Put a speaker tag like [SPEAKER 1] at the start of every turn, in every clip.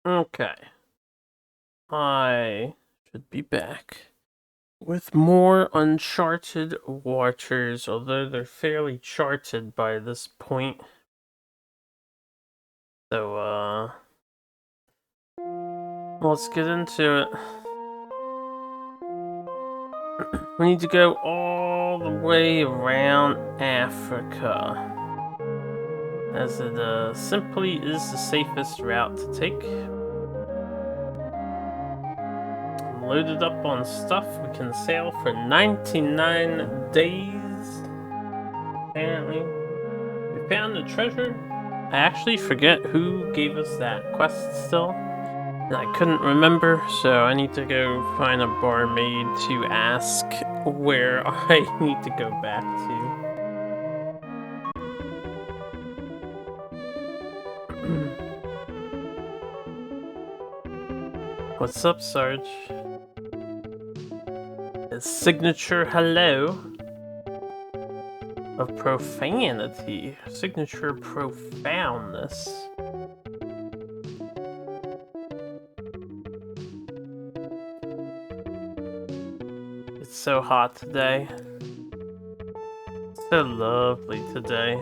[SPEAKER 1] Okay. I should be back with more Uncharted watchers, although they're fairly charted by this point. So, let's get into it. We need to go all the way around Africa, as it simply is the safest route to take. Loaded up on stuff, we can sail for 99 days. Apparently, we found the treasure. I actually forget who gave us that quest still, and I couldn't remember, so I need to go find a barmaid to ask where I need to go back to. What's up, Sarge? His signature hello of profanity. Signature profoundness. It's so hot today. So lovely today.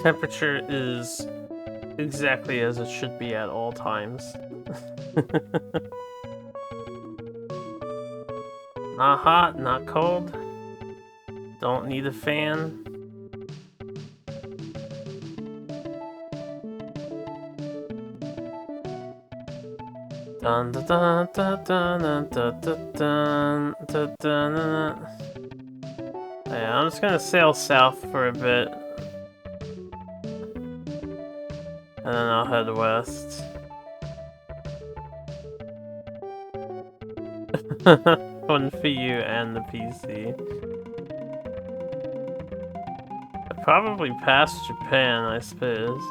[SPEAKER 1] Temperature is exactly as it should be at all times. Not hot, not cold. Don't need a fan. Dun dun dun dun dun dun dun dun dun. Yeah, I'm just gonna sail south for a bit, and then I'll head west. One for you and the PC. I probably passed Japan, I suppose.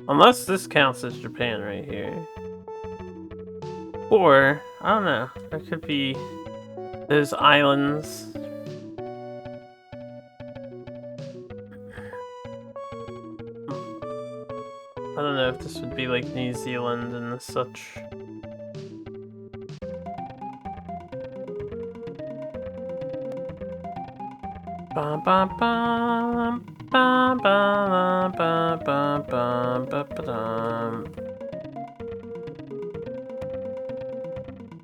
[SPEAKER 1] Unless this counts as Japan right here. Or, I don't know, there could be those islands. I don't know if this would be like New Zealand and such. Bum bum bum bum bum bum bum bum bum bum.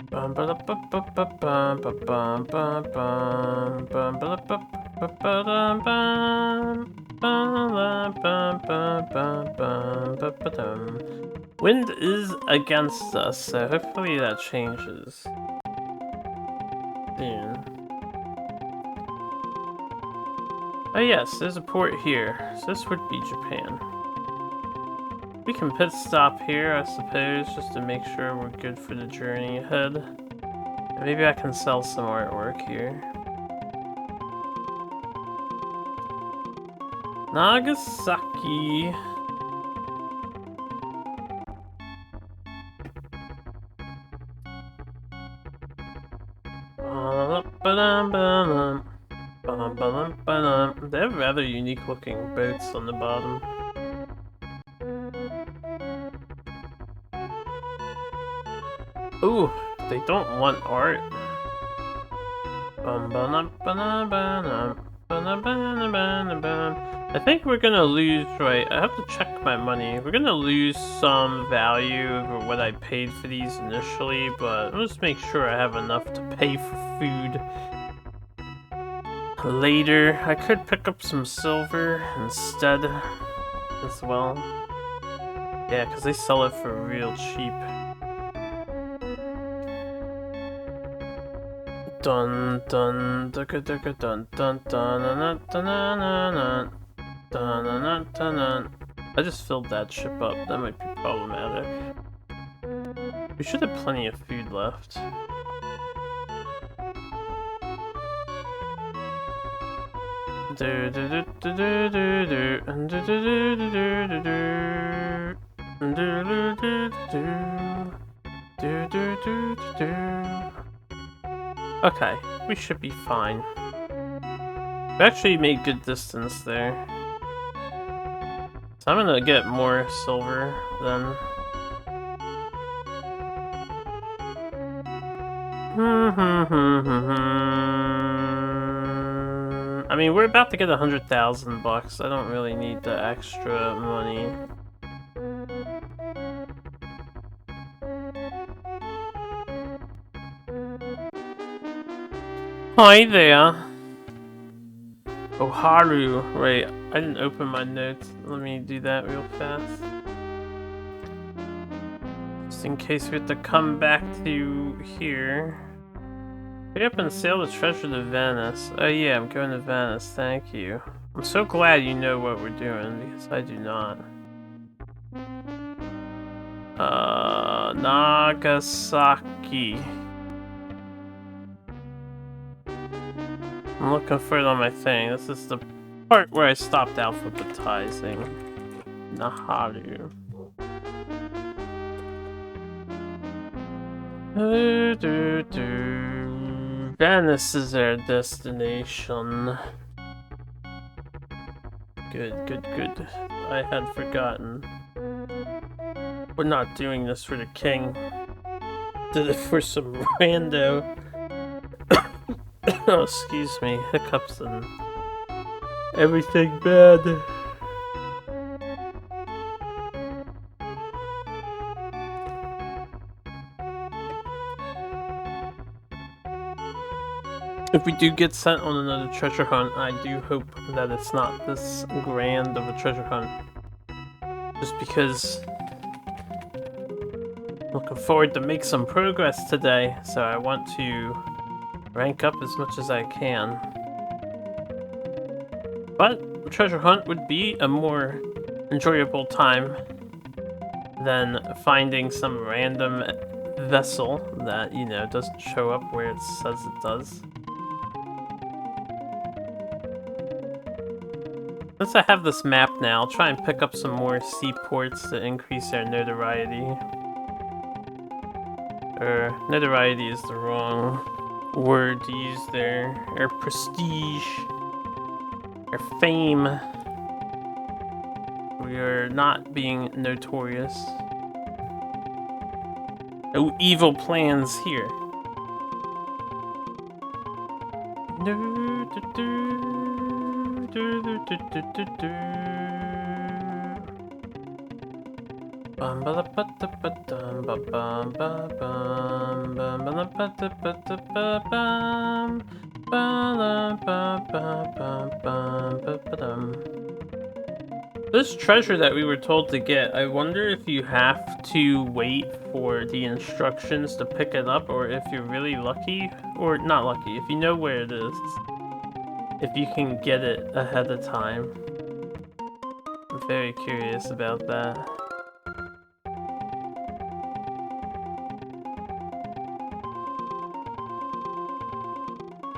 [SPEAKER 1] Bum ba bum bum bum bum bum bum bum bum ba bum bum bum. Wind is against us, so hopefully that changes soon. Oh yes, there's a port here, so this would be Japan. We can pit stop here, I suppose, just to make sure we're good for the journey ahead. Maybe I can sell some artwork here. Nagasaki. They have rather unique looking boats on the bottom. Ooh, they don't want art. I think we're gonna lose, right? I have to check my money. We're gonna lose some value over what I paid for these initially, but I'll just make sure I have enough to pay for food later. I could pick up some silver instead as well. Yeah, because they sell it for real cheap. Dun dun dun dun dun dun dun dun dun dun dun. I just filled that ship up. That might be problematic. We should have plenty of food left. Okay, we should be fine. We actually made good distance there. So I'm gonna get more silver then. I mean, we're about to get 100,000 bucks. I don't really need the extra money. Hi there. Oharu. Right, I didn't open my notes. Let me do that real fast. Just in case we have to come back to here. Hurry up and sail the treasure to Venice. Oh yeah, I'm going to Venice, thank you. I'm so glad you know what we're doing, because I do not. Nagasaki. I'm looking for it on my thing. This is the part where I stopped alphabetizing. Naharu. Venice is our destination. Good. I had forgotten. We're not doing this for the king. Did it for some rando. Oh, excuse me. Hiccups and everything bad. If we do get sent on another treasure hunt, I do hope that it's not this grand of a treasure hunt. Just because I'm looking forward to make some progress today, so I want to rank up as much as I can. But a treasure hunt would be a more enjoyable time than finding some random vessel that, you know, doesn't show up where it says it does. Since I have this map now, I'll try and pick up some more seaports to increase our notoriety. Notoriety is the wrong word to use there. Our prestige. Our fame. We are not being notorious. No evil plans here. This treasure that we were told to get, I wonder if you have to wait for the instructions to pick it up, or if you're really lucky, or not lucky, if you know where it is, if you can get it ahead of time. I'm very curious about that.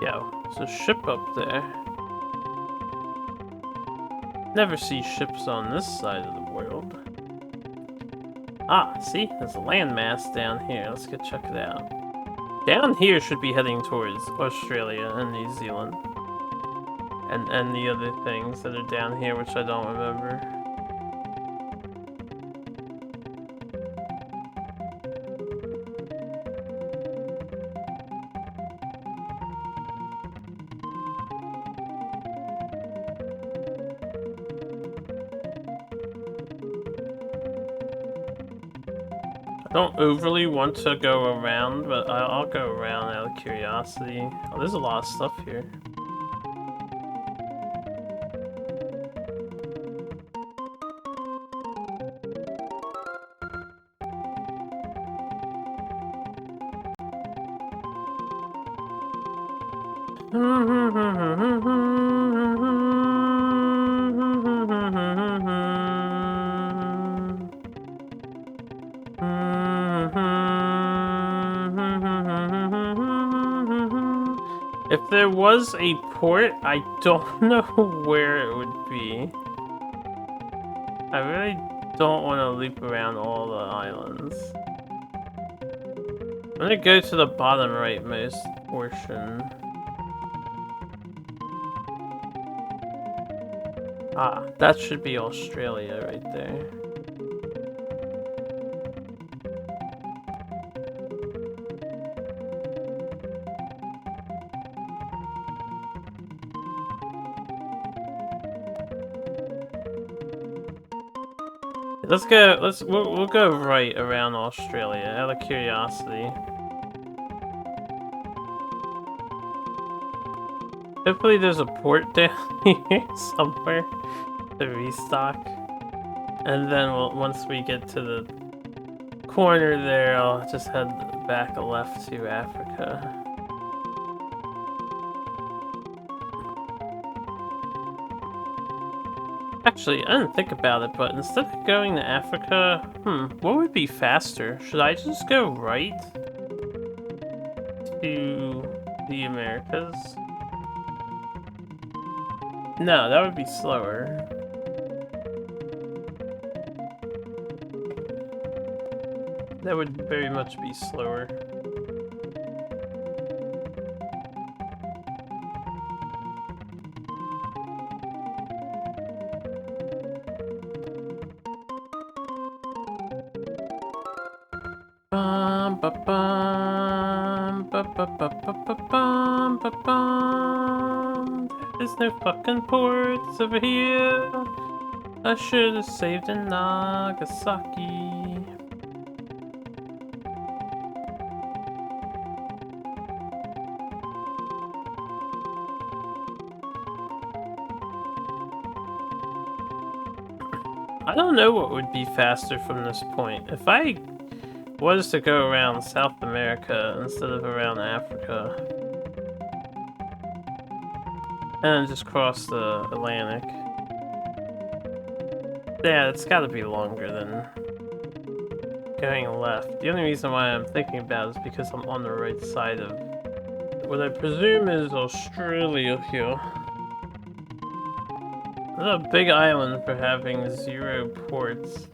[SPEAKER 1] Yo, there's a ship up there. Never see ships on this side of the world. Ah, see? There's a landmass down here. Let's go check it out. Down here should be heading towards Australia and New Zealand. And the other things that are down here, which I don't remember. I don't overly want to go around, but I'll go around out of curiosity. Oh, there's a lot of stuff here. If there was a port, I don't know where it would be. I really don't want to loop around all the islands. I'm gonna go to the bottom rightmost portion. Ah, that should be Australia right there. Let's go. We'll go right around Australia out of curiosity. Hopefully, there's a port down here somewhere to restock, and then once we get to the corner there, I'll just head back left to Africa. Actually, I didn't think about it, but instead of going to Africa, what would be faster? Should I just go right to the Americas? No, that would be slower. That would very much be slower. There's no fucking ports over here. I should have saved in Nagasaki. I don't know what would be faster from this point. If I was to go around South America instead of around Africa and just cross the Atlantic. Yeah, it's gotta be longer than going left. The only reason why I'm thinking about it is because I'm on the right side of what I presume is Australia here. What a big island for having 0 ports.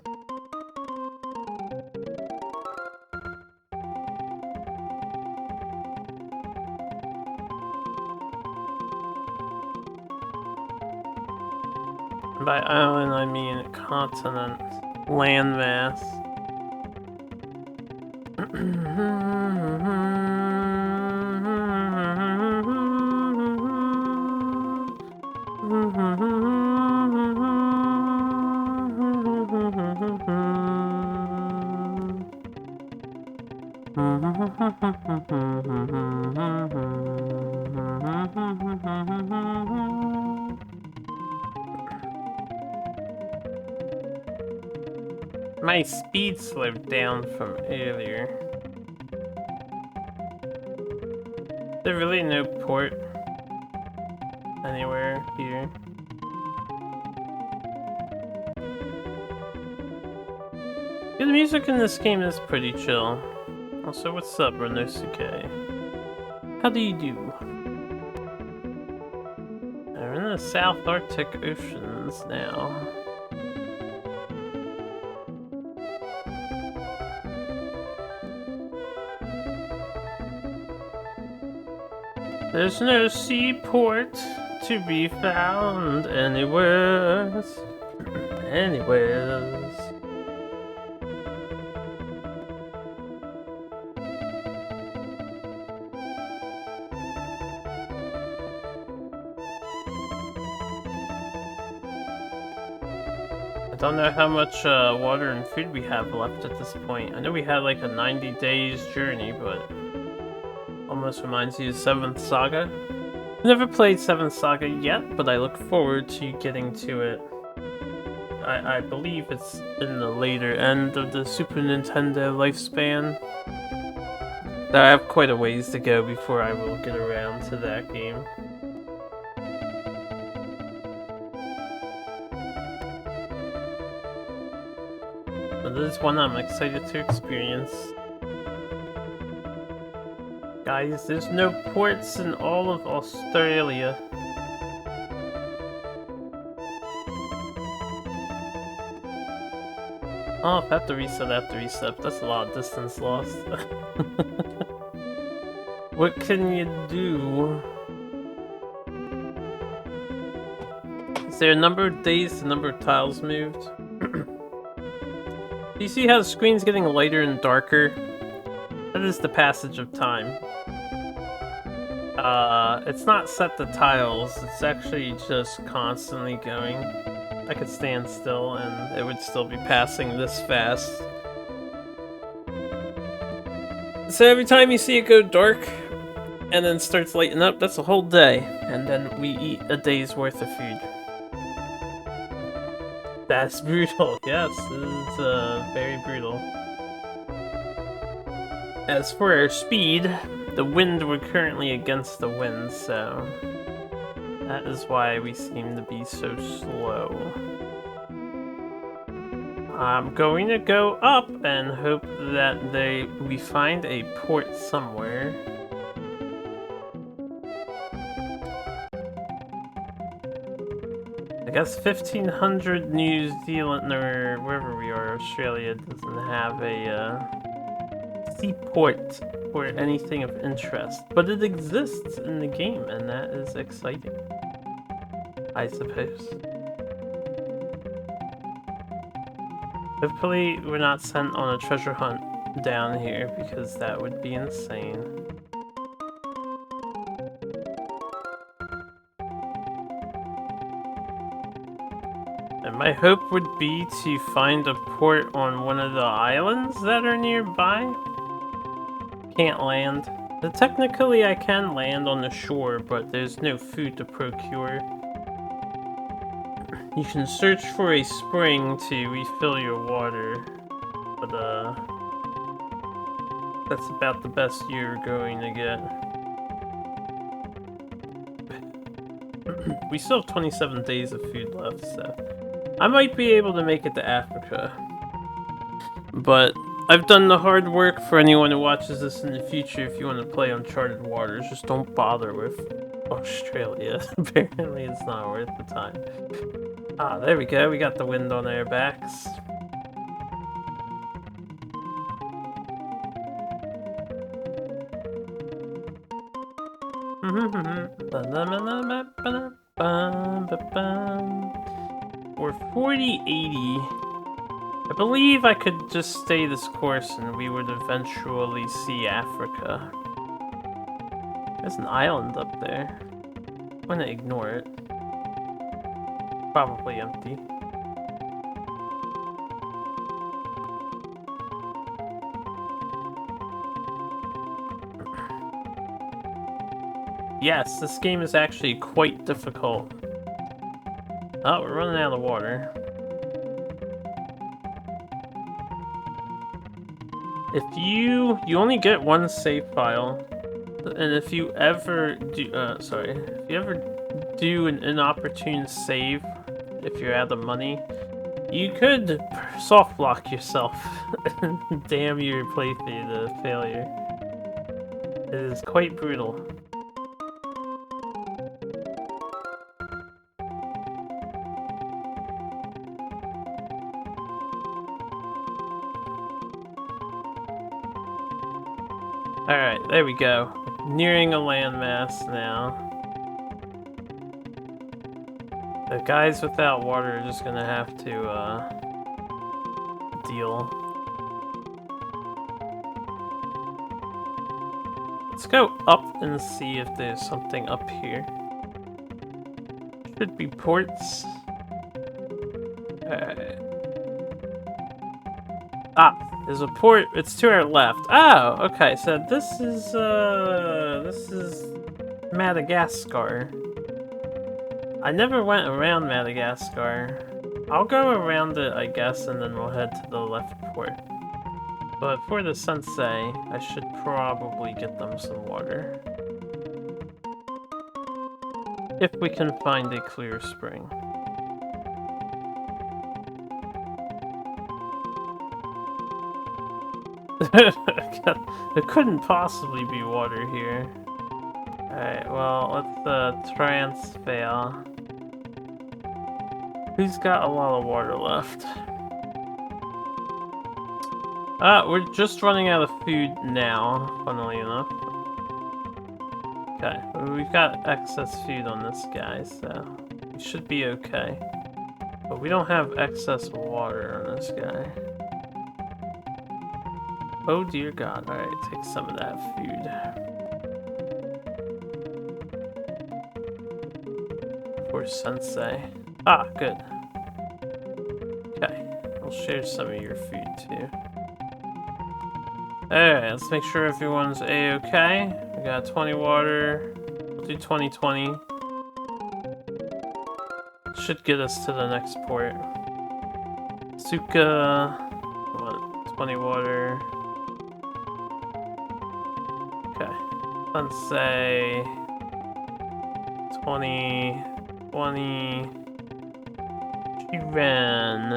[SPEAKER 1] By island, I mean continent, landmass. My speed slowed down from earlier. Is there really no port anywhere here? Yeah, the music in this game is pretty chill. Also, what's up, Renosuke? How do you do? We're in the South Arctic Oceans now. There's no seaport to be found anywhere. Anywheres. I don't know how much water and food we have left at this point. I know we had like a 90 days journey, but almost reminds you of 7th Saga. I've never played 7th Saga yet, but I look forward to getting to it. I believe it's in the later end of the Super Nintendo lifespan. So I have quite a ways to go before I will get around to that game. But this is one I'm excited to experience. Guys, there's no ports in all of Australia. Oh, I have to reset. That's a lot of distance lost. What can you do? Is there a number of days the number of tiles moved? Do you see how the screen's getting lighter and darker? That is the passage of time. It's not set to tiles, it's actually just constantly going. I could stand still and it would still be passing this fast. So every time you see it go dark and then starts lighting up, that's a whole day. And then we eat a day's worth of food. That's brutal, yes, it is very brutal. As for our speed, the wind, we're currently against the wind, so that is why we seem to be so slow. I'm going to go up and hope that we find a port somewhere. I guess 1500 New Zealand, or wherever we are, Australia, doesn't have a seaport or anything of interest, but it exists in the game, and that is exciting, I suppose. Hopefully we're not sent on a treasure hunt down here, because that would be insane. And my hope would be to find a port on one of the islands that are nearby. Can't land. So technically I can land on the shore, but there's no food to procure. You can search for a spring to refill your water, but that's about the best you're going to get. We still have 27 days of food left, so I might be able to make it to Africa. But I've done the hard work for anyone who watches this in the future. If you want to play Uncharted Waters, just don't bother with Australia. Apparently it's not worth the time. Ah, there we go. We got the wind on our backs. We're 4080. I believe I could just stay this course and we would eventually see Africa. There's an island up there. I'm gonna ignore it. Probably empty. Yes, this game is actually quite difficult. Oh, we're running out of water. If you only get one save file, and if you ever do, if you ever do an inopportune save, if you're out of money, you could soft block yourself and damn your playthrough to failure. It is quite brutal. Alright, there we go. Nearing a landmass now. The guys without water are just gonna have to, deal. Let's go up and see if there's something up here. Should be ports. Alright. Ah, there's a port. It's to our left. Oh, okay. So this is Madagascar. I never went around Madagascar. I'll go around it, I guess, and then we'll head to the left port. But for the sensei, I should probably get them some water. If we can find a clear spring. There couldn't possibly be water here. Alright, well, let's transfer. Who's got a lot of water left? We're just running out of food now, funnily enough. Okay, we've got excess food on this guy, so we should be okay. But we don't have excess water on this guy. Oh dear god, alright, take some of that food. Poor sensei. Ah, good. Okay, I'll share some of your food too. Alright, let's make sure everyone's A-okay. We got 20 water. We'll do 20-20. Should get us to the next port. Suka. What? 20 water. Okay. Sensei. 20. 20. Shiren.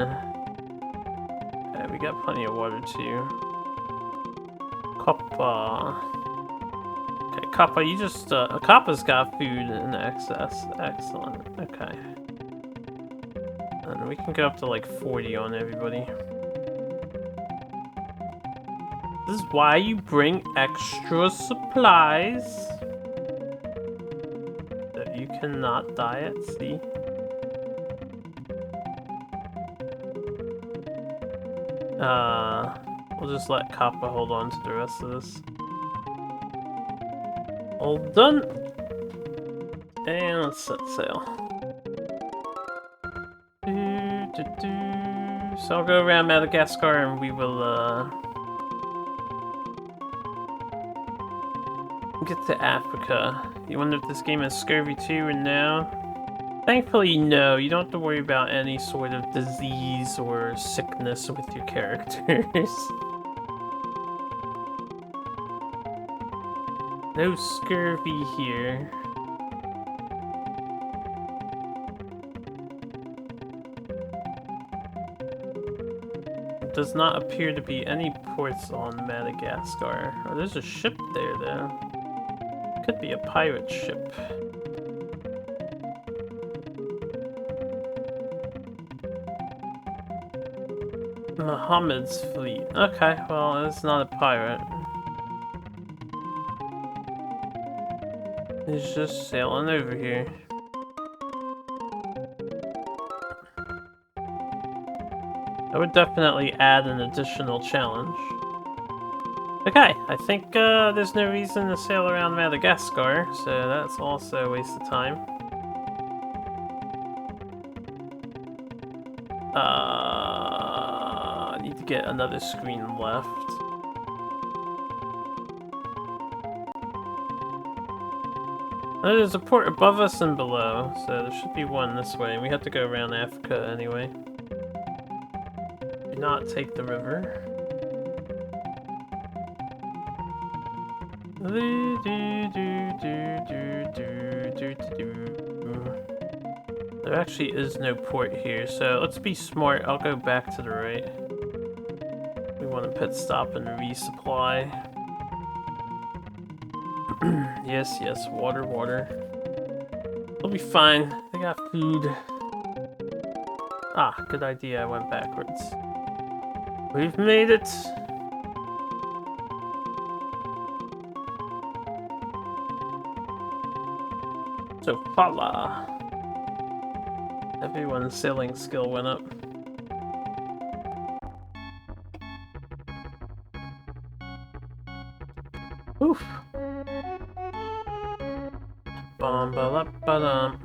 [SPEAKER 1] Okay, we got plenty of water too. Kappa. Okay, Kappa, you just, Kappa's got food in excess. Excellent. Okay. And we can go up to like 40 on everybody. This is why you bring extra supplies. So you cannot die at sea. We'll just let Kappa hold on to the rest of this. All done. And let's set sail. So I'll go around Madagascar and we will get to Africa. You wonder if this game has scurvy too, and no? Thankfully, no. You don't have to worry about any sort of disease or sickness with your characters. No scurvy here. There does not appear to be any ports on Madagascar. Oh, there's a ship there, though. Could be a pirate ship. Muhammad's fleet. Okay, well, it's not a pirate. He's just sailing over here. That would definitely add an additional challenge. Okay, I think there's no reason to sail around Madagascar, so that's also a waste of time. I need to get another screen left. Oh, there's a port above us and below, so there should be one this way, and we have to go around Africa anyway. Do not take the river. There actually is no port here, so let's be smart. I'll go back to the right. We want to pit stop and resupply. Yes, yes, water, water. We'll be fine. They got food. Ah, good idea. I went backwards. We've made it. So, Fala. Everyone's sailing skill went up. Oof. Bum-ba-la-ba-dum.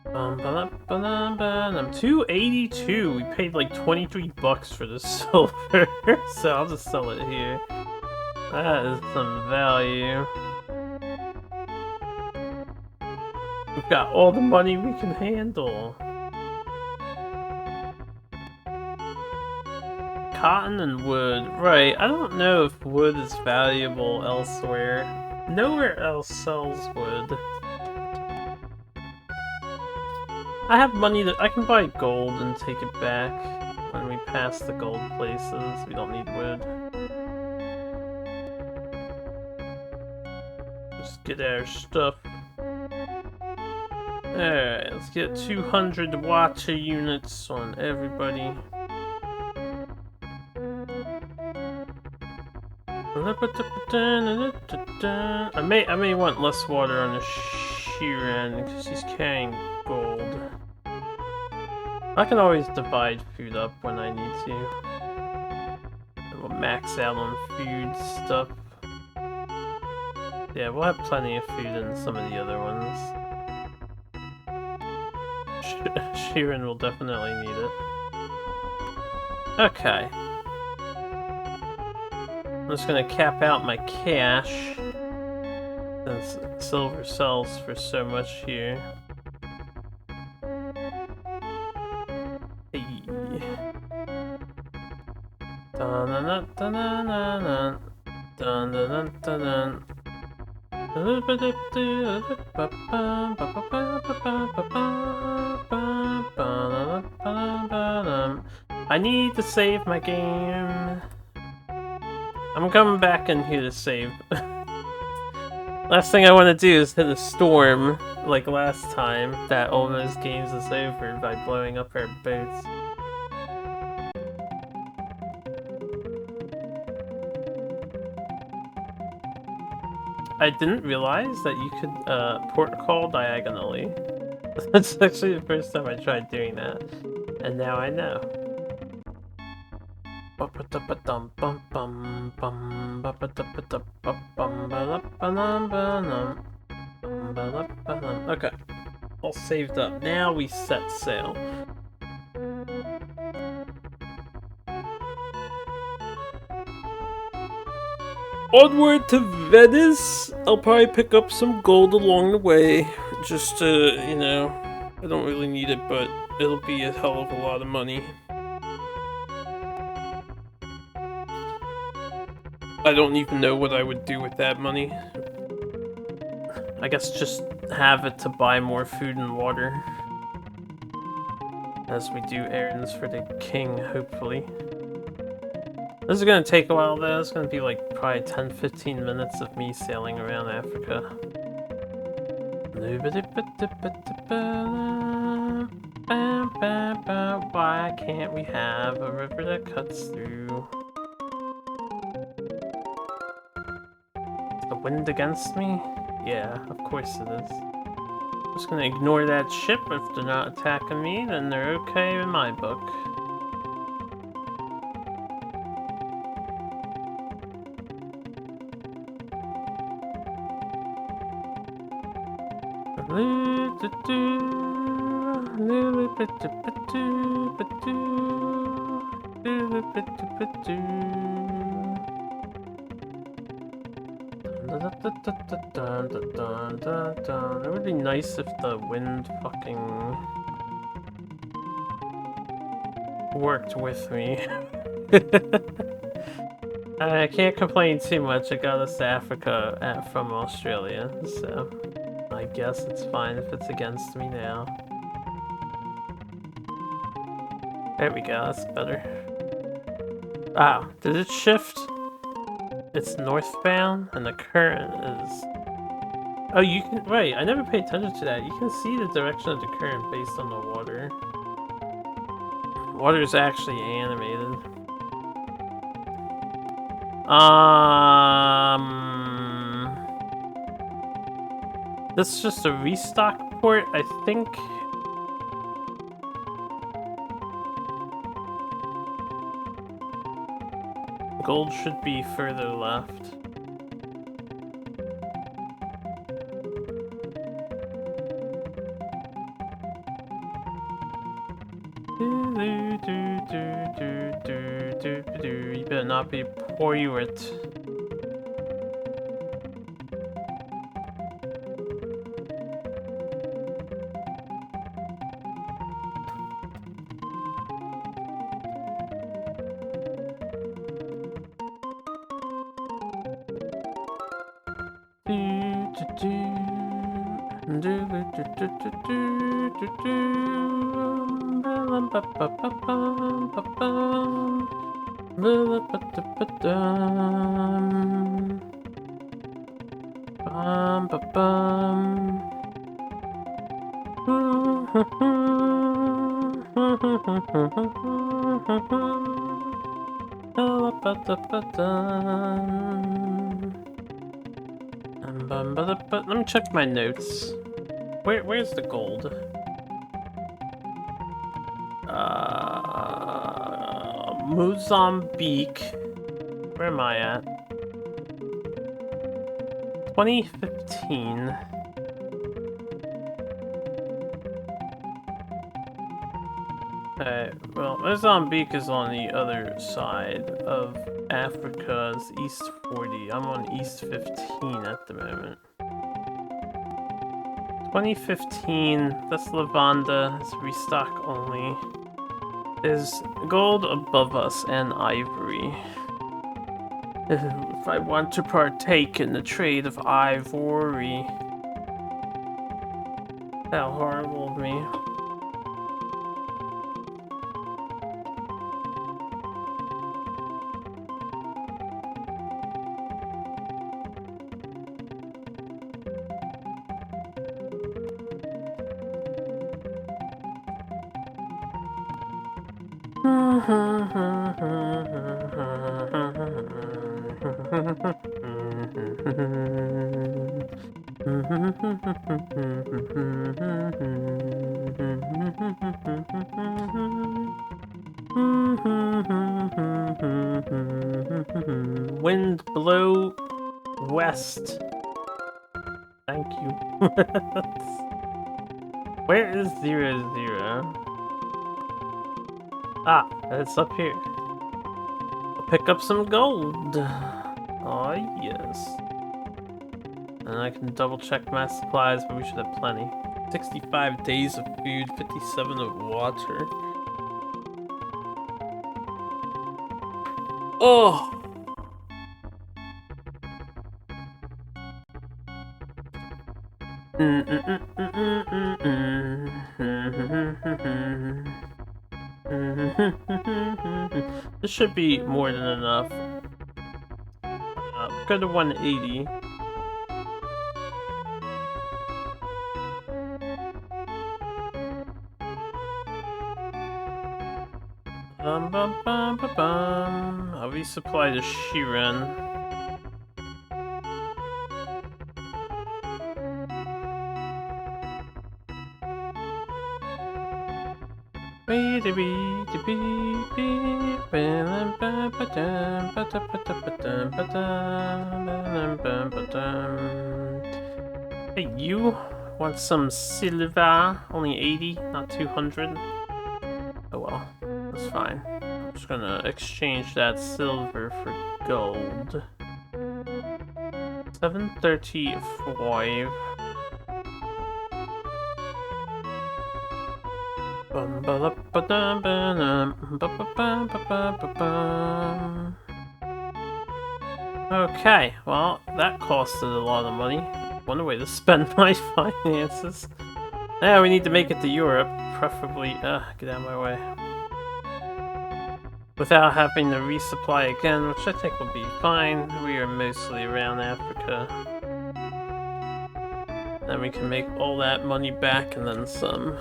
[SPEAKER 1] Bum-ba-la-ba-dum-ba-dum. 282. We paid like 23 bucks for the silver, so I'll just sell it here. That is some value. We've got all the money we can handle. Cotton and wood. Right, I don't know if wood is valuable elsewhere. Nowhere else sells wood. I have money that I can buy gold and take it back when we pass the gold places. We don't need wood. Just get our stuff. Alright, let's get 200 water units on everybody. I may want less water on the Sheeran because he's carrying gold. I can always divide food up when I need to. We'll max out on food stuff. Yeah, we'll have plenty of food in some of the other ones. Sheeran will definitely need it. Okay. I'm just gonna cap out my cash, since silver sells for so much here. Hey. Dun-dun-dun-dun-dun-dun. Dun-dun-dun-dun-dun. I need to save my game. I'm coming back in here to save. Last thing I want to do is hit a storm like last time that almost games us over by blowing up our boats. I didn't realize that you could port call diagonally. That's actually the first time I tried doing that, and now I know. Okay, all saved up. Now we set sail. Onward to Venice! I'll probably pick up some gold along the way. Just to, you know, I don't really need it, but it'll be a hell of a lot of money. I don't even know what I would do with that money. I guess just have it to buy more food and water. As we do errands for the king, hopefully. This is gonna take a while though. It's gonna be like probably 10-15 minutes of me sailing around Africa. Why can't we have a river that cuts through? Is the wind against me? Yeah, of course it is. I'm just gonna ignore that ship. If they're not attacking me, then they're okay in my book. It would be nice if the wind fucking worked with me. I can't complain too much. I got us to Africa from Australia, so I guess it's fine if it's against me now. There we go, that's better. Wow, did it shift? It's northbound, and the current is... Oh, you can... Wait, I never paid attention to that. You can see the direction of the current based on the water. Water is actually animated. This is just a restock port, I think. Gold should be further left. You better not be poor-it. Ba-bum. Let me check my notes. Where's the gold? Mozambique. Where am I at? 2015. Well, Mozambique is on the other side of Africa's East 40. I'm on East 15 at the moment. 2015, that's Lavanda, it's restock only. There's gold above us and ivory. If I want to partake in the trade of ivory. How horrible of me. Wind blow west. Thank you. Where is 00? Ah, it's up here. I'll pick up some gold. Oh yes. And I can double check my supplies, but we should have plenty. 65 days of food, 57 of water. Oh! This should be more than enough. Go to 180. I'll resupply the Shiren. Hey, you want some silver? Only 80, not 200. Oh well, that's fine. I'm just gonna exchange that silver for gold. 735. Okay, well, that costed a lot of money. One way to spend my finances. Now we need to make it to Europe, preferably, get out of my way. Without having to resupply again, which I think will be fine. We are mostly around Africa. Then we can make all that money back and then some.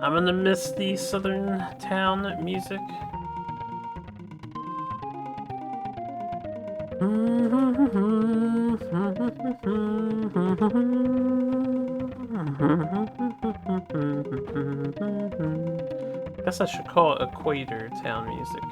[SPEAKER 1] I'm gonna miss the southern town music. Guess I should call it Equator Town music.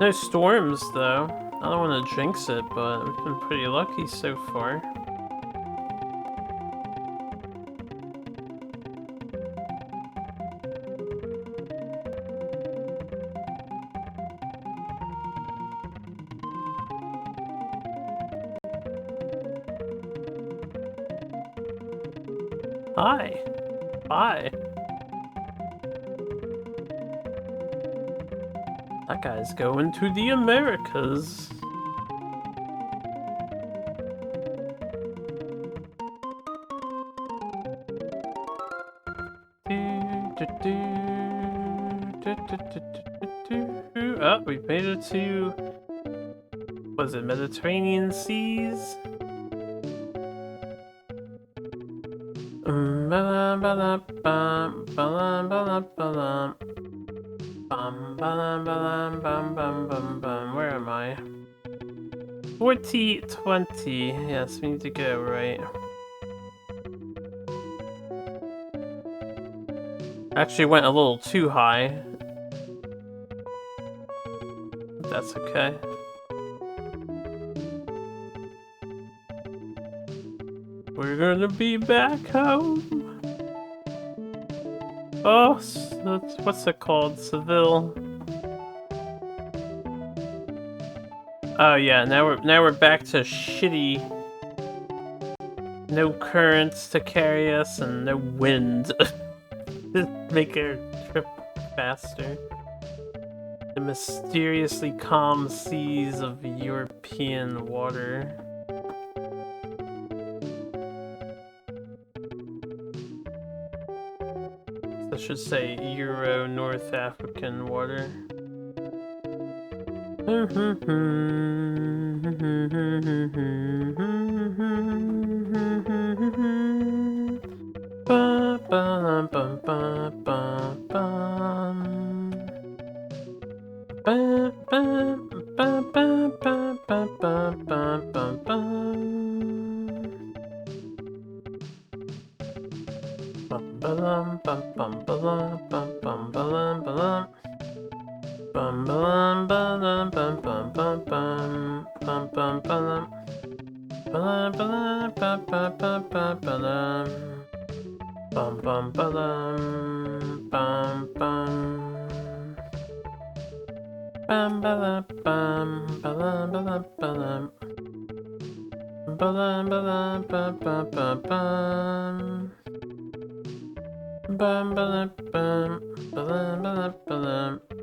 [SPEAKER 1] No storms though. I don't want to jinx it, but we've been pretty lucky so far. Hi. Bye. That guy's going to the Americas. Oh, we made it to... Was it Mediterranean seas? Where am I? 4020. Yes, we need to go, right? Actually went a little too high. That's okay. We're gonna be back home. Oh, what's it called? Seville. Oh yeah, now we're back to shitty. No currents to carry us and no wind. Make our trip faster. The mysteriously calm seas of European water. I should say Euro North African water.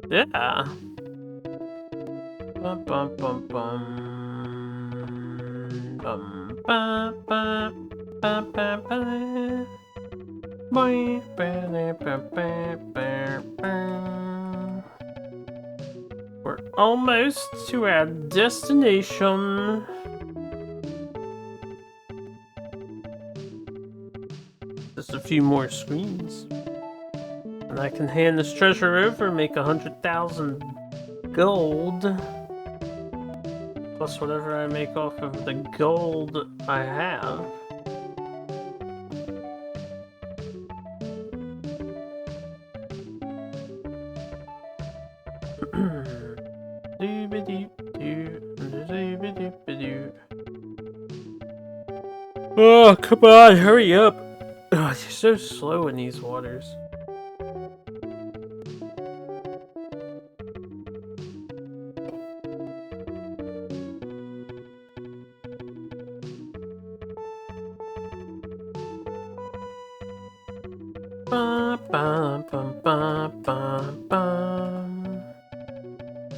[SPEAKER 1] Yeah. We're almost to our destination. Just a few more screens. And I can hand this treasure over, make 100,000 gold. Plus whatever I make off of the gold I have. Oh, come on, hurry up. Oh, you're so slow in these waters.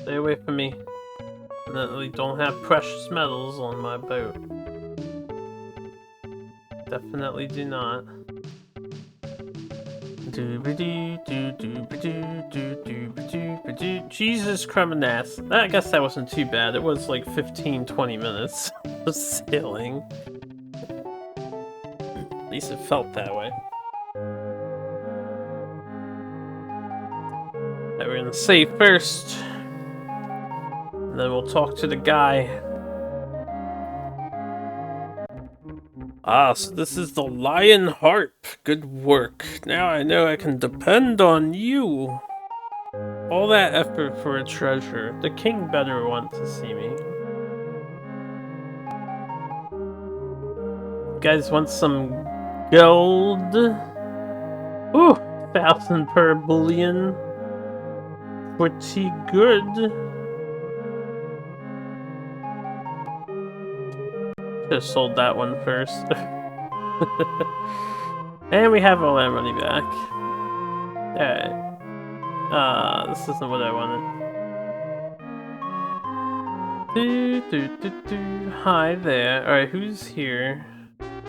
[SPEAKER 1] Stay away from me. Definitely don't have precious metals on my boat. Definitely do not. Jesus Christ. I guess that wasn't too bad. It was like 15-20 minutes of sailing. At least it felt that way. That we're gonna save first. And then we'll talk to the guy. Ah, so this is the Lion Harp. Good work. Now I know I can depend on you. All that effort for a treasure. The king better want to see me. guys want some gold? Ooh, 1,000 per bullion. Pretty good. Should've sold that one first. And we have all our money back. Alright. This isn't what I wanted. Hi there. Alright, who's here?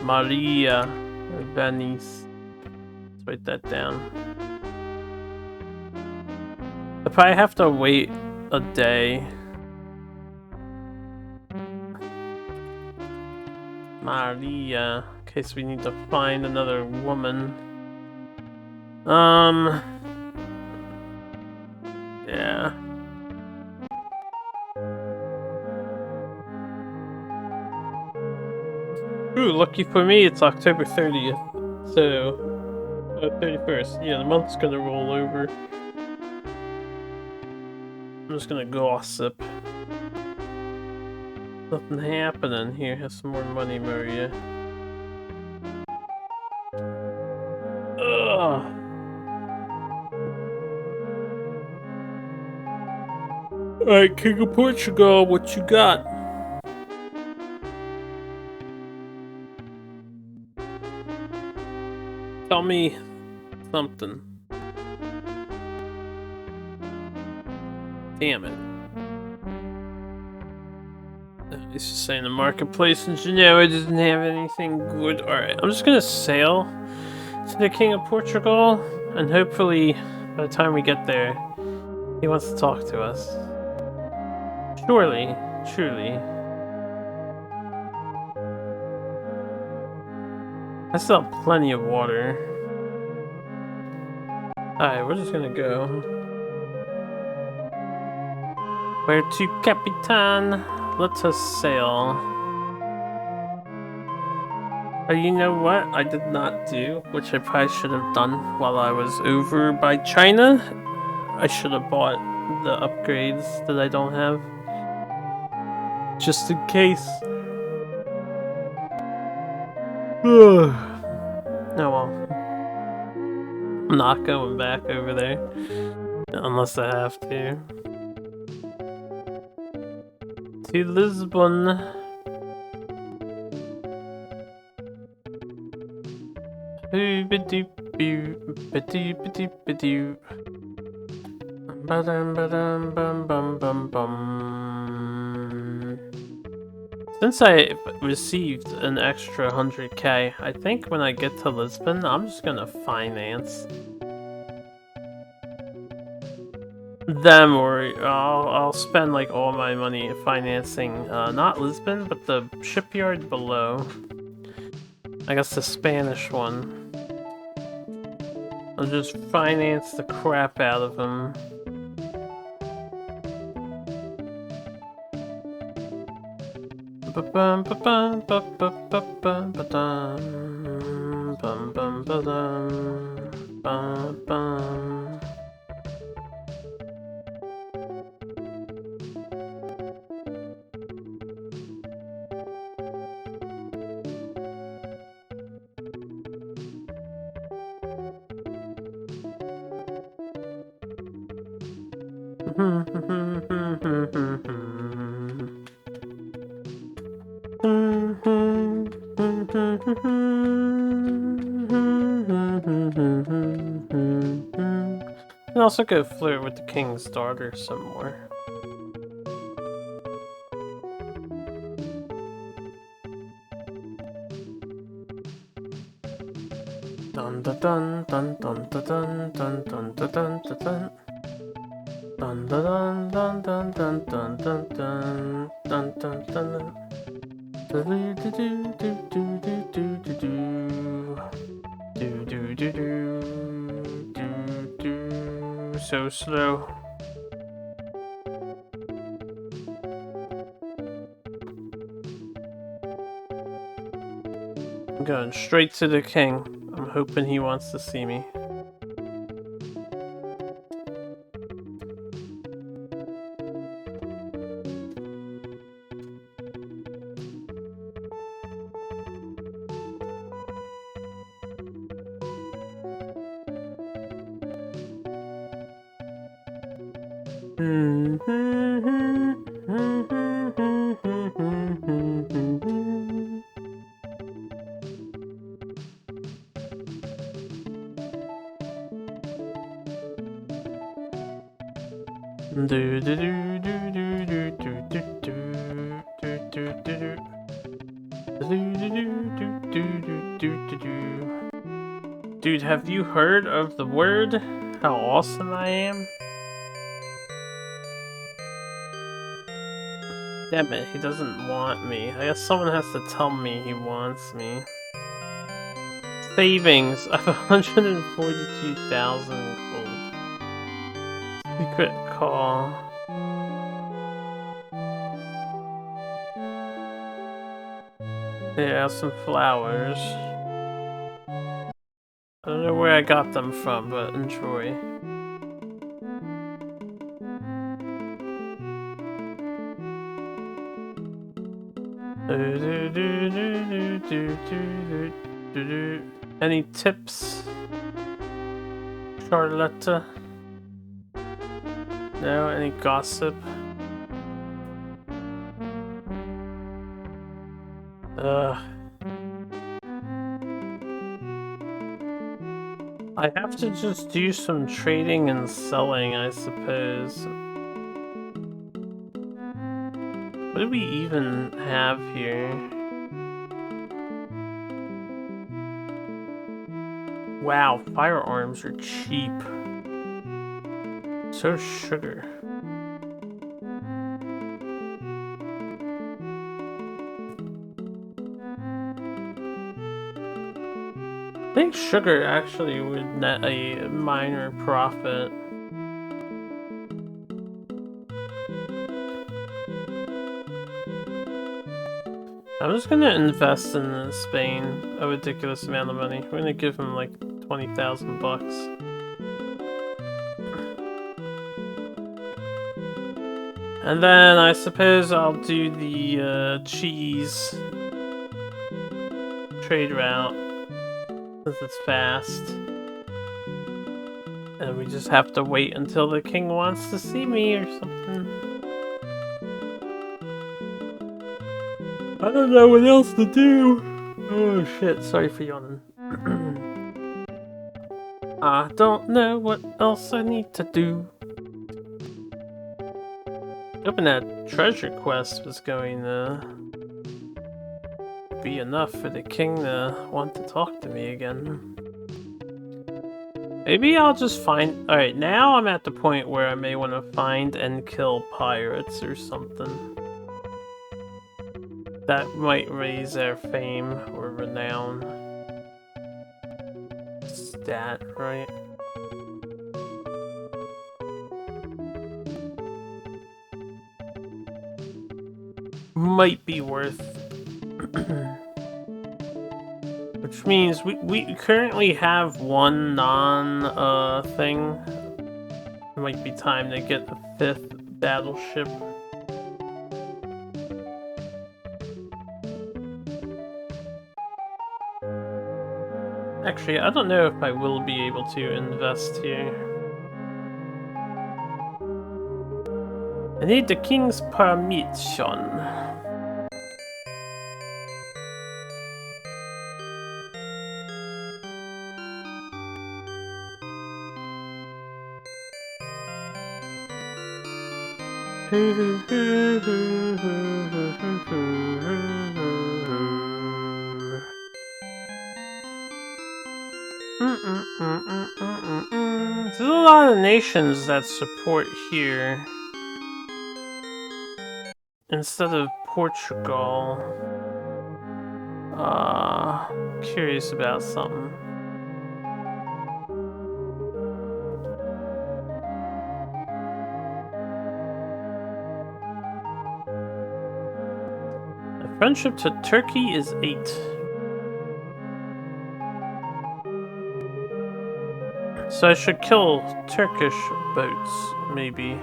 [SPEAKER 1] Maria. Or Venice. Let's write that down. I probably have to wait a day. Maria. In case we need to find another woman. Yeah. Ooh, lucky for me, it's October 30th. So, 31st. Yeah, the month's gonna roll over. I'm just gonna gossip. Nothing happening here. Have some more money, Maria. Ugh. Alright, King of Portugal, what you got? Tell me something. Damn it. It's just saying the marketplace in Genoa doesn't have anything good. Alright, I'm just gonna sail to the King of Portugal, and hopefully by the time we get there, he wants to talk to us. Surely, truly. I still have plenty of water. Alright, we're just gonna go. Where to, Capitan? Let us sail. Oh, you know what I did not do, which I probably should have done while I was over by China? I should have bought the upgrades that I don't have. Just in case. Oh well. I'm not going back over there. Unless I have to. To Lisbon. Since I received an extra 100k, I think when I get to Lisbon, I'm just gonna finance them, or I'll spend like all my money financing not Lisbon, but the shipyard below. I guess the Spanish one. I'll just finance the crap out of them. And also go flirt with the king's daughter some more. Dun dun dun dun dun dun dun dun dun dun dun dun. Dun dun dun dun dun dun dun dun dun dun dun. Do do do do do do do do do do do. So slow. I'm going straight to the king. I'm hoping he wants to see me. Dude, have you heard of the word? How awesome I am? Damn it, he doesn't want me. I guess someone has to tell me he wants me. Savings of 142,000 gold. Secret call. Yeah, some flowers. I don't know where I got them from, but enjoy. Any tips, Charlotte? No, any gossip? I have to just do some trading and selling, I suppose. What do we even have here? Wow, firearms are cheap. So sugar. I think sugar actually would net a minor profit. I'm just gonna invest in Spain a ridiculous amount of money. We're gonna give him like 20,000 bucks. And then I suppose I'll do the cheese trade route since it's fast. And we just have to wait until the king wants to see me or something. I don't know what else to do. Oh shit, sorry for yawning. I don't know what else I need to do. Hoping that treasure quest was going to be enough for the king to want to talk to me again. Maybe I'll just find... Alright, now I'm at the point where I may want to find and kill pirates or something. That might raise their fame or renown. Stat, right? Might be worth... Which means we currently have one thing. It might be time to get the 5th battleship. Actually, I don't know if I will be able to invest here. I need the king's permission. There's a lot of nations that support here instead of Portugal. Curious about something. My friendship to Turkey is 8. So I should kill Turkish boats, maybe.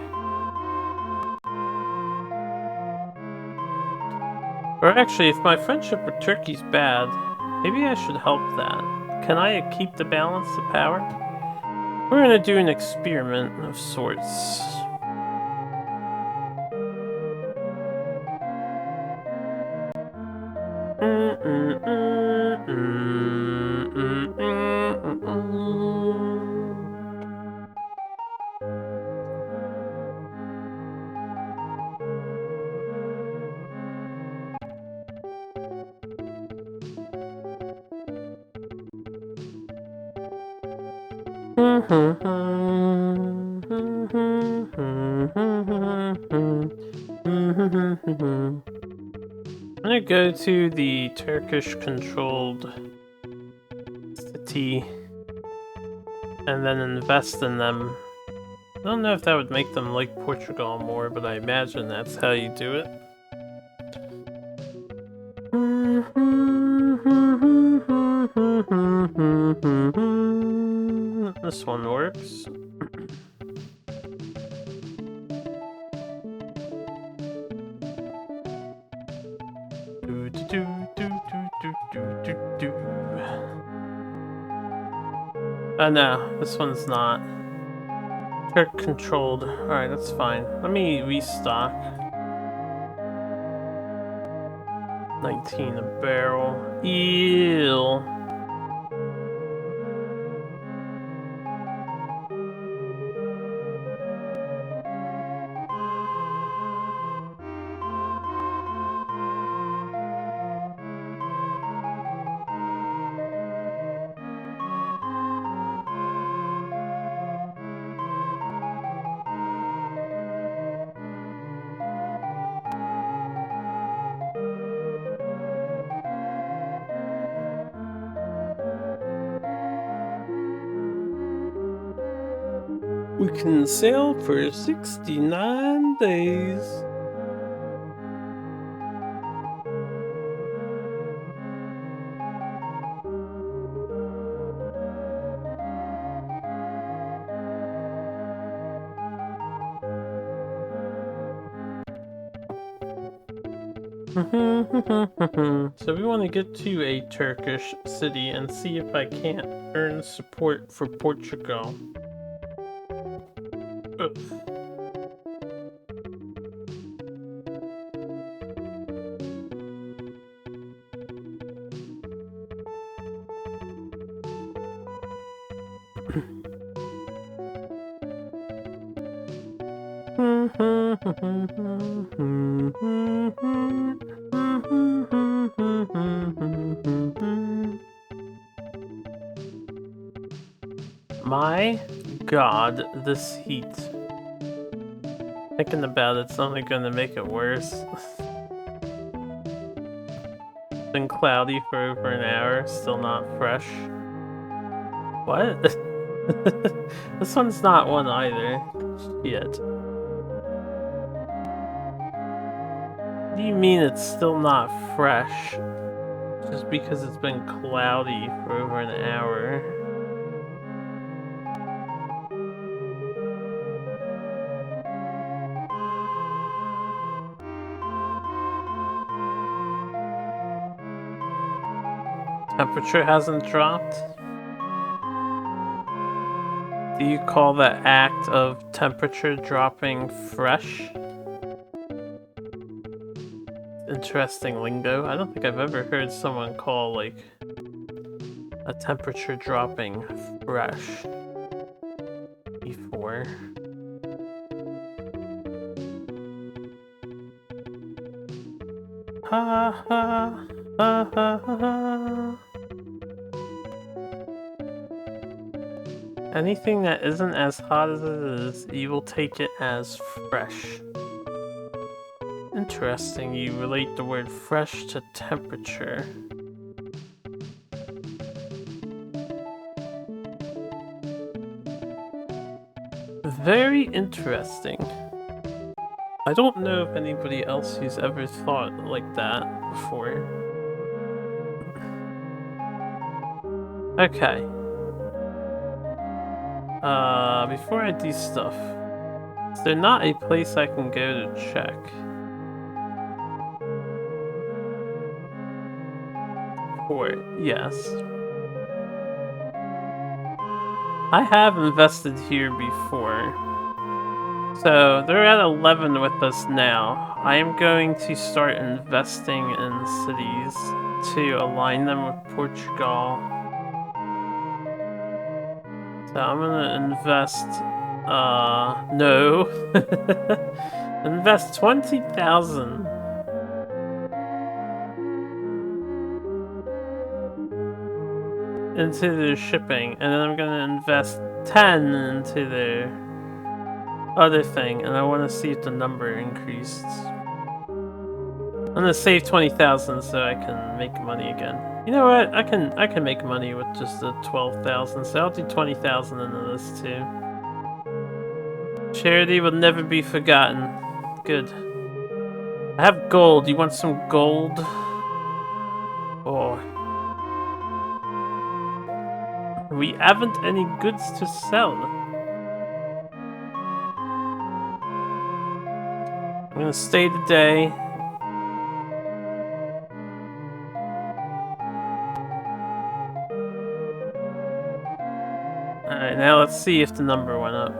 [SPEAKER 1] Or actually, if my friendship with Turkey's bad, maybe I should help that. Can I keep the balance of power? We're gonna do an experiment of sorts. I'm gonna go to the Turkish-controlled city and then invest in them. I don't know if that would make them like Portugal more, but I imagine that's how you do it. This one works. Oh no, this one's not. Turk controlled. Alright, that's fine. Let me restock. 19 a barrel. Ew. We can sail for 69 days. So we want to get to a Turkish city and see if I can't earn support for Portugal. Ugh. My god, this heat. Thinking about it's only gonna make it worse. It's been cloudy for over an hour, still not fresh. What? This one's not one either. Shit. What do you mean it's still not fresh? Just because it's been cloudy for over an hour. Temperature hasn't dropped? Do you call the act of temperature dropping fresh? Interesting lingo. I don't think I've ever heard someone call, like, a temperature dropping fresh before. Ha ha ha ha ha. Anything that isn't as hot as it is, you will take it as fresh. Interesting, you relate the word fresh to temperature. Very interesting. I don't know of anybody else who's ever thought like that before. Okay. Before I do stuff, is there not a place I can go to check? Port, yes. I have invested here before. So, they're at 11 with us now. I am going to start investing in cities. to align them with Portugal. So I'm gonna invest, no. Invest 20,000. Into their shipping, and then I'm gonna invest 10 into their other thing, and I want to see if the number increased. I'm gonna save 20,000 so I can make money again. You know what? I can make money with just the 12,000, so I'll do 20,000 into this too. Charity will never be forgotten. Good. I have gold. You want some gold? Oh. We haven't any goods to sell. I'm gonna stay today. Alright, now let's see if the number went up.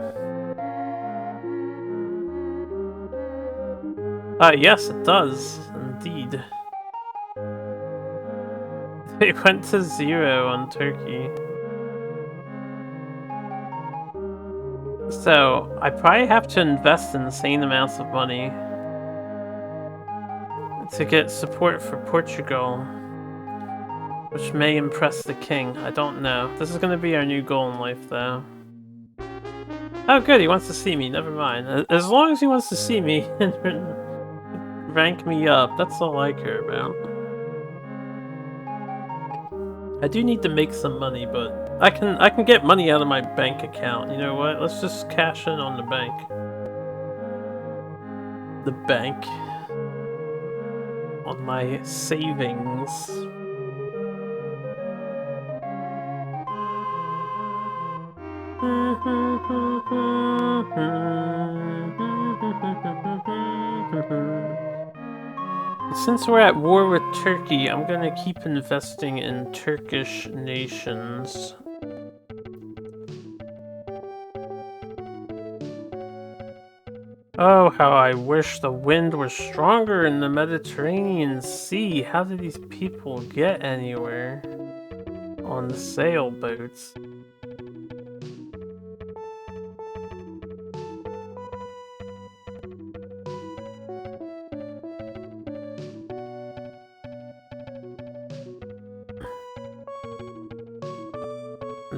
[SPEAKER 1] Yes, it does, indeed. They went to 0 on Turkey. So, I probably have to invest insane amounts of money to get support for Portugal, which may impress the king. I don't know. This is going to be our new goal in life, though. Oh, good, he wants to see me. Never mind. As long as he wants to see me and rank me up, that's all I care about. I do need to make some money, but I can get money out of my bank account. You know what? Let's just cash in on the bank. The bank. On my savings. Since we're at war with Turkey, I'm gonna keep investing in Turkish nations. Oh, how I wish the wind was stronger in the Mediterranean Sea. How do these people get anywhere on the sailboats?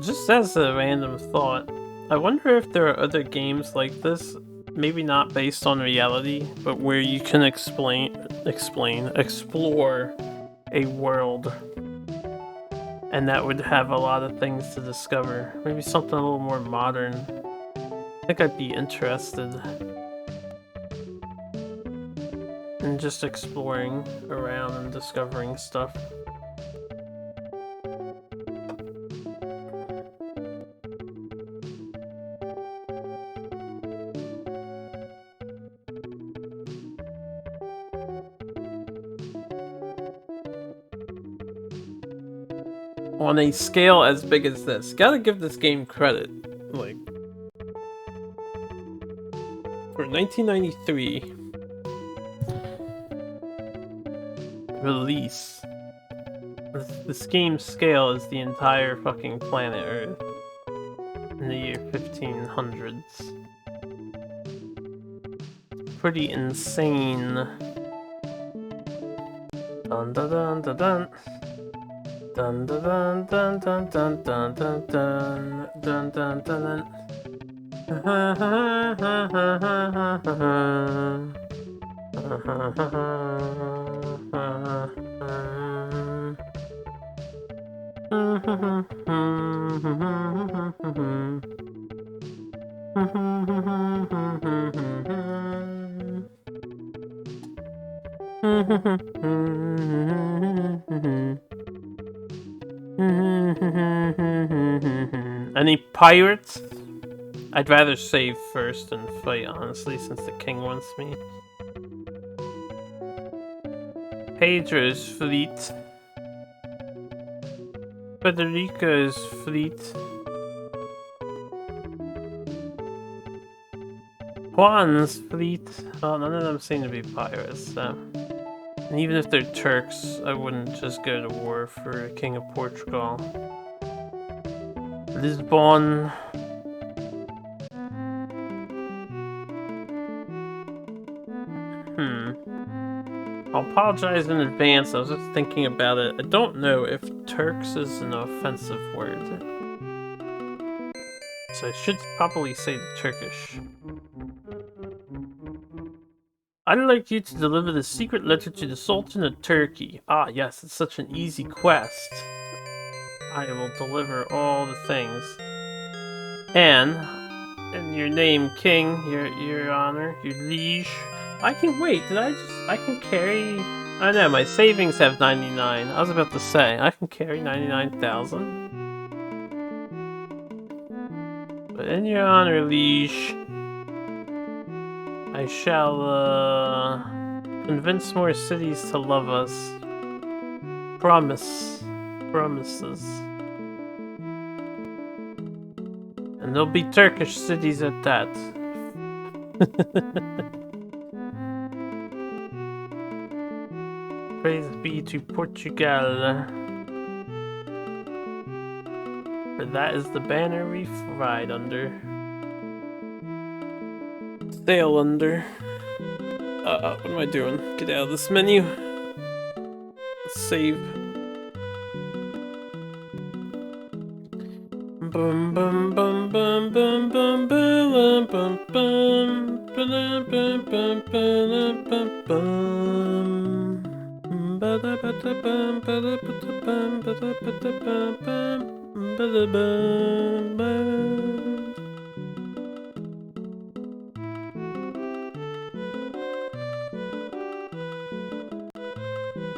[SPEAKER 1] Just as a random thought, I wonder if there are other games like this, maybe not based on reality, but where you can explore a world, and that would have a lot of things to discover. Maybe something a little more modern. I think I'd be interested in just exploring around and discovering stuff. On a scale as big as this. Gotta give this game credit. Like, for 1993 release, this game's scale is the entire fucking planet Earth in the year 1500s. Pretty insane. Dun dun dun dun dun. Dun dun dun dun dun dun dun dun dun dun dun. Any pirates? I'd rather save first and fight, honestly, since the king wants me. Pedro's fleet. Federico's fleet. Juan's fleet. Oh, none of them seem to be pirates, so... And even if they're Turks, I wouldn't just go to war for King of Portugal. Lisbon. I'll apologize in advance. I was just thinking about it. I don't know if Turks is an offensive word. So I should probably say the Turkish. I'd like you to deliver the secret letter to the Sultan of Turkey. Ah, yes, it's such an easy quest. I will deliver all the things. And, in your name, King, your honor, your liege. I can wait. I can carry. I know my savings have 99. I was about to say I can carry 99,000. But in your honor, liege, I shall convince more cities to love us. Promises. And there'll be Turkish cities at that. Praise be to Portugal. For that is the banner we ride under. Sail under. What am I doing? Get out of this menu. Let's save. Bum bum bum bum bum bum bum bum bum bum bum bum bum.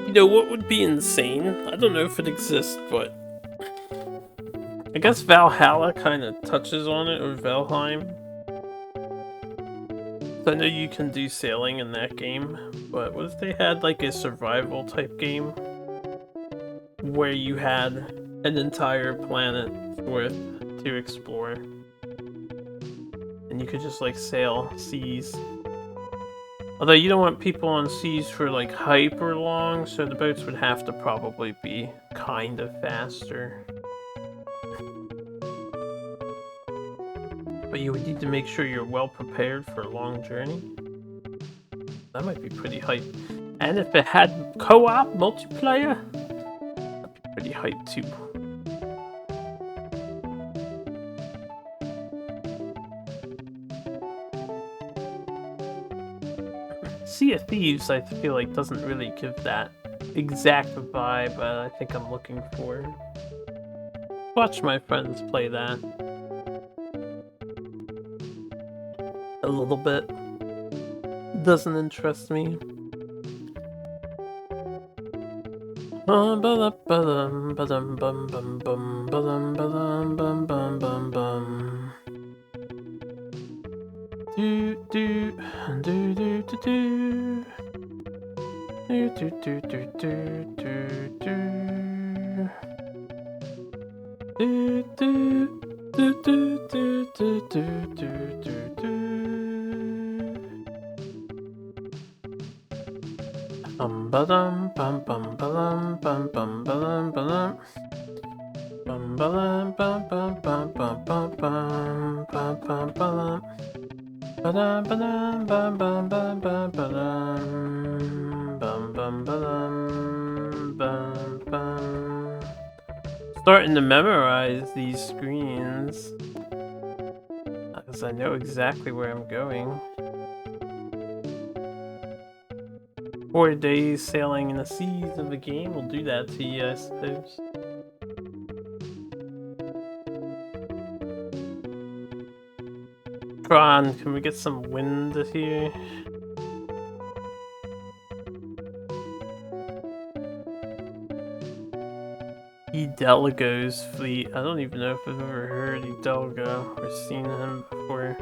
[SPEAKER 1] You know what would be insane? I don't know if it exists, but I guess Valhalla kind of touches on it, or Valheim. I know you can do sailing in that game, but what if they had like a survival type game where you had an entire planet worth to explore and you could just like sail seas? Although you don't want people on seas for like hyper long, so the boats would have to probably be kind of faster. But you would need to make sure you're well prepared for a long journey. That might be pretty hype. And if it had co-op multiplayer, that'd be pretty hype too. Sea of Thieves, I feel like, doesn't really give that exact vibe I think I'm looking for. Watch my friends play that. A little bit. Doesn't interest me. Starting to memorize these screens because I know exactly where I'm going. 4 days sailing in the seas of the game will do that to you, I suppose. Tron, can we get some wind here? Hidalgo's fleet. I don't even know if I've ever heard Hidalgo or seen him before.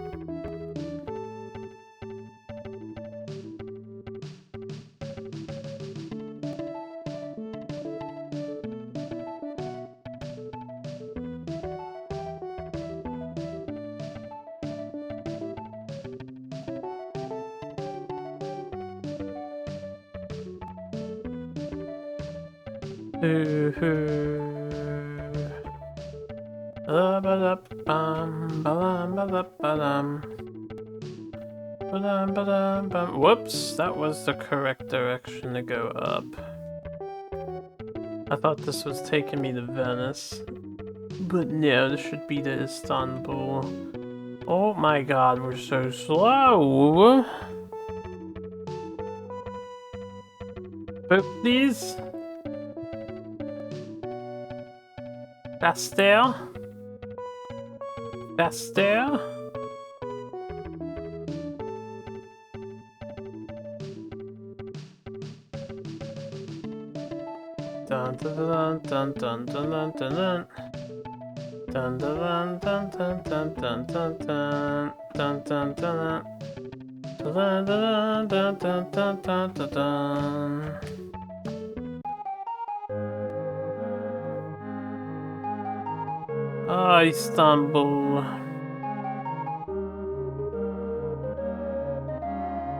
[SPEAKER 1] Whoops, that was the correct direction to go up. I thought this was taking me to Venice. But no, this should be to Istanbul. Oh my god, we're so slow! Boat, please. Faster. Faster. Dun dun dun dun dun dun dun dun. Dun dun dun dun dun dun dun dun dun dun dun. Dun dun dun dun dun dun dun dun. Ah, Istanbul.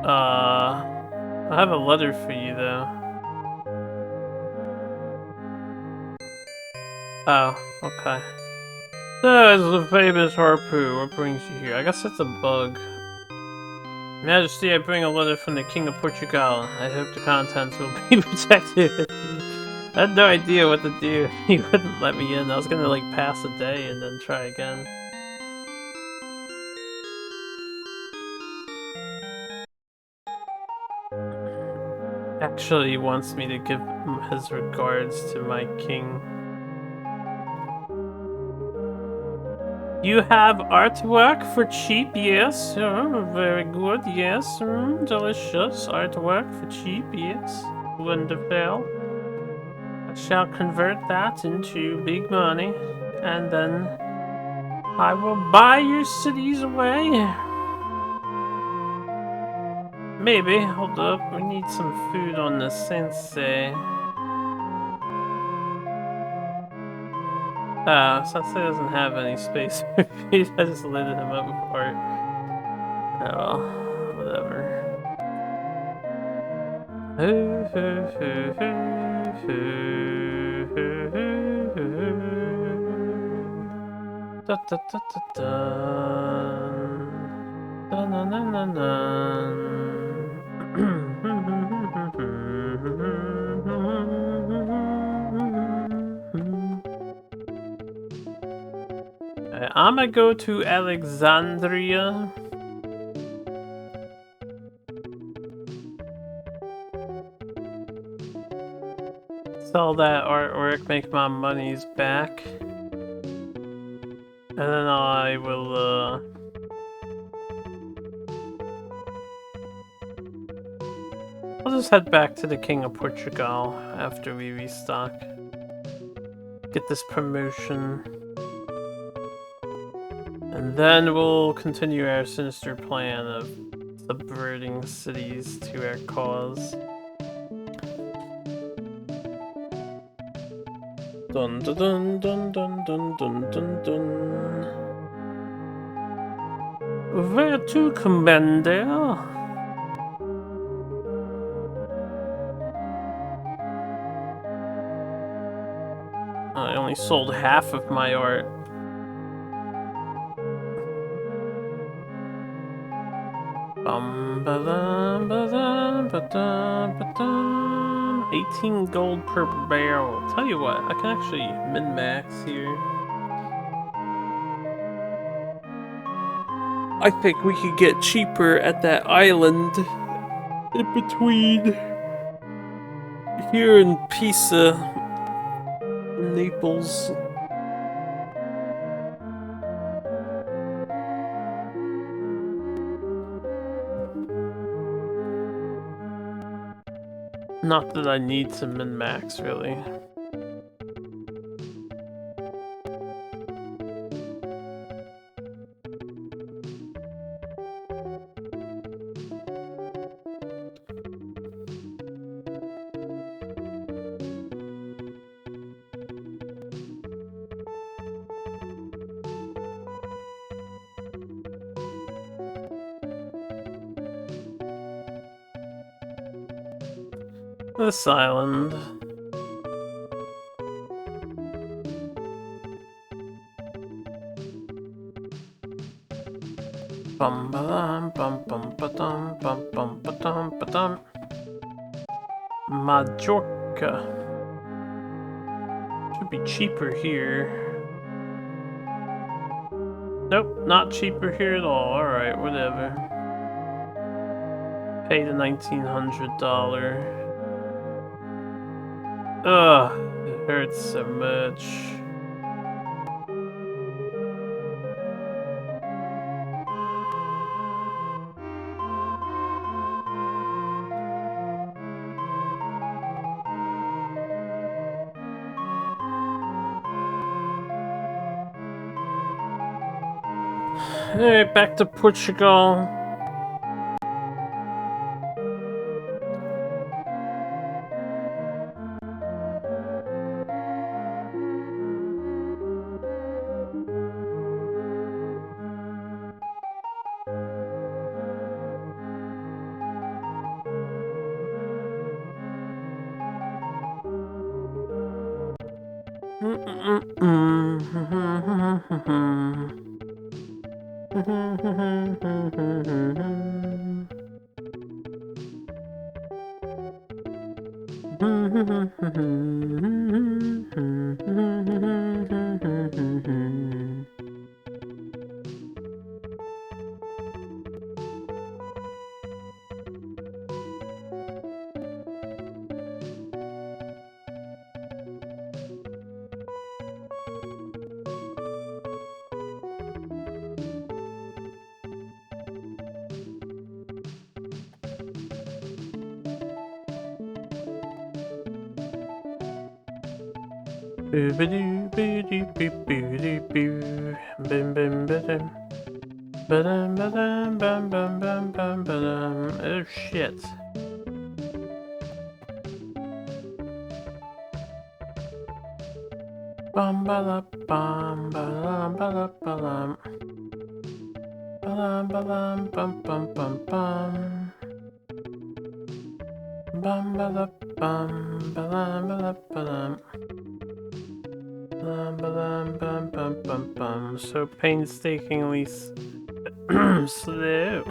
[SPEAKER 1] I have a letter for you though. Oh, okay. There's the famous harpoo. What brings you here? I guess it's a bug. Majesty, I bring a letter from the King of Portugal. I hope the contents will be protected. I had no idea what to do. He wouldn't let me in. I was gonna like pass a day and then try again. Actually, he wants me to give his regards to my king. You have artwork for cheap, yes. Very good, yes. Delicious artwork for cheap, yes. Wonderful. I shall convert that into big money, and then I will buy your cities away. Maybe. Hold up. We need some food on the sensei. Sensei doesn't have any space for food. I just lit him up with art. Oh well. Whatever. Da, da, da, da, da. Dun, dun, dun, dun, dun. I'm gonna go to Alexandria. Sell that artwork, make my monies back. And then I will, I'll just head back to the King of Portugal after we restock. Get this promotion. And then we'll continue our sinister plan of subverting cities to our cause. Dun dun dun dun dun dun dun dun dun. Where to, Commander? I only sold half of my art. Bum ba dum ba dum ba dum ba dum. 18 gold per barrel. Tell you what, I can actually min-max here. I think we could get cheaper at that island in between here and Pisa, Naples. Not that I need to min-max, really. This island. Bum ba bum bum ba dum bum bum ba dum ba dum. Majorca. Should be cheaper here. Nope, not cheaper here at all. Alright, whatever. Pay the $1,900. Ugh, it hurts so much. Alright, back to Portugal. Oh shit. Bum ba la bum ba lam ba la ba lam. Ba lam ba lam bum bum bum bum. Bum ba la bum ba lam ba la ba lam. Bum ba lam bum bum bum bum. So painstakingly slow.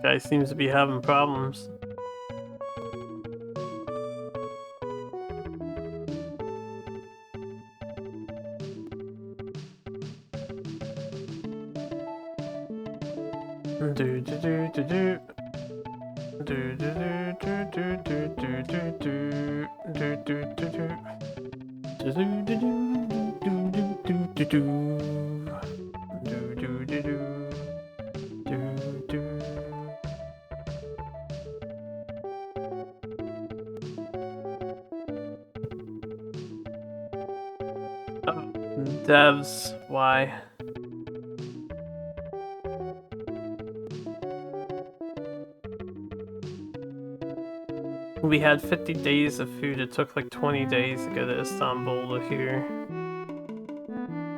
[SPEAKER 1] Guy seems to be having problems. Do do do do do. Do do do do do do do do do do do do do. Do do do do do do do do. Do do do do. Do do. Oh, devs, why? We had 50 days of food. It took like 20 days to go to Istanbul to here.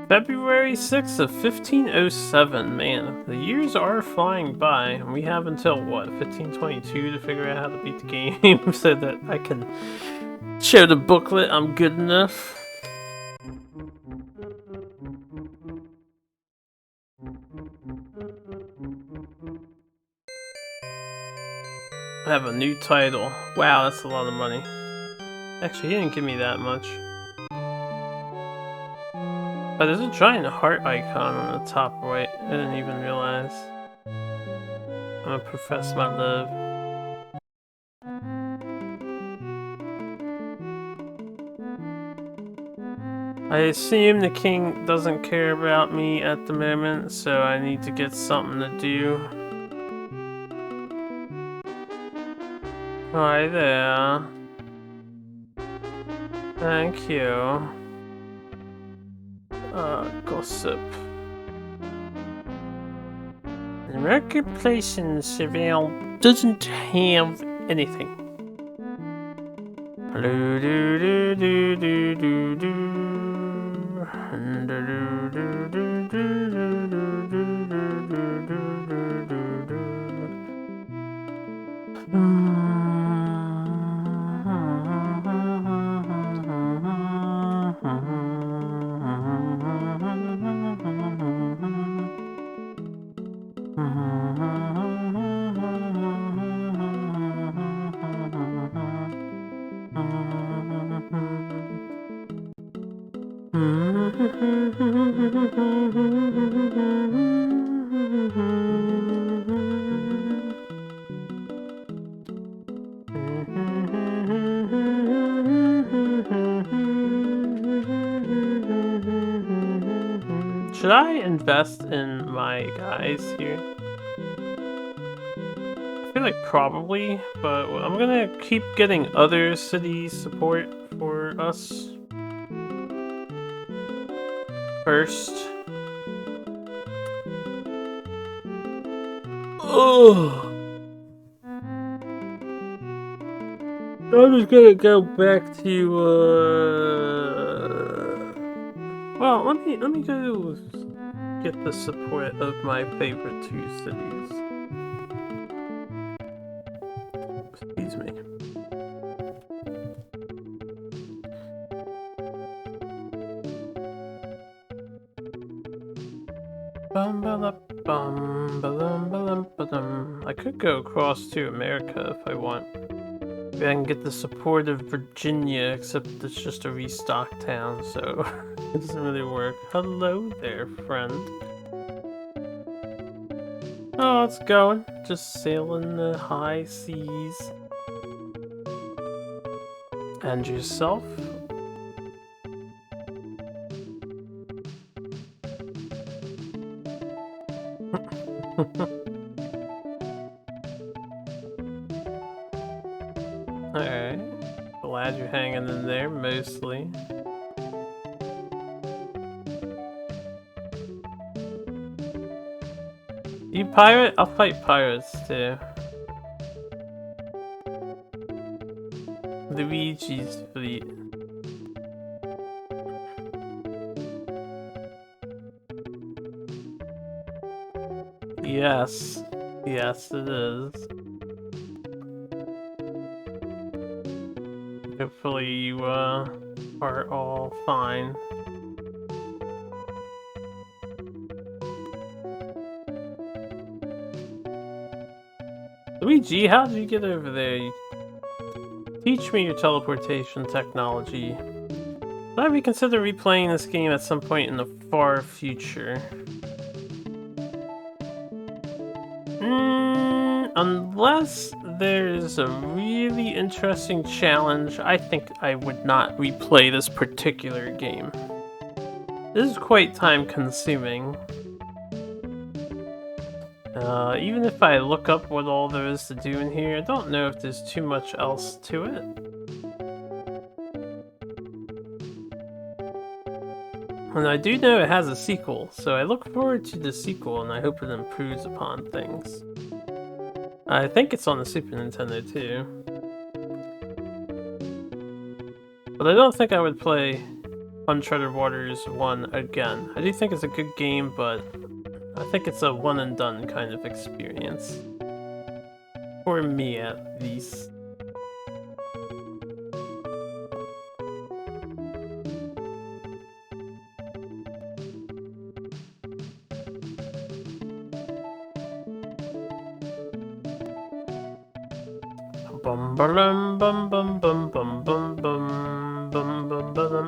[SPEAKER 1] February 6th of 1507. Man, the years are flying by. And we have until, what, 1522 to figure out how to beat the game so that I can show the booklet I'm good enough. I have a new title. Wow, that's a lot of money. Actually, he didn't give me that much. Oh, there's a giant heart icon on the top right. I didn't even realize. I'm gonna profess my love. I assume the king doesn't care about me at the moment, so I need to get something to do. Hi there. Thank you. Gossip. The marketplace in Seville doesn't have anything. Do do do do do do do. Should I invest in my guys here? I feel like probably, but I'm gonna keep getting other city support for us first. Ugh. I'm just gonna go back to well, let me go get the support of my favorite 2 cities. Excuse me. I could go across to America if I want. Maybe I can get the support of Virginia, except it's just a restock town, so it doesn't really work. Hello there, friend. Oh, it's going. Just sailing the high seas. And yourself? Alright. Glad you're hanging in there, mostly. You pirate? I'll fight pirates, too. Luigi's fleet. Yes. Yes, it is. Hopefully you, are all fine. Luigi, how did you get over there? Teach me your teleportation technology. Should I reconsider replaying this game at some point in the far future? Unless there's a really interesting challenge, I think I would not replay this particular game. This is quite time-consuming. Even if I look up what all there is to do in here, I don't know if there's too much else to it. And I do know it has a sequel, so I look forward to the sequel and I hope it improves upon things. I think it's on the Super Nintendo too. But I don't think I would play Uncharted Waters 1 again. I do think it's a good game, but I think it's a one and done kind of experience. For me, at least.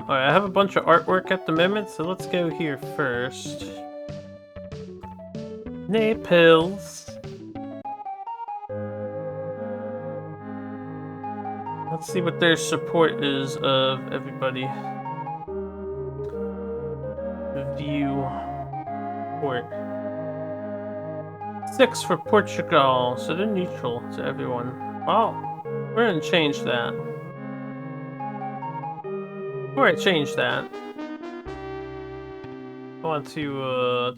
[SPEAKER 1] Alright, I have a bunch of artwork at the moment, so let's go here first. Naples. Let's see what their support is of everybody. View port. 6 for Portugal, so they're neutral to everyone. Well, we're gonna change that. Before I change that, I want to,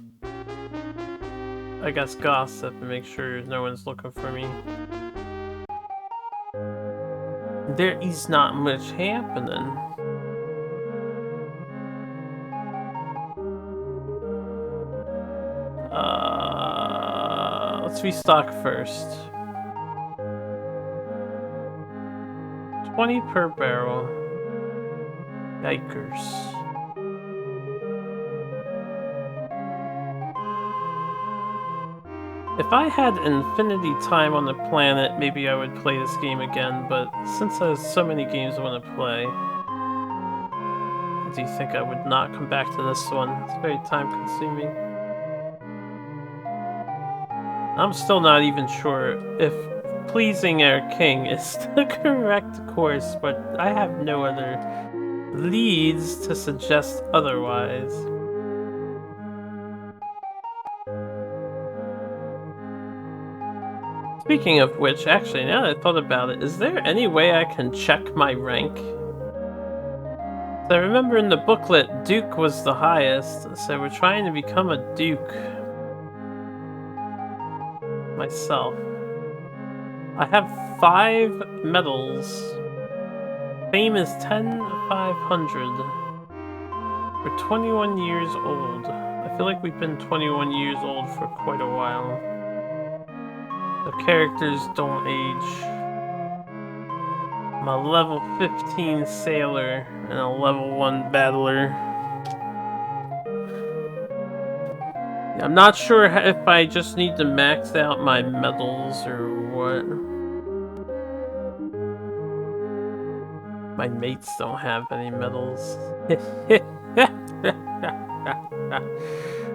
[SPEAKER 1] I guess gossip and make sure no one's looking for me. There is not much happening. Let's restock first. 20 per barrel. Yikers. If I had infinity time on the planet, maybe I would play this game again, but since there's so many games I want to play, do you think I would not come back to this one? It's very time consuming. I'm still not even sure if pleasing our king is the correct course, but I have no other leads to suggest otherwise. Speaking of which, actually, now that I thought about it, is there any way I can check my rank? So I remember in the booklet, Duke was the highest, so we're trying to become a Duke. Myself. I have 5 medals. Fame is 10,500. We're 21 years old. I feel like we've been 21 years old for quite a while. The characters don't age. I'm a level 15 sailor and a level 1 battler. I'm not sure if I just need to max out my medals or what. My mates don't have any medals.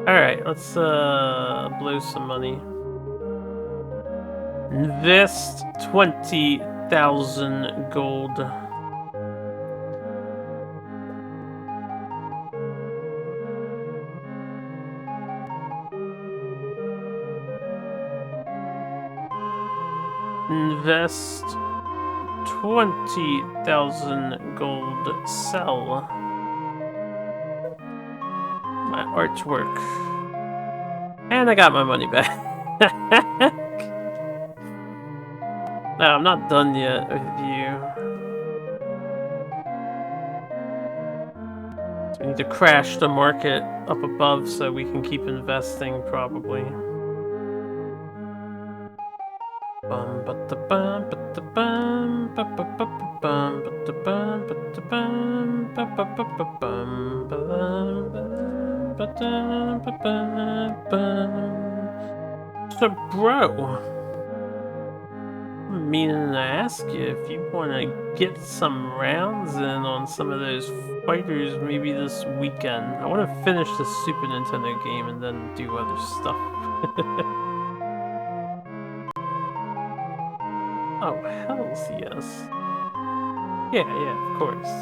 [SPEAKER 1] Alright, let's blow some money. Invest 20,000 gold. Invest 20,000 gold. Sell my artwork. And I got my money back. No, I'm not done yet with you. So we need to crash the market up above so we can keep investing, probably. So, bro, I'm meaning to ask you if you want to get some rounds in on some of those fighters maybe this weekend. I want to finish the Super Nintendo game and then do other stuff. Oh, hells yes. Yeah, of course.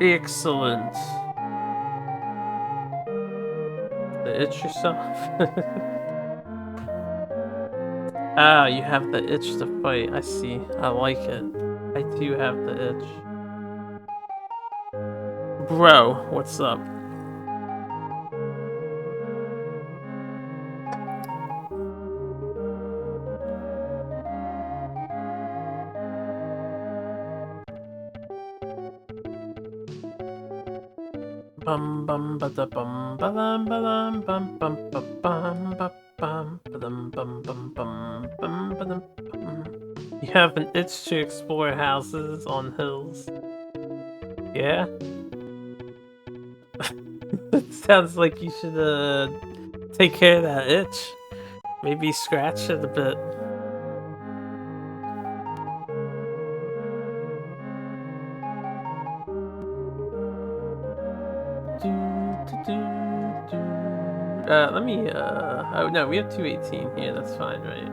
[SPEAKER 1] Excellent. To itch yourself? Ah, you have the itch to fight. I see. I like it. I do have the itch. Bro, what's up? Bum bum ba da bum ba dum bum bum bum ba bum ba bum ba dum bum bum bum bum ba dum bum. You have an itch to explore houses on hills. Yeah? It sounds like you should take care of that itch. Maybe scratch it a bit. Let me, oh no, we have 218 here, that's fine, right?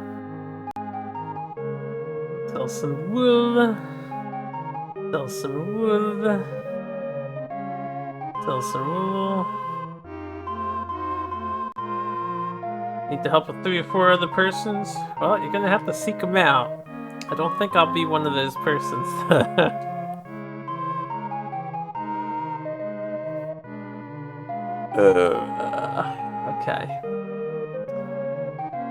[SPEAKER 1] Sell some wool. Sell some wool. Sell some wool. Need to help with 3 or 4 other persons? Well, you're gonna have to seek them out. I don't think I'll be one of those persons. Okay.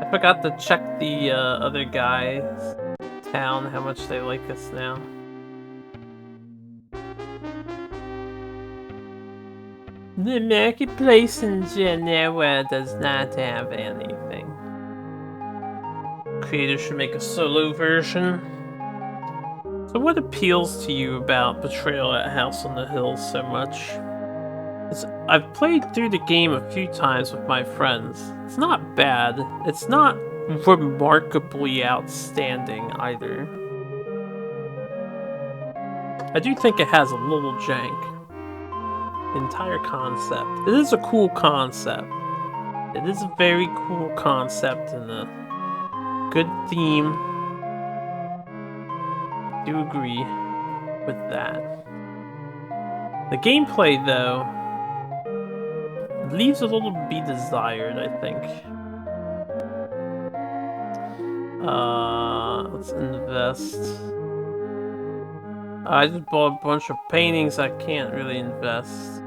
[SPEAKER 1] I forgot to check the other guy's town, how much they like us now. The marketplace in Geneva does not have anything. Creators should make a solo version. So what appeals to you about Betrayal at House on the Hill so much? I've played through the game a few times with my friends. It's not bad. It's not remarkably outstanding either. I do think it has a little jank. The entire concept. It is a cool concept. It is a very cool concept and a good theme. I do agree with that. The gameplay, though, leaves a little to be desired, I think. Let's invest. I just bought a bunch of paintings I can't really invest.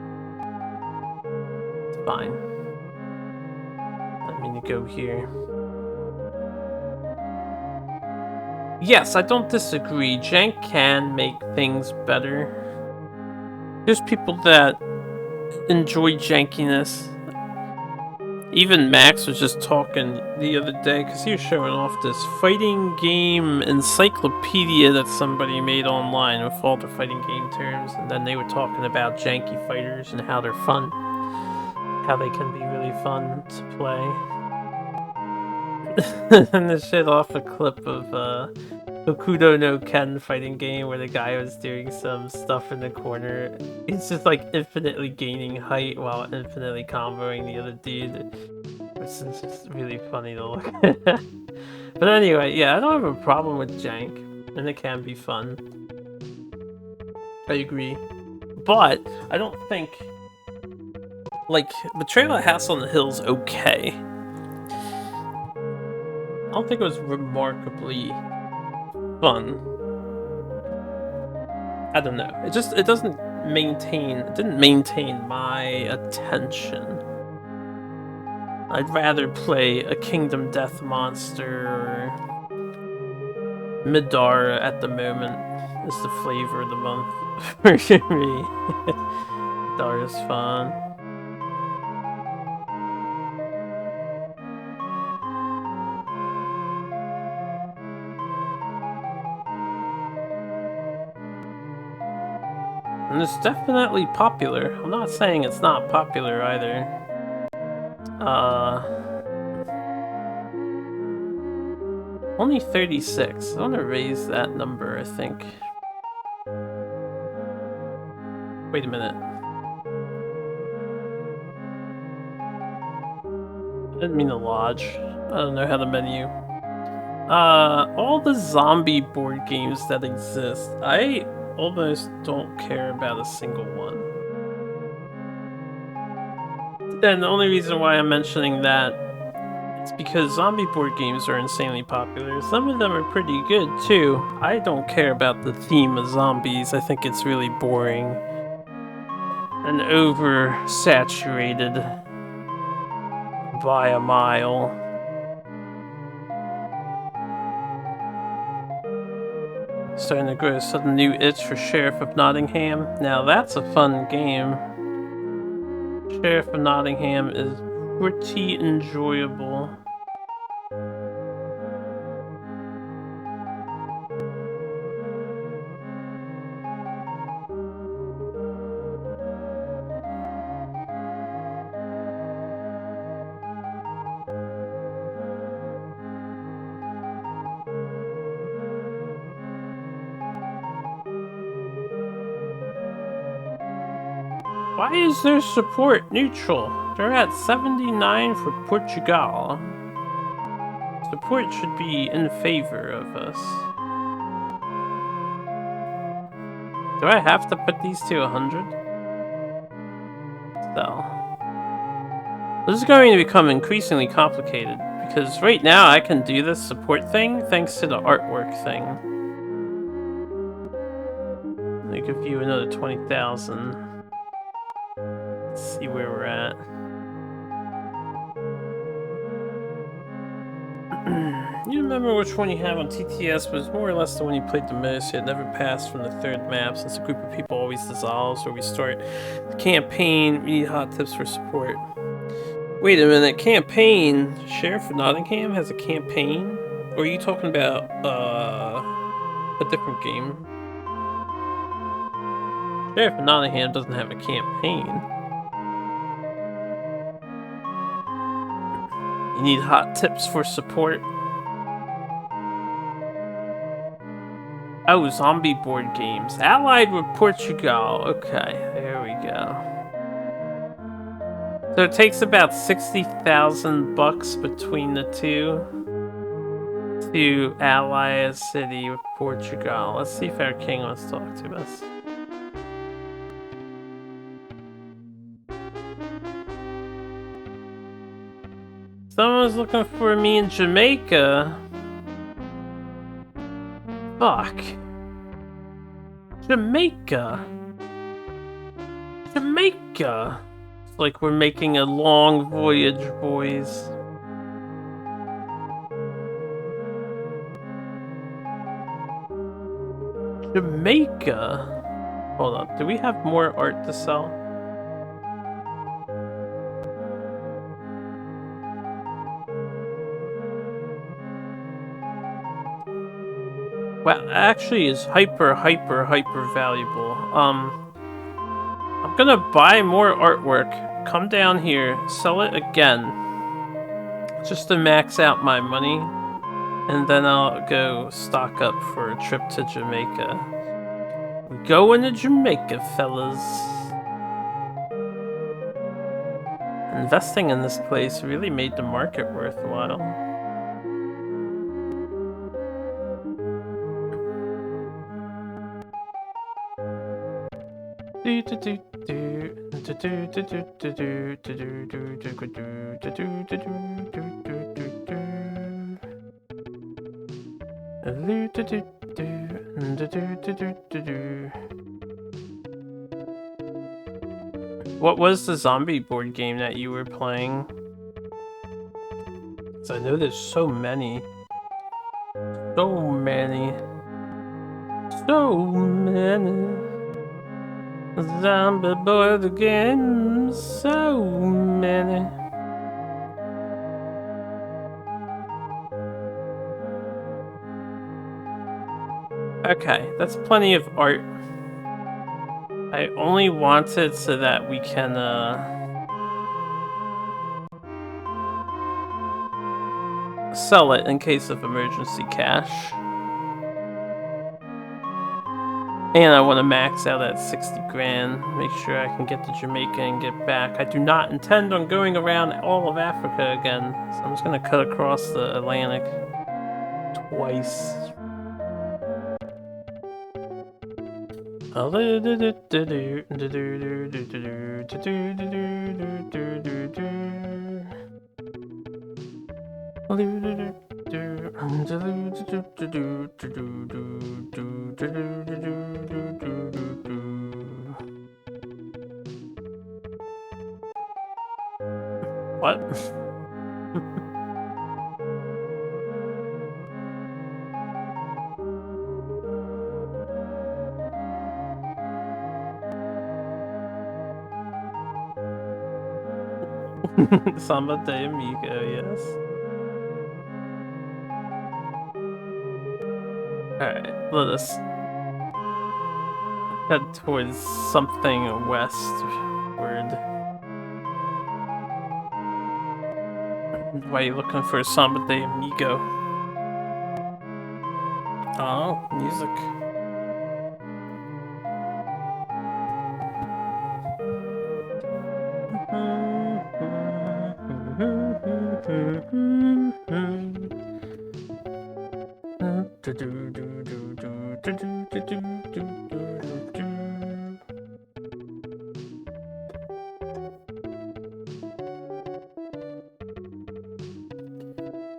[SPEAKER 1] It's fine. I mean to go here. Yes, I don't disagree. Jank can make things better. There's people that enjoy jankiness. Even Max was just talking the other day because he was showing off this fighting game encyclopedia that somebody made online with all the fighting game terms, and then they were talking about janky fighters and how they're fun, how they can be really fun to play. And this shit off a clip of Hokuto no Ken fighting game where the guy was doing some stuff in the corner. He's just like infinitely gaining height while infinitely comboing the other dude, which is just really funny to look at. But anyway, yeah, I don't have a problem with jank, and it can be fun. I agree. But I don't think, like, Betrayal at House on the Hill's okay. I don't think it was remarkably fun. I don't know. It didn't maintain my attention. I'd rather play a Kingdom Death Monster or Midara at the moment. Is the flavor of the month for me. Midara's fun. And it's definitely popular. I'm not saying it's not popular either. Only 36. I want to raise that number, I think. Wait a minute. I didn't mean to lodge. I don't know how to menu. All the zombie board games that exist, I almost don't care about a single one. And the only reason why I'm mentioning that is because zombie board games are insanely popular. Some of them are pretty good too. I don't care about the theme of zombies. I think it's really boring and oversaturated by a mile. Starting to grow a sudden new itch for Sheriff of Nottingham. Now that's a fun game. Sheriff of Nottingham is pretty enjoyable. Why is their support neutral? They're at 79 for Portugal. Support should be in favor of us. Do I have to put these to 100? So. This is going to become increasingly complicated, because right now I can do this support thing thanks to the artwork thing. They give you another 20,000. See where we're at. You remember which one you have on TTS was more or less the one you played the most, yet never passed from the third map since a group of people always dissolves or we start the campaign. We need hot tips for support. Wait a minute, campaign? Sheriff of Nottingham has a campaign? Or are you talking about a different game? Sheriff of Nottingham doesn't have a campaign. You need hot tips for support. Oh, zombie board games. Allied with Portugal. Okay, there we go. So it takes about 60,000 bucks between the two to ally a city with Portugal. Let's see if our king wants to talk to us. Someone's looking for me in Jamaica. Fuck. Jamaica. Jamaica. It's like we're making a long voyage, boys. Jamaica. Hold up. Do we have more art to sell? Well, actually is hyper valuable. I'm gonna buy more artwork, come down here, sell it again, just to max out my money, and then I'll go stock up for a trip to Jamaica. We're going to Jamaica, fellas. Investing in this place really made the market worthwhile. What was the zombie board game that you were playing? 'Cause I know there's so many. So many. Zombie board games, so many. Okay, that's plenty of art. I only want it so that we can, sell it in case of emergency cash. And I want to max out at 60 grand, make sure I can get to Jamaica and get back. I do not intend on going around all of Africa again, so I'm just going to cut across the Atlantic twice. What? Samba de Amigo, yes. Alright, let us head towards something westward. Why are you looking for Samba de Amigo? Oh, music.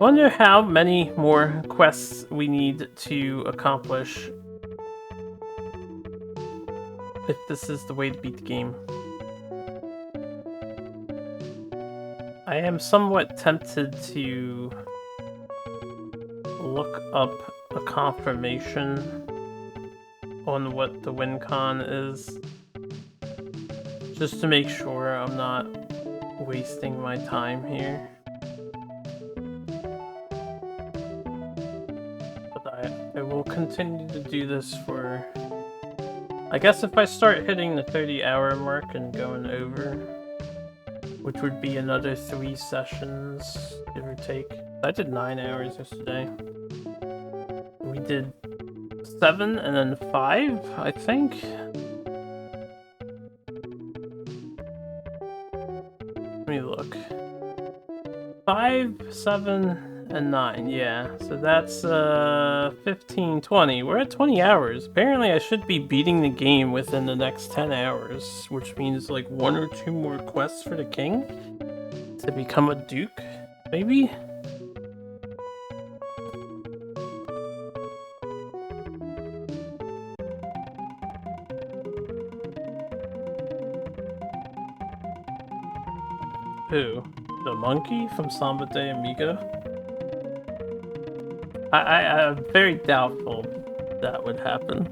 [SPEAKER 1] Wonder how many more quests we need to accomplish if this is the way to beat the game. I am somewhat tempted to look up a confirmation on what the WinCon is, just to make sure I'm not wasting my time here. I will continue to do this for... I guess if I start hitting the 30-hour mark and going over, which would be another 3 sessions, give or take. I did 9 hours yesterday. We did 7 and then 5, I think. Let me look. 5, 7, and 9, yeah. So that's 15, 20. We're at 20 hours. Apparently I should be beating the game within the next 10 hours, which means like 1 or 2 more quests for the king to become a duke. Maybe? Who? The monkey from Samba de Amigo? I'm very doubtful that would happen.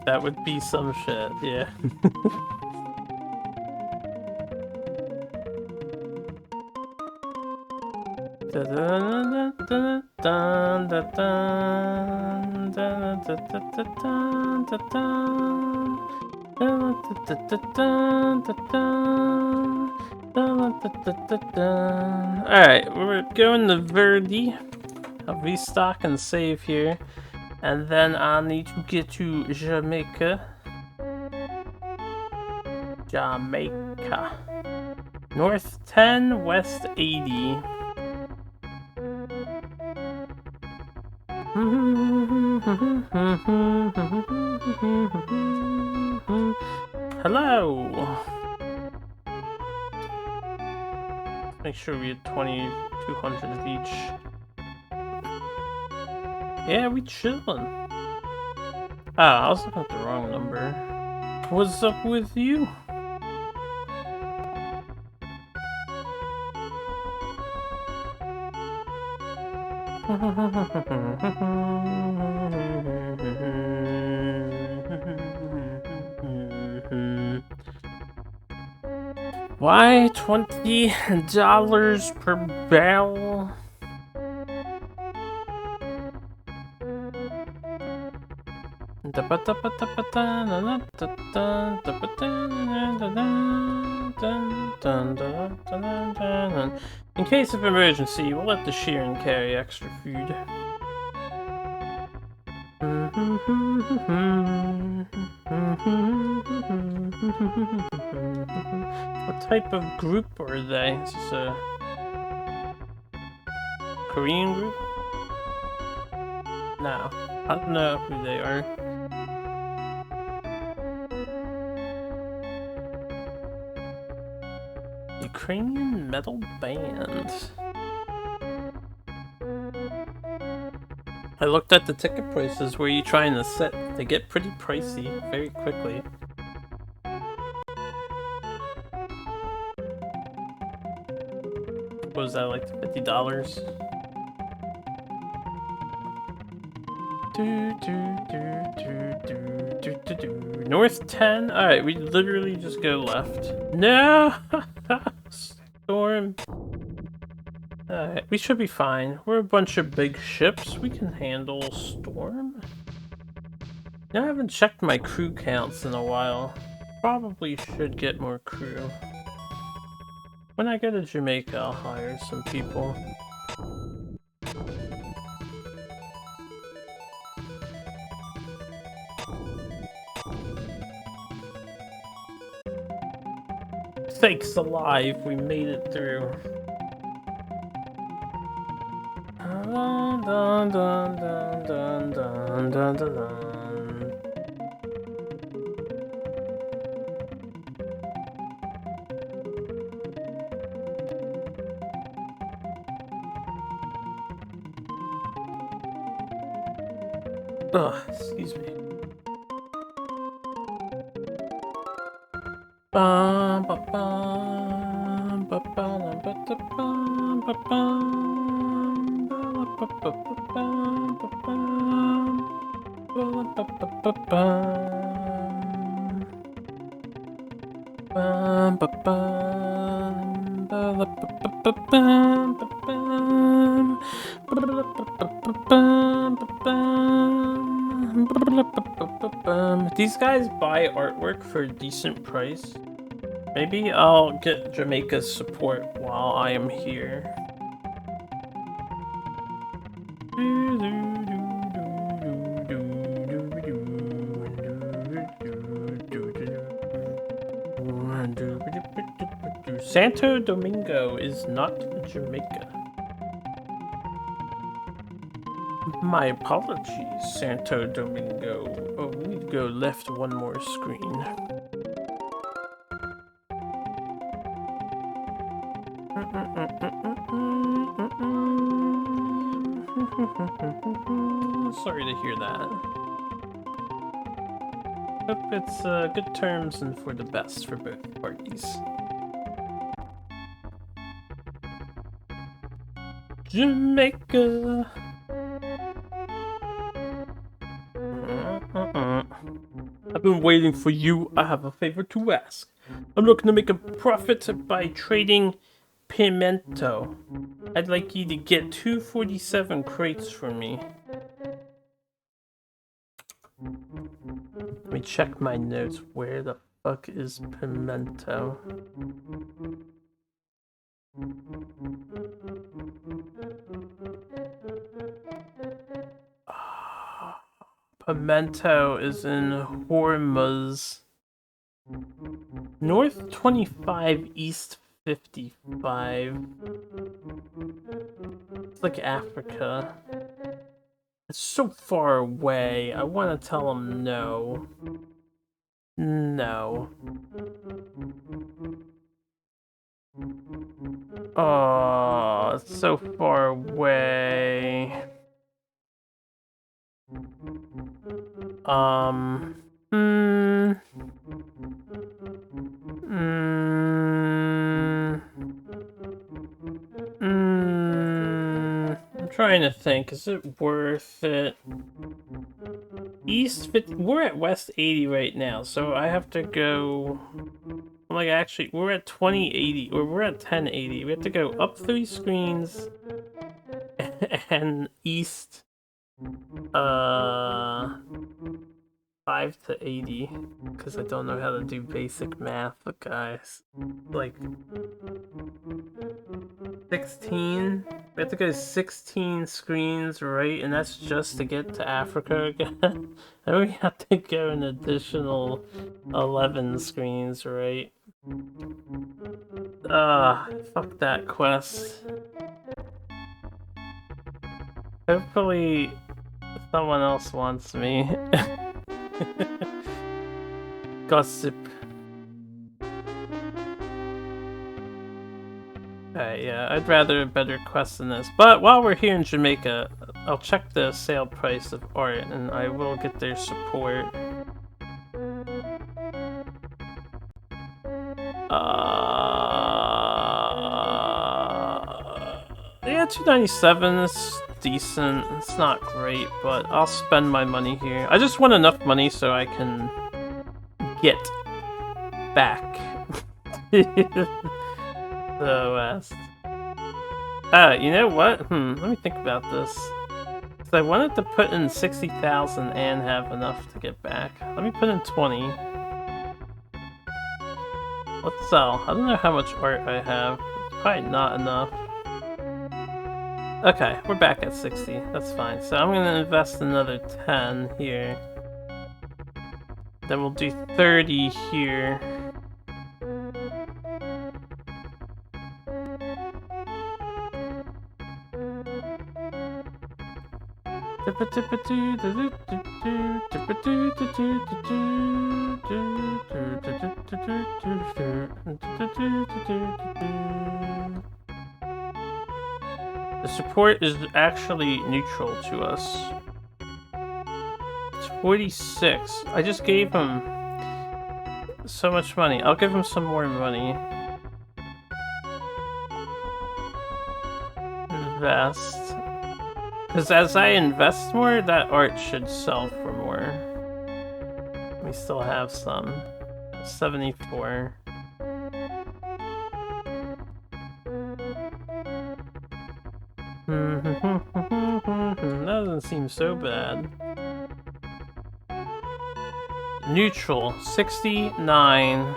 [SPEAKER 1] That would be some shit, yeah. Alright, we're going to Verdi. I'll restock and save here. And then I need to get to Jamaica. Jamaica. North 10, West 80. Hello! Make sure we get 2,200 of each. Yeah, we chillin'. Ah, I was looking at the wrong number. What's up with you? Why $20 per barrel? In case of emergency, we'll let the Sheeran carry extra food. What type of group are they? Is this a Korean group? No, I don't know who they are. Ukrainian metal band. I looked at the ticket prices where you trying to sit. They get pretty pricey very quickly. What was that, like $50? North 10? Alright, we literally just go left. No! Storm. Alright, we should be fine. We're a bunch of big ships. We can handle Storm. I haven't checked my crew counts in a while. Probably should get more crew. When I go to Jamaica, I'll hire some people. Thanks alive, we made it through. Dun, dun, dun, dun, dun, dun, dun, dun, dun. Ugh, excuse me. Bum, ba, bum, ba, bum, ba, da, bum, ba, bum, ba, ba, ba, ba, bum, ba, bum, ba, ba, ba, ba, bum. Bum, ba, bum, ba, ba, ba, ba, bum, ba, bum, ba, ba, ba, ba, bum, ba, bum, ba, ba, ba, ba, bum. These guys buy artwork for a decent price. Maybe I'll get Jamaica's support while I am here. Santo Domingo is not Jamaica. My apologies, Santo Domingo. Oh, we need to go left one more screen. Sorry to hear that. Hope it's good terms and for the best for both parties. Jamaica. I've been waiting for you. I have a favor to ask. I'm looking to make a profit by trading pimento. I'd like you to get 247 crates for me. Let me check my notes. Where the fuck is pimento? Pimento is in Hormuz. North 25, East 55. It's like Africa. It's so far away. I want to tell him no. No. Oh, it's so far away. I'm trying to think, is it worth it? East 50, we're at West 80 right now, so I have to go, like, actually, we're at 2080, or we're at 1080. We have to go up 3 screens, and east, 5 to 80, because I don't know how to do basic math, guys. Like, 16? We have to go 16 screens, right? And that's just to get to Africa again? And we have to go an additional 11 screens, right? Fuck that quest. Hopefully someone else wants me. Gossip. Yeah, I'd rather a better quest than this. But while we're here in Jamaica, I'll check the sale price of art, and I will get their support. Yeah, 297 is decent. It's not great, but I'll spend my money here. I just want enough money so I can get back to the West. You know what? Let me think about this. So I wanted to put in 60,000 and have enough to get back. Let me put in 20. Let's sell. I don't know how much art I have. It's probably not enough. Okay, we're back at 60. That's fine. So I'm gonna invest another 10 here. Then we'll do 30 here. The support is actually neutral to us. It's 46. I just gave him so much money. I'll give him some more money. Invest. Because as I invest more, that art should sell for more. We still have some. 74. That doesn't seem so bad. Neutral, 69.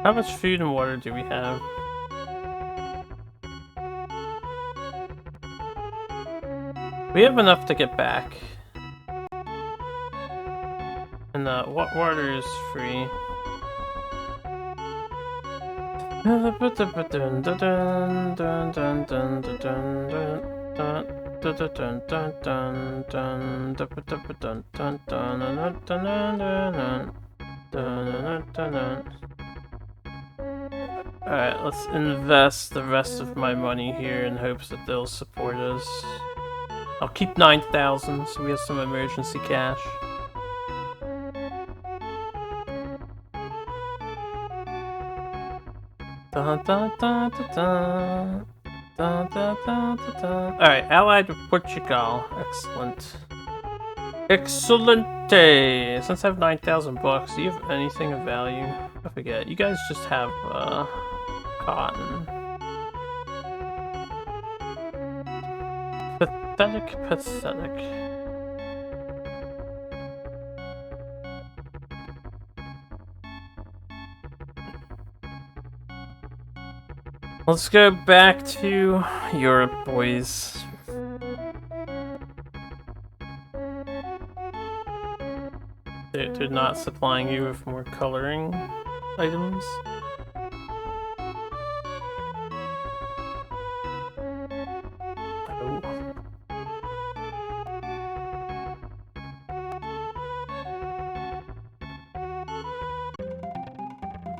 [SPEAKER 1] How much food and water do we have? We have enough to get back. And water is free. Alright, let's invest the rest of my money here in hopes that they'll support us. I'll keep 9,000 so we have some emergency cash. Alright, allied with Portugal. Excellent. Excellente! Since I have 9,000 bucks, do you have anything of value? I forget. You guys just have, cotton. Pathetic, pathetic. Let's go back to Europe, boys. They're not supplying you with more coloring items. Oh.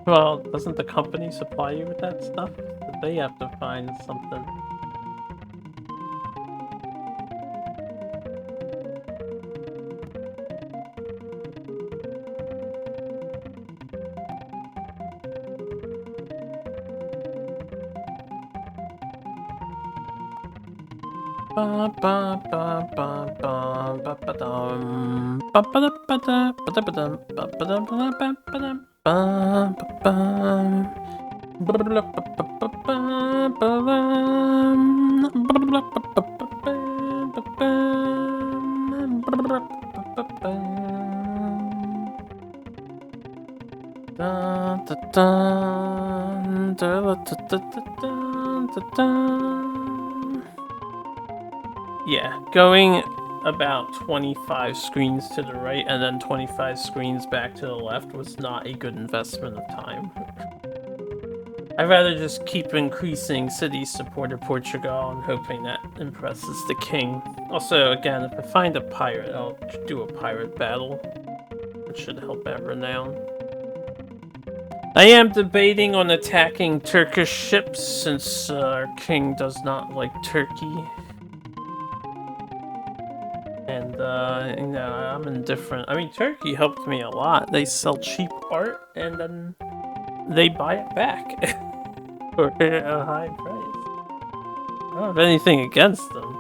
[SPEAKER 1] Well, doesn't the company supply you with that stuff? They have to find something. Yeah, going about 25 screens to the right and then 25 screens back to the left was not a good investment of time. I'd rather just keep increasing city support of Portugal and hoping that impresses the king. Also, again, if I find a pirate, I'll do a pirate battle, which should help that renown. I am debating on attacking Turkish ships since our king does not like Turkey. And, you know, I'm indifferent. I mean, Turkey helped me a lot. They sell cheap art and then they buy it back for a high price. I don't have anything against them.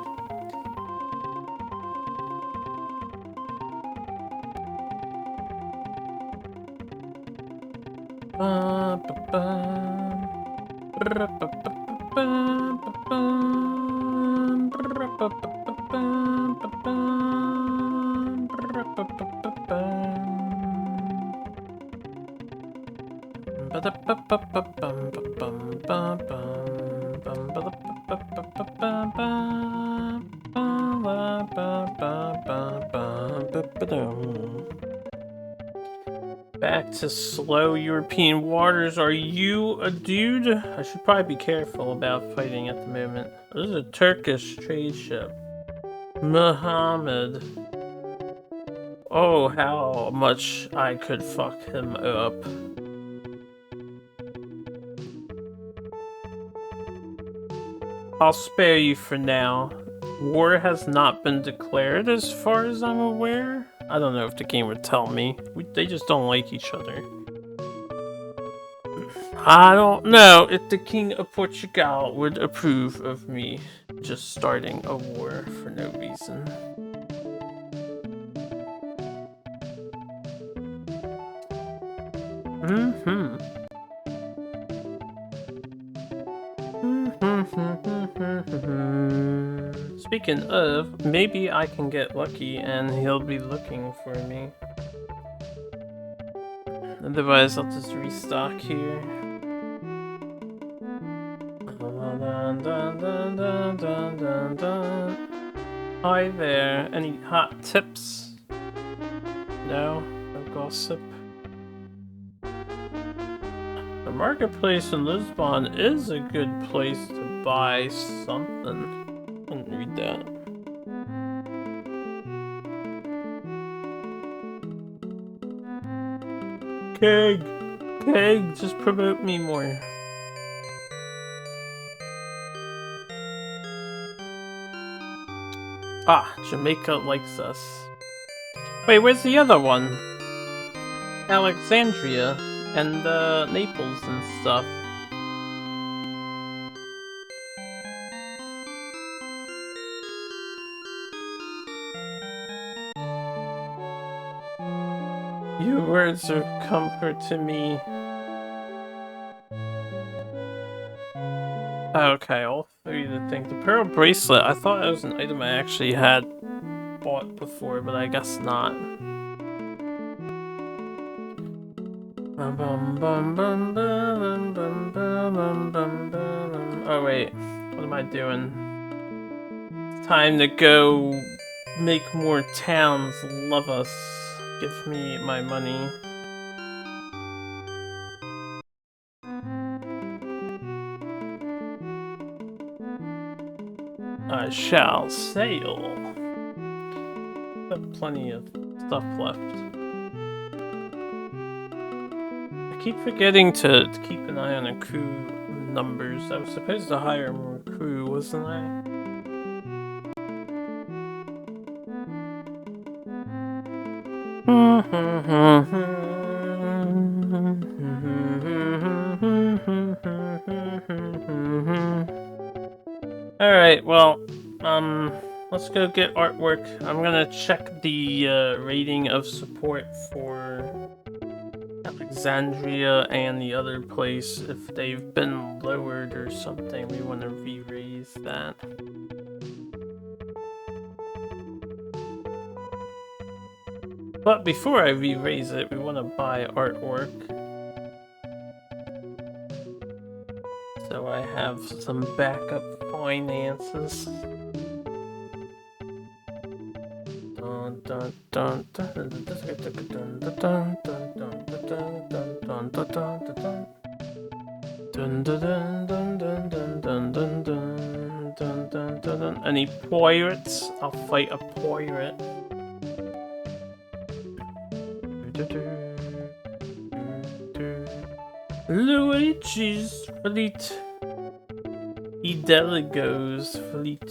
[SPEAKER 1] Back to slow European waters. Are you a dude? I should probably be careful about fighting at the moment. This is a Turkish trade ship. Muhammad. Oh, how much I could fuck him up. I'll spare you for now. War has not been declared as far as I'm aware. I don't know if the game would tell me. They just don't like each other. I don't know if the King of Portugal would approve of me just starting a war for no reason. Speaking of, maybe I can get lucky and he'll be looking for me. Otherwise, I'll just restock here. Hi there. Any hot tips? No? No gossip? The marketplace in Lisbon is a good place to buy something. I didn't read that. Keg! Keg, just promote me more. Ah, Jamaica likes us. Wait, where's the other one? Alexandria and Naples and stuff. Your words are comfort to me. Okay, I'll show you the thing. The pearl bracelet, I thought it was an item I actually had bought before, but I guess not. Oh wait, what am I doing? It's time to go make more towns love us. Give me my money. I shall sail. Got plenty of stuff left. I keep forgetting to keep an eye on the crew numbers. I was supposed to hire more crew, wasn't I? Alright, well, let's go get artwork. I'm gonna check the rating of support for Alexandria and the other place. If they've been lowered or something, we want to re-raise that. But before I re-raise it, we want to buy artwork. So I have some backup finances. Dun dun dun dun dun dun dun dun dun dun. Any pirates? I'll fight a pirate. Luigi's fleet. Hidalgo's fleet.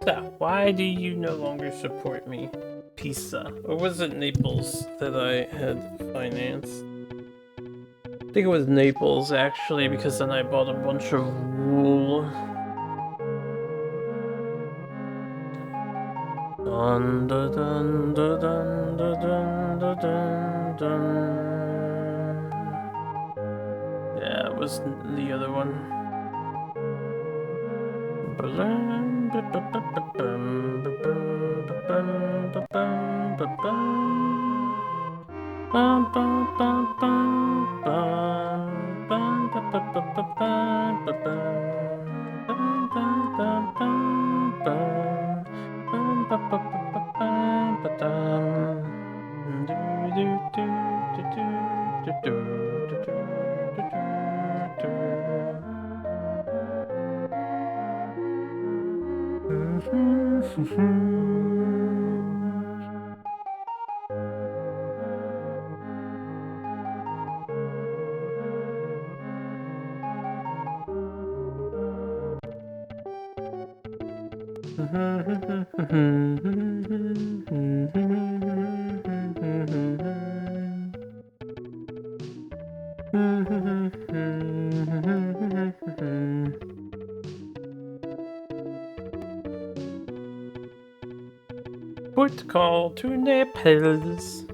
[SPEAKER 1] So, why do you no longer support me? Pisa. Or was it Naples that I had financed? I think it was Naples, actually, because then I bought a bunch of wool. Dun dun dun dun dun dun dun dun dun. Yeah, it was the other one. Port call to Naples.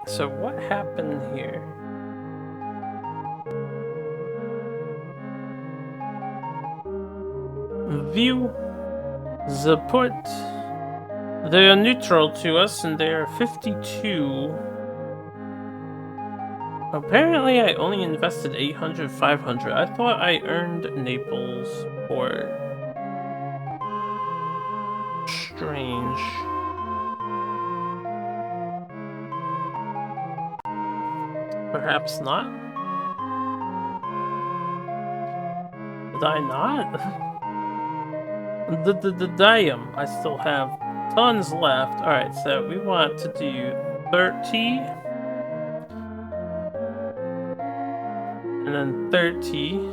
[SPEAKER 1] So what happened here? View the port. They are neutral to us and they are 52. Apparently I only invested 800, 500. I thought I earned Naples port. Strange. Perhaps not? Did I not? The Diam. I still have tons left. Alright, so we want to do 30. And then 30.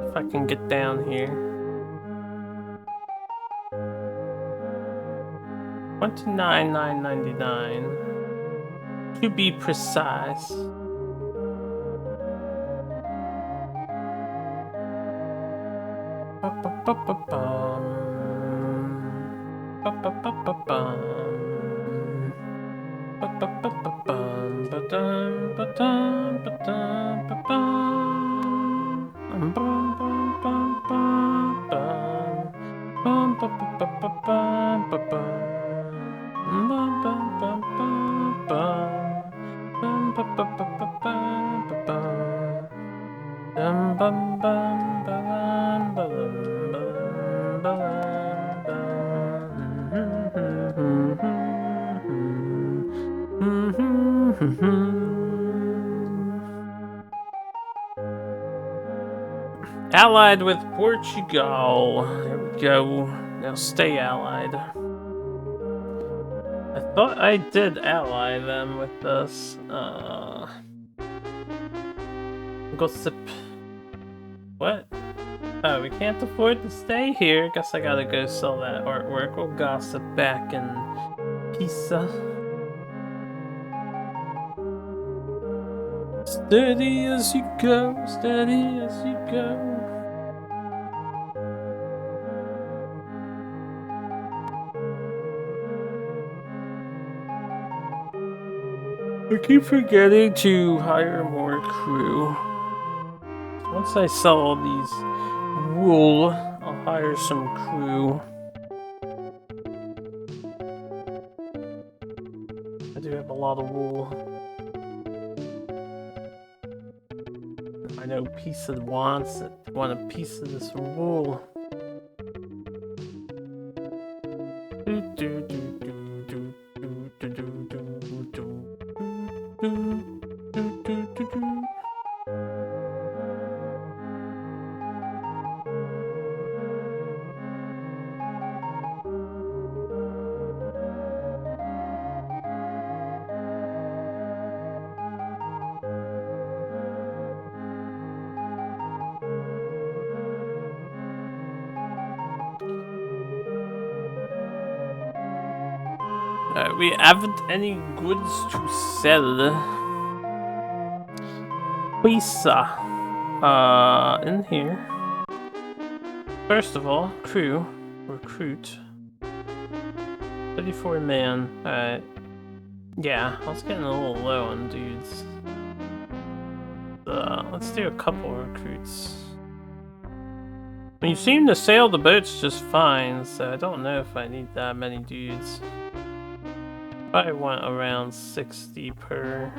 [SPEAKER 1] If I can get down here. 29,999. To be precise. Allied with Portugal. There we go. Now stay allied. I thought I did ally them with this. Gossip. What? Oh, we can't afford to stay here. Guess I gotta go sell that artwork. We'll gossip back in Pisa. Steady as you go, steady as you go. I keep forgetting to hire more crew. Once I sell all these wool, I'll hire some crew. I do have a lot of wool. I know Pisa wants it. Want a piece of this wool. We haven't any goods to sell. Pisa. In here. First of all, crew. Recruit. 34 man. Alright. Yeah, I was getting a little low on dudes. Let's do a couple recruits. You seem to sail the boats just fine, so I don't know if I need that many dudes. Probably want around 60 per.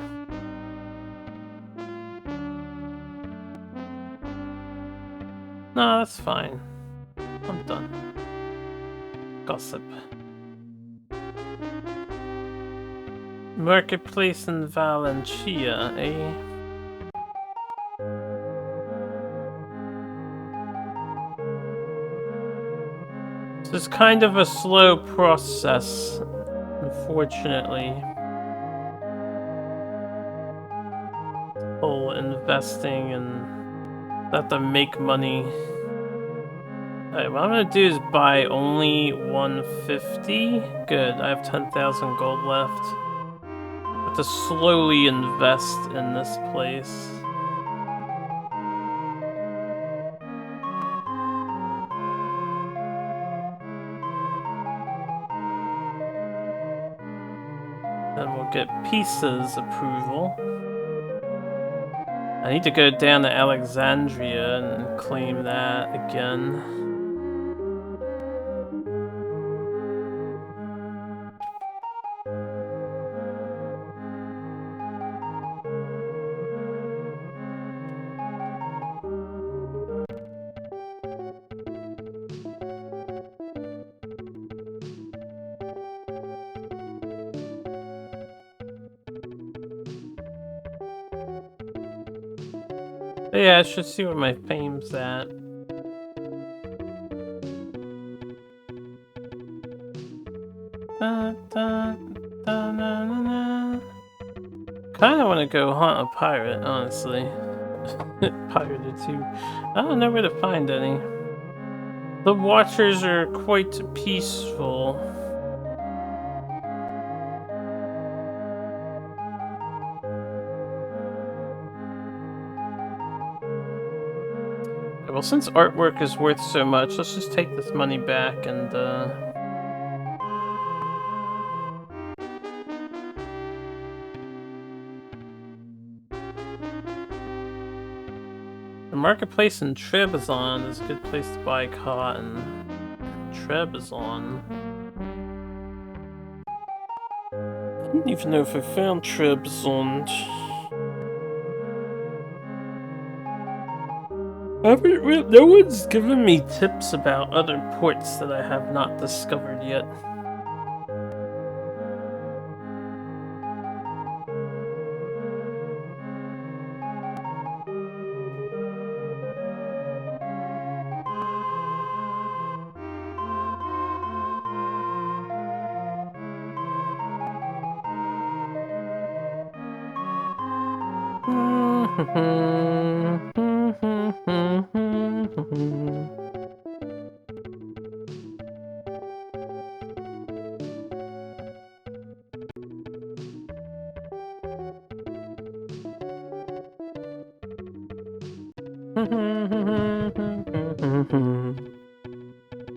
[SPEAKER 1] No, that's fine. I'm done. Gossip. Marketplace in Valencia, eh? This is kind of a slow process. Unfortunately, whole investing and have to make money Alright, what I'm gonna do is buy only 150. Good, I have 10,000 gold left. I have to slowly invest in this place. Then we'll get Pisa's approval. I need to go down to Alexandria and claim that again. But yeah, I should see where my fame's at. Kinda wanna go hunt a pirate, honestly. Pirate or two. I don't know where to find any. The Watchers are quite peaceful. Well, since artwork is worth so much, let's just take this money back and, the marketplace in Trebizond is a good place to buy cotton. Trebizond. I don't even know if I found Trebizond. No one's given me tips about other ports that I have not discovered yet.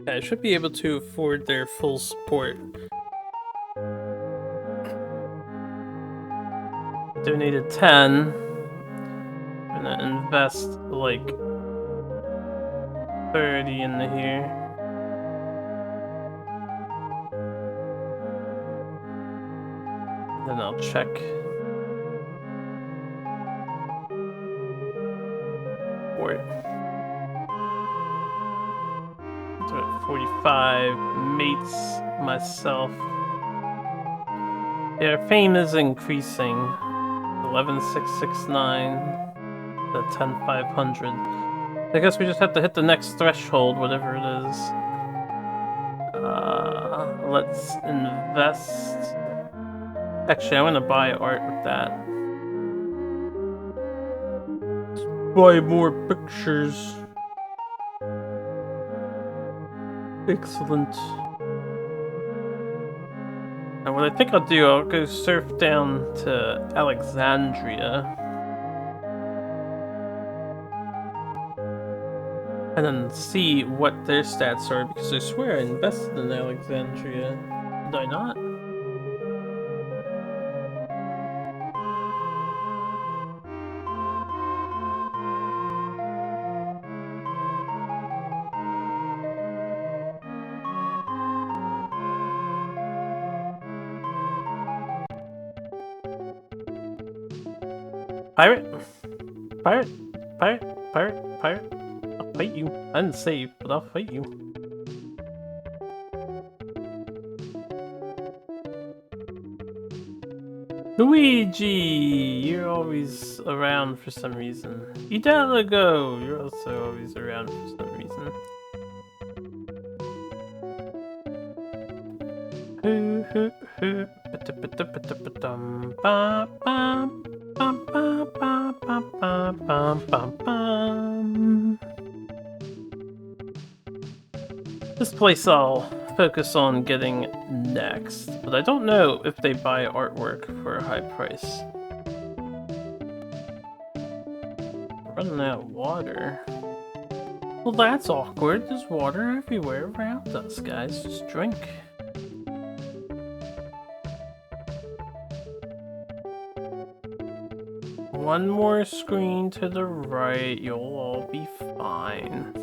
[SPEAKER 1] I should be able to afford their full support. Donated 10. I'm gonna invest like 30 in here. Then I'll check. Port. 45 mates myself. Yeah, fame is increasing. 11,669 to 10,500. I guess we just have to hit the next threshold, whatever it is. Let's invest. Actually, I'm gonna buy art with that. Let's buy more pictures. Excellent. And what I think I'll do, I'll go surf down to Alexandria. And then see what their stats are, because I swear I invested in Alexandria. Did I not? Pirate? Pirate? Pirate? Pirate? Pirate? I'll fight you. I didn't save, but I'll fight you. Luigi! You're always around for some reason. Hidalgo! You're also always around for some reason. This place I'll focus on getting next, but I don't know if they buy artwork for a high price. Running out of water. Well, that's awkward. There's water everywhere around us, guys. Just drink. One more screen to the right, you'll all be fine.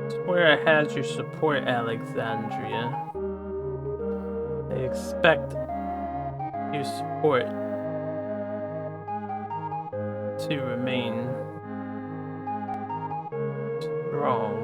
[SPEAKER 1] Swear I had your support, Alexandria. I expect your support to remain strong.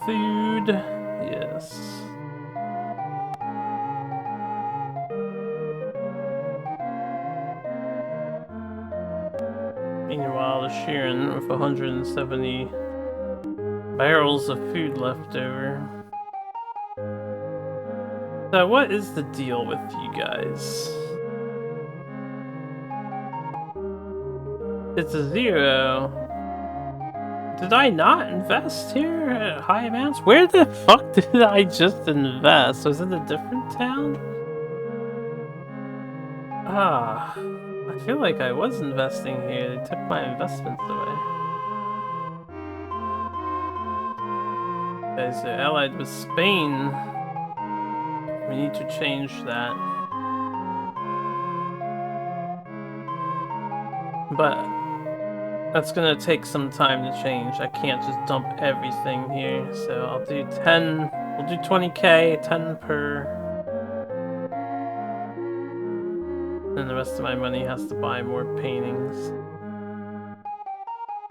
[SPEAKER 1] Food, yes. Meanwhile, Sheeran with 170 barrels of food left over. So what is the deal with you guys? It's a 0. Did I not invest here at high amounts? Where the fuck did I just invest? Was it a different town? Ah, I feel like I was investing here. They took my investments away. Guys, they're allied with Spain. We need to change that. But that's gonna take some time to change. I can't just dump everything here. So I'll do 10, we'll do 20k, 10 per. And the rest of my money has to buy more paintings.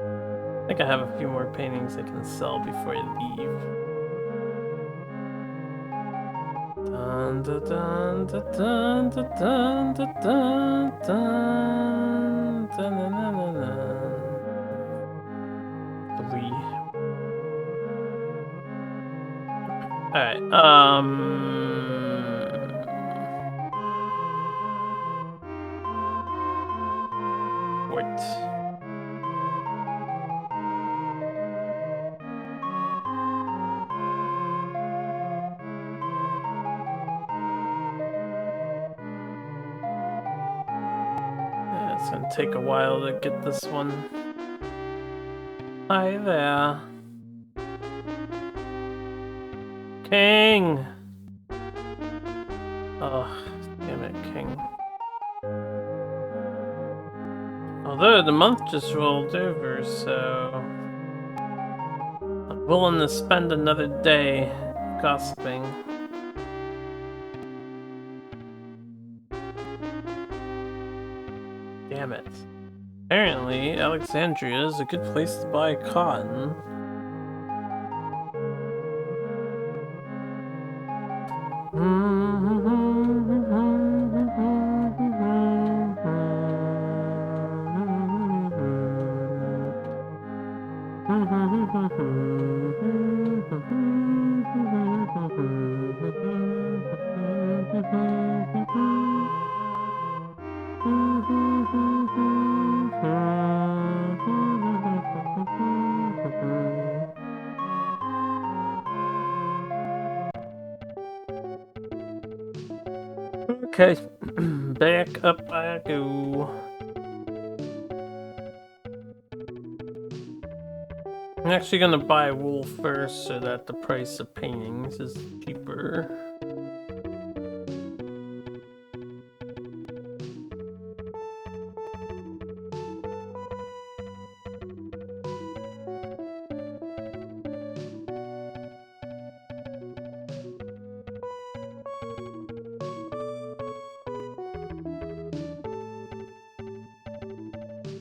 [SPEAKER 1] I think I have a few more paintings I can sell before I leave. Dun, dun, dun, dun, dun, dun, dun, dun, dun, dun, dun, dun, dun. 3. Alright, Fort. Yeah, it's gonna take a while to get this one. Hi there. King! Oh, damn it, King. Although the month just rolled over, so I'm willing to spend another day gossiping. Damn it. Apparently, Alexandria is a good place to buy cotton. Okay, back up I go. I'm actually gonna buy wool first so that the price of paintings is cheaper.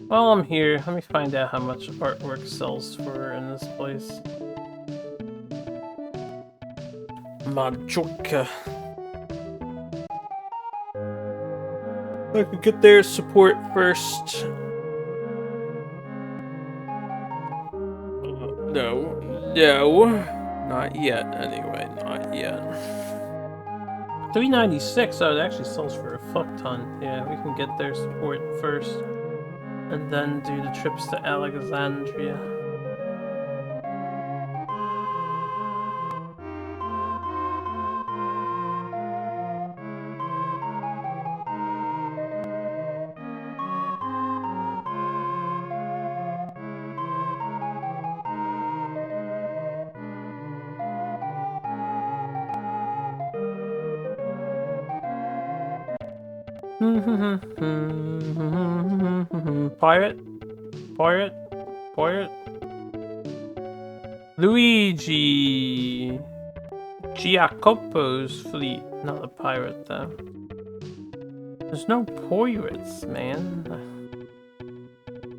[SPEAKER 1] While I'm here, let me find out how much artwork sells for in this place. Majorca. I could get their support first. No, not yet. Anyway, not yet. 396. Oh, it actually sells for a fuck ton. Yeah, we can get their support first, and then do the trips to Alexandria. Pirate? Luigi Giacopo's fleet, not a pirate though. There's no pirates, man.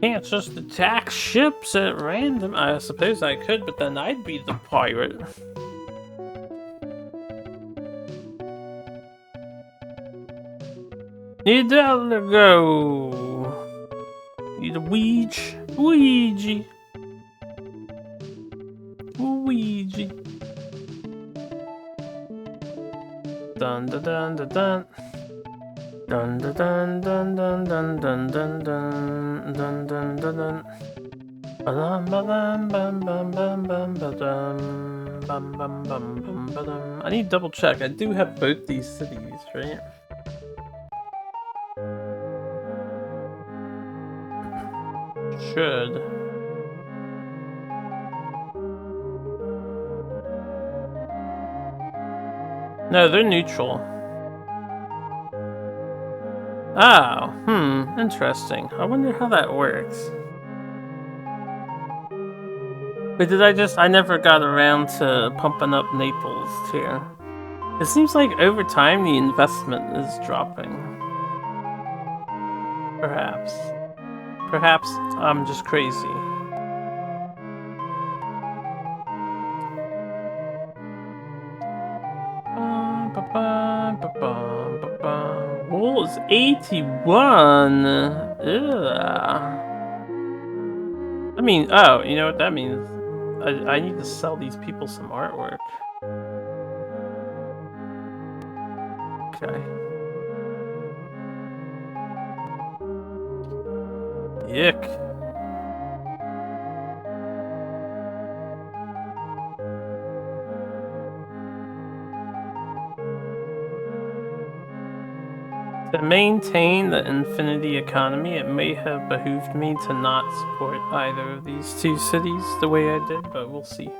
[SPEAKER 1] Can't just attack ships at random. I suppose I could, but then I'd be the pirate. Hidalgo. Need a Ouija. Dun dun dun dun dun. Dun dun dun dun dun dun dun dun dun dun dun dun dun. Bam bam bam bam bam bam bam bam bam bam bam. I need to double check. I do have both these cities, right? Should. No, they're neutral. Oh, interesting. I wonder how that works. But I never got around to pumping up Naples too. It seems like over time the investment is dropping. Perhaps. Perhaps I'm just crazy. Wool is 81. Ugh. I mean, oh, you know what that means? I need to sell these people some artwork. Okay. Yuck. To maintain the infinity economy, it may have behooved me to not support either of these two cities the way I did, but we'll see.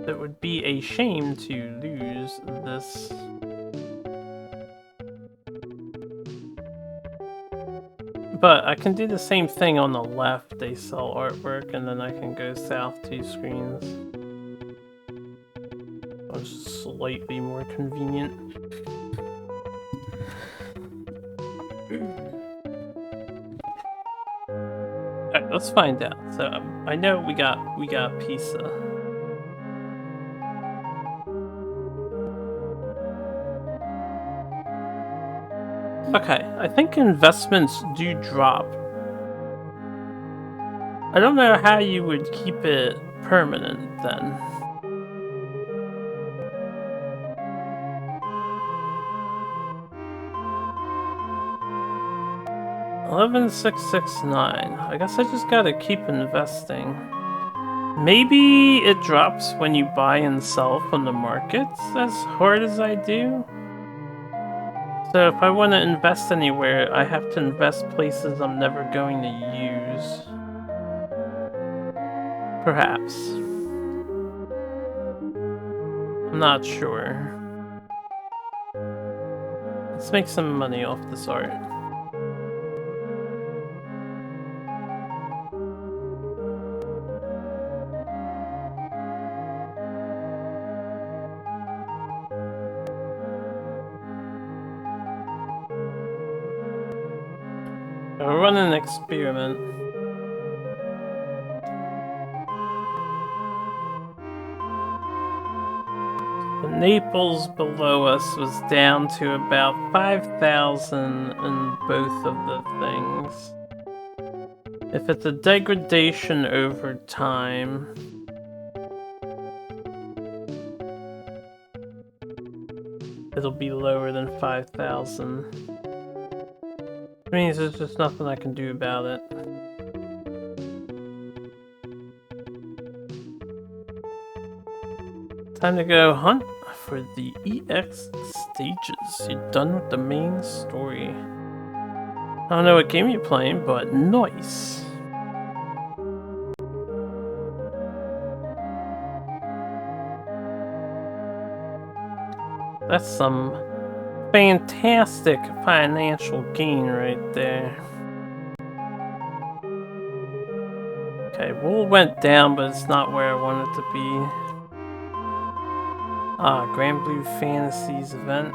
[SPEAKER 1] It would be a shame to lose this. But I can do the same thing on the left. They sell artwork, and then I can go south 2 screens. It's slightly more convenient. Alright, let's find out. So I know we got pizza. Okay, I think investments do drop. I don't know how you would keep it permanent then. $11,669. I guess I just gotta keep investing. Maybe it drops when you buy and sell from the markets as hard as I do. So if I want to invest anywhere, I have to invest places I'm never going to use. Perhaps. I'm not sure. Let's make some money off this art. I'll run an experiment. Naples below us was down to about 5,000 in both of the things. If it's a degradation over time, it'll be lower than 5,000. Which means there's just nothing I can do about it. Time to go hunt for the EX stages. You're done with the main story. I don't know what game you're playing, but nice. That's some fantastic financial gain right there. Okay, wool went down, but it's not where I want it to be. Ah, Grand Blue Fantasies event.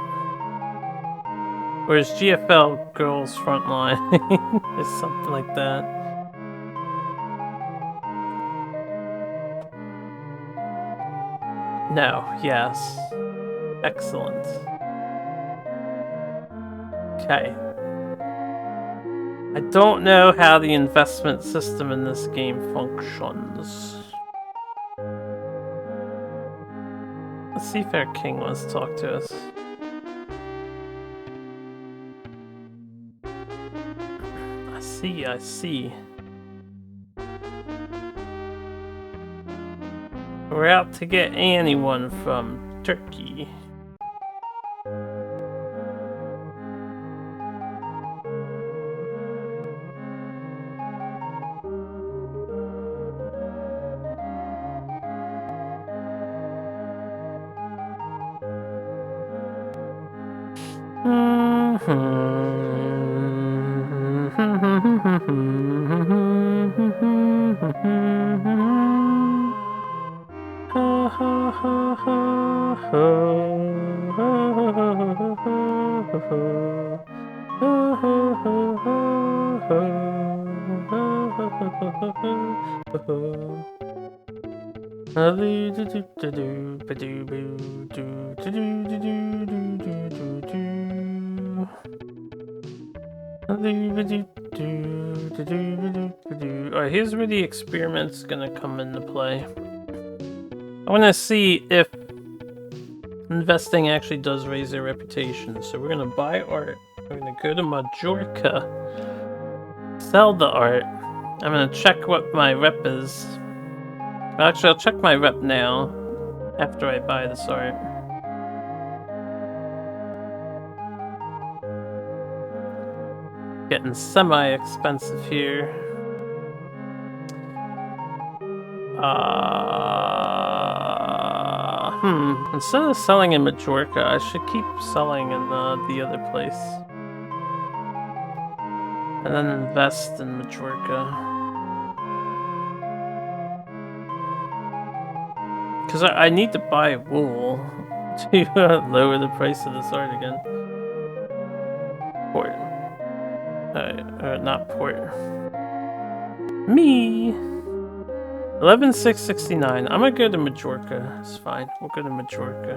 [SPEAKER 1] Where's GFL Girls Frontline? Or something like that. No, yes. Excellent. Okay. I don't know how the investment system in this game functions. Let's see if our king wants to talk to us. I see. We're out to get anyone from Turkey. Alright, here's where the experiment's gonna come into play. I want to see if investing actually does raise their reputation. So we're gonna buy art. We're gonna go to Majorca, sell the art. I'm gonna check what my rep is. Actually, I'll check my rep now after I buy this art. Getting semi-expensive here. Instead of selling in Majorca, I should keep selling in the other place. And then invest in Majorca. Because I need to buy wool to lower the price of this art again. Port. Not port. Me! 11,669. I'm gonna go to Majorca. It's fine. We'll go to Majorca.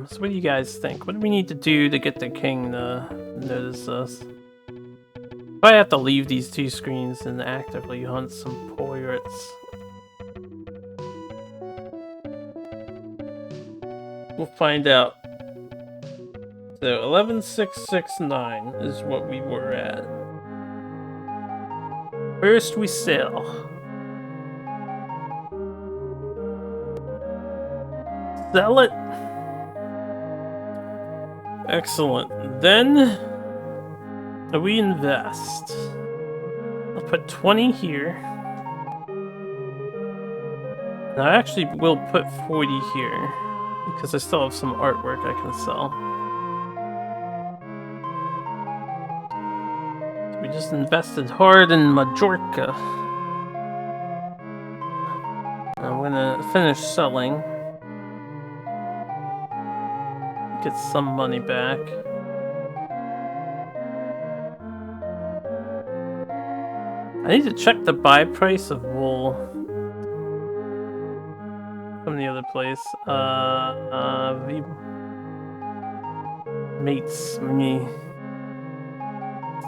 [SPEAKER 1] So what do you guys think? What do we need to do to get the king to notice us? I have to leave these two screens and actively hunt some pirates. We'll find out. So 11,669 is what we were at. First we sell. Sell it. Excellent. Then we invest. I'll put 20 here. And I actually will put 40 here because I still have some artwork I can sell. We just invested hard in Majorca. I'm gonna finish selling. Get some money back. I need to check the buy price of wool from the other place. Mates me.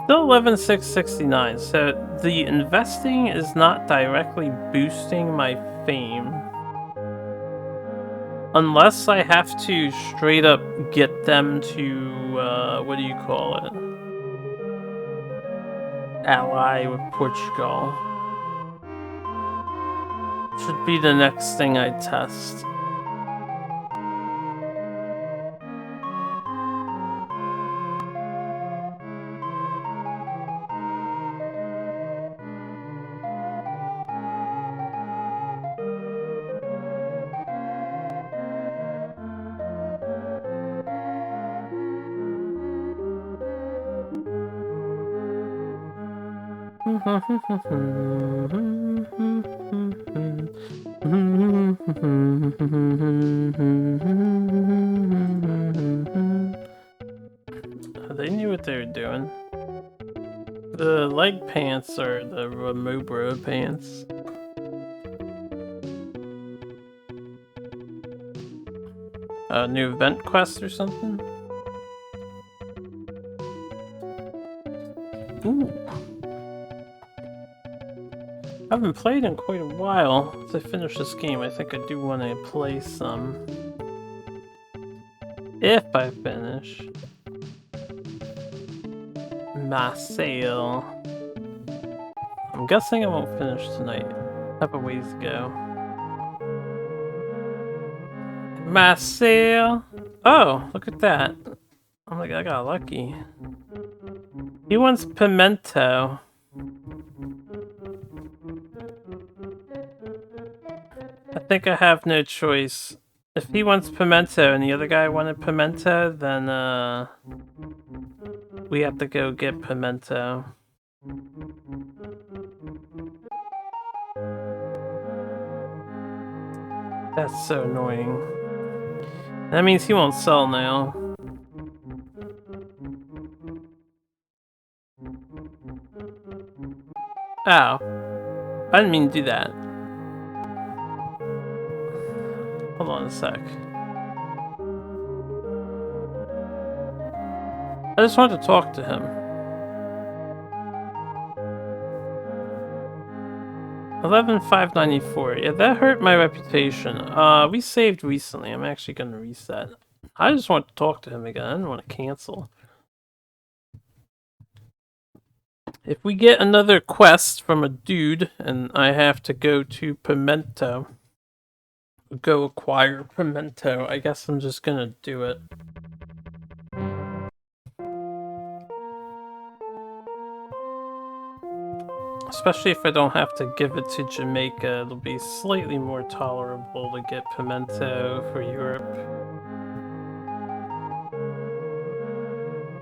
[SPEAKER 1] Still 11,669. So the investing is not directly boosting my fame. Unless I have to straight up get them to, what do you call it? Ally with Portugal. Should be the next thing I test. They knew what they were doing. The leg pants are the Remobro pants. A new event quest or something? Ooh. I haven't played in quite a while. As I finish this game, I think I do want to play some. If I finish. Marseille. I'm guessing I won't finish tonight. I have a ways to go. Marseille! Oh, look at that. Oh my god, I got lucky. He wants pimento. I think I have no choice. If he wants pimento and the other guy wanted pimento, then we have to go get pimento. That's so annoying. That means he won't sell now. Oh. I didn't mean to do that. Hold on a sec. I just wanted to talk to him. 11,594. Yeah, that hurt my reputation. We saved recently. I'm actually gonna reset. I just want to talk to him again. I didn't want to cancel. If we get another quest from a dude and I have to go to Pimento, go acquire Pimento, I guess I'm just gonna do it. Especially if I don't have to give it to Jamaica, it'll be slightly more tolerable to get Pimento for Europe.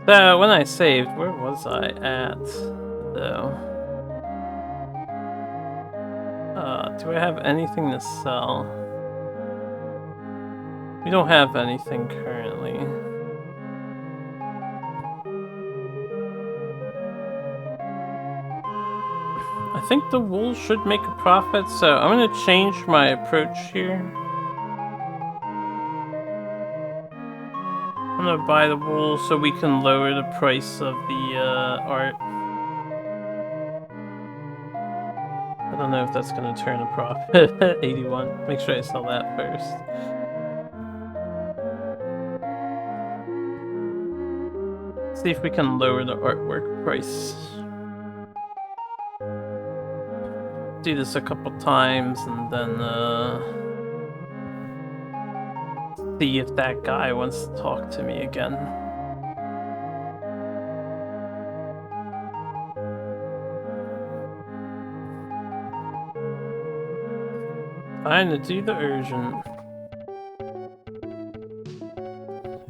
[SPEAKER 1] So, when I saved, where was I at, though? Do I have anything to sell? We don't have anything currently. I think the wool should make a profit, so I'm gonna change my approach here. I'm gonna buy the wool so we can lower the price of the art. I don't know if that's gonna turn a profit. 81. Make sure I sell that first. See if we can lower the artwork price. Do this a couple times and then see if that guy wants to talk to me again. Fine to do the urgent.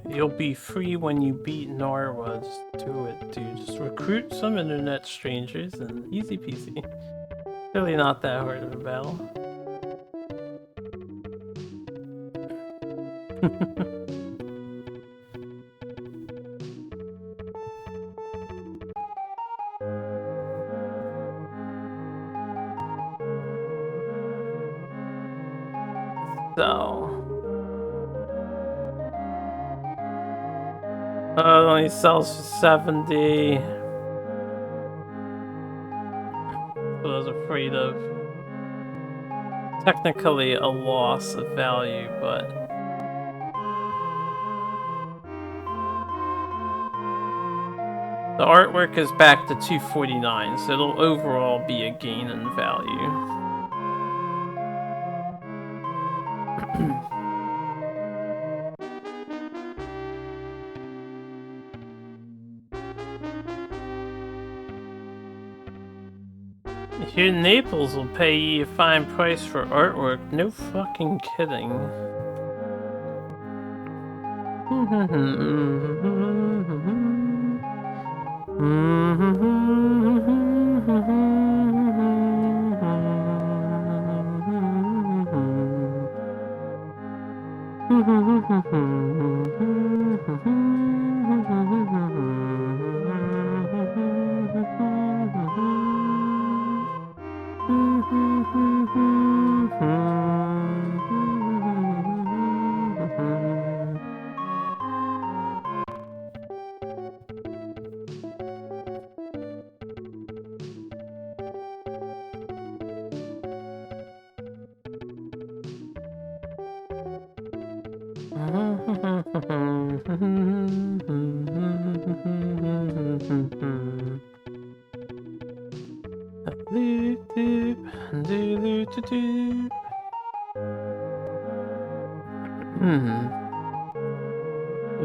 [SPEAKER 1] You'll be free when you beat Norwa. Just do it, dude. Just recruit some internet strangers and easy peasy. Really not that hard of a battle. So... it only sells for 70. So I was afraid of technically a loss of value, but the artwork is back to 249, so it'll overall be a gain in value. Here Naples will pay you a fine price for artwork. No fucking kidding.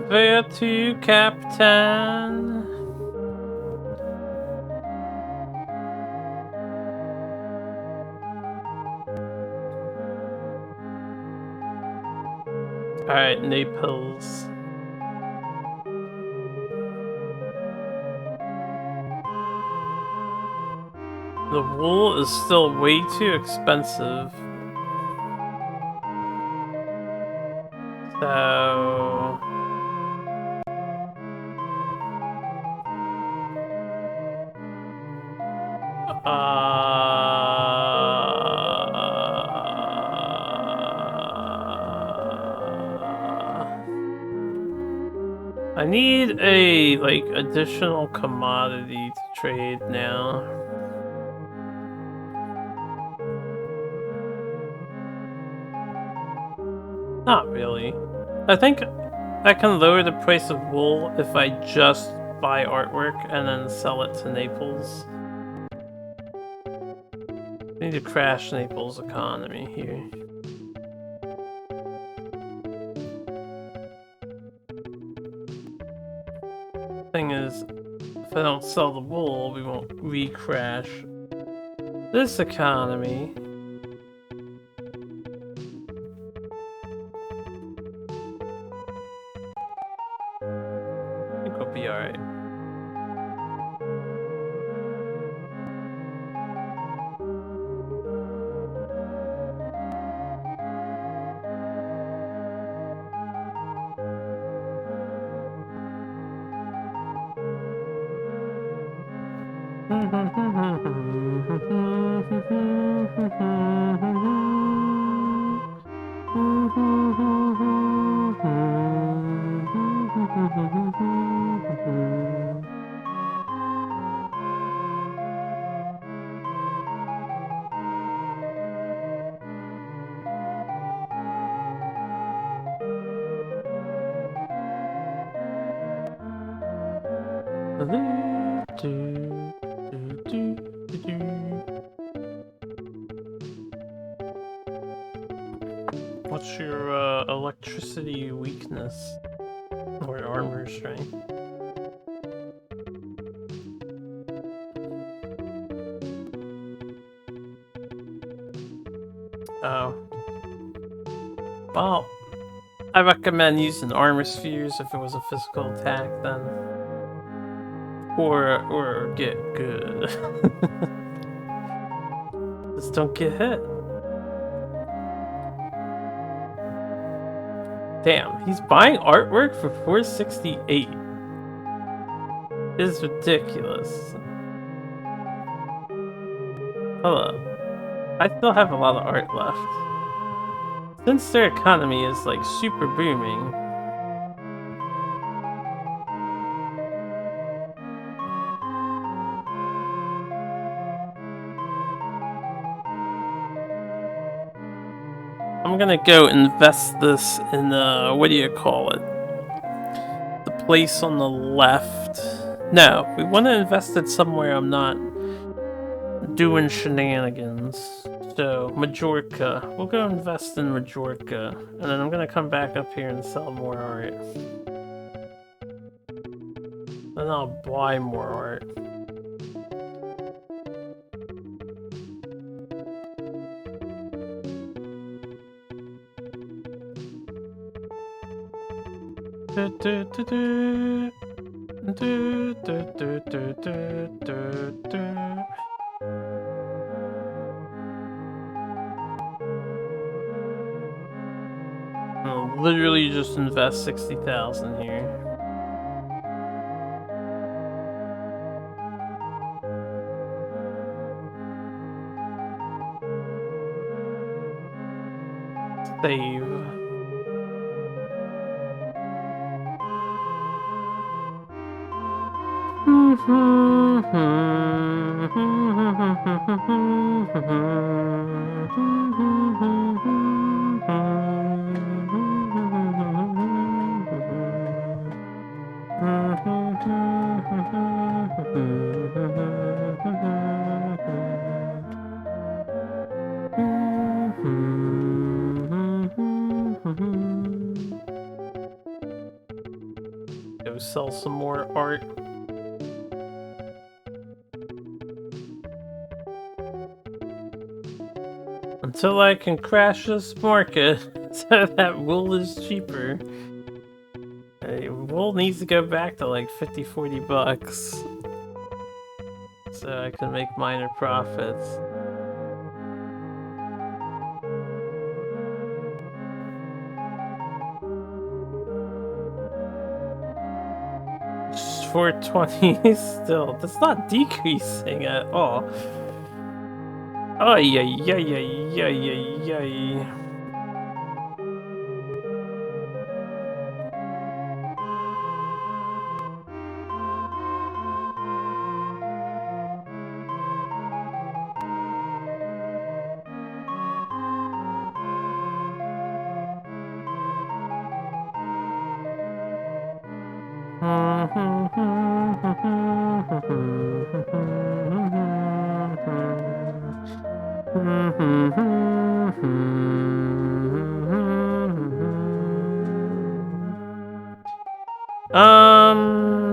[SPEAKER 1] Where to, Captain? Alright, Naples. The wool is still way too expensive. So... I need a, like, additional commodity to trade now. Not really. I think I can lower the price of wool if I just buy artwork and then sell it to Naples. I need to crash Naples' economy here. Thing is, if I don't sell the wool, we won't re-crash this economy. I think we'll be alright. What's your electricity weakness or armor strength? Oh. Well, I recommend using armor spheres if it was a physical attack, then. Or get good. Just don't get hit. Damn, he's buying artwork for $468. This is ridiculous. Hold up. I still have a lot of art left. Since their economy is like super booming. I'm gonna go invest this in what do you call it? The place on the left. No, we want to invest it somewhere I'm not doing shenanigans. So, Majorca. We'll go invest in Majorca. And then I'm gonna come back up here and sell more art. Then I'll buy more art. I'll literally just invest 60,000 here. Save. Go sell some more art. Until I can crash this market so that wool is cheaper. Wool needs to go back to like 50-40 bucks so I can make minor profits. Just 420 still. That's not decreasing at all. Oh yeah.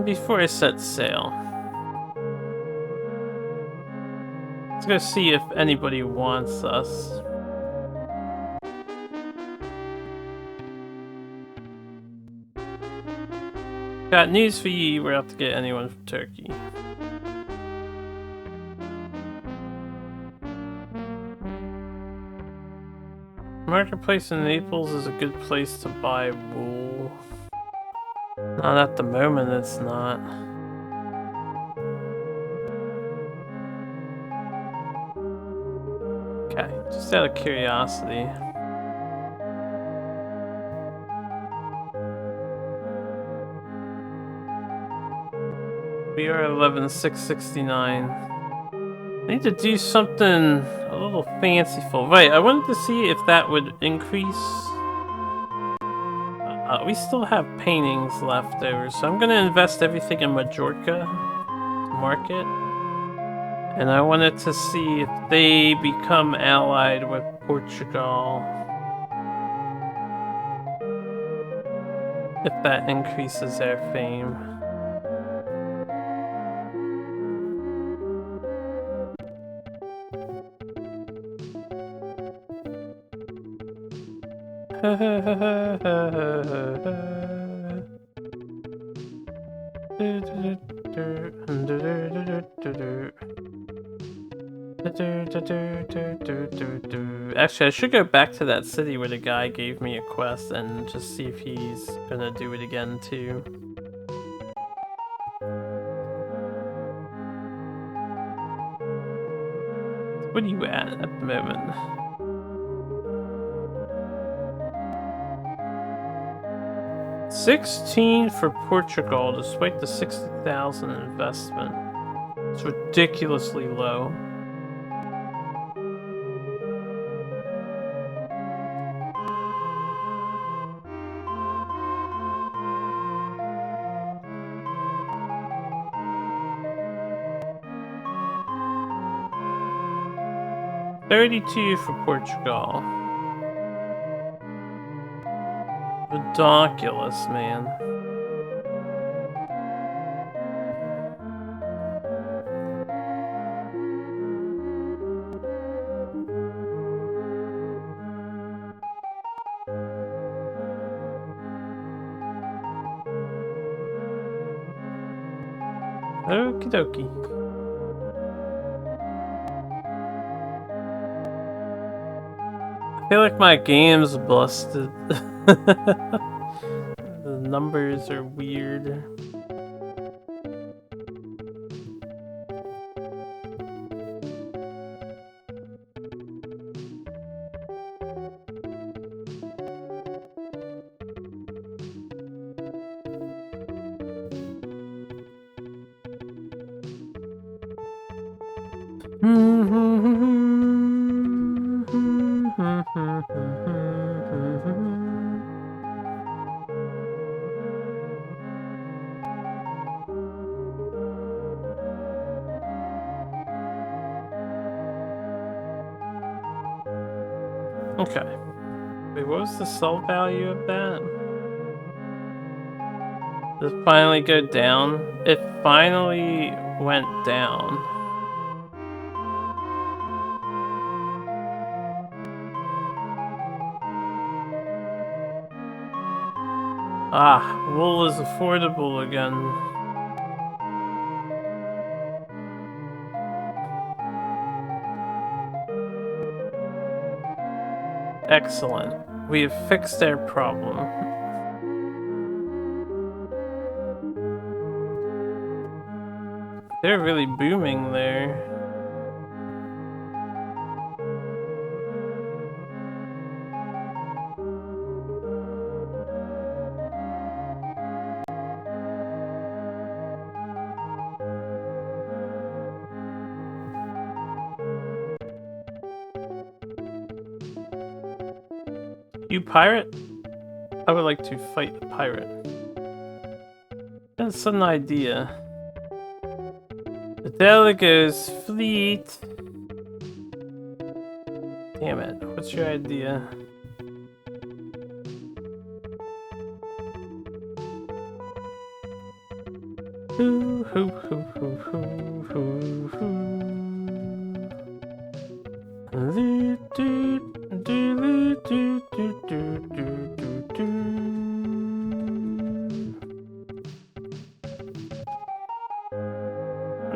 [SPEAKER 1] Before I set sail, let's go see if anybody wants us. Got news for you, we're out to get anyone from Turkey. Marketplace in Naples is a good place to buy wool. Not at the moment, it's not. Okay, just out of curiosity. We are 11,669. I need to do something a little fanciful. Right, I wanted to see if that would increase. We still have paintings left over, so I'm gonna invest everything in Majorca market. And I wanted to see if they become allied with Portugal. If that increases their fame. Actually, I should go back to that city where the guy gave me a quest and just see if he's gonna do it again too. What are you at the moment? $16 for Portugal, despite the 60,000 investment. It's ridiculously low. $32 for Portugal. Ridiculous, man. Okie dokie. I feel like my game's busted. The numbers are weird. Okay. Wait, what was the sell value of that? Did it finally go down? It finally went down. Ah, wool is affordable again. Excellent. We have fixed their problem. They're really booming there. You pirate? I would like to fight a pirate. That's an idea. The Delego's fleet. Damn it, what's your idea? Hoo hoo hoo hoo hoo hoo hoo. Do do do do do do do do.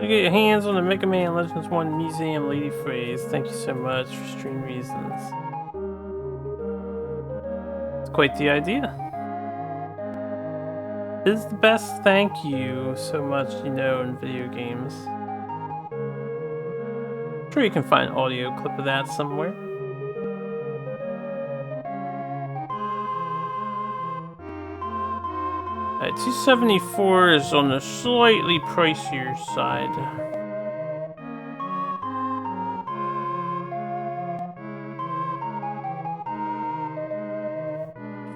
[SPEAKER 1] You get your hands on the Mega Man Legends 1 Museum Lady Phrase. Thank you so much for stream reasons. It's quite the idea. It is the best thank you so much, you know, in video games. I'm sure you can find an audio clip of that somewhere. Alright, 274 is on the slightly pricier side.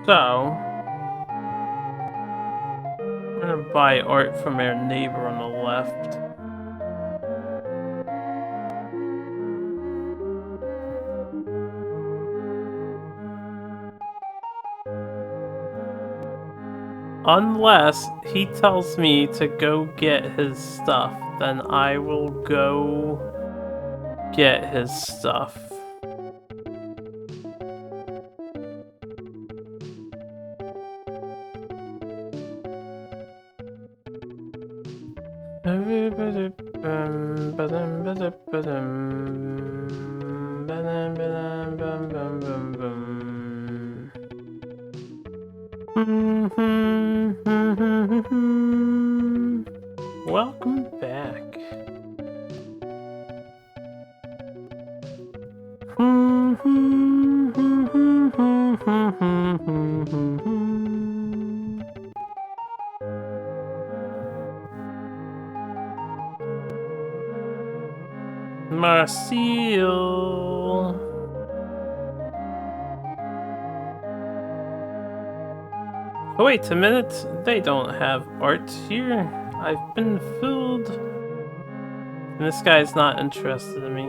[SPEAKER 1] So, I'm gonna buy art from our neighbor on the left. Unless he tells me to go get his stuff, then I will go get his stuff. Welcome back. Marcel. Oh wait a minute, they don't have art here. I've been fooled. And this guy's not interested in me.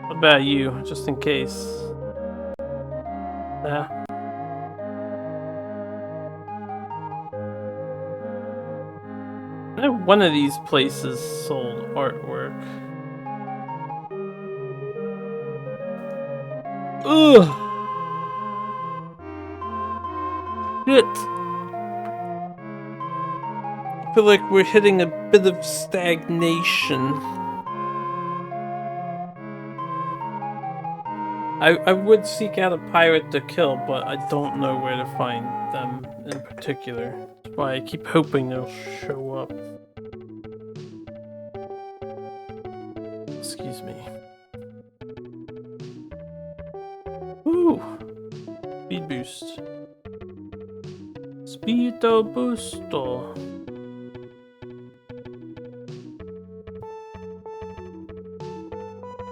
[SPEAKER 1] What about you, just in case? Yeah. I know one of these places sold artwork. Ugh! Shit! I feel like we're hitting a bit of stagnation. I would seek out a pirate to kill, but I don't know where to find them in particular. That's why I keep hoping they'll show up. Excuse me. Ooh! Speed boost. Speedo boosto.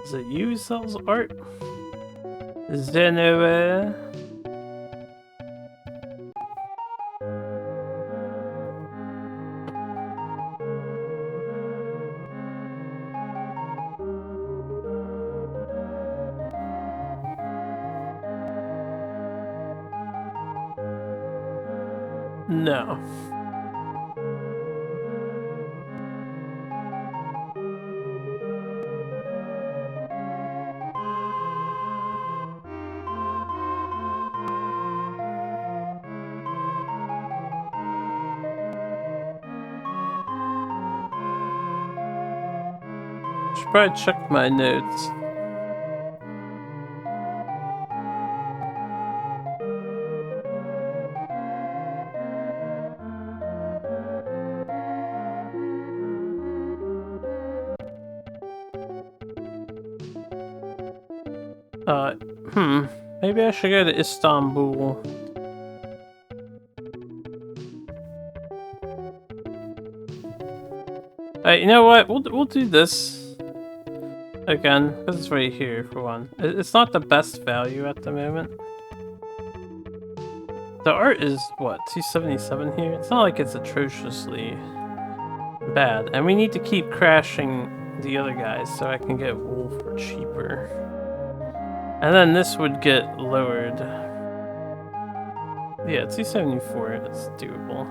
[SPEAKER 1] Is it you who sells art? Is there nowhere? No. Should probably check my notes. Maybe I should go to Istanbul. You know what? We'll do this again because it's right here for one. It's not the best value at the moment. The art is what, 277 here? It's not like it's atrociously bad, and we need to keep crashing the other guys so I can get wool for cheaper. And then this would get lowered. Yeah, 274, that's doable.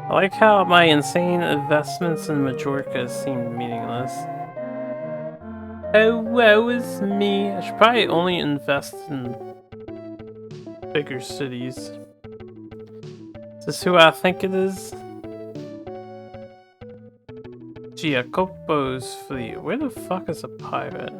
[SPEAKER 1] I like how my insane investments in Majorca seemed meaningless. Oh, woe is me. I should probably only invest in bigger cities. Is this who I think it is? Giacopo's fleet. Where the fuck is a pirate?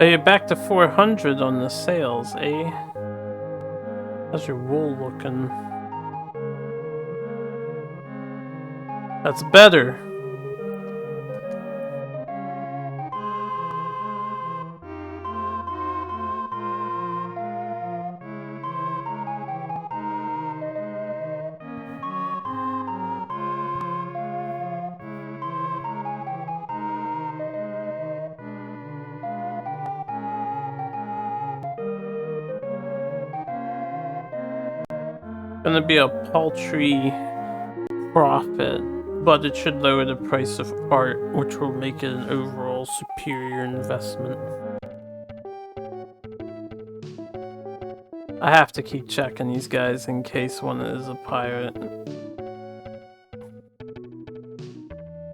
[SPEAKER 1] Oh, you're back to 400 on the sales, eh? How's your wool looking? That's better. Gonna be a paltry profit, but it should lower the price of art, which will make it an overall superior investment. I have to keep checking these guys in case one is a pirate.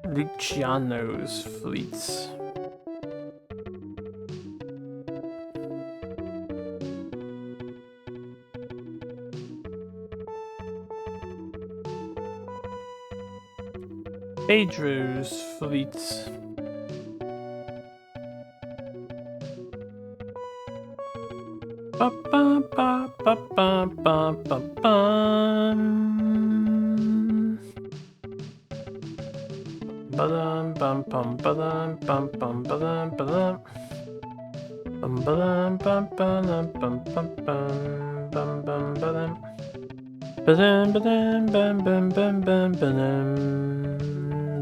[SPEAKER 1] Luciano's fleets. Pedro's fleets. Ba ba ba ba ba ba ba ba. Ba-dum bum bum ba-dum bum bum ba-dum ba-dum. Bum ba-dum bum ba-dum bum bum bum bum bum ba-dum. Ba-dum ba-dum bum bum bum bum ba-dum.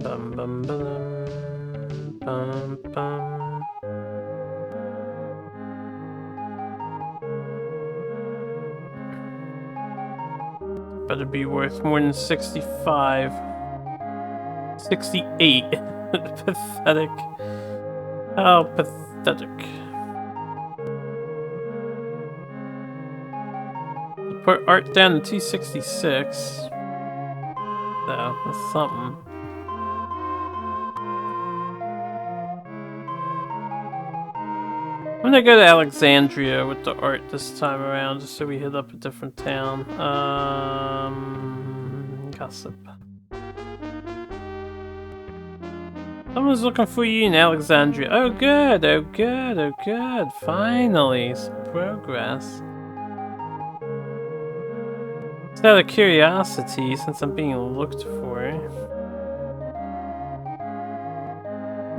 [SPEAKER 1] Bum bum ba-dum bum bum. Better be worth more than 65. 68. Pathetic. How pathetic. Put art down to 266. So, that's something. I'm gonna go to Alexandria with the art this time around, just so we hit up a different town. Gossip. Someone's looking for you in Alexandria. Oh good, oh good, oh good. Finally, some progress. Just out of curiosity, since I'm being looked for.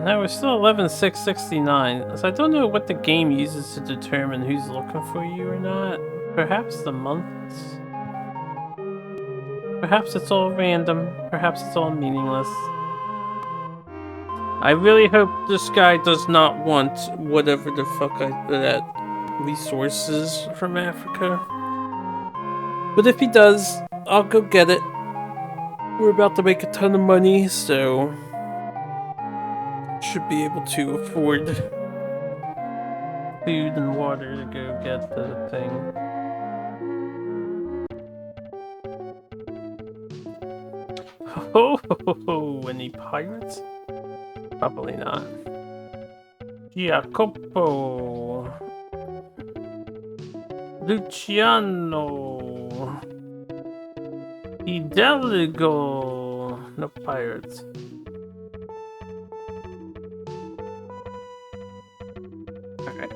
[SPEAKER 1] Now we're still 11,669, so I don't know what the game uses to determine who's looking for you or not. Perhaps the months? Perhaps it's all random. Perhaps it's all meaningless. I really hope this guy does not want whatever the fuck that resources from Africa. But if he does, I'll go get it. We're about to make a ton of money, so should be able to afford food and water to go get the thing. Oh, any pirates? Probably not. Jacopo. Luciano. Hidalgo. No pirates. Alright.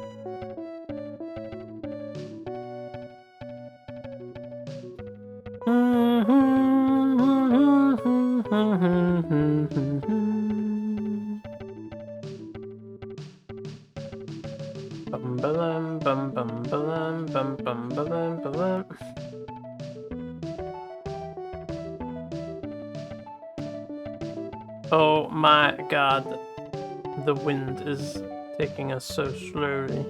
[SPEAKER 1] Bum bum bum bum bum bum bum bum bum. Oh my god, the wind is taking us so slowly.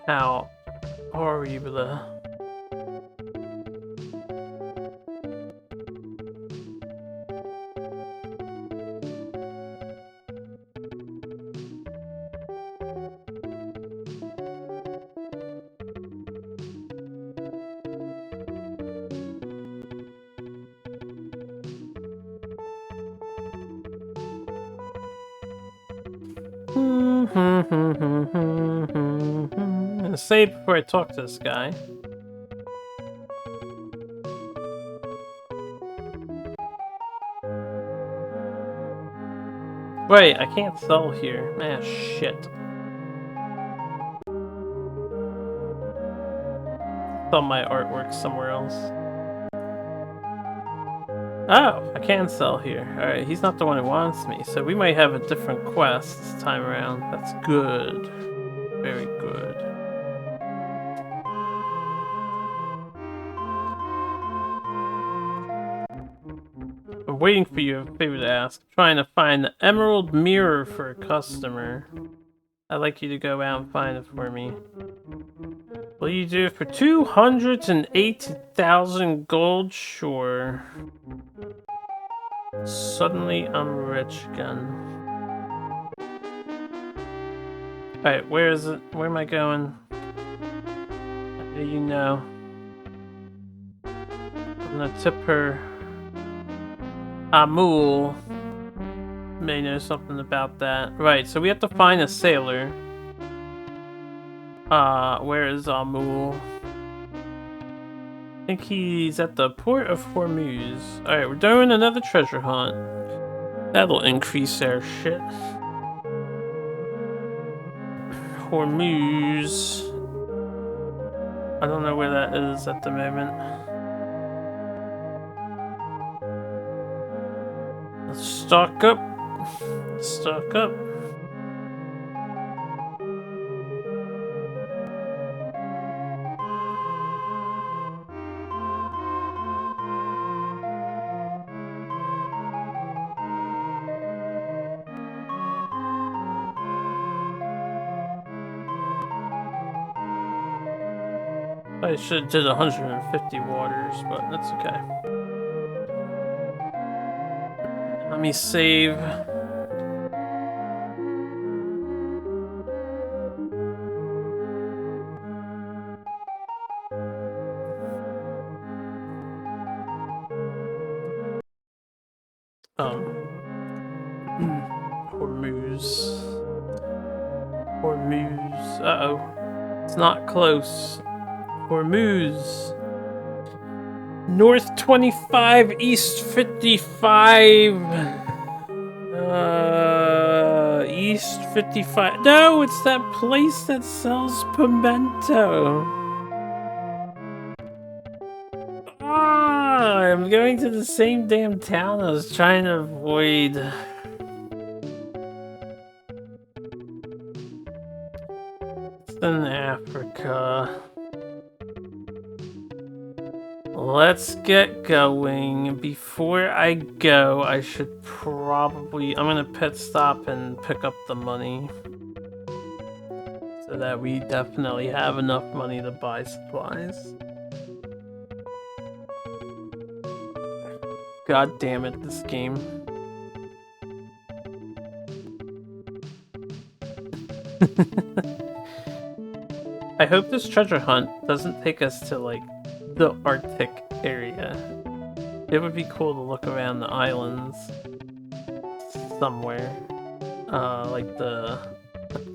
[SPEAKER 1] How horrible. I'm gonna save before I talk to this guy. Wait, I can't sell here. Ah, shit. Sell my artwork somewhere else. Oh, I can sell here. Alright, he's not the one who wants me, so we might have a different quest this time around. That's good. Very good. I'm waiting for you, a favor to ask. I'm trying to find the emerald mirror for a customer. I'd like you to go out and find it for me. Will you do it for 280,000 gold? Sure. Suddenly I'm rich again. Alright, where is it? Where am I going? How do you know? I'm gonna tip her. Amul may know something about that. Right, so we have to find a sailor. Where is Amul? I think he's at the port of Hormuz. Alright, we're doing another treasure hunt. That'll increase our shit. Hormuz. I don't know where that is at the moment. Let's stock up. Stock up. I should have did 150 waters, but that's okay. Let me save. Hormuz. Hormuz. Uh-oh. It's not close. Hormuz. North 25, East 55. East 55. No, it's that place that sells pimento. I'm going to the same damn town I was trying to avoid. It's in Africa. Let's get going. Before I go, I should probably... I'm gonna pit stop and pick up the money. So that we definitely have enough money to buy supplies. God damn it, this game. I hope this treasure hunt doesn't take us to, like, the Arctic area. It would be cool to look around the islands somewhere. Like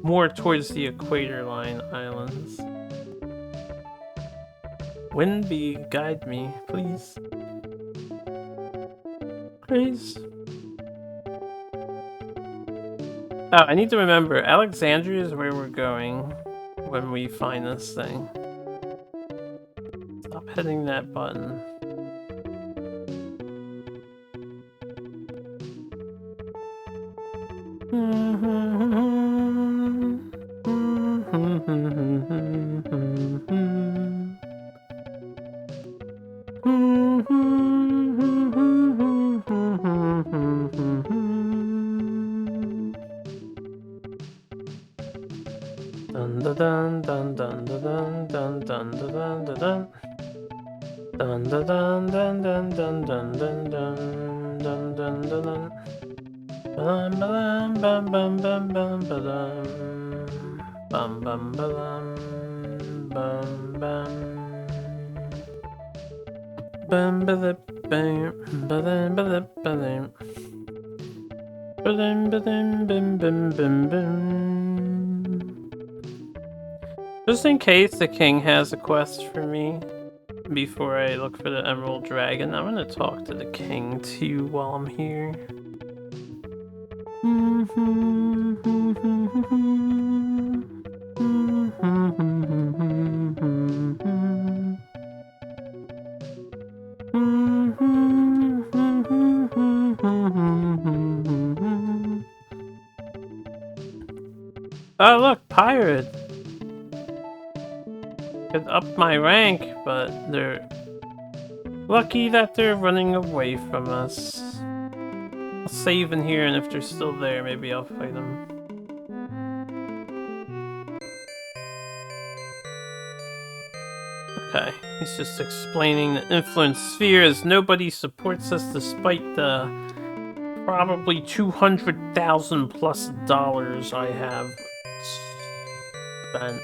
[SPEAKER 1] more towards the equator line islands. Windbee, guide me, please. Please. Oh, I need to remember, Alexandria is where we're going when we find this thing. Stop hitting that button. Dun dun dun dun dun dun dun dun dun dun. Dun dun dun dun dun dun dun dun dun dun dun dun dun. Bum bum bum bum bum bum bum bum bum bum bum. Bum bum bum bum bum bum bum. Just in case the king has a quest for me before I look for the Emerald Dragon, I'm gonna talk to the king too while I'm here. Oh look, pirate! Could up my rank, but they're lucky that they're running away from us. I'll save in here, and if they're still there, maybe I'll fight them. Okay, he's just explaining the influence sphere as nobody supports us despite the probably $200,000 plus I have spent.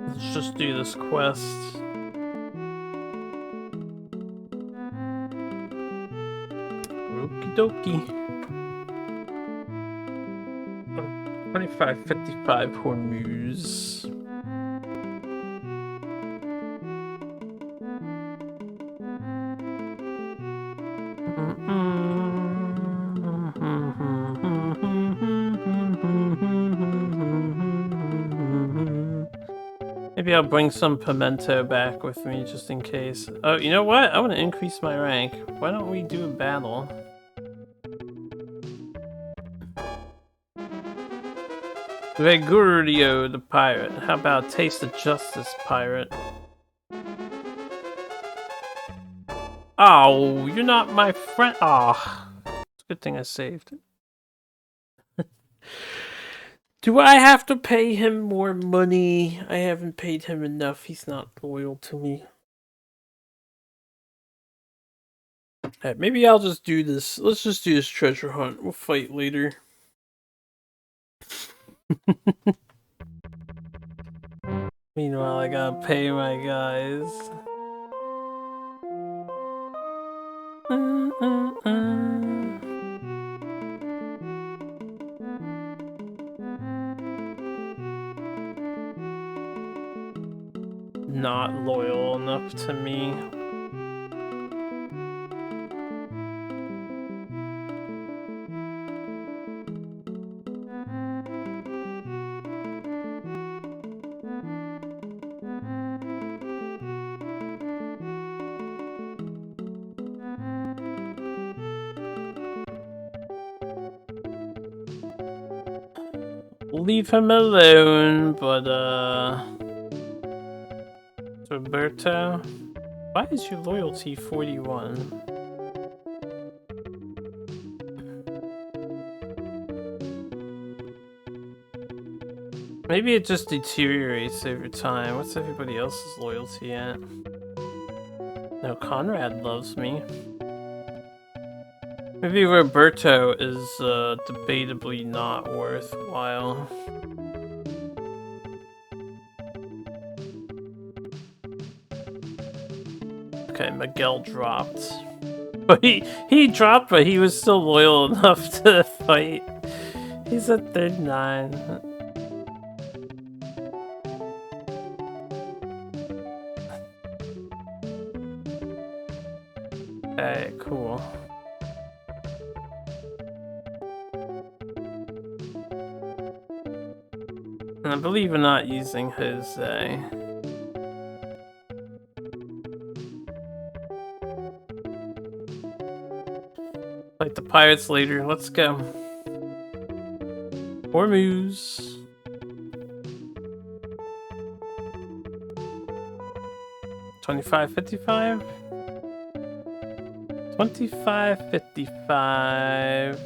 [SPEAKER 1] Let's just do this quest. Okie dokie. 2555 Hormuz. Maybe I'll bring some pimento back with me just in case. Oh, you know what? I want to increase my rank. Why don't we do a battle? Gregorio the pirate. How about Taste of Justice pirate? Oh, you're not my friend. Ah, oh, it's a good thing I saved. Do I have to pay him more money? I haven't paid him enough. He's not loyal to me. Right, maybe I'll just do this. Let's just do this treasure hunt. We'll fight later. Meanwhile, I gotta pay my guys. Not loyal enough to me. Leave him alone, but Roberto, why is your loyalty 41? Maybe it just deteriorates over time. What's everybody else's loyalty at? No, Conrad loves me. Maybe Roberto is debatably not worthwhile. Okay, Miguel dropped. But he dropped, but he was still loyal enough to fight. He's at 39. Okay, cool. And I believe we're not using Jose. Fight the pirates later. Let's go. Hormuz. $25.55. $25.55.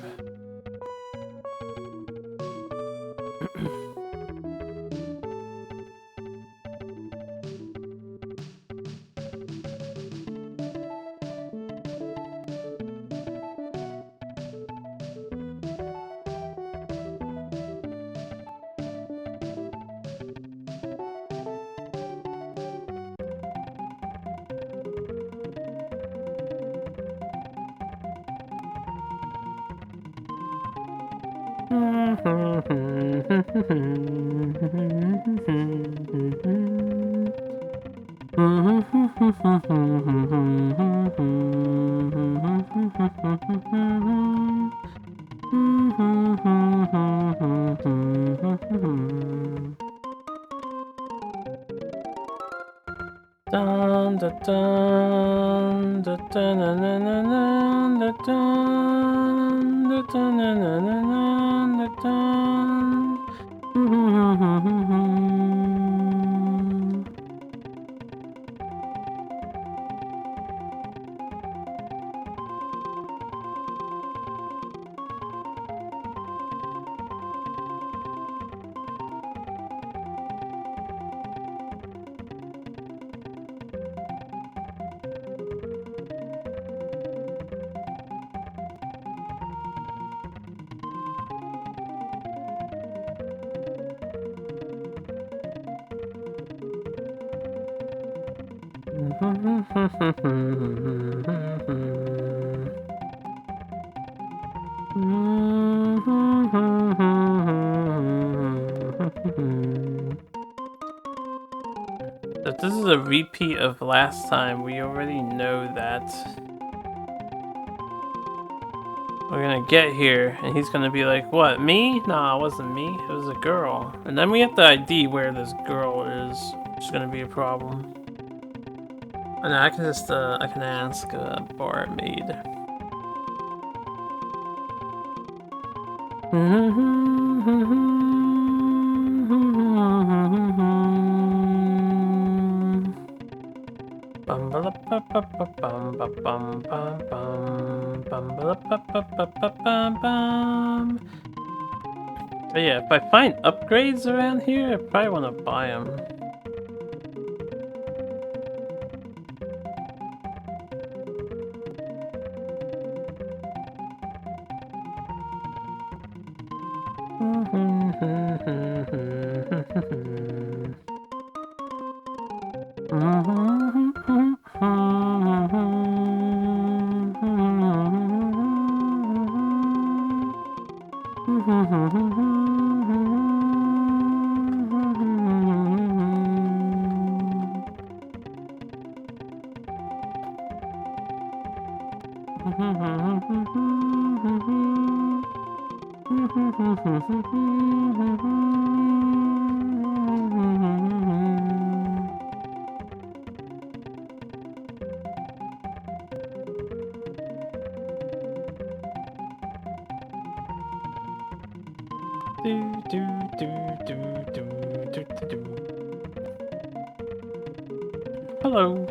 [SPEAKER 1] Dun, dun, dun, dun, dun, dun, dun, dun, dun, dun, dun, dun. If this is a repeat of last time, we already know that. We're gonna get here, and he's gonna be like, what, me? Nah, it wasn't me, it was a girl. And then we have to ID where this girl is, which is gonna be a problem. And I can just, I can ask a barmaid. But yeah, if I find upgrades around here, I probably want to buy them. Hello.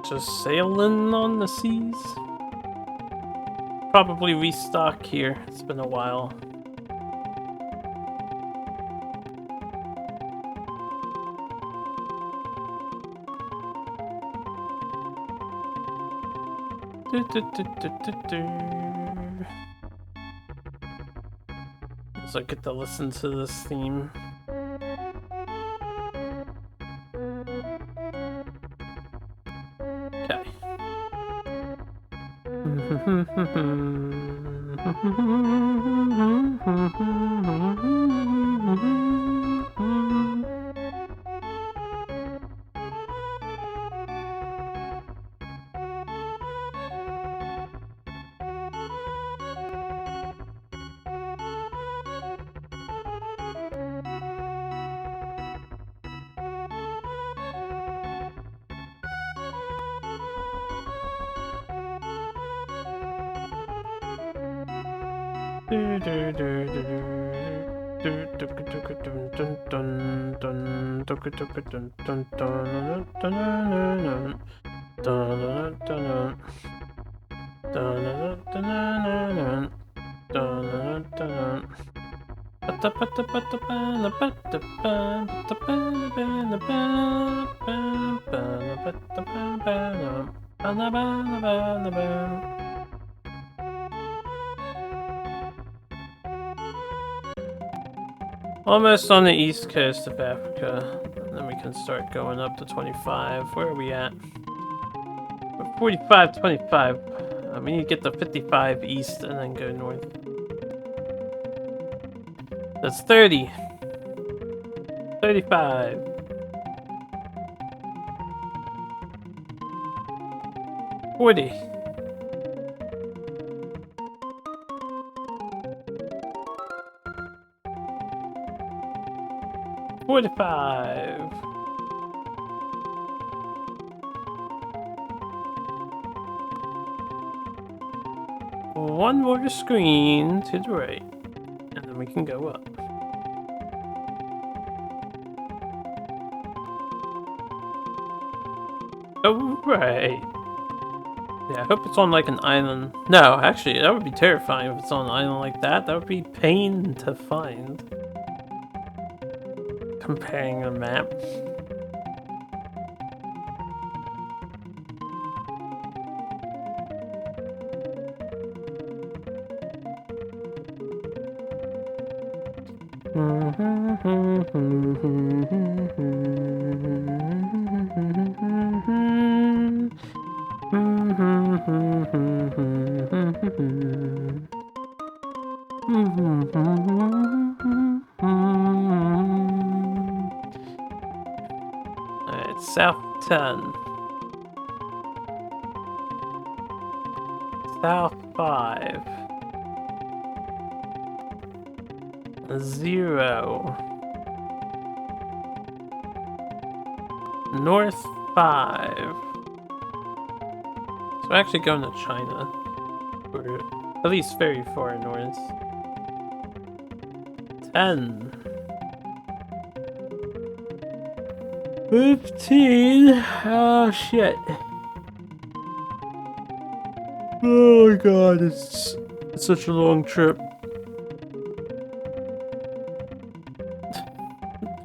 [SPEAKER 1] Just sailing on the seas. Probably restock here. It's been a while. So I get to listen to this theme. Okay. Almost on the east coast of Africa. And then we can start going up to 25. Where are we at? We're 45, 25. We need to get to 55 east and then go north. That's 30. 35. 40. 45. One more screen to the right, and then we can go up. Oh, right. Yeah, I hope it's on like an island. No, actually, that would be terrifying if it's on an island like that. That would be pain to find. Comparing a map. Alright, South 10. South 5. 0. North 5. So we're actually going to China. Or at least very far north. 10. 15. Oh shit. Oh my god, it's such a long trip.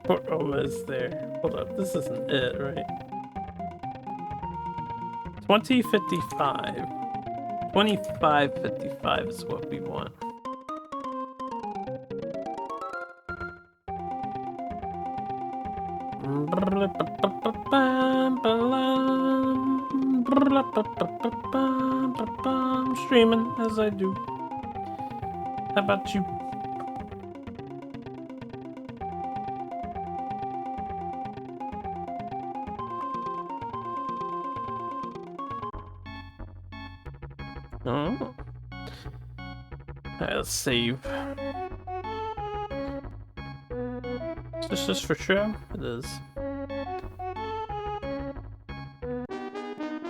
[SPEAKER 1] We're almost there. Hold up, this isn't it, right? 2055. 2555 is what we want. I'm streaming as I do. How about you? Oh. Alright, let's save. Is this just for show? It is.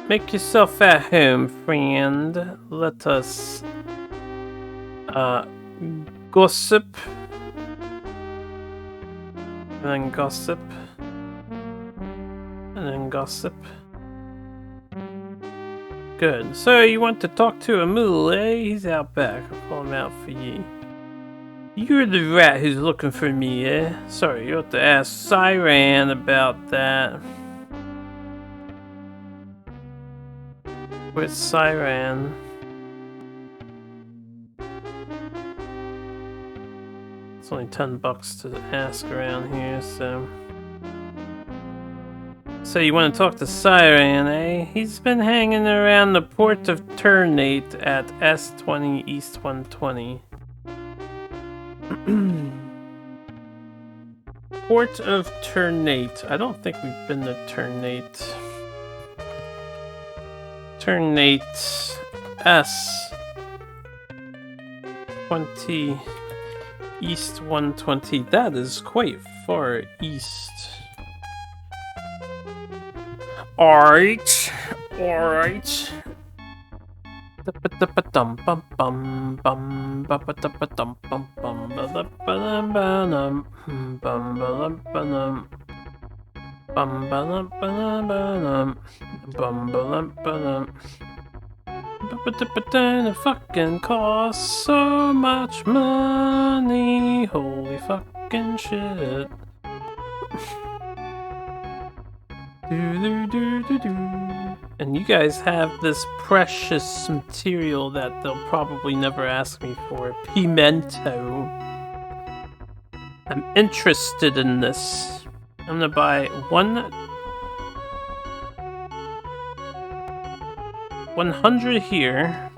[SPEAKER 1] Make yourself at home, friend. Let us gossip. And then gossip. And then gossip. Good. So you want to talk to a mule, eh? He's out back. I'll call him out for ye. You're the rat who's looking for me, eh? Sorry, you have to ask Siren about that. Where's Siren? It's only $10 to ask around here, so... So you want to talk to Siren, eh? He's been hanging around the port of Ternate at S20 East 120. Port of Ternate. I don't think we've been to Ternate. Ternate S 20 East 120. That is quite far east. Alright. Alright. It fucking costs so much money. Holy fucking shit. And you guys have this precious material that they'll probably never ask me for. Pimento. I'm interested in this. I'm gonna buy 100 here.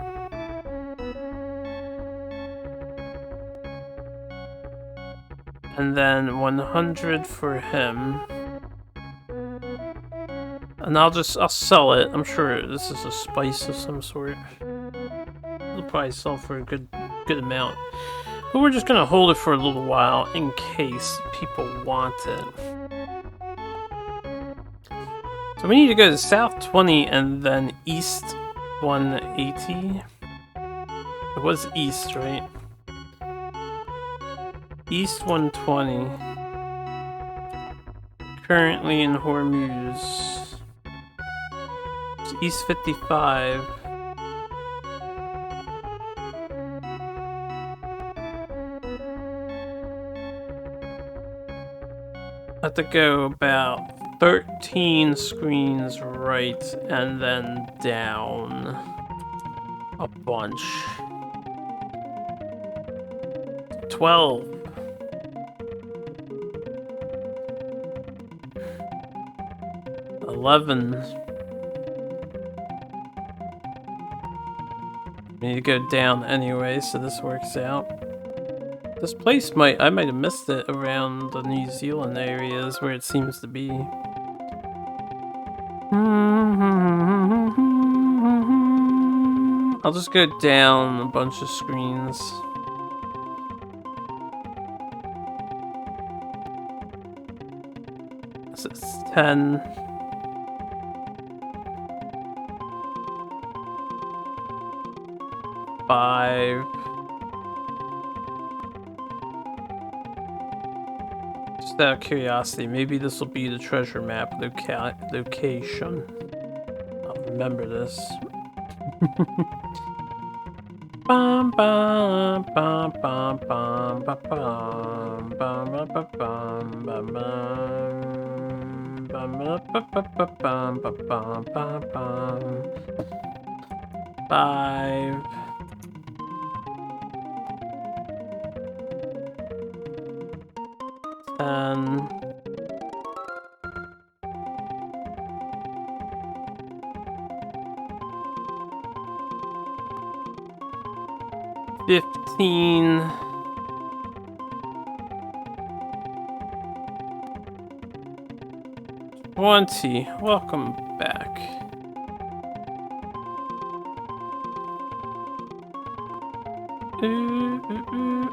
[SPEAKER 1] And then 100 for him. And I'll sell it. I'm sure this is a spice of some sort. It'll probably sell for a good amount. But we're just gonna hold it for a little while in case people want it. So we need to go to south 20 and then east 180. It was east, right? East 120. Currently in Hormuz. It's east 55. I have to go about 13 screens right and then down a bunch. 12. 11. We need to go down anyway, so this works out. This place I might have missed it around the New Zealand areas where it seems to be. I'll just go down a bunch of screens. This is 10. Five. Just out of curiosity, maybe this will be the treasure map location. I'll remember this. Bum bum bum bum bum bum bum bum bum bum bum. 5. 10. 15. 20. Welcome back.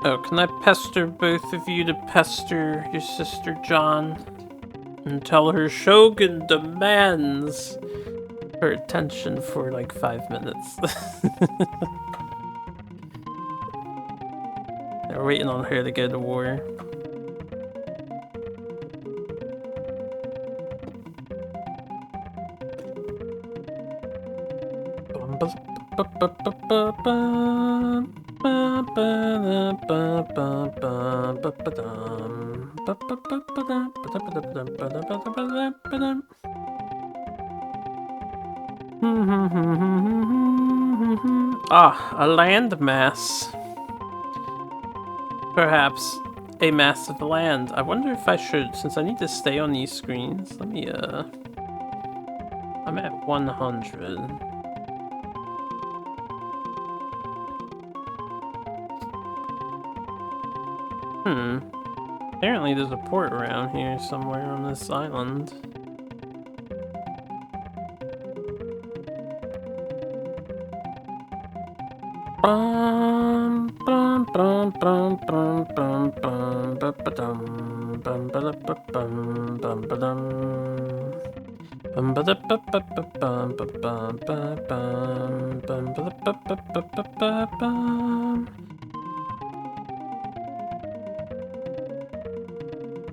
[SPEAKER 1] Oh, can I pester both of you to pester your sister John? And tell her Shogun demands her attention for like 5 minutes. They're waiting on her to go to war. Ah, a landmass. Perhaps a mass of land. I wonder if I should, since I need to stay on these screens, let me, I'm at 100. Apparently there's a port around here somewhere on this island.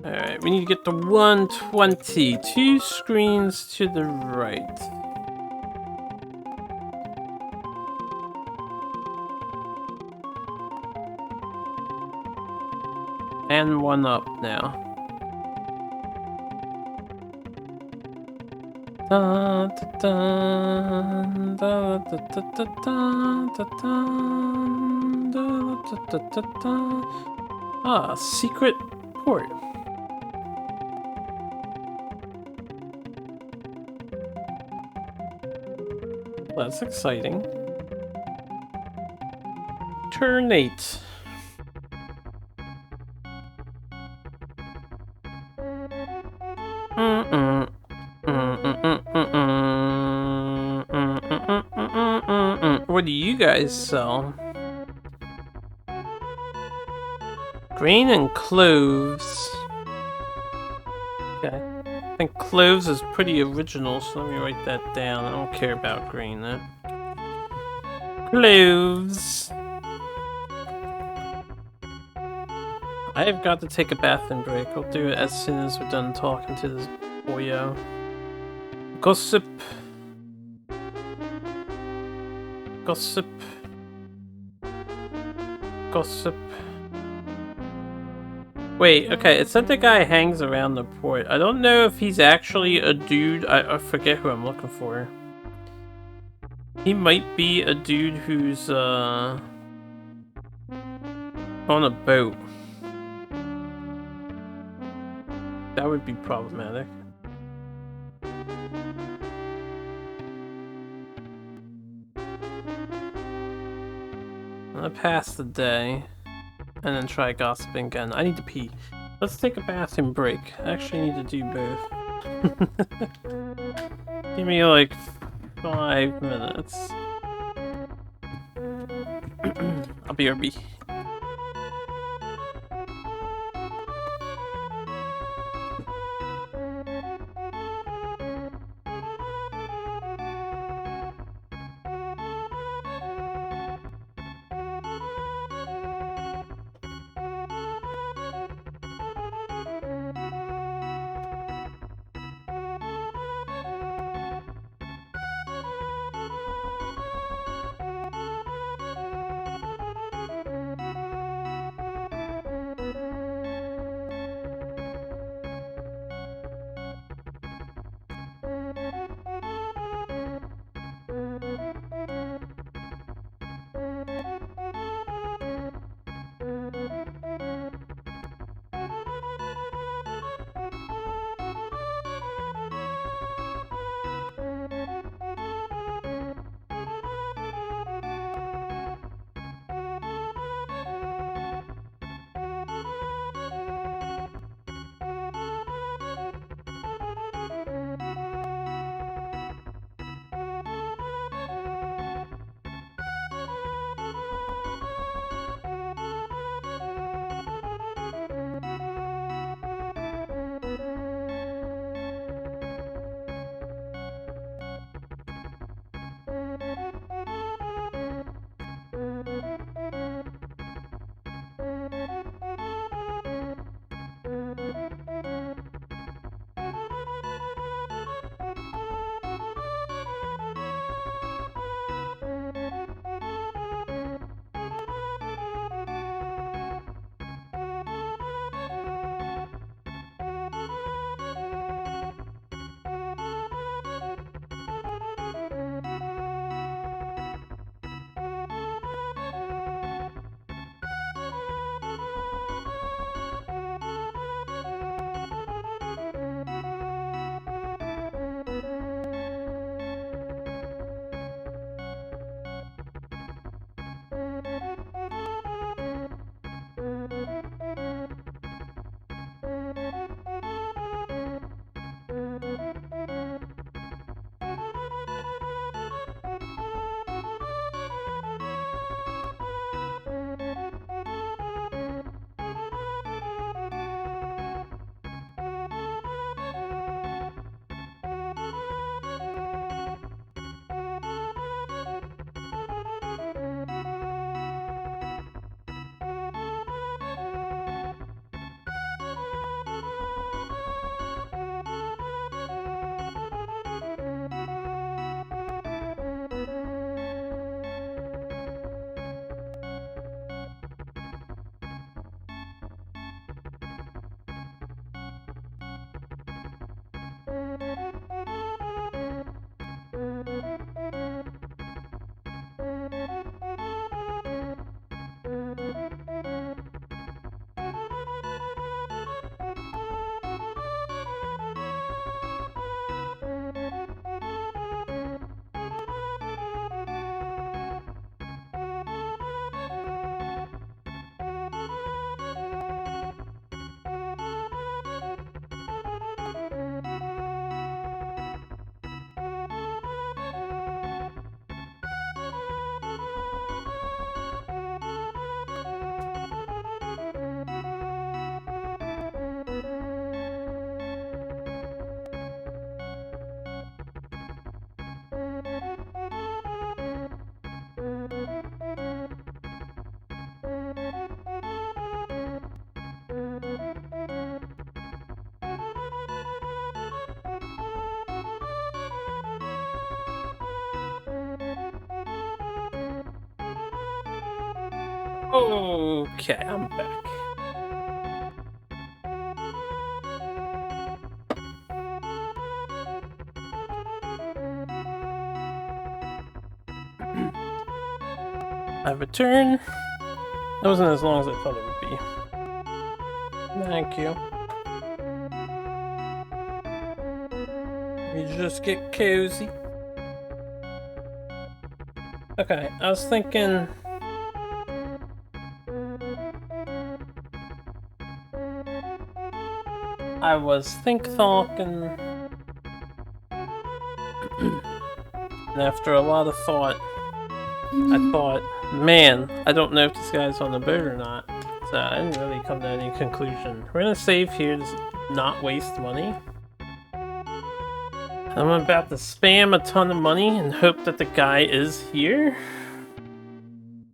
[SPEAKER 1] Alright, we need to get to 120. 2 screens to the right. And 1 up now. Ah, secret port. Well, that's exciting. Turn 8. What do you guys sell? Grain and cloves. Okay. I think cloves is pretty original, so let me write that down. I don't care about grain though. Cloves. I have got to take a bathroom break. I'll do it as soon as we're done talking to this boyo. Gossip. Gossip. Gossip. Wait, okay, it said the guy hangs around the port. I don't know if he's actually a dude. I forget who I'm looking for. He might be a dude who's, on a boat. That would be problematic. I'm gonna pass the day and then try gossiping again. I need to pee. Let's take a bathroom break. I actually need to do both. Give me like 5 minutes. I'll be RB. Okay, I'm back. I return. That wasn't as long as I thought it would be. Thank you. You just get cozy. Okay, I was thinking... talking. And after a lot of thought, I thought, man, I don't know if this guy's on the boat or not. So I didn't really come to any conclusion. We're gonna save here to not waste money. I'm about to spam a ton of money and hope that the guy is here.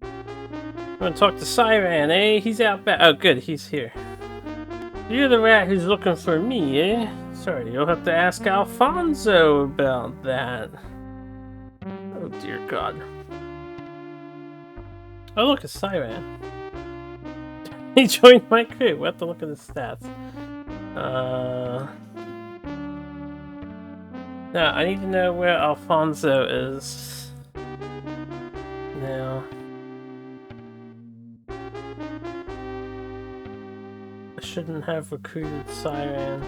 [SPEAKER 1] I'm gonna talk to Siren, eh? He's out back. Oh, good, he's here. You're the rat who's looking for me, eh? Sorry, you'll have to ask Alfonso about that. Oh dear God. Oh look, it's Siren. He joined my crew. We'll have to look at his stats. Now, I need to know where Alfonso is. Now. I shouldn't have recruited Siren.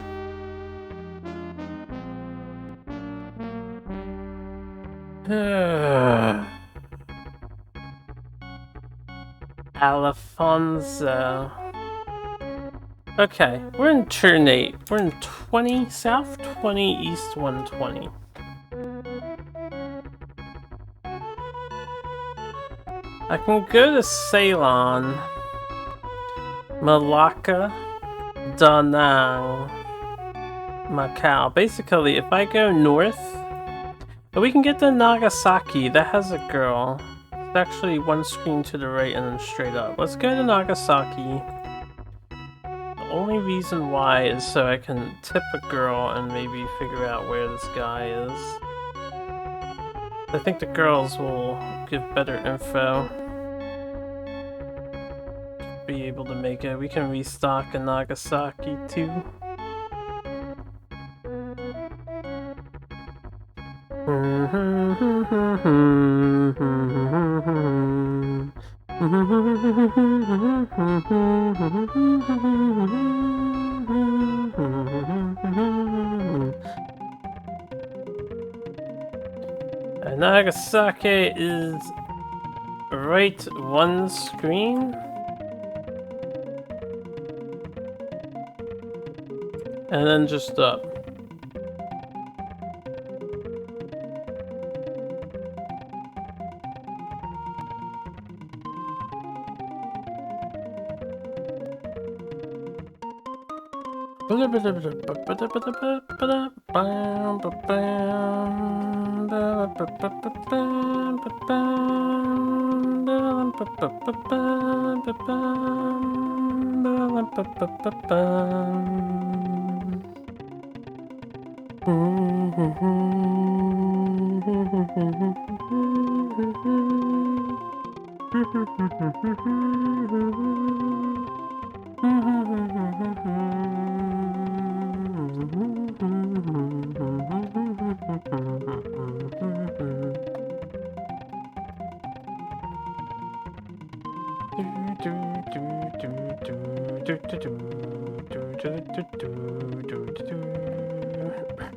[SPEAKER 1] Alfonso. Okay, we're in turn 8. We're in 20, south 20, east 120. I can go to Ceylon, Malacca, Da Nang, Macau. Basically, if I go north, we can get to Nagasaki. That has a girl. It's actually one screen to the right and then straight up. Let's go to Nagasaki. The only reason why is so I can tip a girl and maybe figure out where this guy is. I think the girls will give better info. Be able to make it. We can restock in Nagasaki too. Nagasaki is right one screen. And then just up.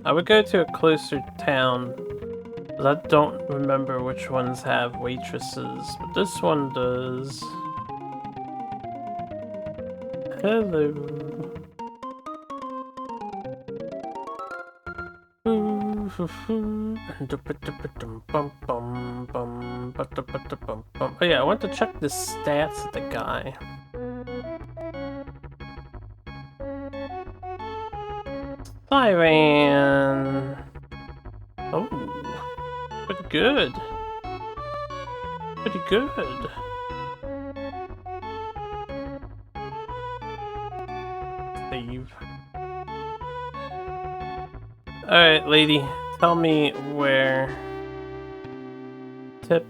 [SPEAKER 1] I would go to a closer town, but I don't remember which ones have waitresses, but this one does. Hello. Oh yeah, I want to check the stats of the guy. Siren! Oh, pretty good. Pretty good. Save. Alright, lady, tell me where. Tip.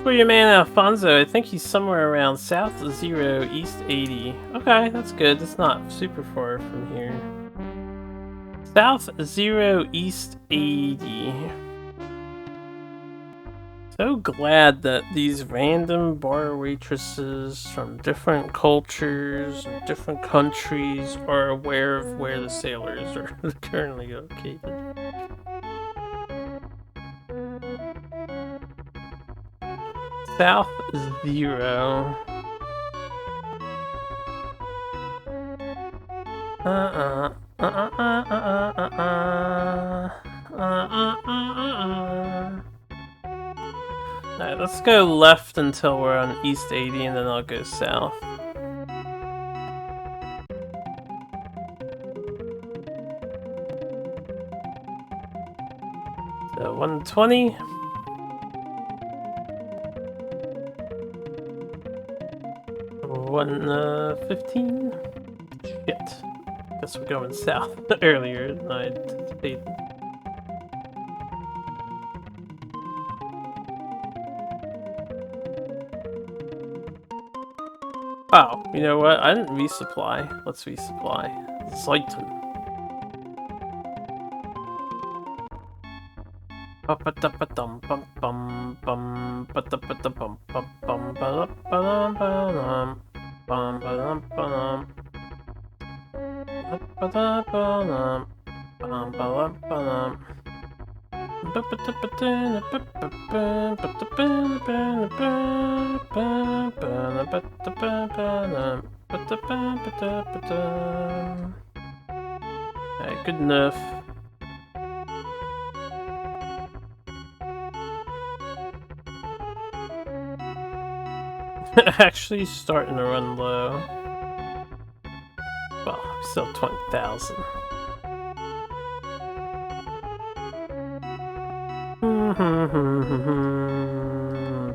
[SPEAKER 1] Where your man Alfonso, I think he's somewhere around South 0, East 80. Okay, that's good. It's not super far from here. South 0, East 80. So glad that these random bar waitresses from different cultures and different countries are aware of where the sailors are currently located. South 0. Alright, let's go left until we're on East 80 and then I'll go south. So 120. 115. Shit. Guess we're going south earlier than I anticipated. Oh, you know what? I didn't resupply. Let's resupply. Zoiton. Alright, good enough. Actually starting to run low. Well, we still have 20,000.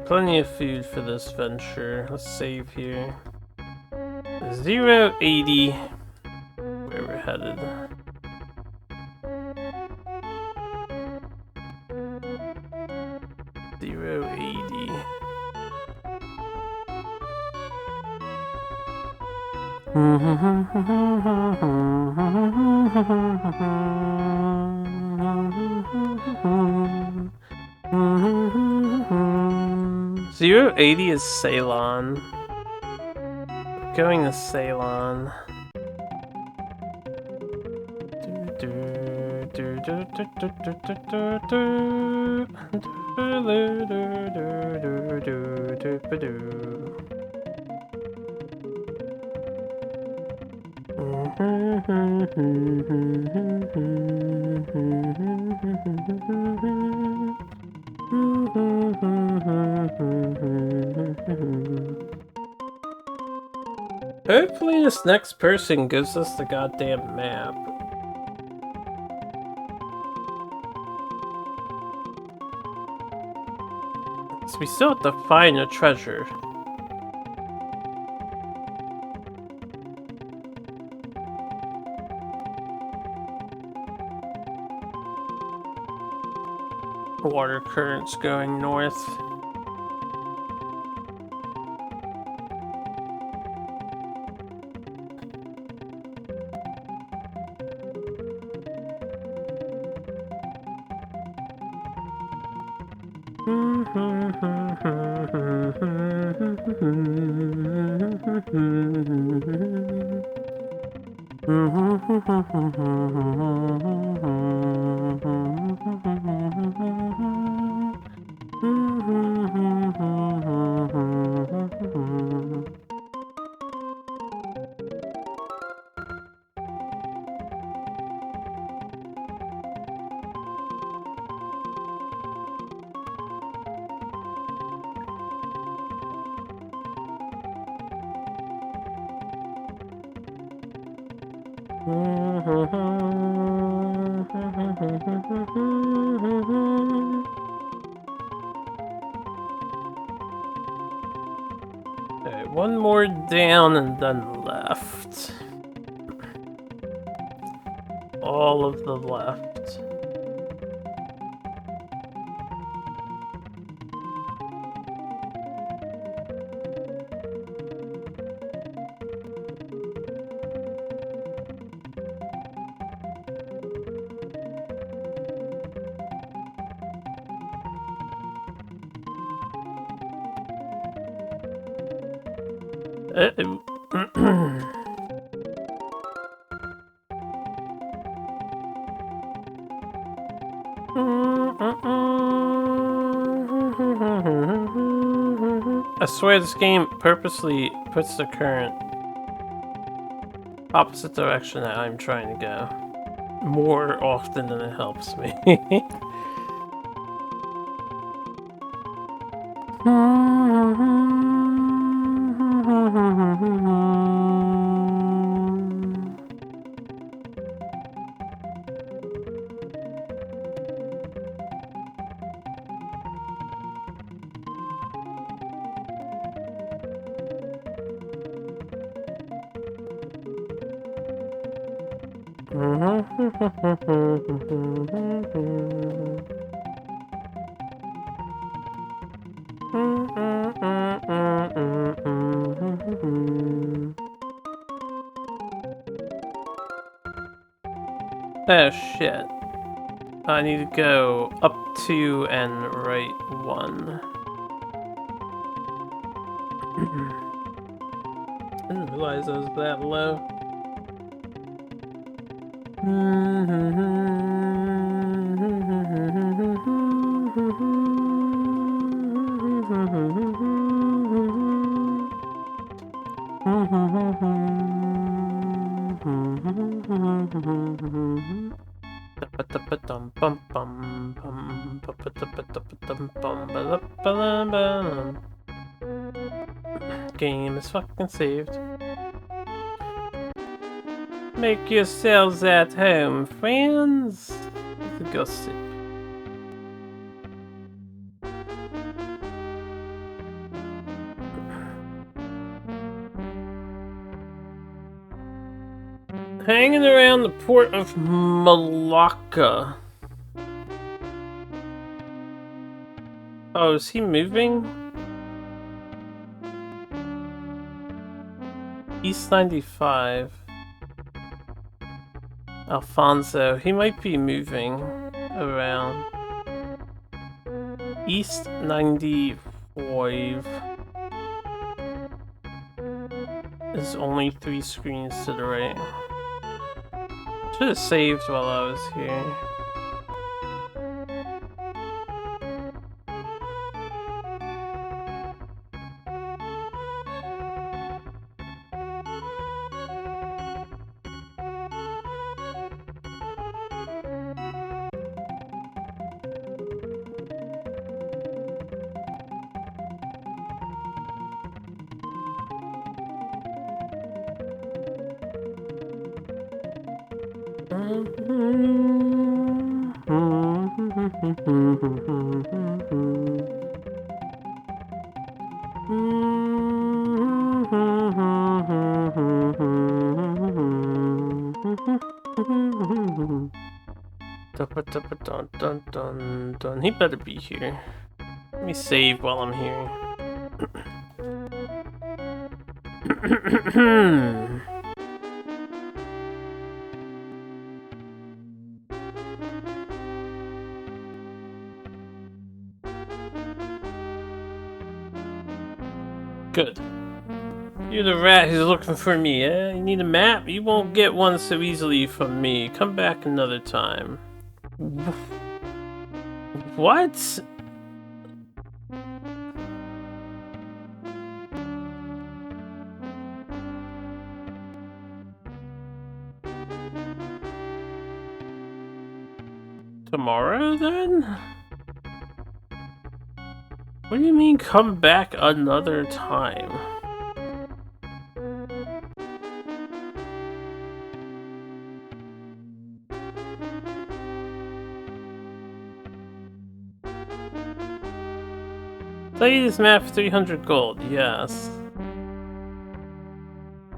[SPEAKER 1] Plenty of food for this venture. Let's save here. 080. Where we're headed. Zero 80 is Ceylon. Going to Ceylon. Hopefully this next person gives us the goddamn map. So we still have to find a treasure. Water currents going north. Alright, one more down and then left. All of the left. I swear this game purposely puts the current opposite direction that I'm trying to go more often than it helps me. Oh shit. I need to go up 2 and right 1. I didn't realize I was that low. Game is fucking saved. Make yourselves at home, friends. Let's go sip. Hanging around the port of Malacca. Oh, is he moving? East 95. Alfonso, he might be moving around. East 95. There's only 3 screens to the right. Should have saved while I was here. He better be here. Let me save while I'm here. Good. You're the rat who's looking for me, eh? You need a map? You won't get one so easily from me. Come back another time. What? Tomorrow, then? What do you mean, come back another time? Play this map for 300 gold, yes.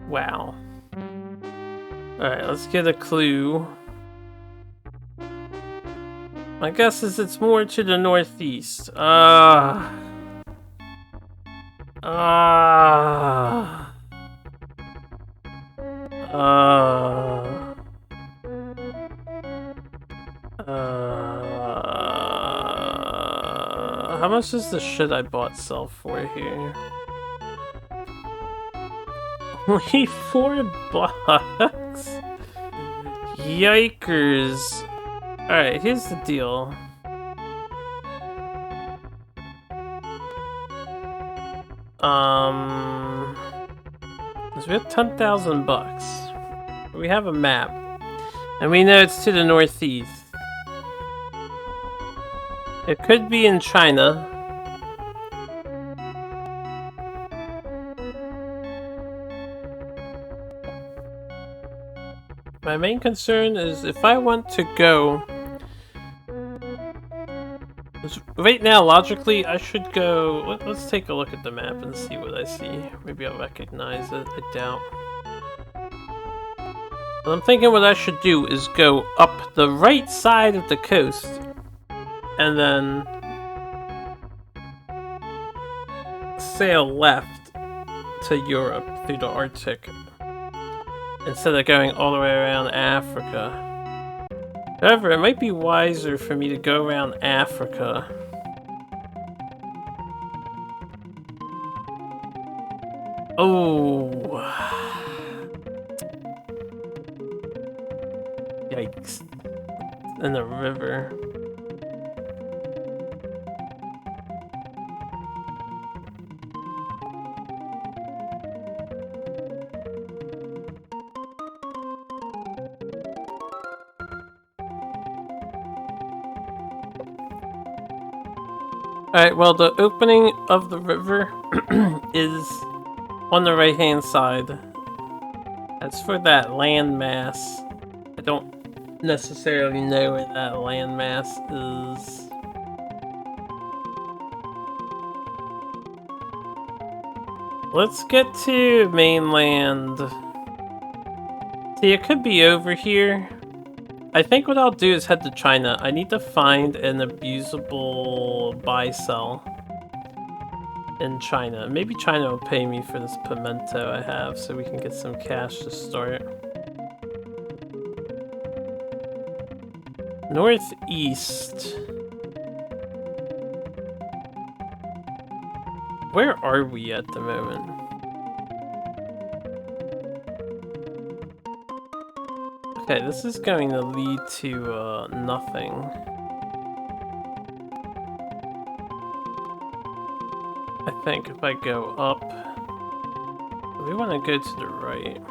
[SPEAKER 1] Wow. Alright, let's get a clue. My guess is it's more to the northeast. How much does the shit I bought sell for here? Only $4? Yikers. Alright, here's the deal. So we have 10,000 bucks. We have a map. And we know it's to the northeast. It could be in China. My main concern is if I want to go... Right now, logically, I should go... Let's take a look at the map and see what I see. Maybe I'll recognize it. I doubt. But I'm thinking what I should do is go up the right side of the coast. And then... sail left to Europe through the Arctic. Instead of going all the way around Africa. However, it might be wiser for me to go around Africa. Oh. Yikes. In the river. Alright, well, the opening of the river is on the right-hand side. As for that landmass, I don't necessarily know where that landmass is. Let's get to mainland. See, it could be over here. I think what I'll do is head to China. I need to find an abusable buy-sell in China. Maybe China will pay me for this pimento I have so we can get some cash to start. Northeast. Where are we at the moment? Okay, this is going to lead to nothing. I think if I go up, we want to go to the right.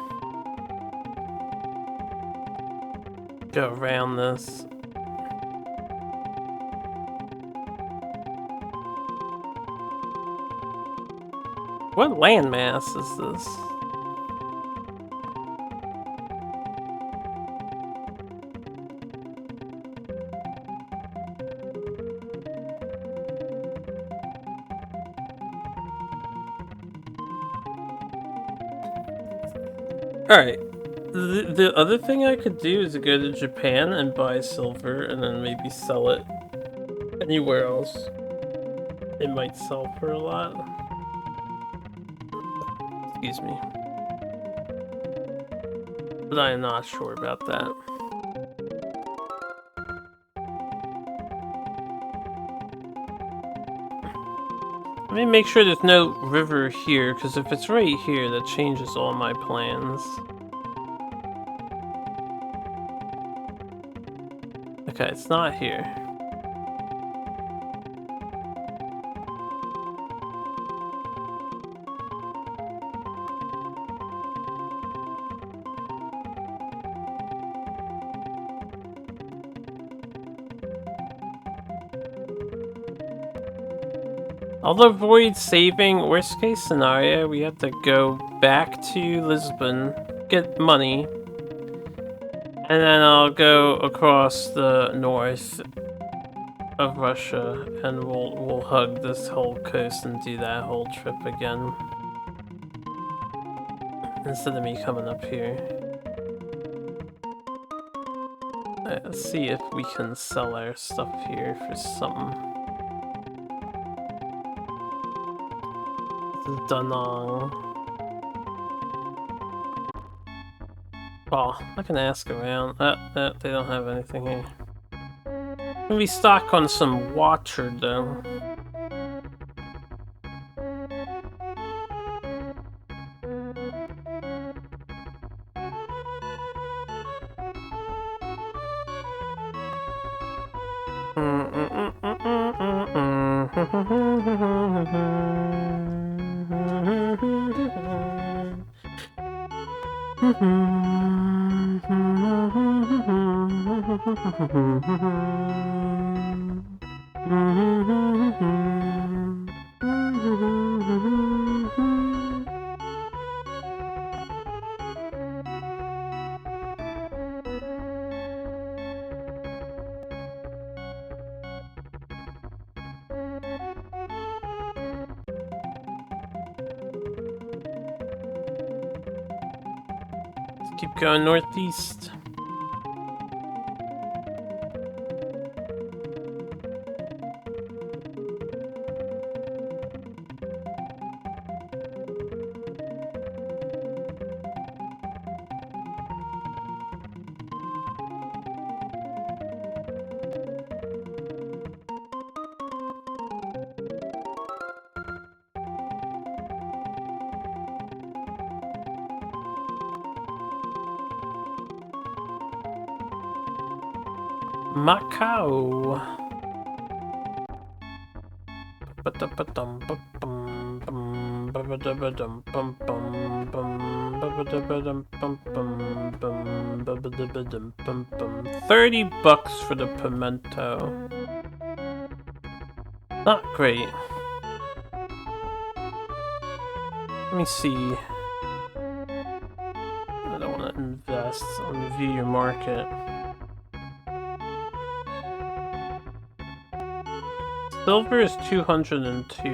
[SPEAKER 1] Go around this. What landmass is this? Alright, the other thing I could do is go to Japan and buy silver and then maybe sell it anywhere else. It might sell for a lot. Excuse me. But I am not sure about that. Let me make sure there's no river here, because if it's right here, that changes all my plans. Okay, it's not here. I'll avoid saving. Worst case scenario, we have to go back to Lisbon, get money, and then I'll go across the north of Russia, and we'll hug this whole coast and do that whole trip again. Instead of me coming up here. Alright, let's see if we can sell our stuff here for something. Danang. Oh, I can ask around. They don't have anything here. Maybe stock on some water though. Keep going northeast. Macau. $30 for the pimento. Not great. Let me see. I don't want to invest. Let me view your market. Silver is 202.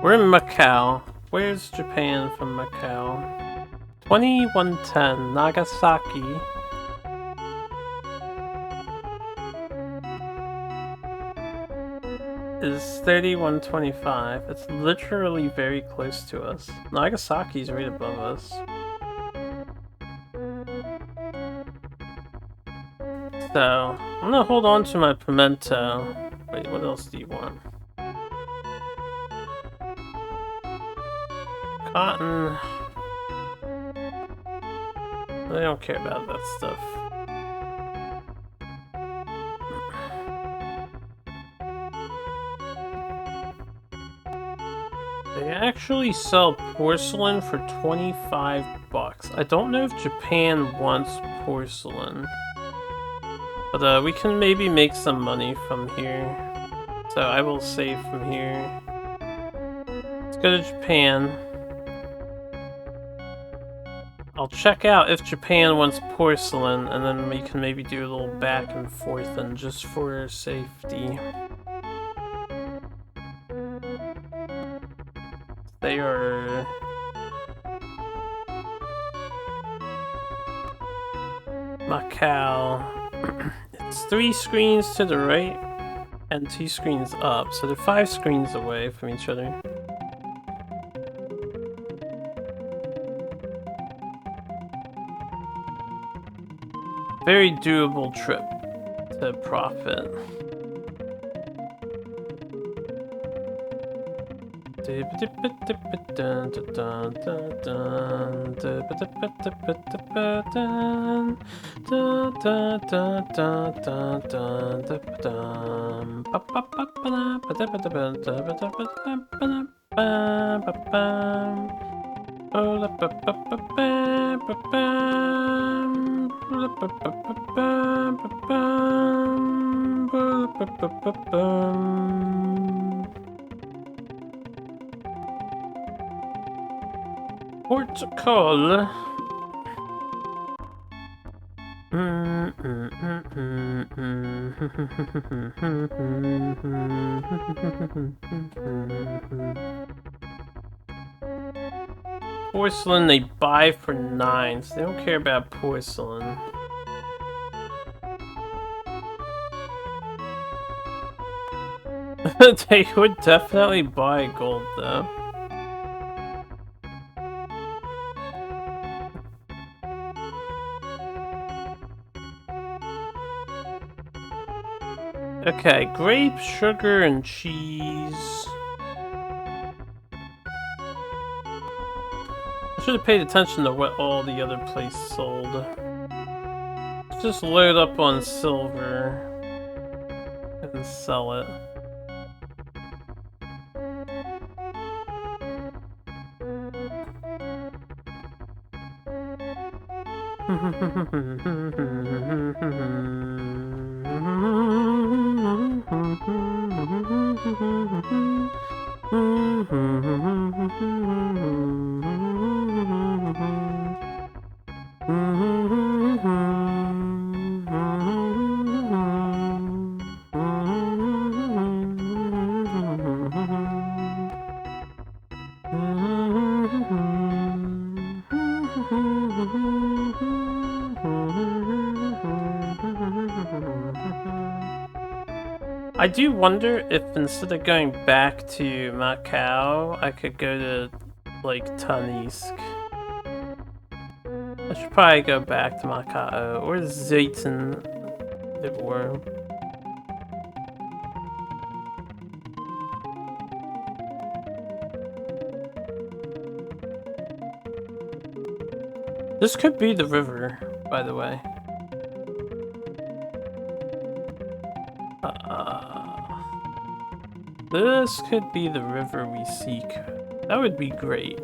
[SPEAKER 1] We're in Macau. Where's Japan from Macau? 2110, Nagasaki. Is 3125. It's literally very close to us. Nagasaki's right above us. So, I'm gonna hold on to my pimento. Wait, what else do you want? Cotton. I don't care about that stuff. They actually sell porcelain for $25. I don't know if Japan wants porcelain. But we can maybe make some money from here. So I will save from here. Let's go to Japan. I'll check out if Japan wants porcelain, and then we can maybe do a little back and forth and just for safety. They are... Macau. It's 3 screens to the right and 2 screens up, so they're 5 screens away from each other. Very doable trip to profit. Portugal. Porcelain they buy for 9, so they don't care about porcelain. They would definitely buy gold though. Okay, grape, sugar, and cheese. I should have paid attention to what all the other places sold. just load up on silver and sell it. I do wonder if instead of going back to Macau, I could go to, like, Tanisk. I should probably go back to Macau, or Zayton, if it were. This could be the river, by the way. This could be the river we seek. That would be great.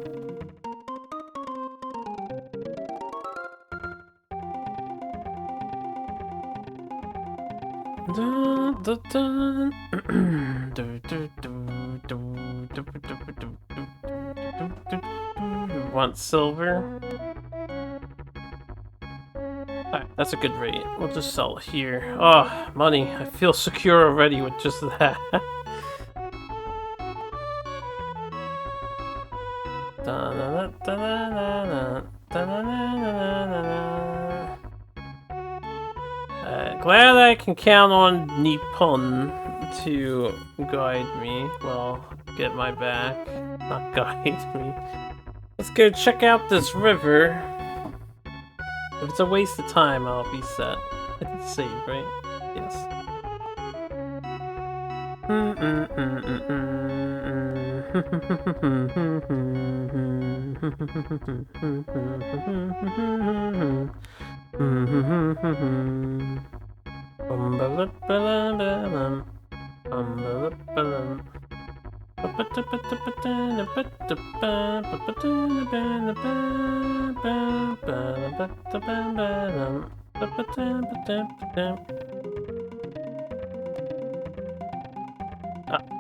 [SPEAKER 1] Want silver? Alright, that's a good rate. We'll just sell it here. Oh, money. I feel secure already with just that. Glad I can count on Nippon to guide me. Well, get my back. Not guide me. Let's go check out this river. If it's a waste of time, I'll be set. I can save, right? Yes.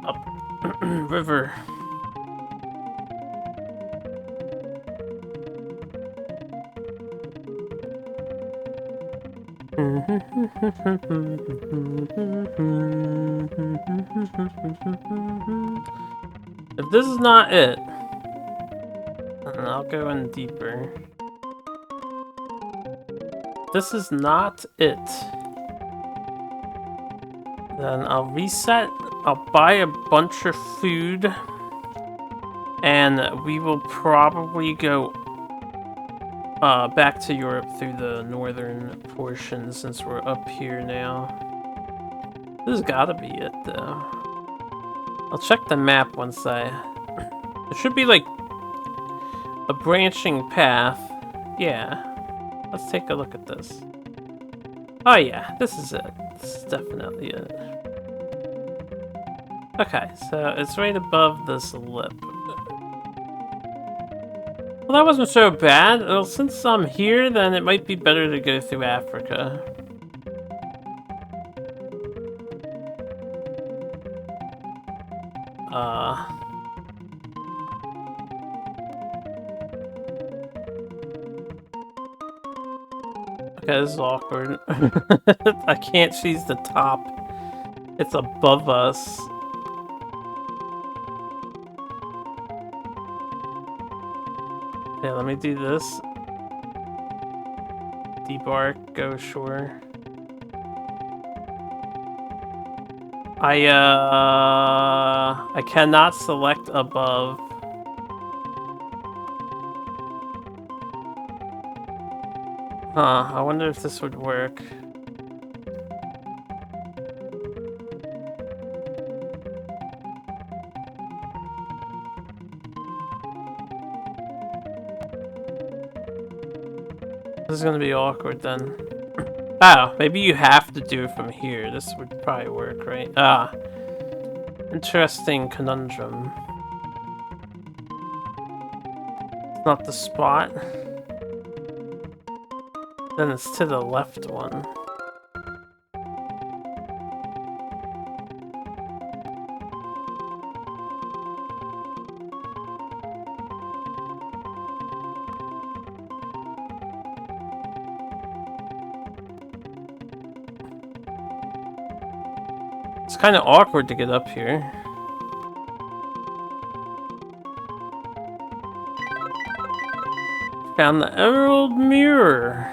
[SPEAKER 1] Up. River. If this is not it, then I'll go in deeper. If this is not it, then I'll reset, I'll buy a bunch of food, and we will probably go back to Europe through the northern portion since we're up here now. This has gotta be it, though. I'll check the map once there should be, like, a branching path. Yeah. Let's take a look at this. Oh yeah, this is it. This is definitely it. Okay, so it's right above this lip. Well, that wasn't so bad. Well, since I'm here, then it might be better to go through Africa. Okay, this is awkward. I can't choose the top. It's above us. Okay, let me do this. Debark, go shore. I cannot select above. Huh, I wonder if this would work. This is gonna be awkward then. Oh, maybe you have to do it from here. This would probably work, right? Ah. Interesting conundrum. It's not the spot. Then it's to the left one. It's kind of awkward to get up here. Found the Emerald Mirror.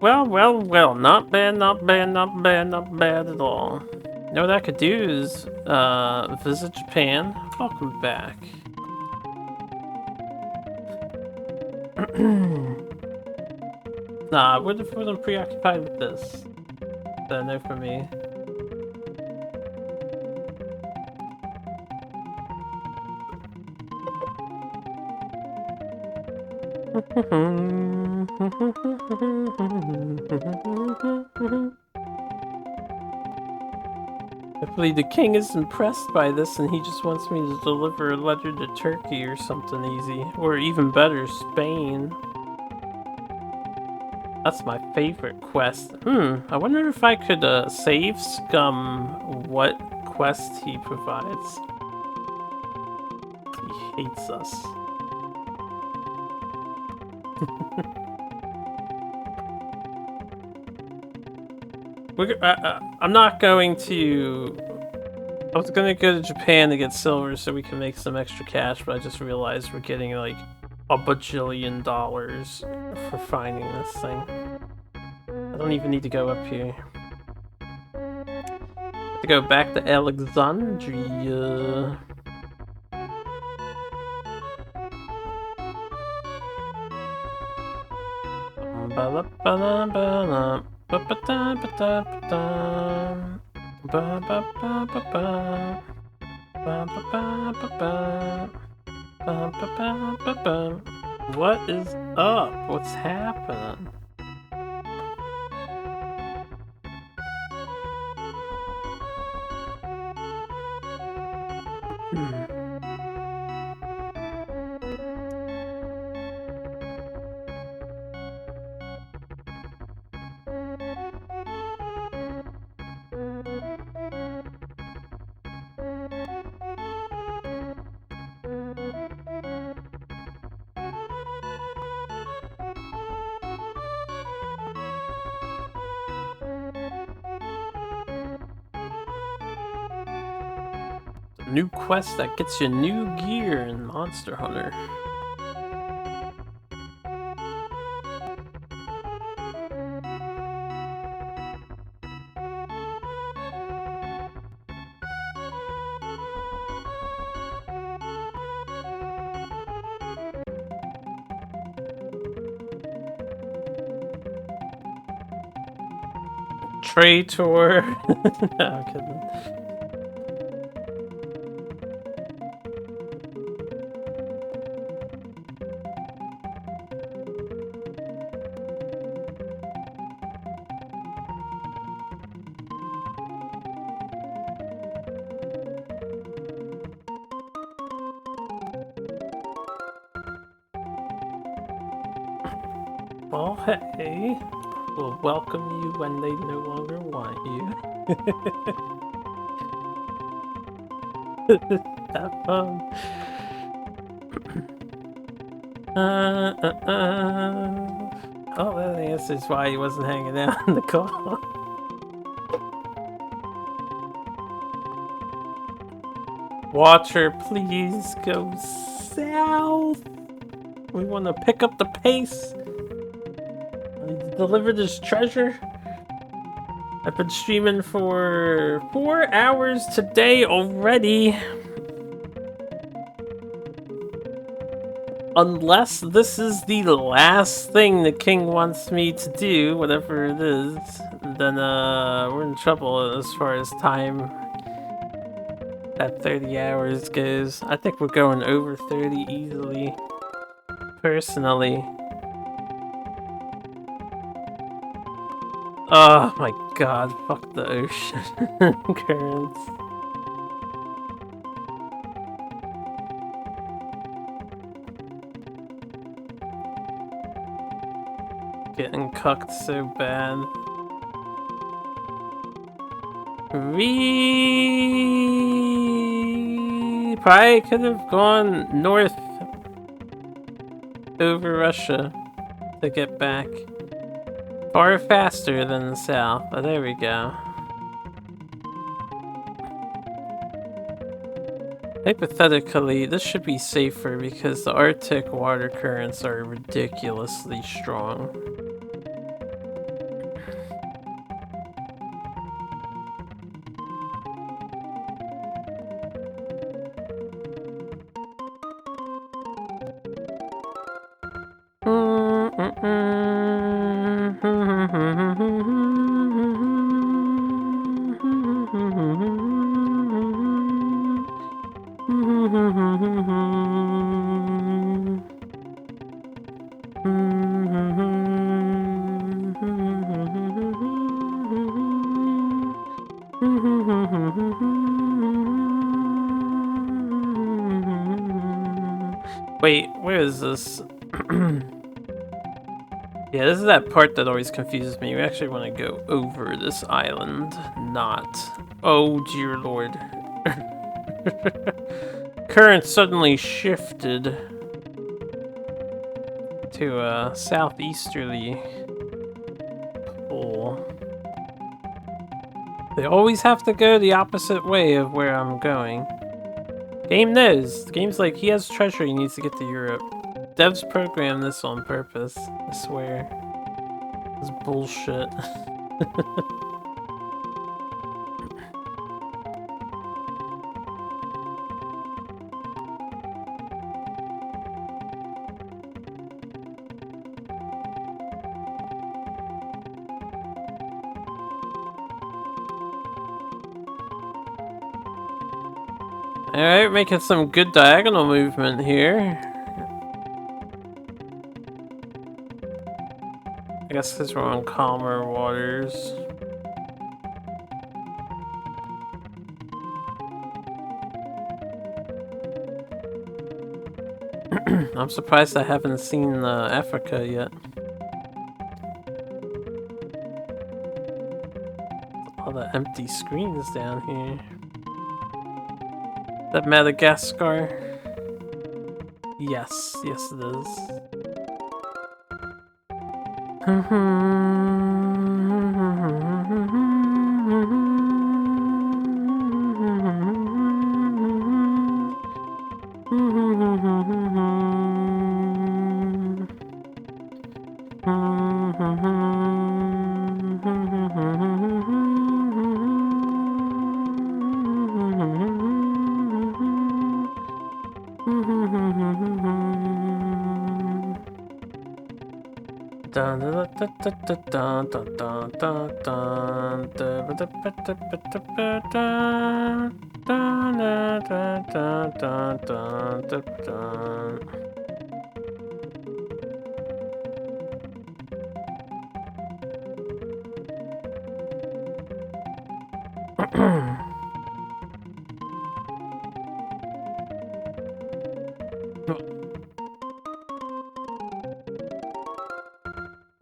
[SPEAKER 1] Well, well, well. Not bad, not bad, not bad, not bad at all. You know what I could do is visit Japan. Welcome back. Nah, I would have been preoccupied with this. So no for me. Hopefully the king is impressed by this and he just wants me to deliver a letter to Turkey or something easy. Or even better, Spain. That's my favorite quest. I wonder if I could save Scum what quest he provides. He hates us. I'm not going to... I was gonna go to Japan to get silver so we can make some extra cash, but I just realized we're getting like a bajillion dollars for finding this thing. I don't even need to go up here. To go back to Alexandria. What is up? What's happening? New quest that gets you new gear in Monster Hunter. Traitor. No, I'm kidding. Well, hey. We'll welcome you when they no longer want you. Have fun. Oh, that answers why he wasn't hanging out in the car. Watcher, please go south. We want to pick up the pace. I need to deliver this treasure. I've been streaming for 4 hours today already. Unless this is the last thing the king wants me to do, whatever it is, then we're in trouble as far as time that 30 hours goes. I think we're going over 30 easily, personally. Oh my god, fuck the ocean currents. Getting cucked so bad. We probably could have gone north over Russia to get back. Far faster than the south, but there we go. Hypothetically, this should be safer because the Arctic water currents are ridiculously strong. Wait, where is this? Yeah, this is that part that always confuses me. We actually want to go over this island, not... Oh, dear lord. Current suddenly shifted to a southeasterly pole. They always have to go the opposite way of where I'm going. Game knows. The game's like, he has treasure, he needs to get to Europe. Devs programmed this on purpose, I swear. It's bullshit. Alright, making some good diagonal movement here. I guess because we're on calmer waters. I'm surprised I haven't seen Africa yet. All the empty screens down here. Is that Madagascar? Yes, yes it is.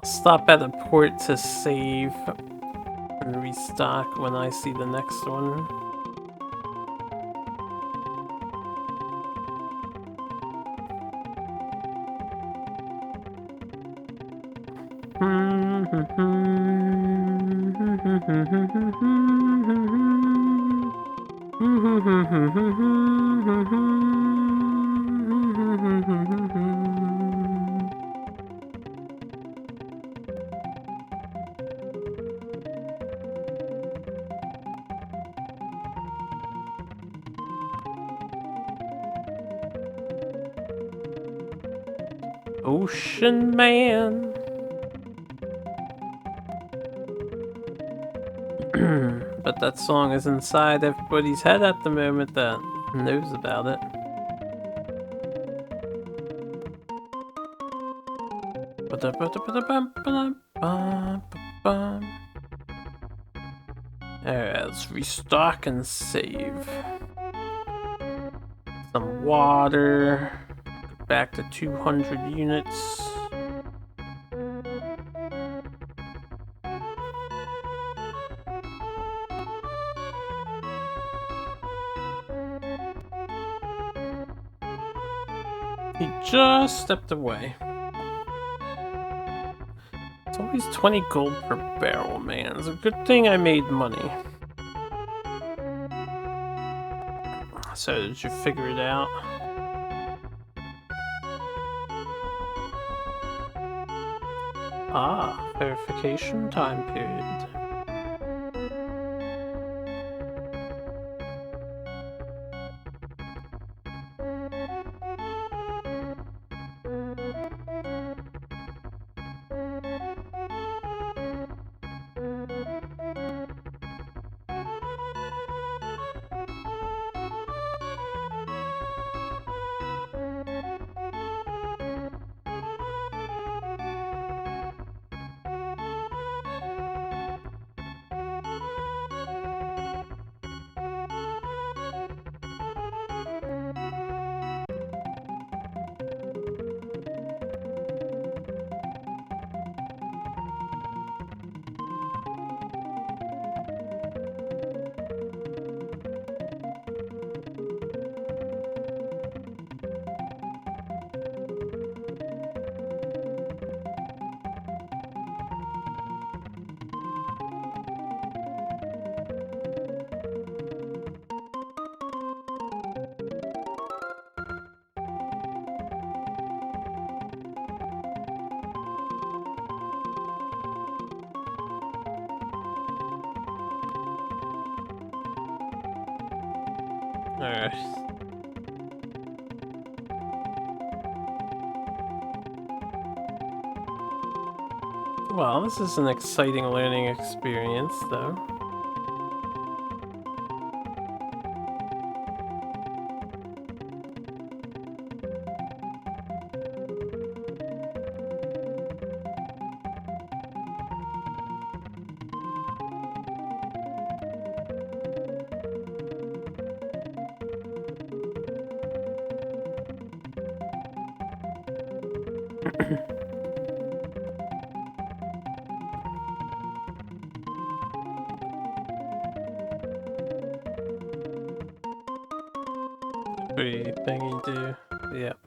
[SPEAKER 1] Stop at a port to save and restock when I see the next one. Ocean Man. But that song is inside everybody's head at the moment that knows about it. Alright, let's restock and save. Some water. Back to 200 units. He just stepped away. It's always 20 gold per barrel, man. It's a good thing I made money. So, did you figure it out? Ah, verification time period. Alright. Well, this is an exciting learning experience, though. Free thingy do. Yep.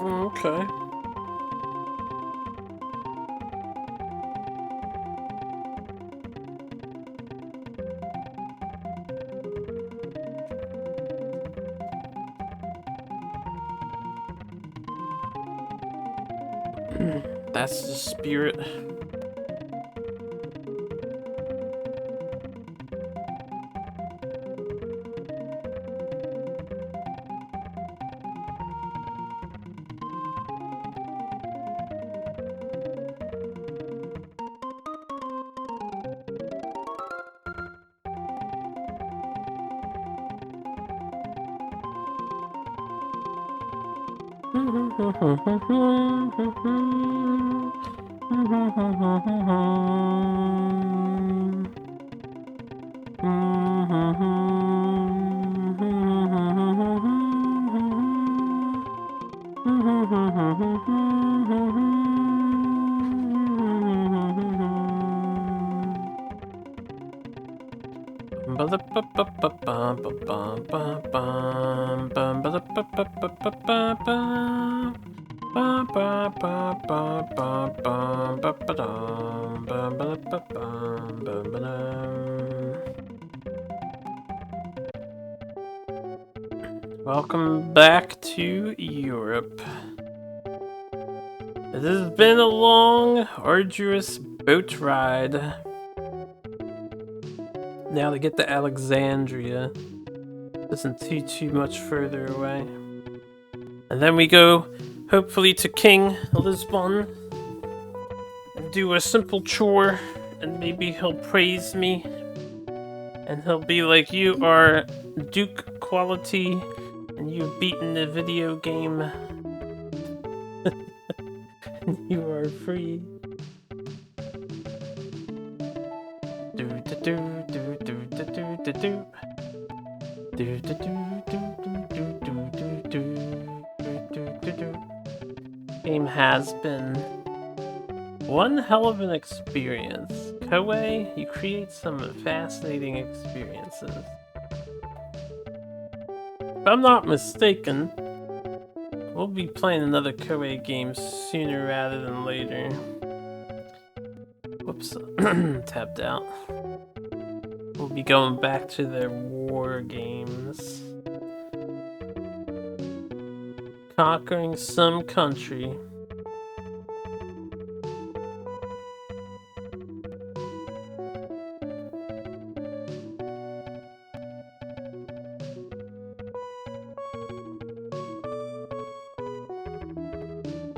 [SPEAKER 1] Okay. That's the spirit. Welcome back to Europe. It has been a long, arduous boat ride. Now to get to Alexandria isn't too much further away. And then we go hopefully to King Lisbon, and do a simple chore, and maybe he'll praise me, and he'll be like, "You are Duke quality, and you've beaten the video game, and you are free." Game has been one hell of an experience. Koei, you create some fascinating experiences. If I'm not mistaken, we'll be playing another Koei game sooner rather than later. Whoops, tapped out. We'll be going back to their war games. Conquering some country.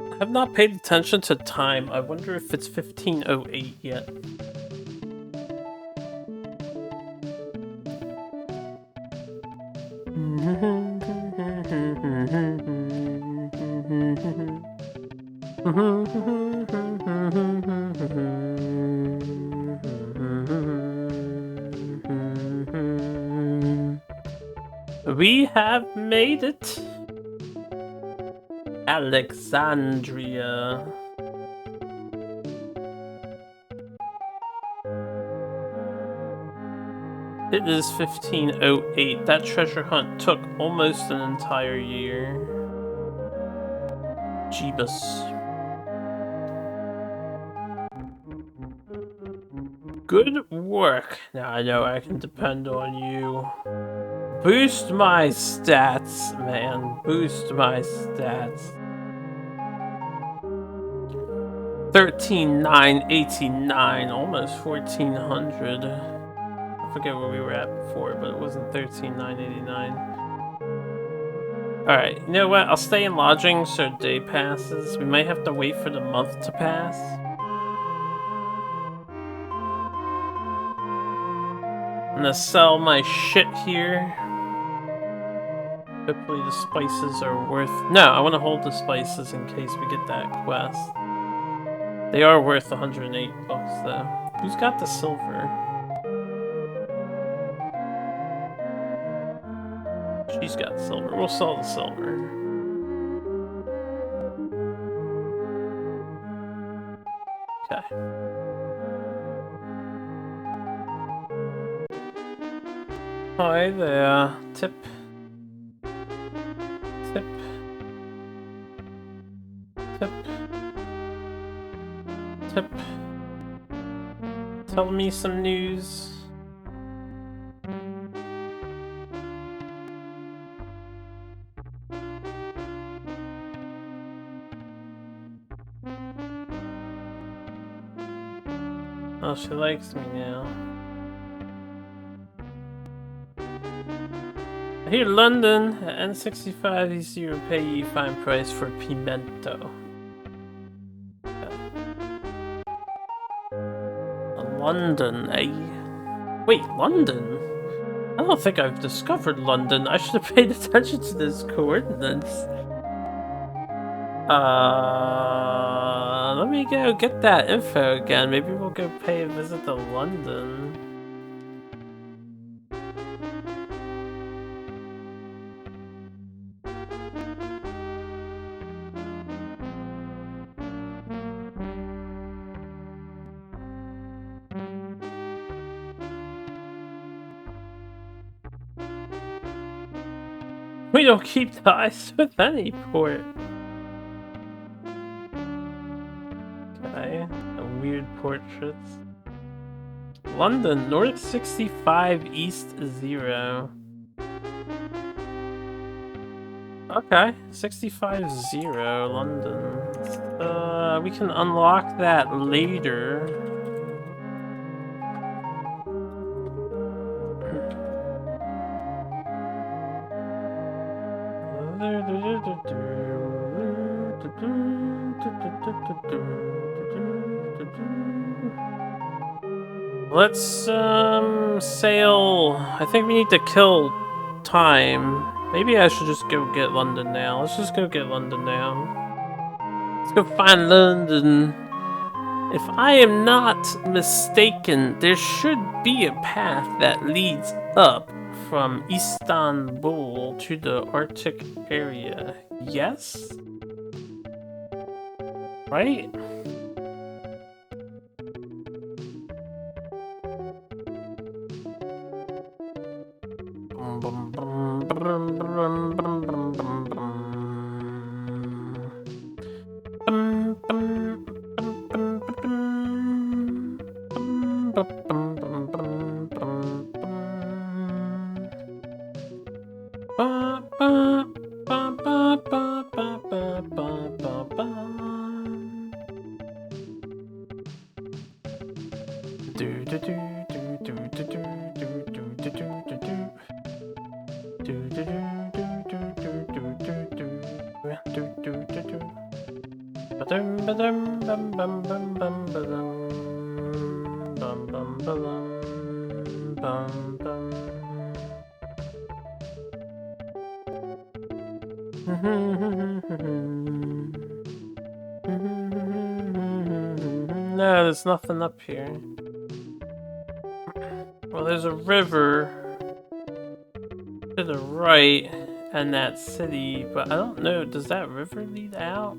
[SPEAKER 1] I have not paid attention to time. I wonder if it's 15:08 yet. We have made it. Alexandria. It is 15:08. That treasure hunt took almost an entire year. Jeebus. Good work. Now I know I can depend on you. Boost my stats, man. Boost my stats. 13,989, almost 1,400. I forget where we were at before, but it wasn't 13,989. Alright, you know what? I'll stay in lodging so day passes. We might have to wait for the month to pass. I'm gonna sell my shit here. Hopefully the spices are worth... No, I want to hold the spices in case we get that quest. They are worth 108 bucks though. Who's got the silver? She's got silver. We'll sell the silver. Okay. Hi there. Tip. Tip. Tip. Tip. Tell me some news. Oh, she likes me now. Here, London, at N65, easier to pay you fine price for pimento. Okay. London, eh? Wait, London? I don't think I've discovered London. I should have paid attention to this coordinates. Let me go get that info again. Maybe we'll go pay a visit to London. We don't keep ties with any port. Okay, weird portraits. London, North 65, East 0. Okay, 65-0, London. We can unlock that later. Let's sail. I think we need to kill time. Maybe I should just go get London now. Let's just go get London now. Let's go find London. If I am not mistaken, there should be a path that leads up from Istanbul to the Arctic area. Yes? Right? No, there's nothing up here. Well, there's a river to the right and that city, but I don't know, does that river lead out?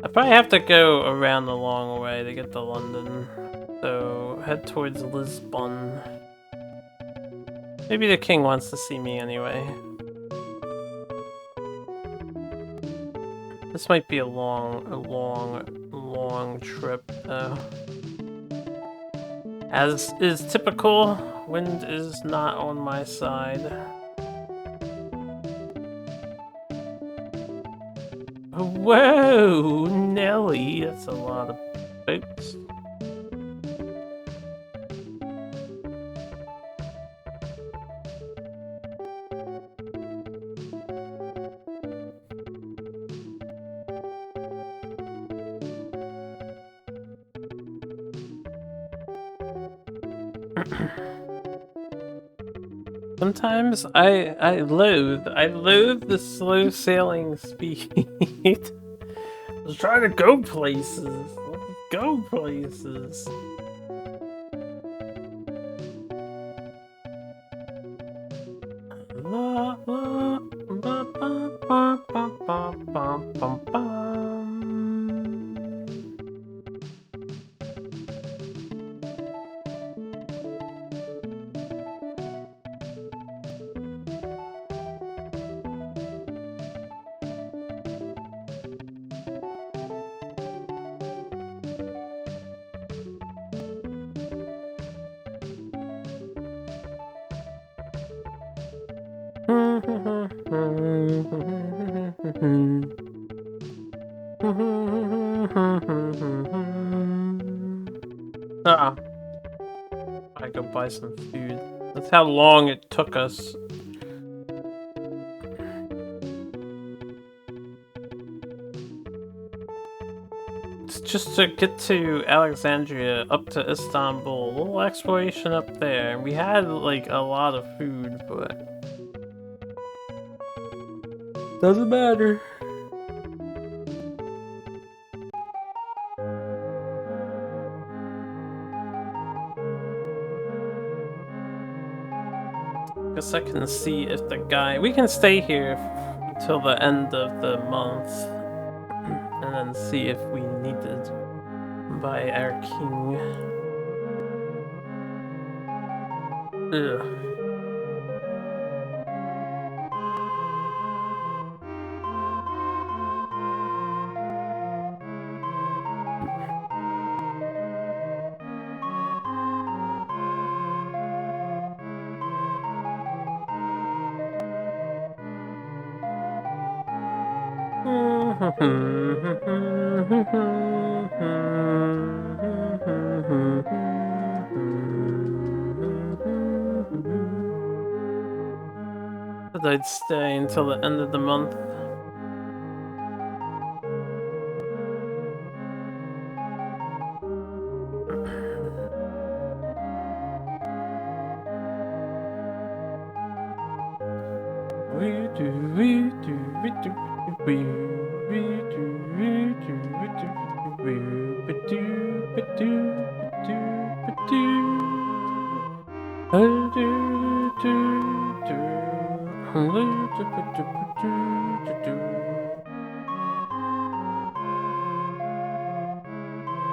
[SPEAKER 1] I probably have to go around the long way to get to London. So, head towards Lisbon. Maybe the king wants to see me anyway. This might be a long trip, though. As is typical, wind is not on my side. Whoa, Nelly, that's a lot of boats. Sometimes I loathe the slow sailing speed. Let's try to go places. Let's go places. La, la, ba, ba, ba, ba, ba, ba, ba, ba. I go buy some food. That's how long it took us. It's just to get to Alexandria, up to Istanbul. A little exploration up there. We had like a lot of food, but doesn't matter. Guess I can see if the guy... We can stay here until the end of the month. And then see if we need to buy our king. Ugh. I'd stay until the end of the month.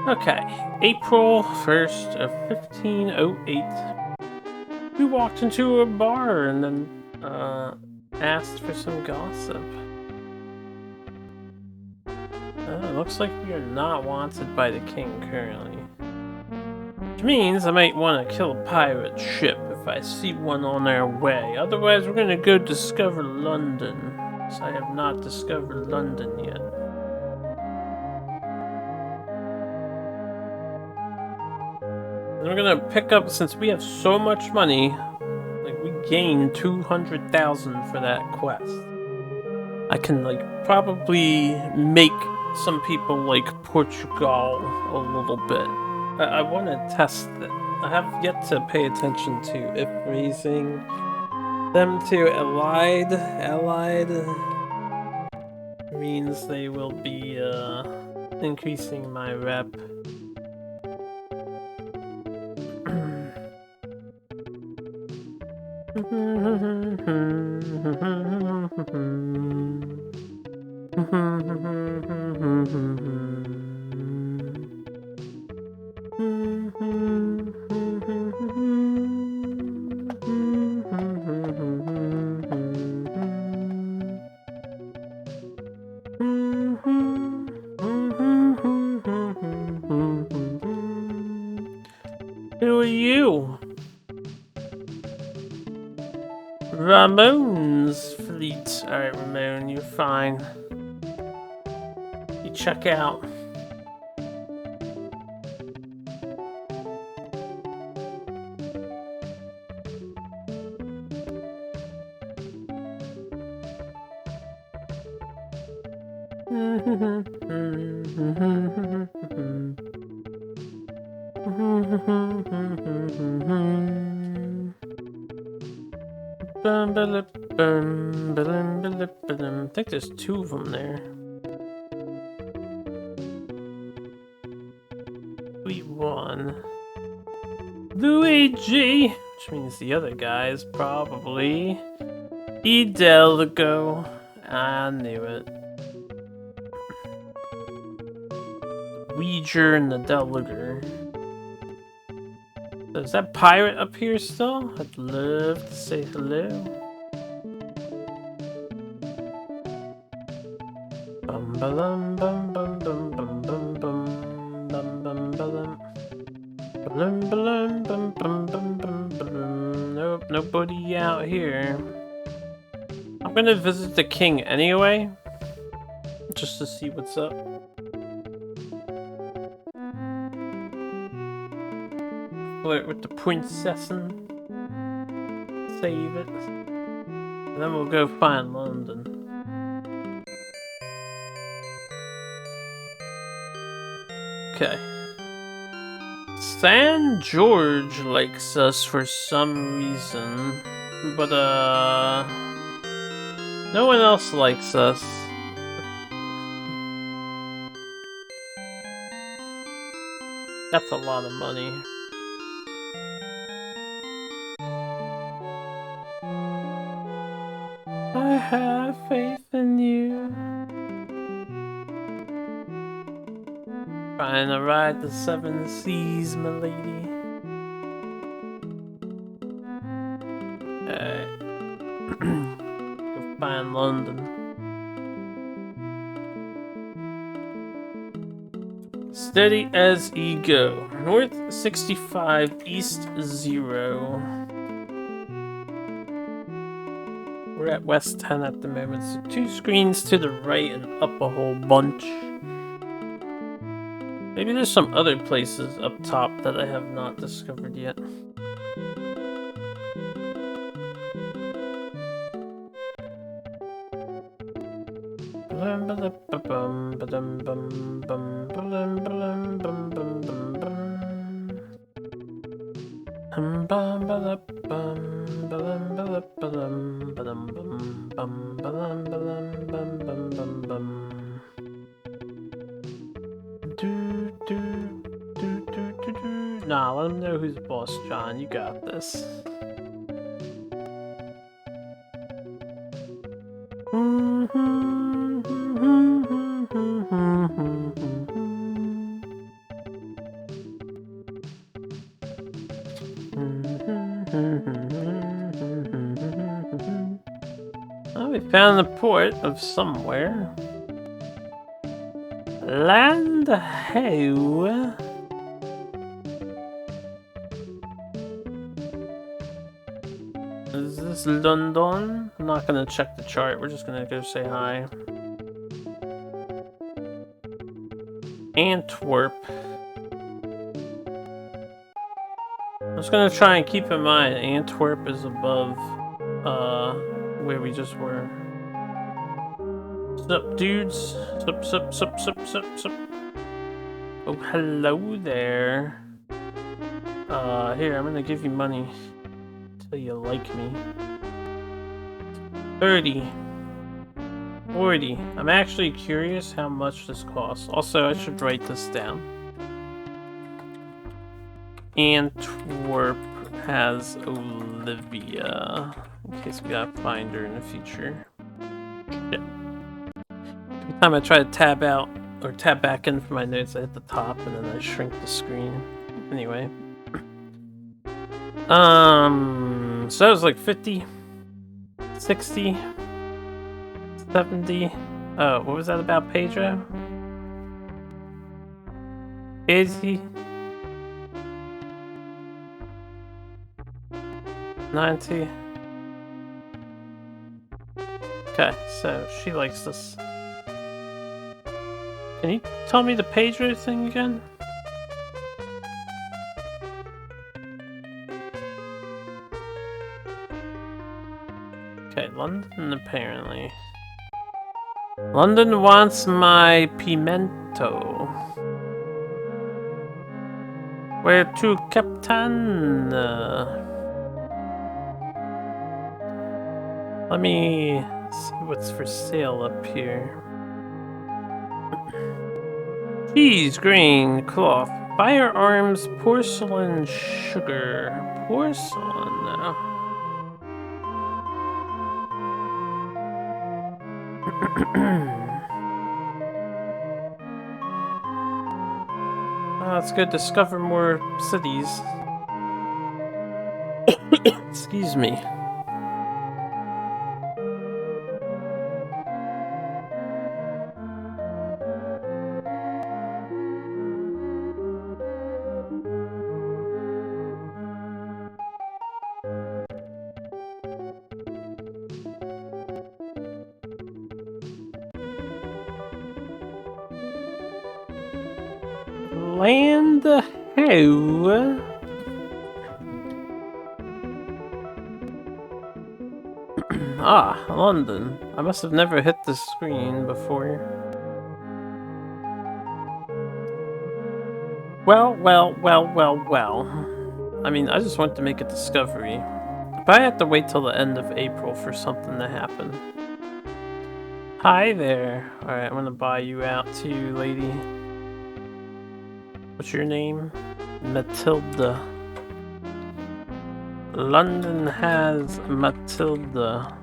[SPEAKER 1] Okay, April 1st of 1508. We walked into a bar and then asked for some gossip. Looks like we are not wanted by the king currently. Which means I might want to kill a pirate ship if I see one on our way. Otherwise, we're gonna go discover London. So I have not discovered London yet. And we're gonna pick up, since we have so much money, like we gained 200,000 for that quest. I can like probably make some people like Portugal a little bit. I want to test it. I have yet to pay attention to if raising them to allied means they will be increasing my rep. Who are you? Ramon's fleet. Alright, Ramon, you're fine. You check out. I think there's two of them there. We won. Luigi, which means the other guy's probably Hidalgo. I knew it. Ouija and the Delugger. So is that pirate up here still? I'd love to say hello. Bum bum bum bum bum bum bum bum bum bum bum bum bum bum bum. Nope, nobody out here. I'm gonna visit the king anyway, just to see what's up. Flirt with the princess and save it. And then we'll go find London. Okay. San George likes us for some reason, but no one else likes us. That's a lot of money. I have faith in you. Trying to ride the 7 seas, milady. Alright. Go find London. Steady as ye go. North 65, east 0. We're at West 10 at the moment, so 2 screens to the right and up a whole bunch. Maybe there's some other places up top that I have not discovered yet. Nah, let him know who's boss, John. You got this. Oh, we found the port of somewhere. Land ho. Is this London? I'm not gonna check the chart, we're just gonna go say hi. Antwerp. I'm just gonna try and keep in mind Antwerp is above where we just were. Sup dudes? Sup. Oh, hello there. Here, I'm gonna give you money till you like me. 30. 40. I'm actually curious how much this costs. Also, I should write this down. Antwerp has Olivia. In case we gotta find her in the future. Yeah. Every time I try to tab out or tab back in for my notes, I hit the top and then I shrink the screen. Anyway. So that was like 50, 60, 70. Oh, what was that about Pedro? 80, 90. Okay, so she likes this. Can you tell me the Pedro thing again? Okay, London apparently. London wants my pimento. Where to, Captain? Let me see what's for sale up here. Cheese, grain, cloth, firearms, porcelain, sugar. Porcelain. Let's go discover more cities. Excuse me. Land ho. London. I must have never hit this screen before. Well. I mean, I just want to make a discovery. But I have to wait till the end of April for something to happen. Hi there. Alright, I'm gonna buy you out too, lady. What's your name? Matilda. London has Matilda.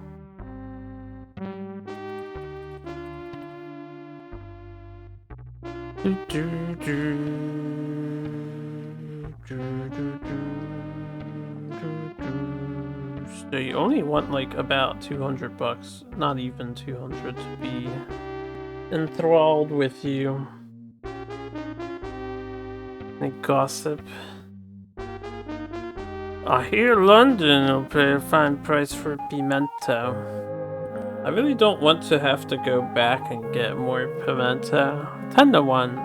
[SPEAKER 1] So you only want like about 200 bucks, not even 200 to be enthralled with you. Any gossip? I hear London will pay a fine price for pimento. I really don't want to have to go back and get more pimento. 10 to 1.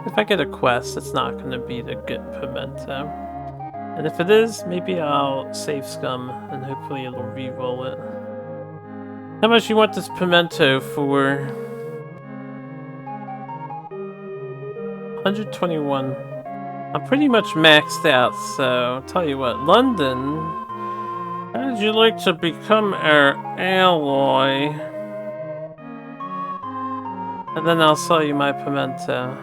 [SPEAKER 1] If I get a quest, it's not going to be to get pimento. And if it is, maybe I'll save scum and hopefully it'll re-roll it. How much you want this pimento for? 121. I'm pretty much maxed out, so tell you what, London, how would you like to become our ally? And then I'll sell you my pimento.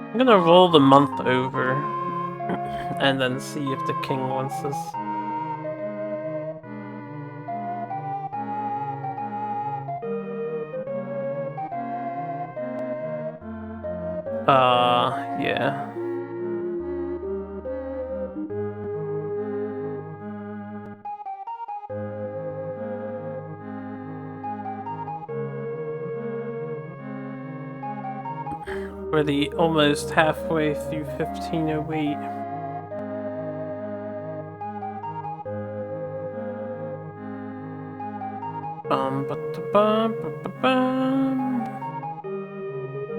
[SPEAKER 1] I'm gonna roll the month over and then see if the king wants this. Yeah. Already almost halfway through 1508.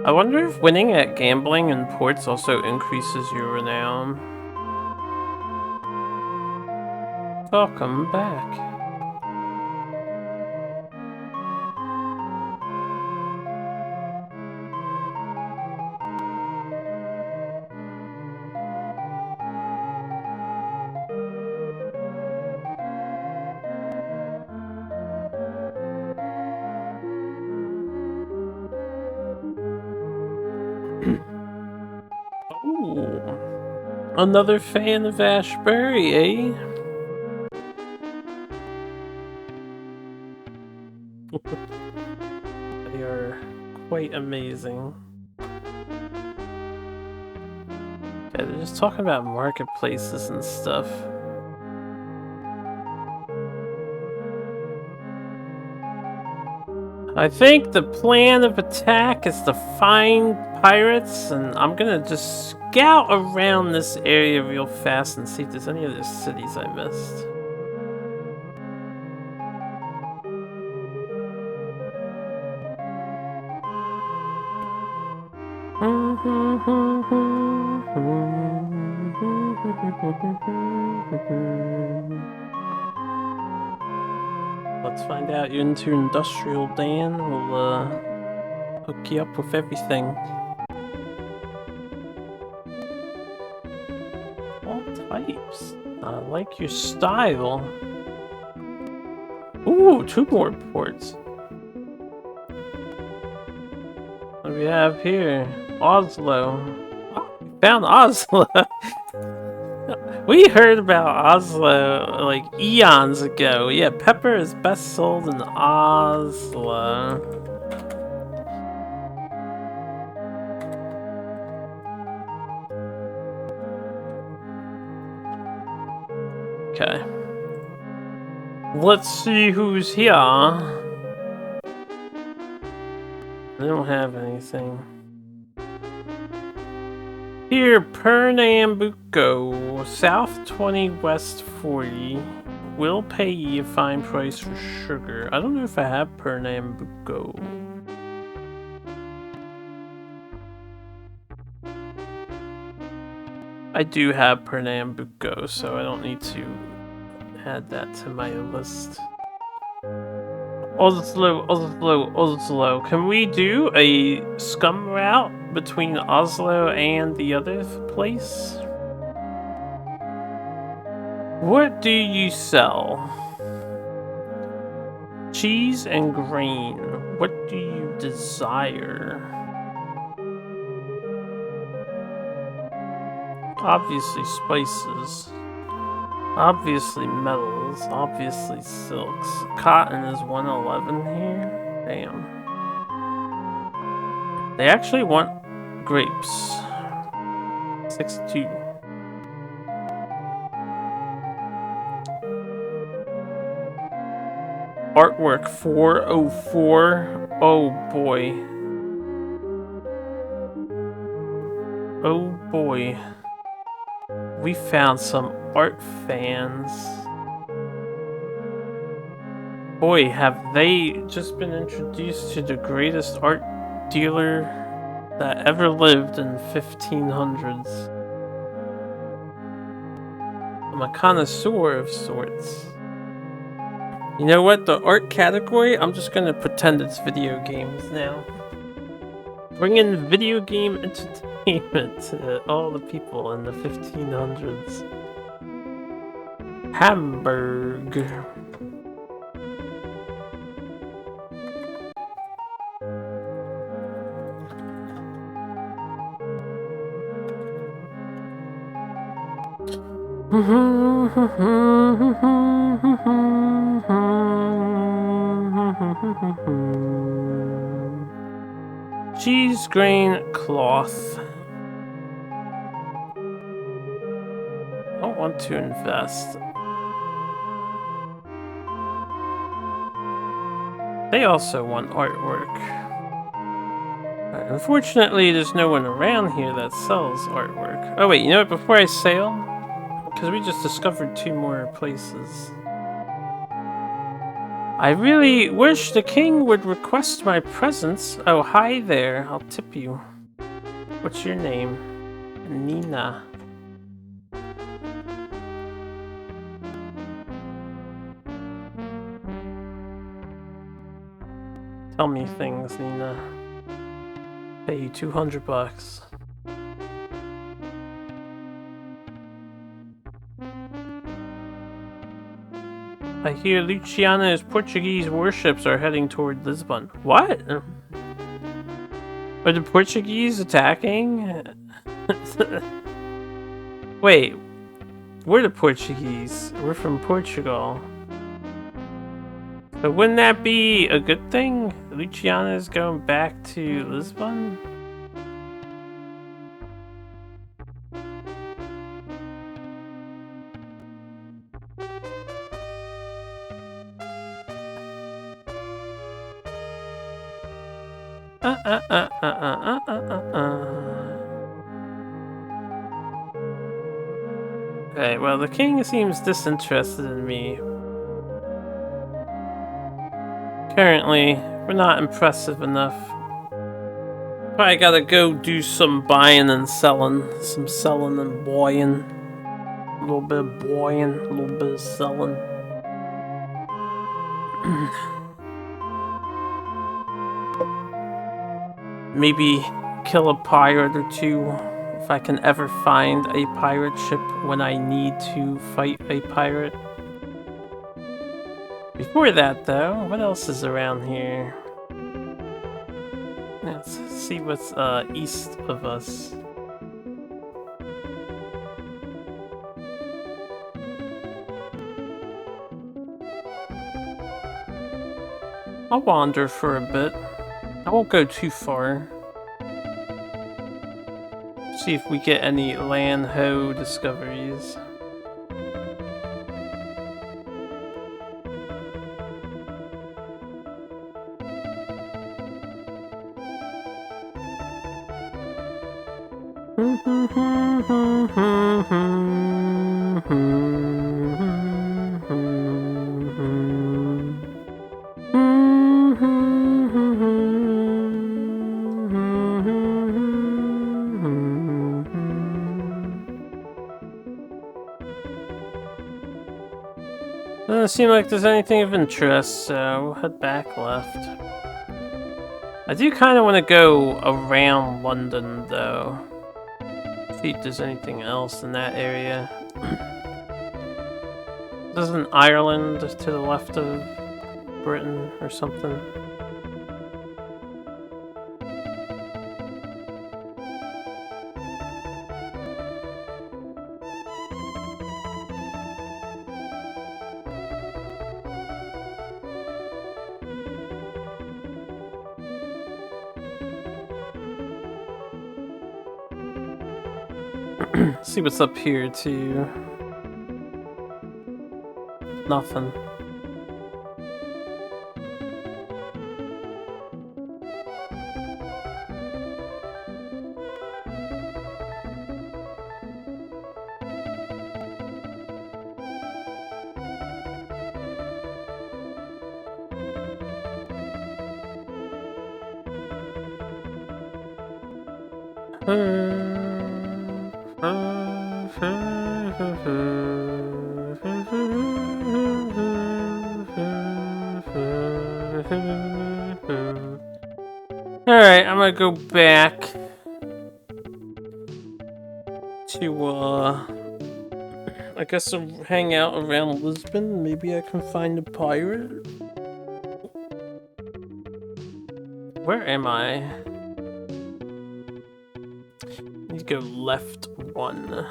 [SPEAKER 1] I wonder if winning at gambling and ports also increases your renown. Welcome back. Ooh. Another fan of Ashbury, eh? They are quite amazing. Yeah, they're just talking about marketplaces and stuff. I think the plan of attack is to find pirates, and I'm gonna just scout around this area real fast and see if there's any other cities I missed. Let's find out you're into industrial, Dan. We'll hook you up with everything. All types. I like your style. Ooh, 2 more ports. What do we have here? Oslo. Oh, we found Oslo. We heard about Oslo like eons ago. Yeah, pepper is best sold in Oslo. Okay. Let's see who's here. I don't have anything. Here, Pernambuco, South 20, West 40. Will pay you a fine price for sugar. I don't know if I have Pernambuco. I do have Pernambuco, so I don't need to add that to my list. Oslo, Oslo, Oslo. Can we do a scum route between Oslo and the other place? What do you sell? Cheese and grain. What do you desire? Obviously spices. Obviously metals. Obviously silks. Cotton is 111 here. Damn. They actually want grapes. 62. Artwork 404. Oh boy. Oh boy. We found some art fans. Boy, have they just been introduced to the greatest art dealer that ever lived in 1500s. I'm a connoisseur of sorts. You know what? The art category, I'm just gonna pretend it's video games now. Bring in video game entertainment to all the people in the 1500s. Hamburg. Cheese grain cloth. I don't want to invest. They also want artwork. Unfortunately, there's no one around here that sells artwork. Oh wait, you know what? Before I sail, because we just discovered 2 more places. I really wish the king would request my presence. Oh, hi there. I'll tip you. What's your name? Nina. Tell me things, Nina. Pay you 200 bucks. I hear Luciana's Portuguese warships are heading toward Lisbon. What? Are the Portuguese attacking? Wait, we're the Portuguese. We're from Portugal. But wouldn't that be a good thing? Luciana's going back to Lisbon? Okay, well, the king seems disinterested in me. Currently, we're not impressive enough. Probably gotta go do some buying and selling. Some selling and buying. A little bit of buying, a little bit of selling. Maybe kill a pirate or 2 if I can ever find a pirate ship when I need to fight a pirate. Before that, though, what else is around here? Let's see what's east of us. I'll wander for a bit. I won't go too far. See if we get any land ho discoveries. Doesn't seem like there's anything of interest, so we'll head back left. I do kind of want to go around London, though. See if there's anything else in that area. Isn't Ireland to the left of Britain or something? See what's up here too. Nothing. Alright, I'm gonna go back to, I guess I'll hang out around Lisbon. Maybe I can find a pirate. Where am I? Need to go left one.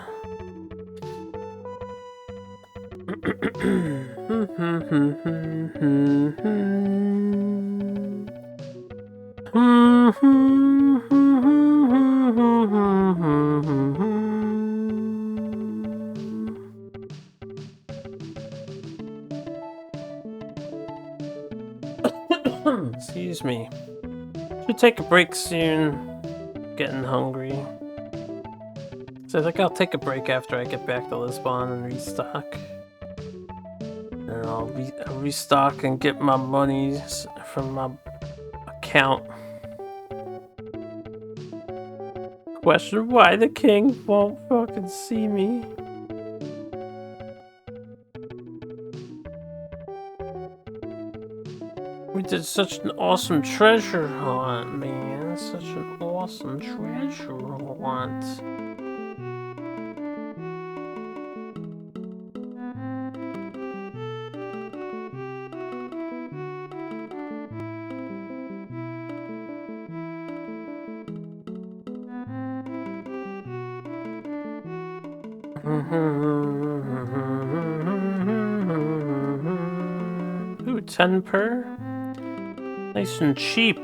[SPEAKER 1] Excuse me. Should take a break soon. Getting hungry. So I think I'll take a break after I get back to Lisbon and restock. And I'll restock and get my monies from my account. Question why the king won't fucking see me. We did such an awesome treasure hunt, man. Such an awesome treasure hunt. Ooh, 10 per? Nice and cheap.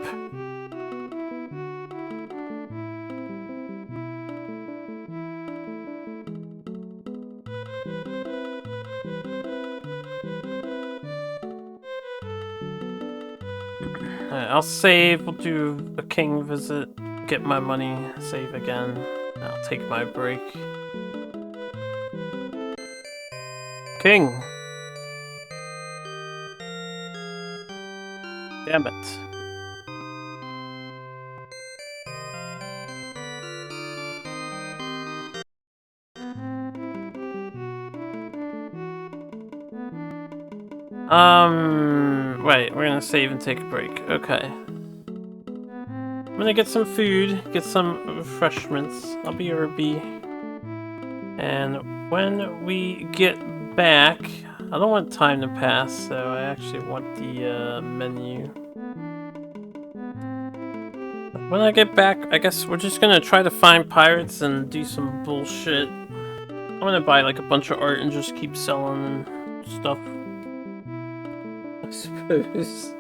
[SPEAKER 1] Alright, I'll save. We'll do a king visit. Get my money. Save again. I'll take my break. King! Damn it. Right, we're gonna save and take a break. Okay. I'm gonna get some food, get some refreshments. I'll be RB. And when we get back, I don't want time to pass, so I actually want the menu. When I get back, I guess we're just gonna try to find pirates and do some bullshit. I'm gonna buy like a bunch of art and just keep selling and stuff. I suppose.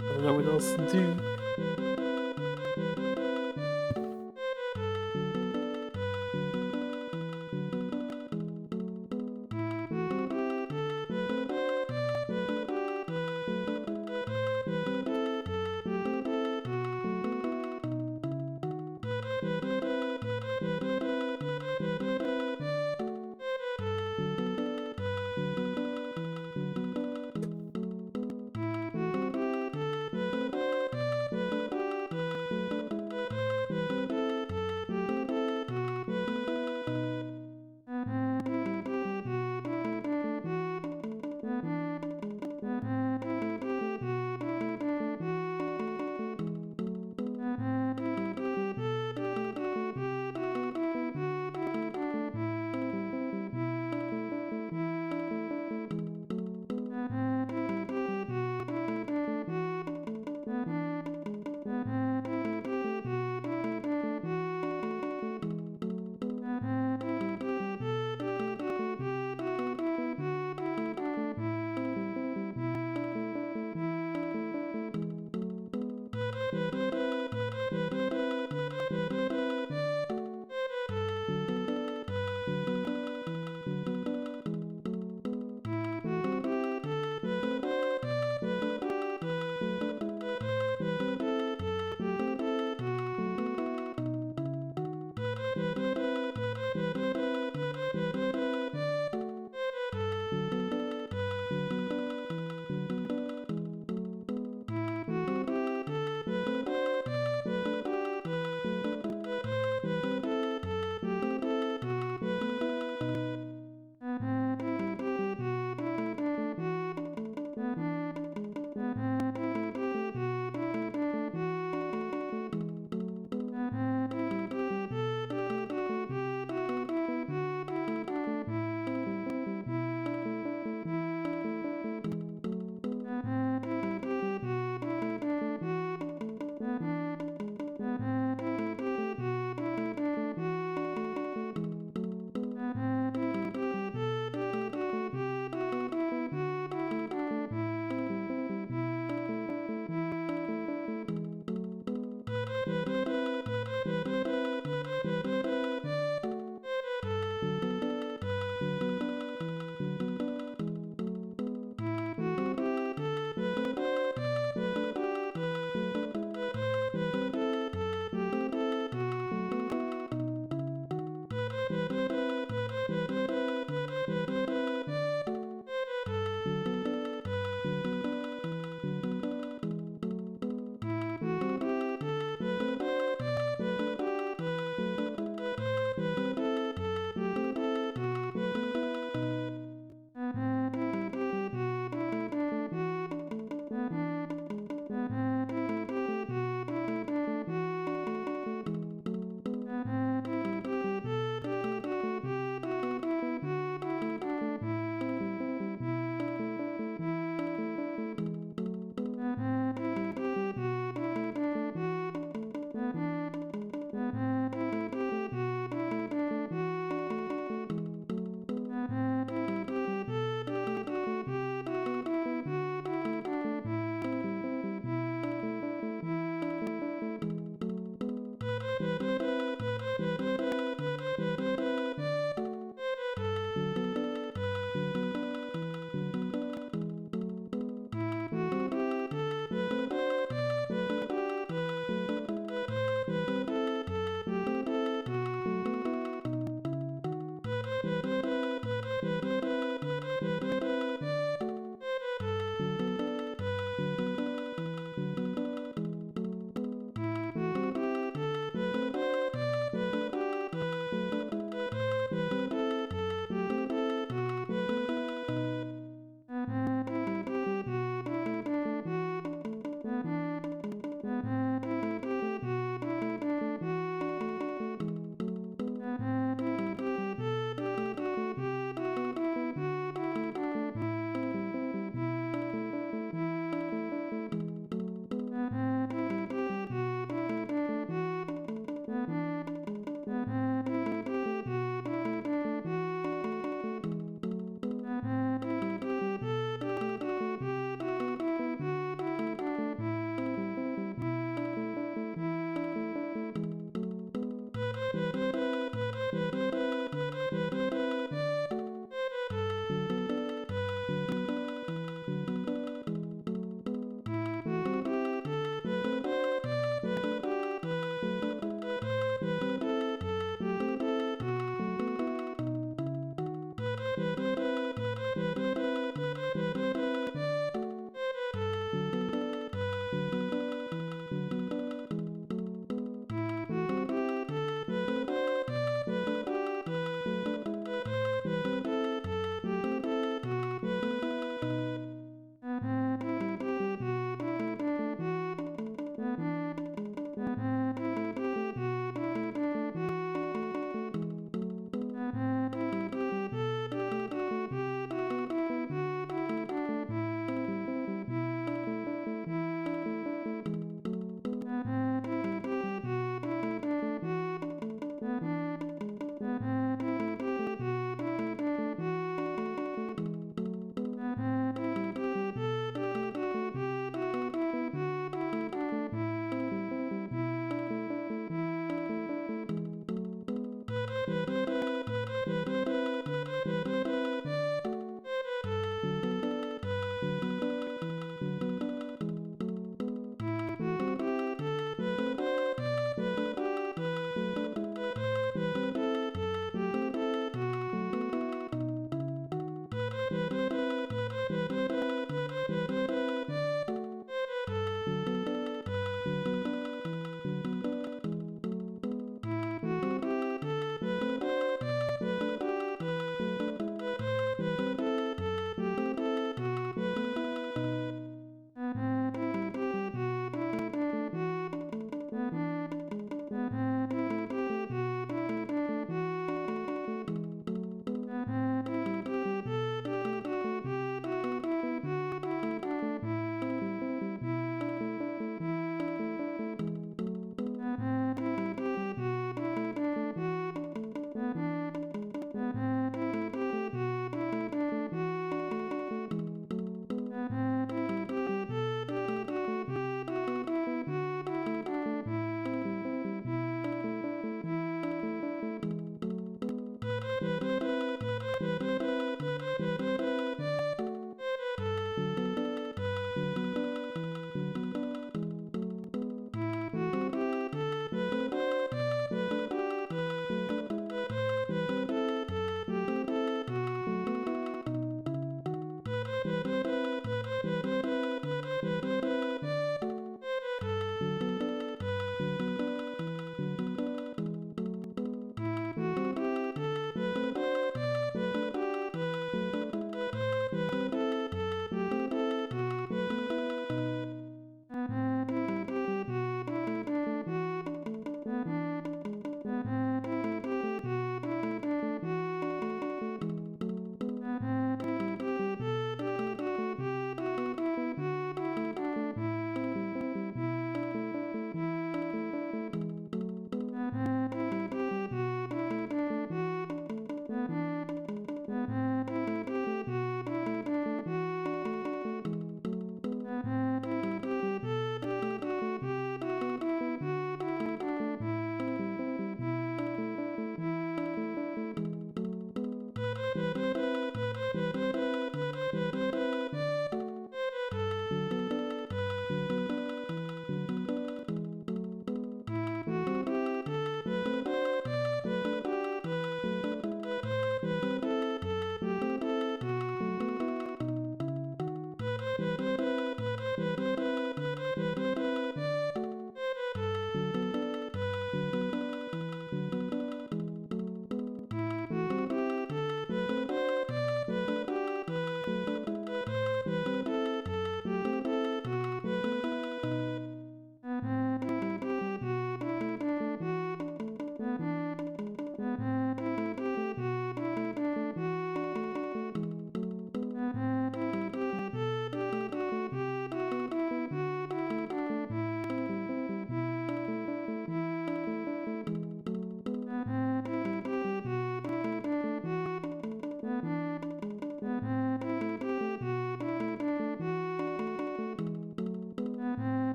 [SPEAKER 1] I don't know what else to do.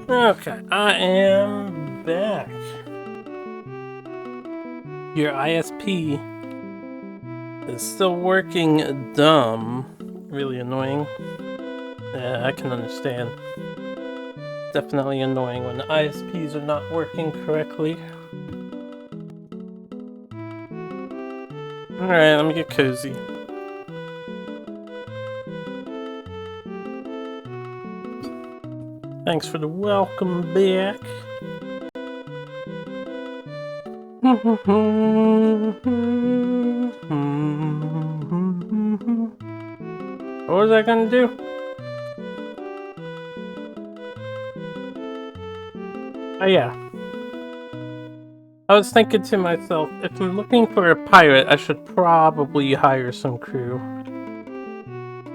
[SPEAKER 1] Okay, I am back. Your ISP is still working dumb. Really annoying. Yeah, I can understand. Definitely annoying when the ISPs are not working correctly. Alright, let me get cozy. Thanks for the welcome back. What was I gonna do? Oh yeah. I was thinking to myself, if I'm looking for a pirate, I should probably hire some crew.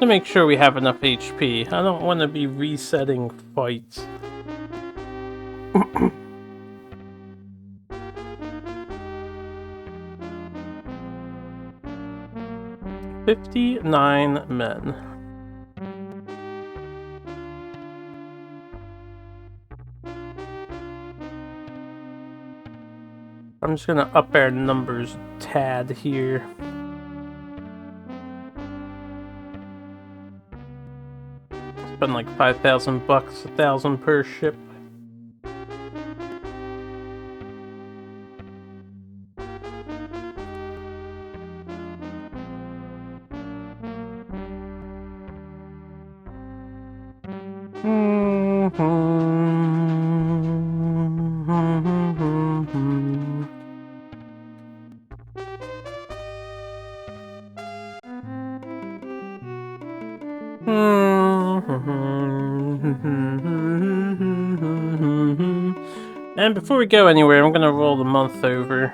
[SPEAKER 1] To make sure we have enough HP. I don't want to be resetting fights. 59 men. I'm just gonna up our numbers a tad here. Spend like 5,000 bucks, 1,000 per ship. And before we go anywhere, I'm gonna roll the month over.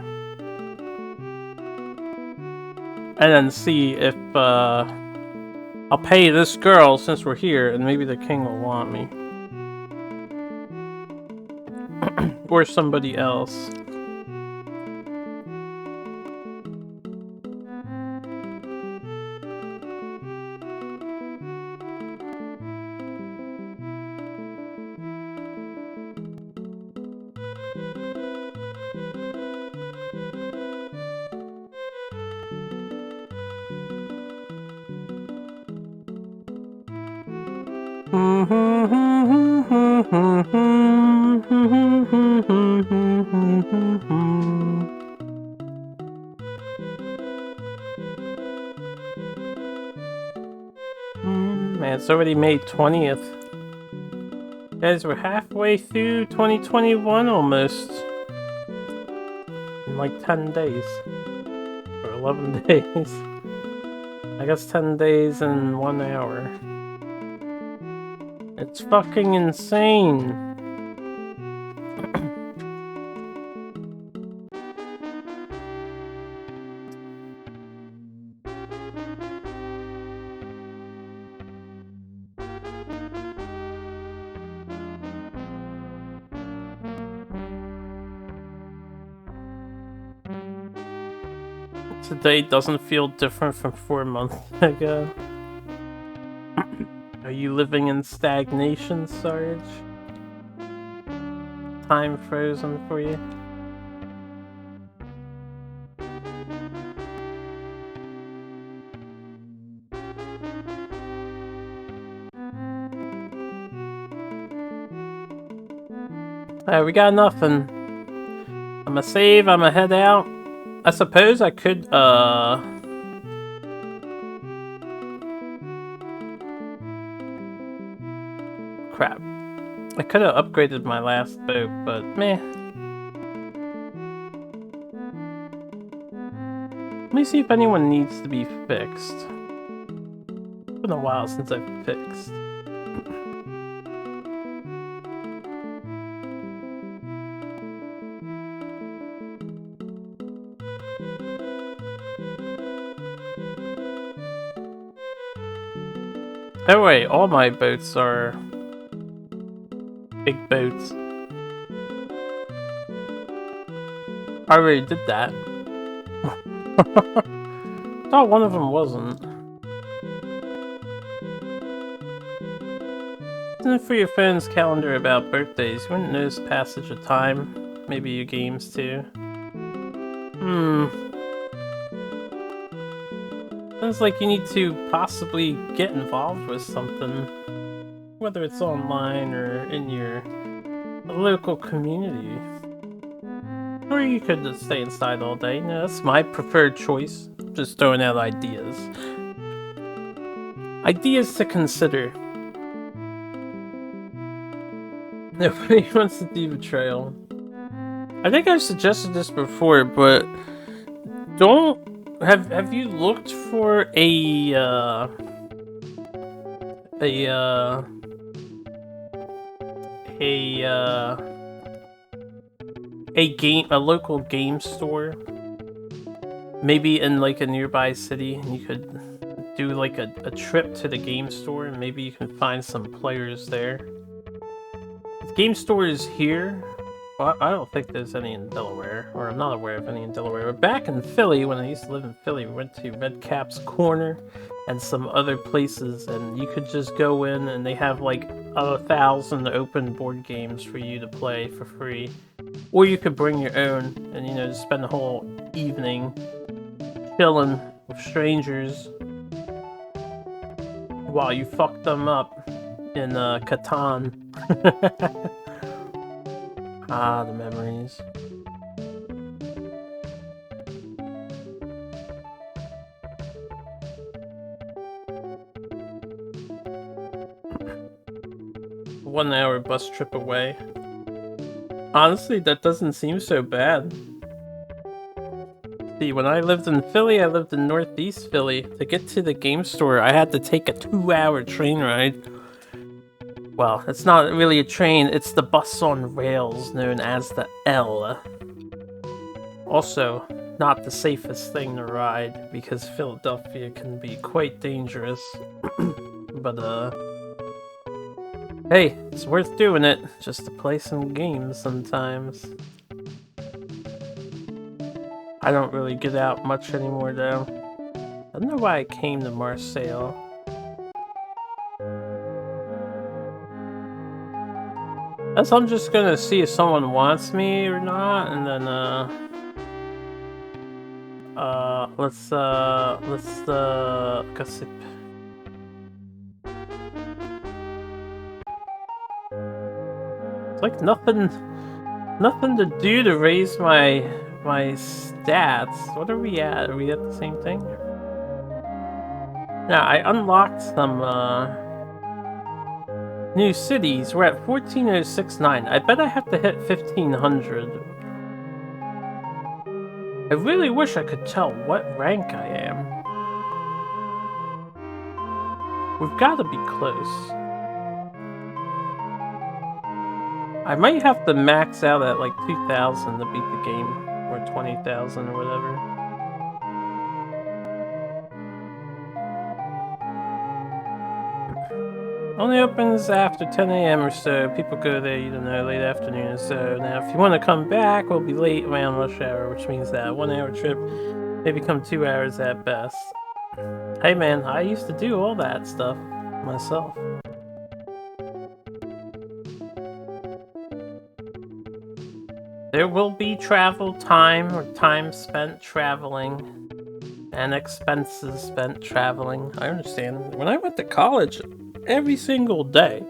[SPEAKER 1] And then see if, I'll pay this girl since we're here, and maybe the king will want me. Or somebody else. Man, it's already May 20th. Guys, we're halfway through 2021 almost. In like 10 days. Or 11 days. I guess 10 days and 1 hour. It's fucking insane. Today doesn't feel different from 4 months ago. Are you living in stagnation, Sarge? Time frozen for you? We got nothing. I'ma save, I'ma head out. I suppose I could, crap. I could have upgraded my last boat, but meh. Let me see if anyone needs to be fixed. It's been a while since I've fixed. Oh wait, all my boats are big boats. I already did that. Thought one of them wasn't. And for your phone's calendar about birthdays, you wouldn't notice passage of time. Maybe your games too. Sounds like you need to possibly get involved with something. Whether it's online or in your local community. Or you could just stay inside all day. No, that's my preferred choice. Just throwing out ideas. Ideas to consider. Nobody wants to do betrayal. I think I've suggested this before, but don't have you looked for a local game store? Maybe in like a nearby city, and you could do like a trip to the game store, and maybe you can find some players there. The game store is here. Well, I don't think there's any in Delaware, or I'm not aware of any in Delaware. But back in Philly, when I used to live in Philly, we went to Red Cap's Corner and some other places, and you could just go in and they have like 1,000 open board games for you to play for free. Or you could bring your own and, you know, just spend the whole evening chilling with strangers while you fuck them up in Catan. Ah, the memories. One-hour bus trip away. Honestly, that doesn't seem so bad. See, when I lived in Philly, I lived in Northeast Philly. To get to the game store, I had to take a 2-hour train ride. Well, it's not really a train, it's the bus on rails known as the L. Also, not the safest thing to ride, because Philadelphia can be quite dangerous. But, hey, it's worth doing it, just to play some games sometimes. I don't really get out much anymore, though. I don't know why I came to Marseille. Guess I'm just gonna see if someone wants me or not, and then, let's gossip. It's like nothing to do to raise my stats. What are we at? Are we at the same thing? Now, I unlocked some, new cities. We're at 14,069. I bet I have to hit 1,500. I really wish I could tell what rank I am. We've got to be close. I might have to max out at like 2,000 to beat the game. Or 20,000 or whatever. Only opens after 10 a.m. or so. People go there, you don't know, late afternoon or so. Now, if you want to come back, we'll be late around rush hour, which means that 1-hour trip may become 2 hours at best. Hey man, I used to do all that stuff myself. There will be travel time, or time spent traveling. And expenses spent traveling. I understand. When I went to college, every single day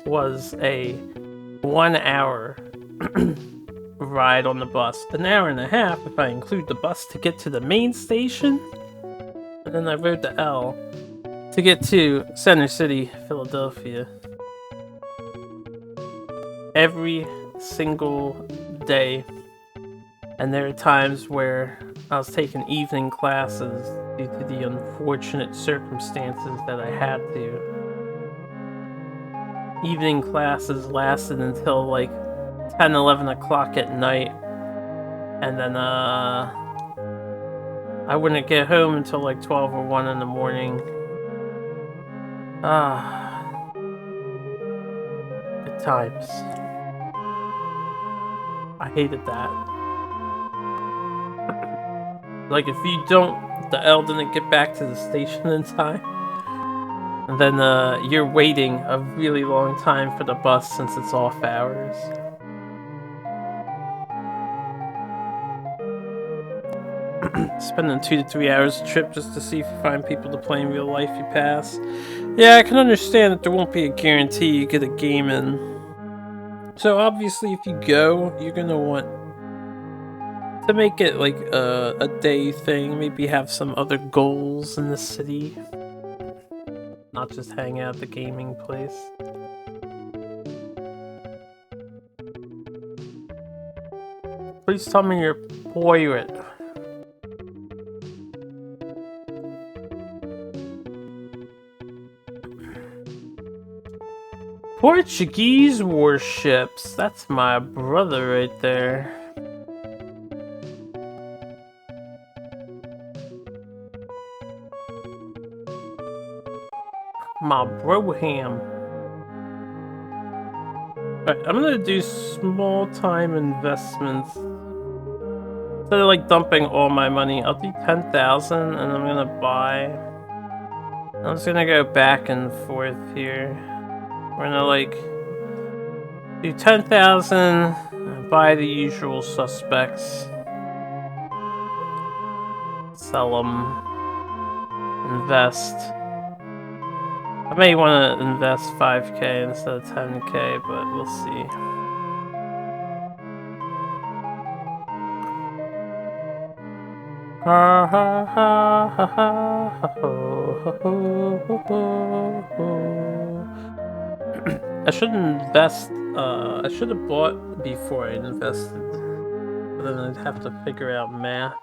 [SPEAKER 1] was a 1-hour ride on the bus. An hour and a half if I include the bus to get to the main station. And then I rode the L to get to Center City, Philadelphia. Every single day. And there are times where I was taking evening classes due to the unfortunate circumstances that I had to. Evening classes lasted until like 10, 11 o'clock at night. And then I wouldn't get home until like 12 or 1 in the morning. Good times. I hated that. Like, if you don't, the L didn't get back to the station in time. And then you're waiting a really long time for the bus since it's off hours. Spending 2 to 3 hours a trip just to see if you find people to play in real life you pass. Yeah, I can understand that there won't be a guarantee you get a game in. So obviously if you go, you're gonna want to make it like a day thing, maybe have some other goals in the city. Not just hang out at the gaming place. Please tell me you're pirate. Portuguese warships. That's my brother right there. My broham. Alright, I'm gonna do small time investments. Instead of like dumping all my money, I'll do 10,000 and I'm gonna buy. I'm just gonna go back and forth here. We're gonna like do 10,000, buy the usual suspects, sell them, invest. I may want to invest 5k instead of 10k, but we'll see. Ha ha ha ha ha ho ho ho ho ho. I should invest. I should have bought before I invested, but then I'd have to figure out math.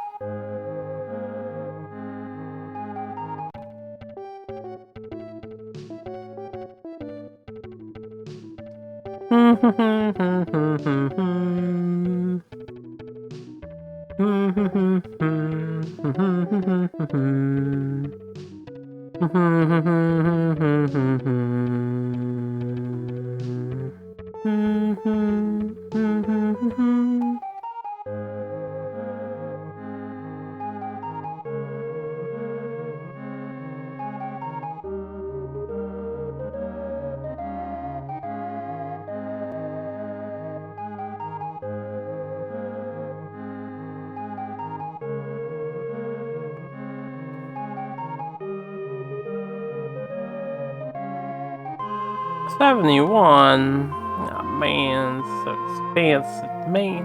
[SPEAKER 1] $71. Oh man, so expensive, man.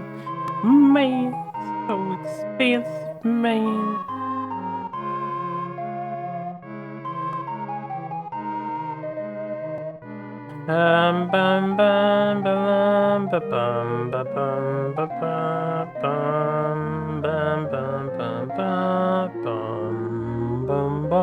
[SPEAKER 1] Man, so expensive, man. Bum bum bum bum bum bum bum bum bum bum bum bum bum bum.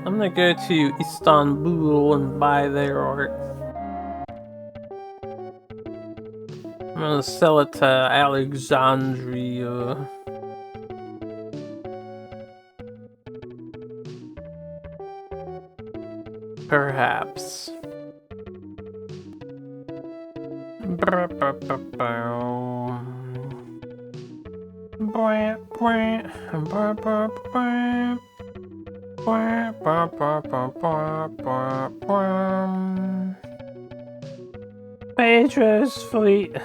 [SPEAKER 1] I'm gonna go to Istanbul and buy their art. I'm gonna sell it to Alexandria. Perhaps. Pedro's fleet.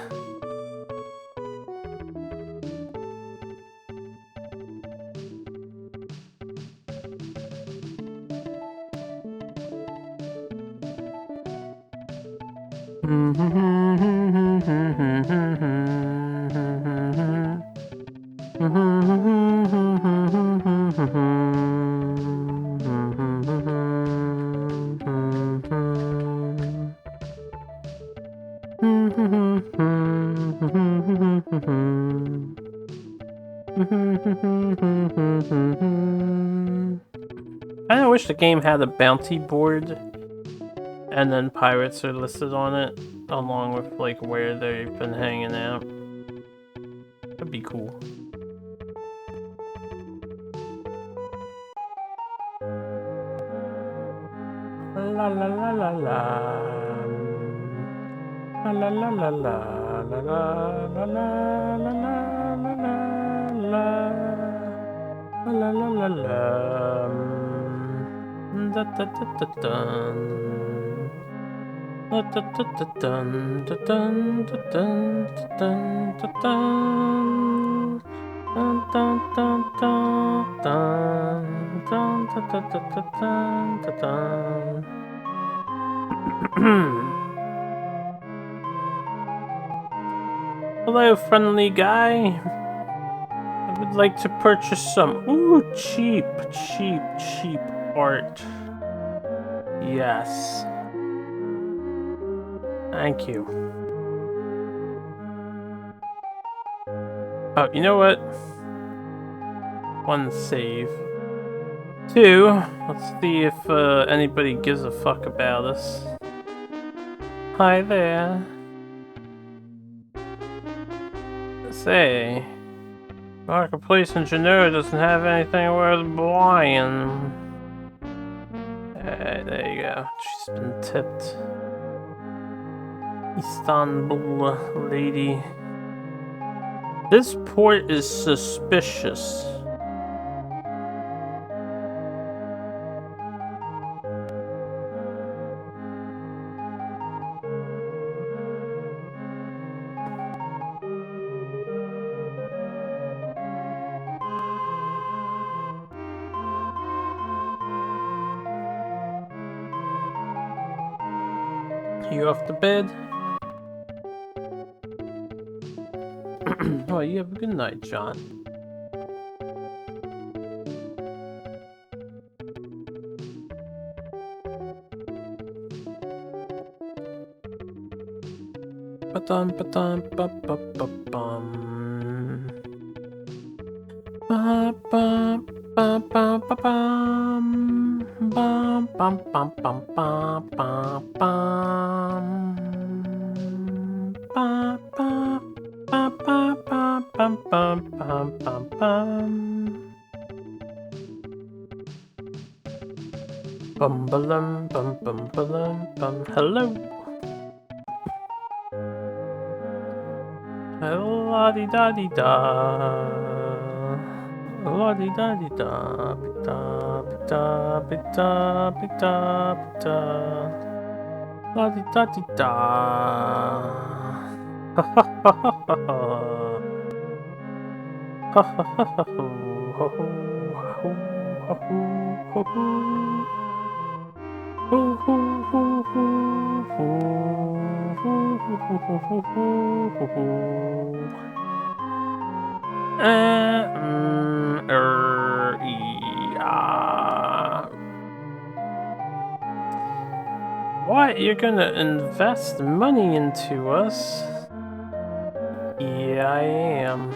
[SPEAKER 1] I wish the game had a bounty board and then pirates are listed on it along with like where they've been hanging out. That'd be cool. La la la la la. La la la la la la la la la la la la la la la la. Da da da da dun. Da da da da dun da dun da dun da dun da dun. Dun dun dun dun dun dun da da da da dun da dun. Hello, friendly guy. I would like to purchase some. Ooh, cheap art. Yes. Thank you. Oh, you know what? One save. Two, let's see if anybody gives a fuck about us. Hi there. Say, Marketplace in Genoa doesn't have anything worth buying. There you go. She's been tipped. Istanbul lady. This port is suspicious. You off the bed? Oh, you have a good night, John. Ba-dum, ba-dum, ba-ba-ba-bum. Ba-bum, ba-ba-ba-bum. Bum, bum, bum, bum, bum, bum, bum. Ba-ba, ba-ba-ba-bum-bum-bum-bum-bum. Bum-ba-lum, bum-bum-ba-lum, bum. Hello. La-di-da-di-da. La-di-da-di-da. Bida-bida-bida-bida-bida-bida. La-di-da-di-da. Ha ha ha ha ha. Ha ha ha ha ho. Ho ho ho ho ho ho. Ho ho ho ho ho. Ho ho ho ho ho ho ho. What? You're gonna invest money into us? Yeah, I am.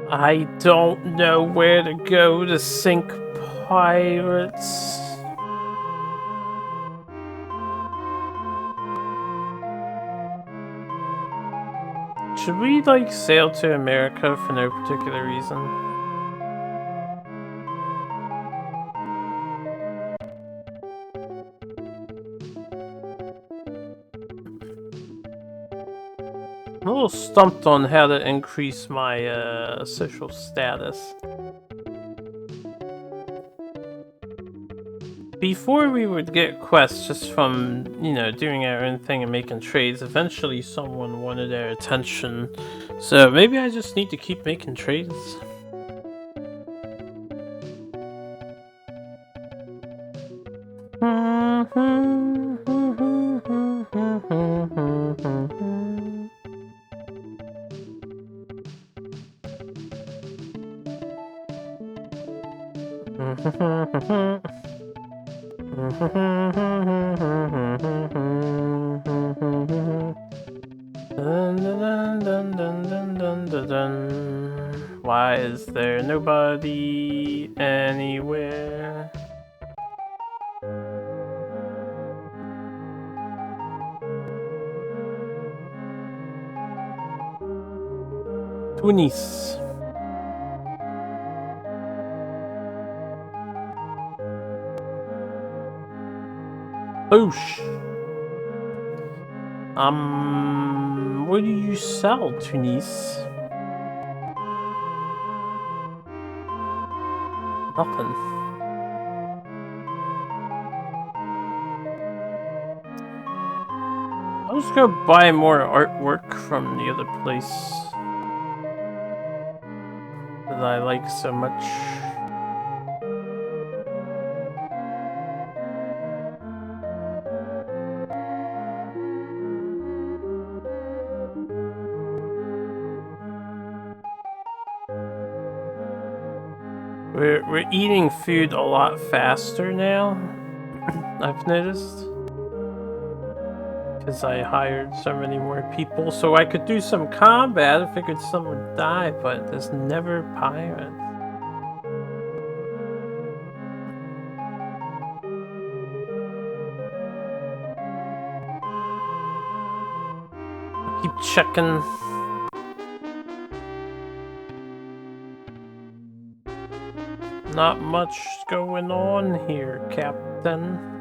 [SPEAKER 1] I don't know where to go to sink pirates. Should we, like, sail to America for no particular reason? I'm a little stumped on how to increase my social status. Before we would get quests just from, you know, doing our own thing and making trades, eventually someone wanted our attention. So maybe I just need to keep making trades. Dun, dun, dun, dun, dun, dun, dun, dun. Why is there nobody anywhere? Tunis. Boosh. What do you sell, Tunis? Nothing. I'll just go buy more artwork from the other place that I like so much. We're eating food a lot faster now, I've noticed. Because I hired so many more people, so I could do some combat. I figured some would die, but there's never pirates. Keep checking. Not much going on here, Captain.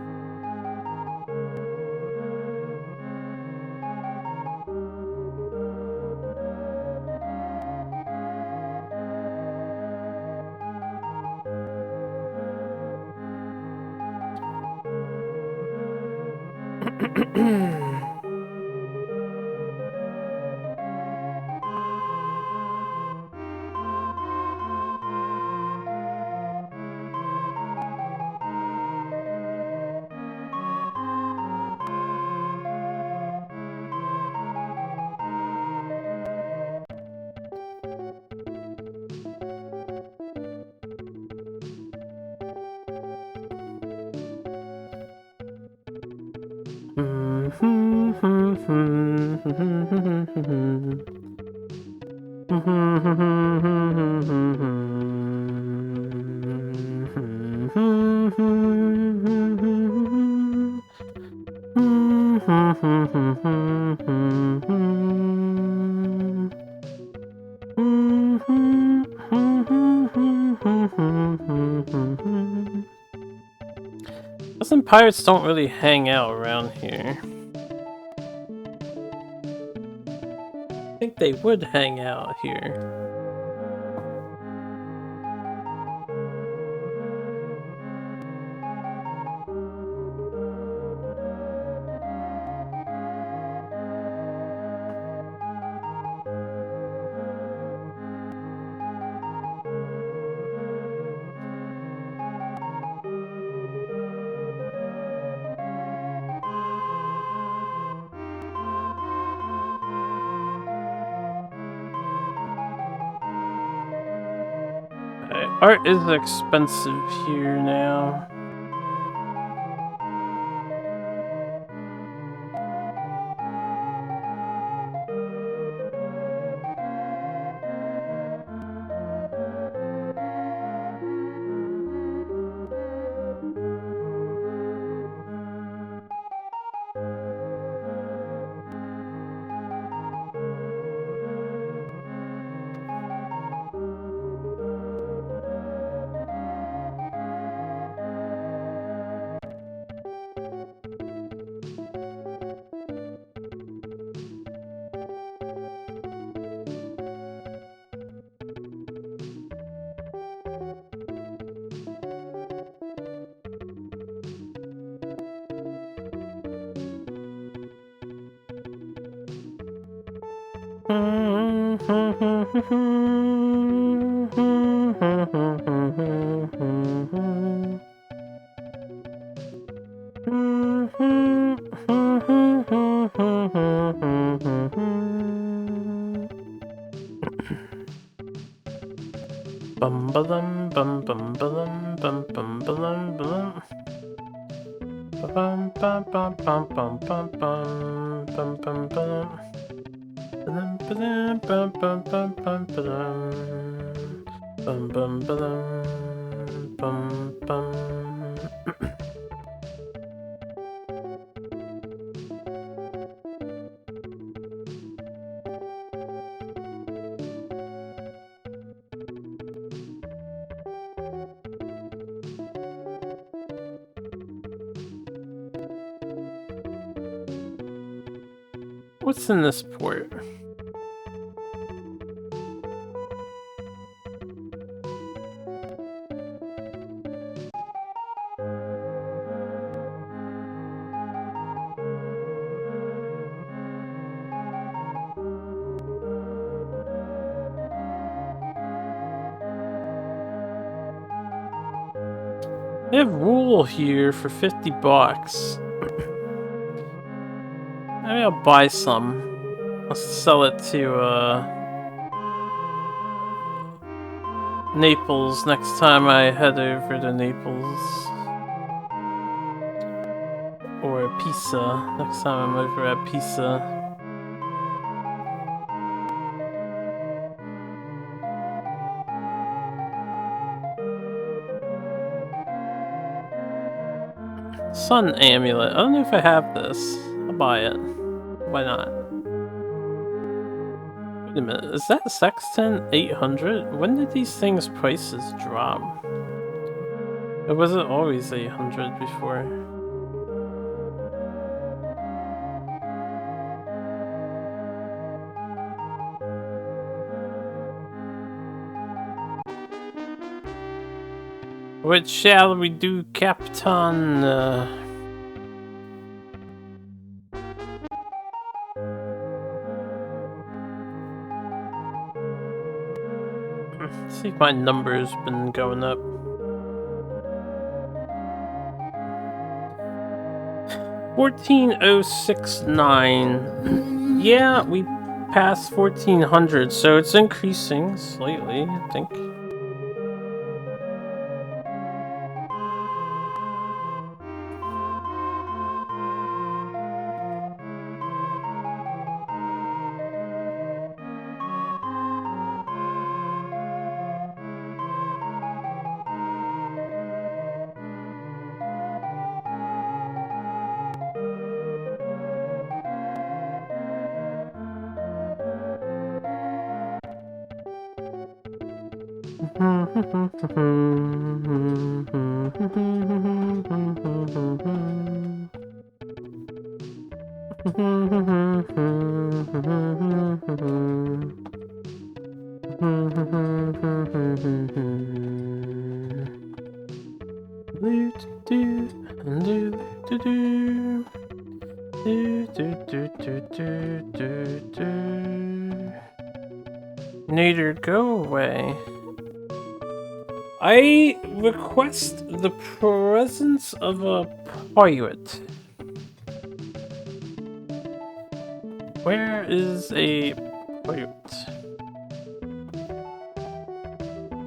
[SPEAKER 1] Some pirates don't really hang out around here. I think they would hang out here. Art is expensive here now. Bum bum bum bum bum bum bum bum bum. Bum bum bum bum bum bum bum bum bum bum. What's in this port? They have wool here for 50 bucks. Maybe I'll buy some. I'll sell it to Naples next time I head over to Naples. Or Pisa, next time I'm over at Pisa. Sun amulet. I don't know if I have this. I'll buy it. Why not? Wait a minute, is that Sextant 800? When did these things' prices drop? Or was it always 800 before? What shall we do, Captain? See if my number's been going up. 14,069. Yeah, we passed 1400, so it's increasing slightly, I think. Nader, go away. I request the presence of a pirate. Where is a pirate?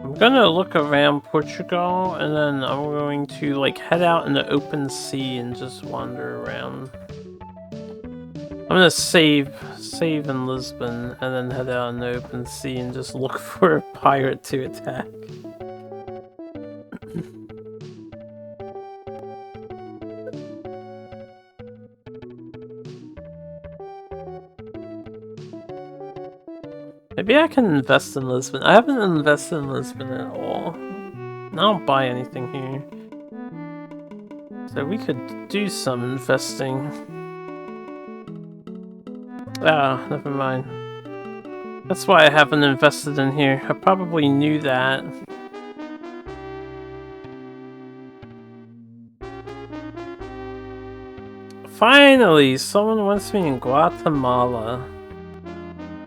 [SPEAKER 1] I'm gonna look around Portugal and then I'm going to like head out in the open sea and just wander around. I'm gonna save in Lisbon and then head out in the open sea and just look for a pirate to attack. Maybe I can invest in Lisbon. I haven't invested in Lisbon at all. I don't buy anything here. So we could do some investing. Ah, never mind. That's why I haven't invested in here. I probably knew that. Finally, someone wants me in Guatemala.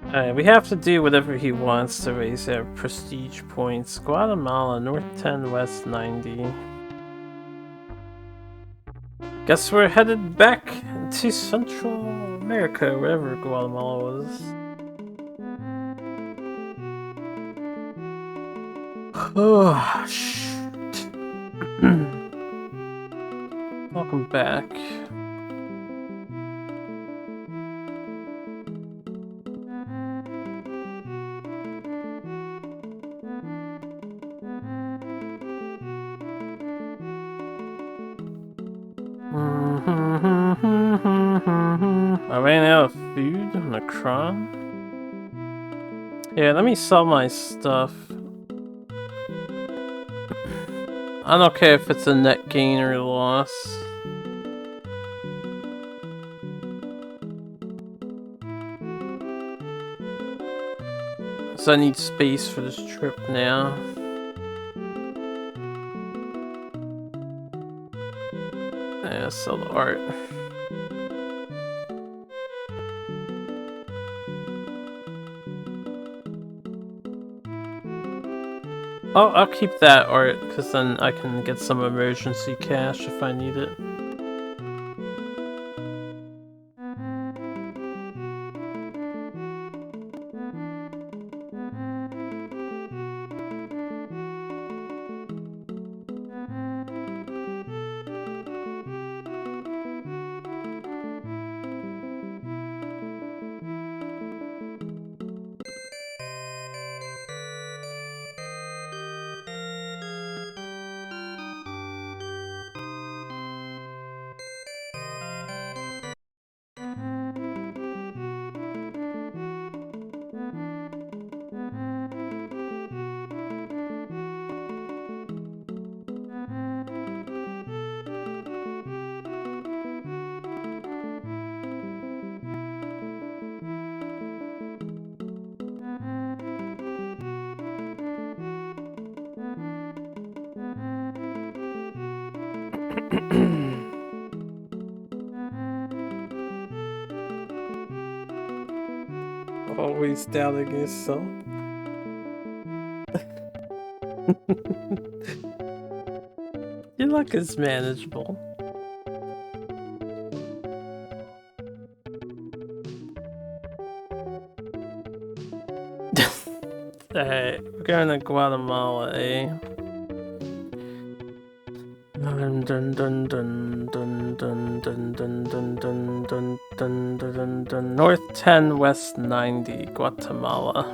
[SPEAKER 1] Alright, we have to do whatever he wants to raise our prestige points. Guatemala, North 10, West 90. Guess we're headed back to Central America, wherever Guatemala was. Oh, shit. Welcome back. I ran out of food on the cron. Yeah, let me sell my stuff. I don't care if it's a net gain or loss. So I need space for this trip now. Yeah, sell the art. Oh, I'll keep that art, because then I can get some emergency cash if I need it. Always doubting yourself. Your luck is manageable. Alright, we're going to Guatemala, eh? Dun dun dun dun dun dun dun dun dun dun dun dun dun dun. North 10, West 90, Guatemala.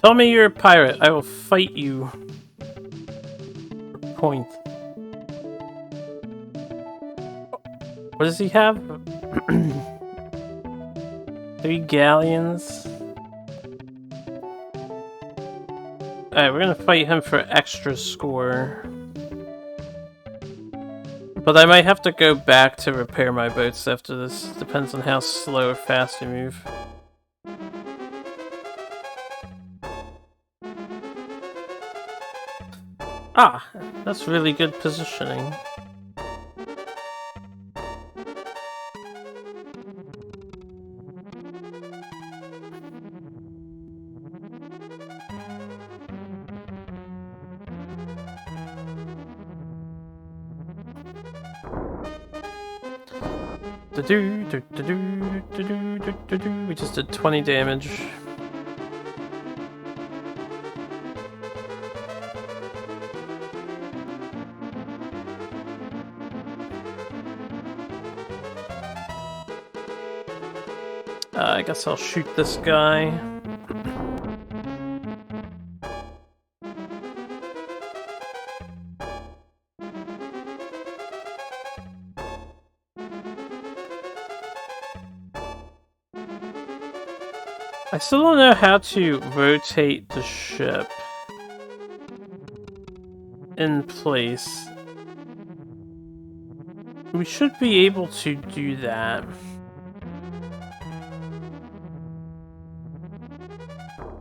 [SPEAKER 1] Tell me you're a pirate. I will fight you. Point. What does he have? 3 galleons. Alright, we're gonna fight him for extra score. But I might have to go back to repair my boats after this. Depends on how slow or fast you move. Ah, that's really good positioning. We just did 20 damage. I guess I'll shoot this guy. I still don't know how to rotate the ship in place. We should be able to do that.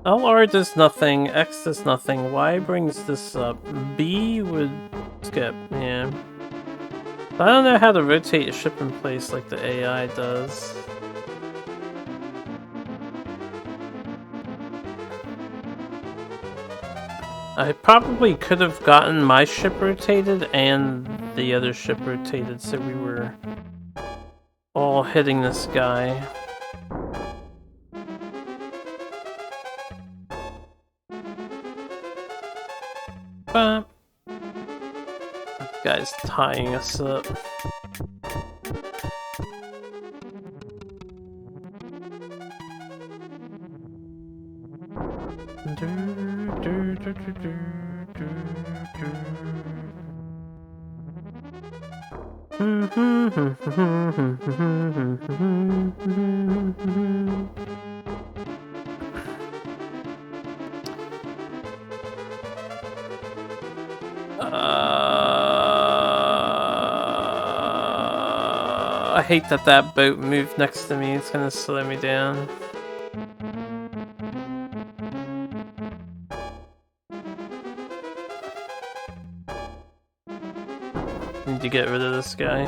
[SPEAKER 1] LR does nothing, X does nothing, Y brings this up, B would skip, yeah. I don't know how to rotate a ship in place like the AI does. I probably could have gotten my ship rotated and the other ship rotated so we were all hitting this guy. This guy's tying us up. I hate that that boat moved next to me. It's gonna slow me down. Need to get rid of this guy.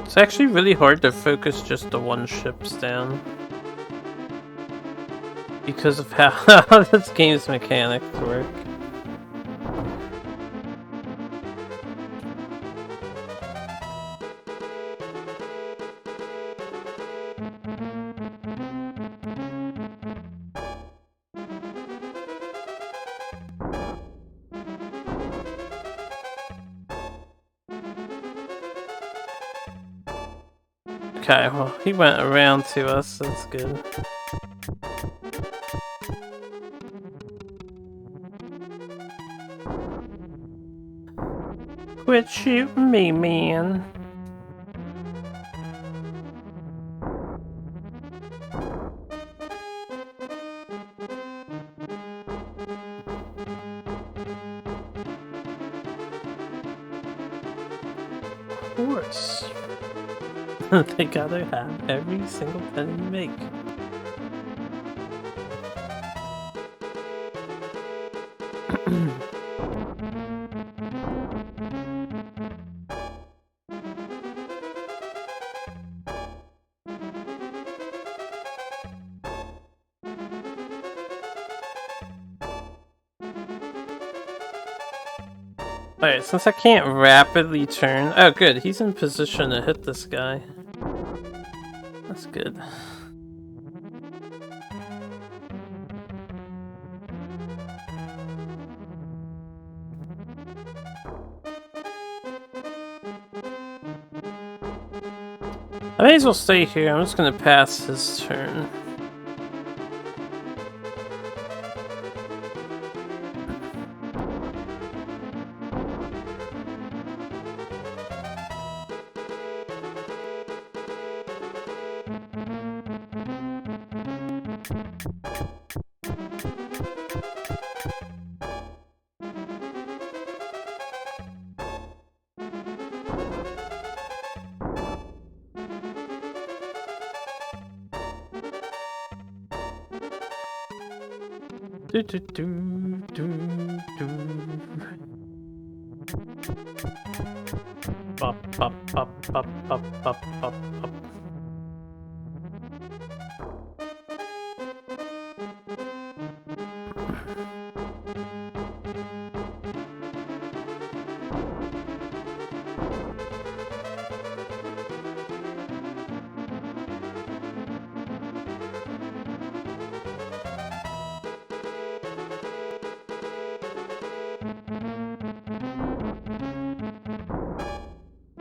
[SPEAKER 1] It's actually really hard to focus just the one ships down because of how this game's mechanics work. Okay, well, he went around to us, that's good. Quit shooting me, man. Of course. They gotta have every single penny you make. Alright, since I can't rapidly turn... Oh good, he's in position to hit this guy. That's good. I may as well stay here, I'm just gonna pass his turn. Do, do, do, do, do. Pop, pop, pop, pop, pop, pop, pop, pop.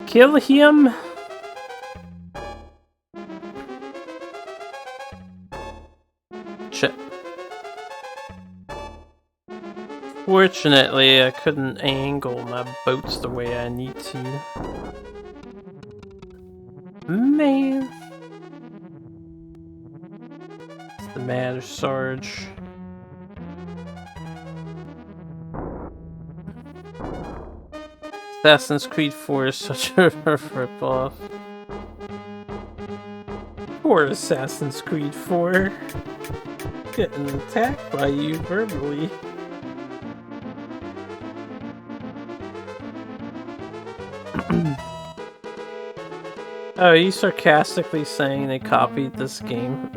[SPEAKER 1] Kill him! Shit. Fortunately, I couldn't angle my boats the way I need to. Man. What's the matter, Sarge? Assassin's Creed 4 is such a ripoff. Poor Assassin's Creed 4. Getting attacked by you verbally. Oh, are you sarcastically saying they copied this game?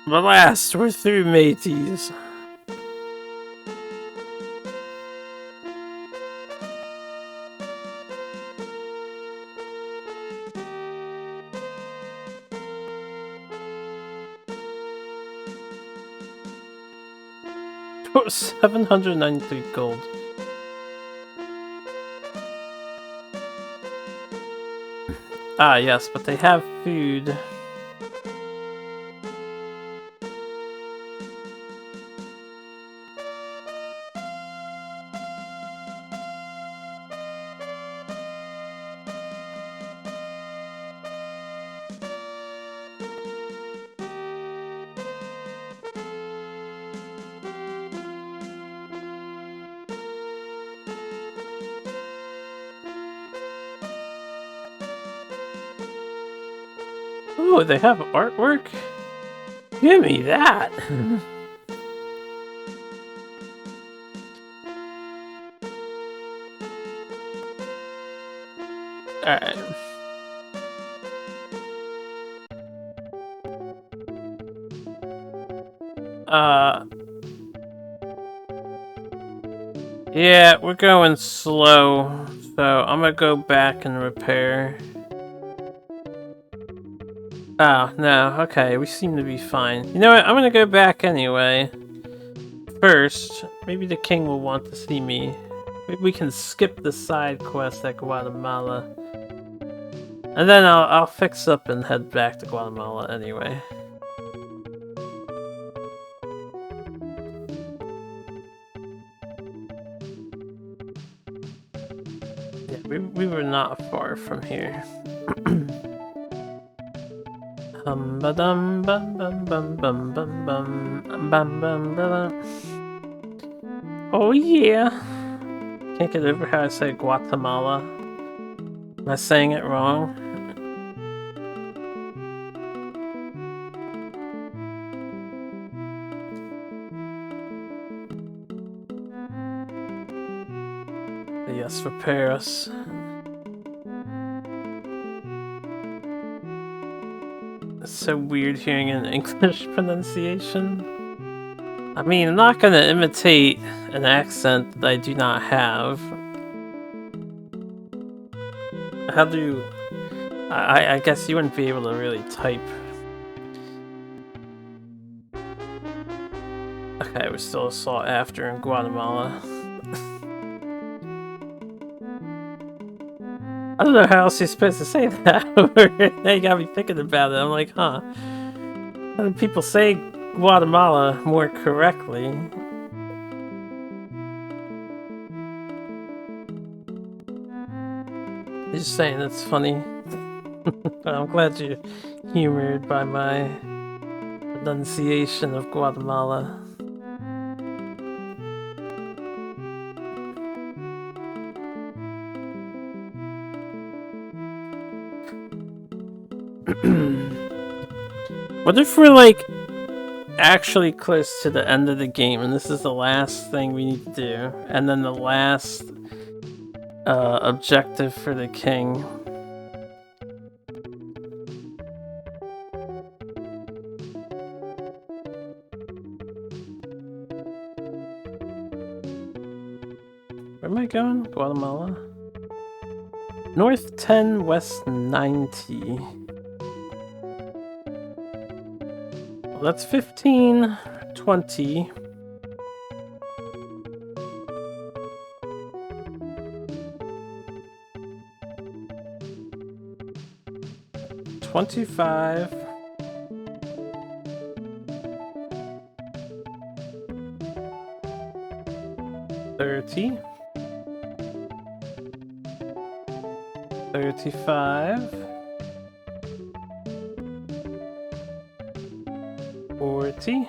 [SPEAKER 1] But last, we're through, mateys. Oh, 793 gold. Ah, yes, but they have food. Ooh, they have artwork? Give me that! Alright. Yeah, we're going slow, so I'm gonna go back and repair. Oh, no, okay, we seem to be fine. You know what, I'm gonna go back anyway. First, maybe the king will want to see me. Maybe we can skip the side quest at Guatemala. And then I'll fix up and head back to Guatemala anyway. Yeah, we were not far from here. Ba dum bum bum bum bum bum bum bum bum bum. Oh yeah! Can't get over how I say Guatemala. Am I saying it wrong? Yes, repair us. It's so weird hearing an English pronunciation. I mean, I'm not gonna imitate an accent that I do not have. How do... I guess you wouldn't be able to really type. Okay, we still sought after in Guatemala. I don't know how else you're supposed to say that. Now you got me thinking about it. I'm like, huh. How do people say Guatemala more correctly? Just saying it's funny. I'm glad you're humored by my pronunciation of Guatemala. What if we're like actually close to the end of the game and this is the last thing we need to do, and then the last objective for the king? Where am I going? Guatemala? North 10, West 90. Well, that's 15, 20. $25. 30. 35. 40.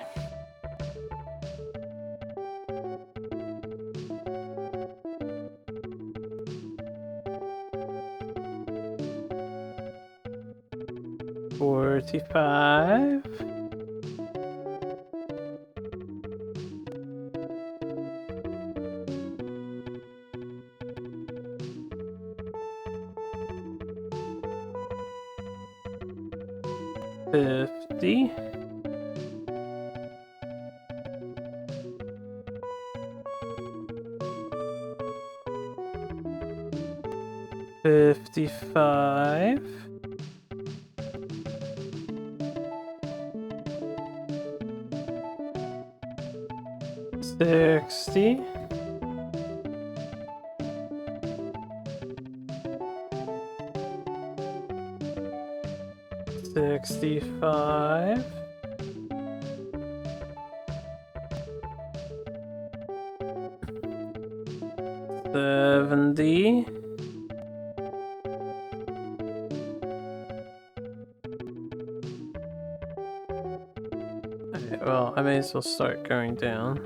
[SPEAKER 1] 45. 50. 55. 60. 65. 70. Okay, well, I may as well start going down.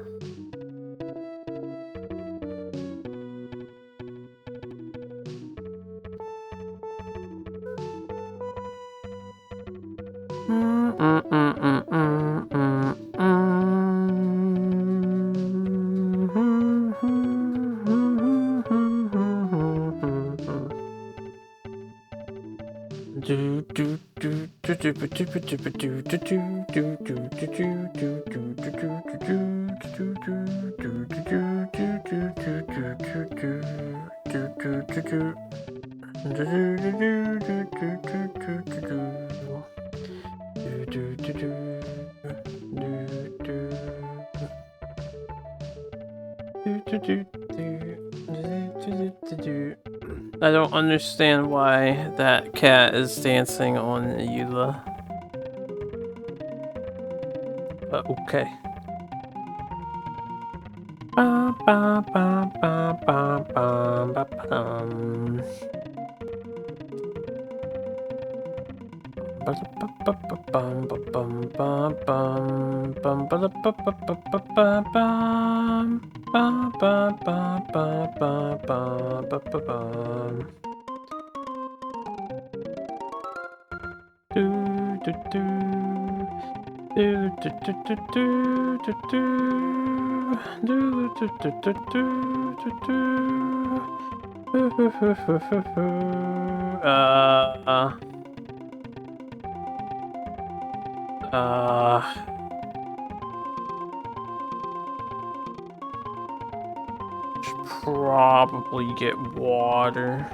[SPEAKER 1] I don't understand why that cat is dancing on Eula. But okay. Should probably get water.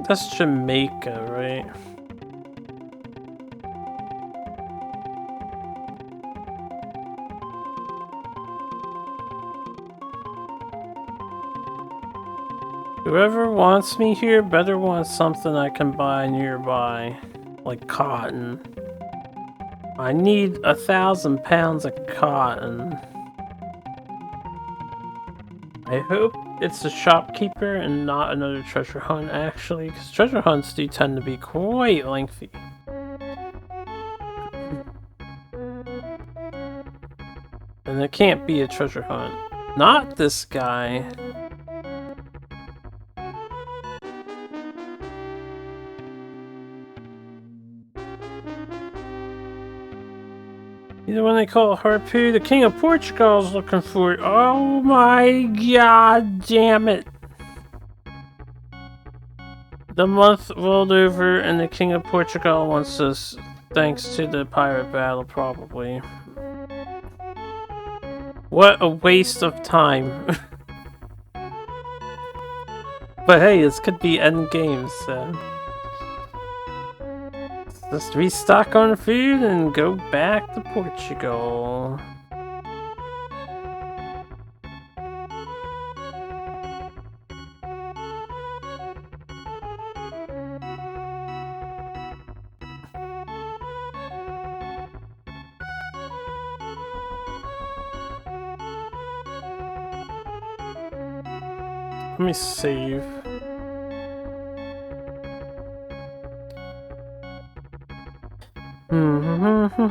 [SPEAKER 1] That's Jamaica, right? Whoever wants me here better want something I can buy nearby, like cotton. I need 1,000 pounds of cotton. I hope it's a shopkeeper and not another treasure hunt, actually, because treasure hunts do tend to be quite lengthy. And it can't be a treasure hunt. Not this guy. The one they call Harpoo, the King of Portugal is looking for it. Oh my god damn it. The month rolled over and the King of Portugal wants us, thanks to the pirate battle, probably. What a waste of time. But hey, this could be end game, so... Let's restock on food and go back to Portugal. Let me save. Okay.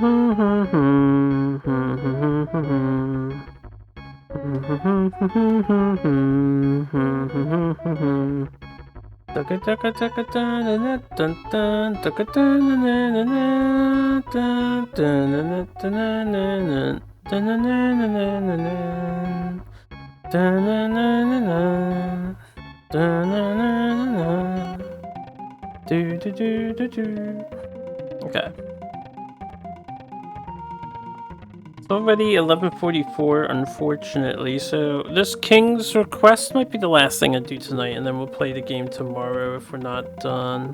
[SPEAKER 1] It's already 11:44, unfortunately, so this King's Request might be the last thing I do tonight, and then we'll play the game tomorrow if we're not done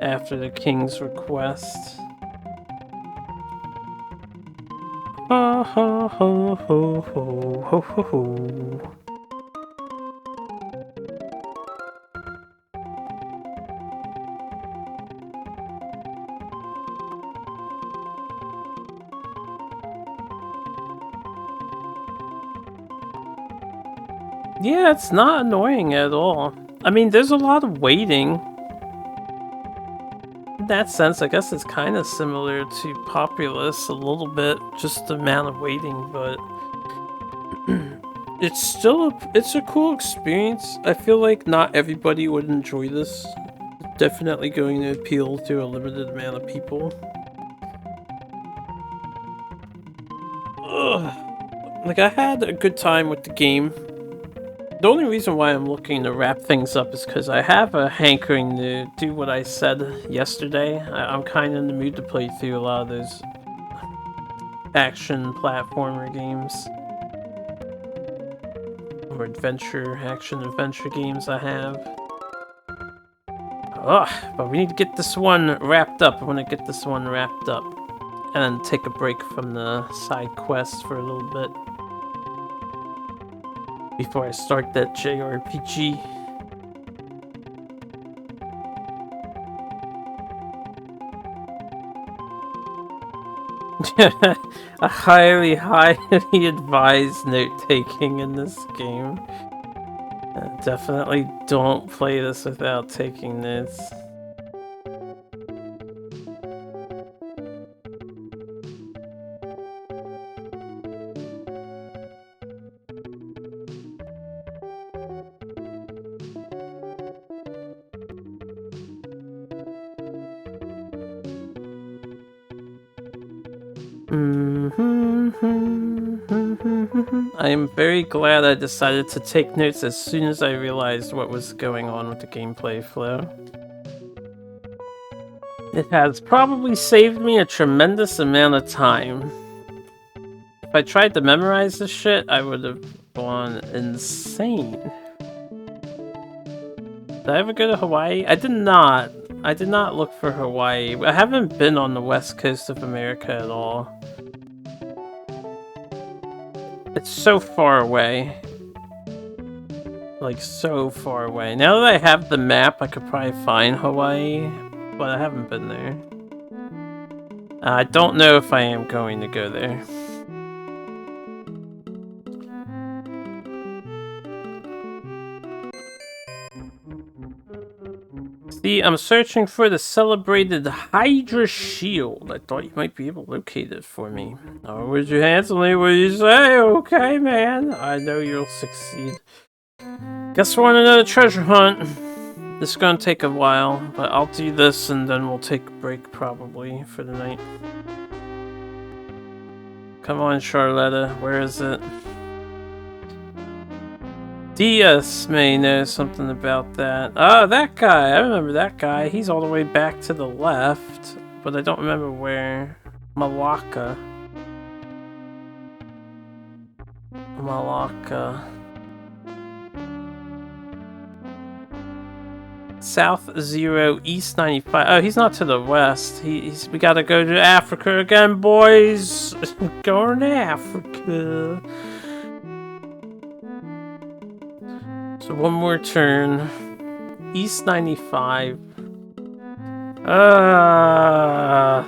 [SPEAKER 1] after the King's Request. Ho ho ho ho ho ho ho ho. Yeah, it's not annoying at all. I mean, there's a lot of waiting. In that sense, I guess it's kind of similar to Populous a little bit, just the amount of waiting, but it's still it's a cool experience. I feel like not everybody would enjoy this. It's definitely going to appeal to a limited amount of people. Ugh. Like, I had a good time with the game. The only reason why I'm looking to wrap things up is because I have a hankering to do what I said yesterday. I'm kind of in the mood to play through a lot of those action platformer games. Or action adventure games I have. Ugh, but we need to get this one wrapped up. I want to get this one wrapped up. And then take a break from the side quest for a little bit. Before I start that JRPG. A highly advised note-taking in this game. Definitely don't play this without taking notes. I am very glad I decided to take notes as soon as I realized what was going on with the gameplay flow. It has probably saved me a tremendous amount of time. If I tried to memorize this shit, I would have gone insane. Did I ever go to Hawaii? I did not. I did not look for Hawaii. I haven't been on the west coast of America at all. It's so far away. Like, so far away. Now that I have the map, I could probably find Hawaii, but I haven't been there. I don't know if I am going to go there. See, I'm searching for the celebrated Hydra Shield. I thought you might be able to locate it for me. Oh, would you handsomely, what do you say? Okay, man. I know you'll succeed. Guess we're on another treasure hunt. This is gonna take a while, but I'll do this and then we'll take a break probably for the night. Come on, Charlotta. Where is it? Diaz may know something about that. Oh, that guy! I remember that guy. He's all the way back to the left, but I don't remember where. Malacca. South 0, East 95. Oh, he's not to the west. We gotta go to Africa again, boys! Going to Africa. So one more turn. East 95.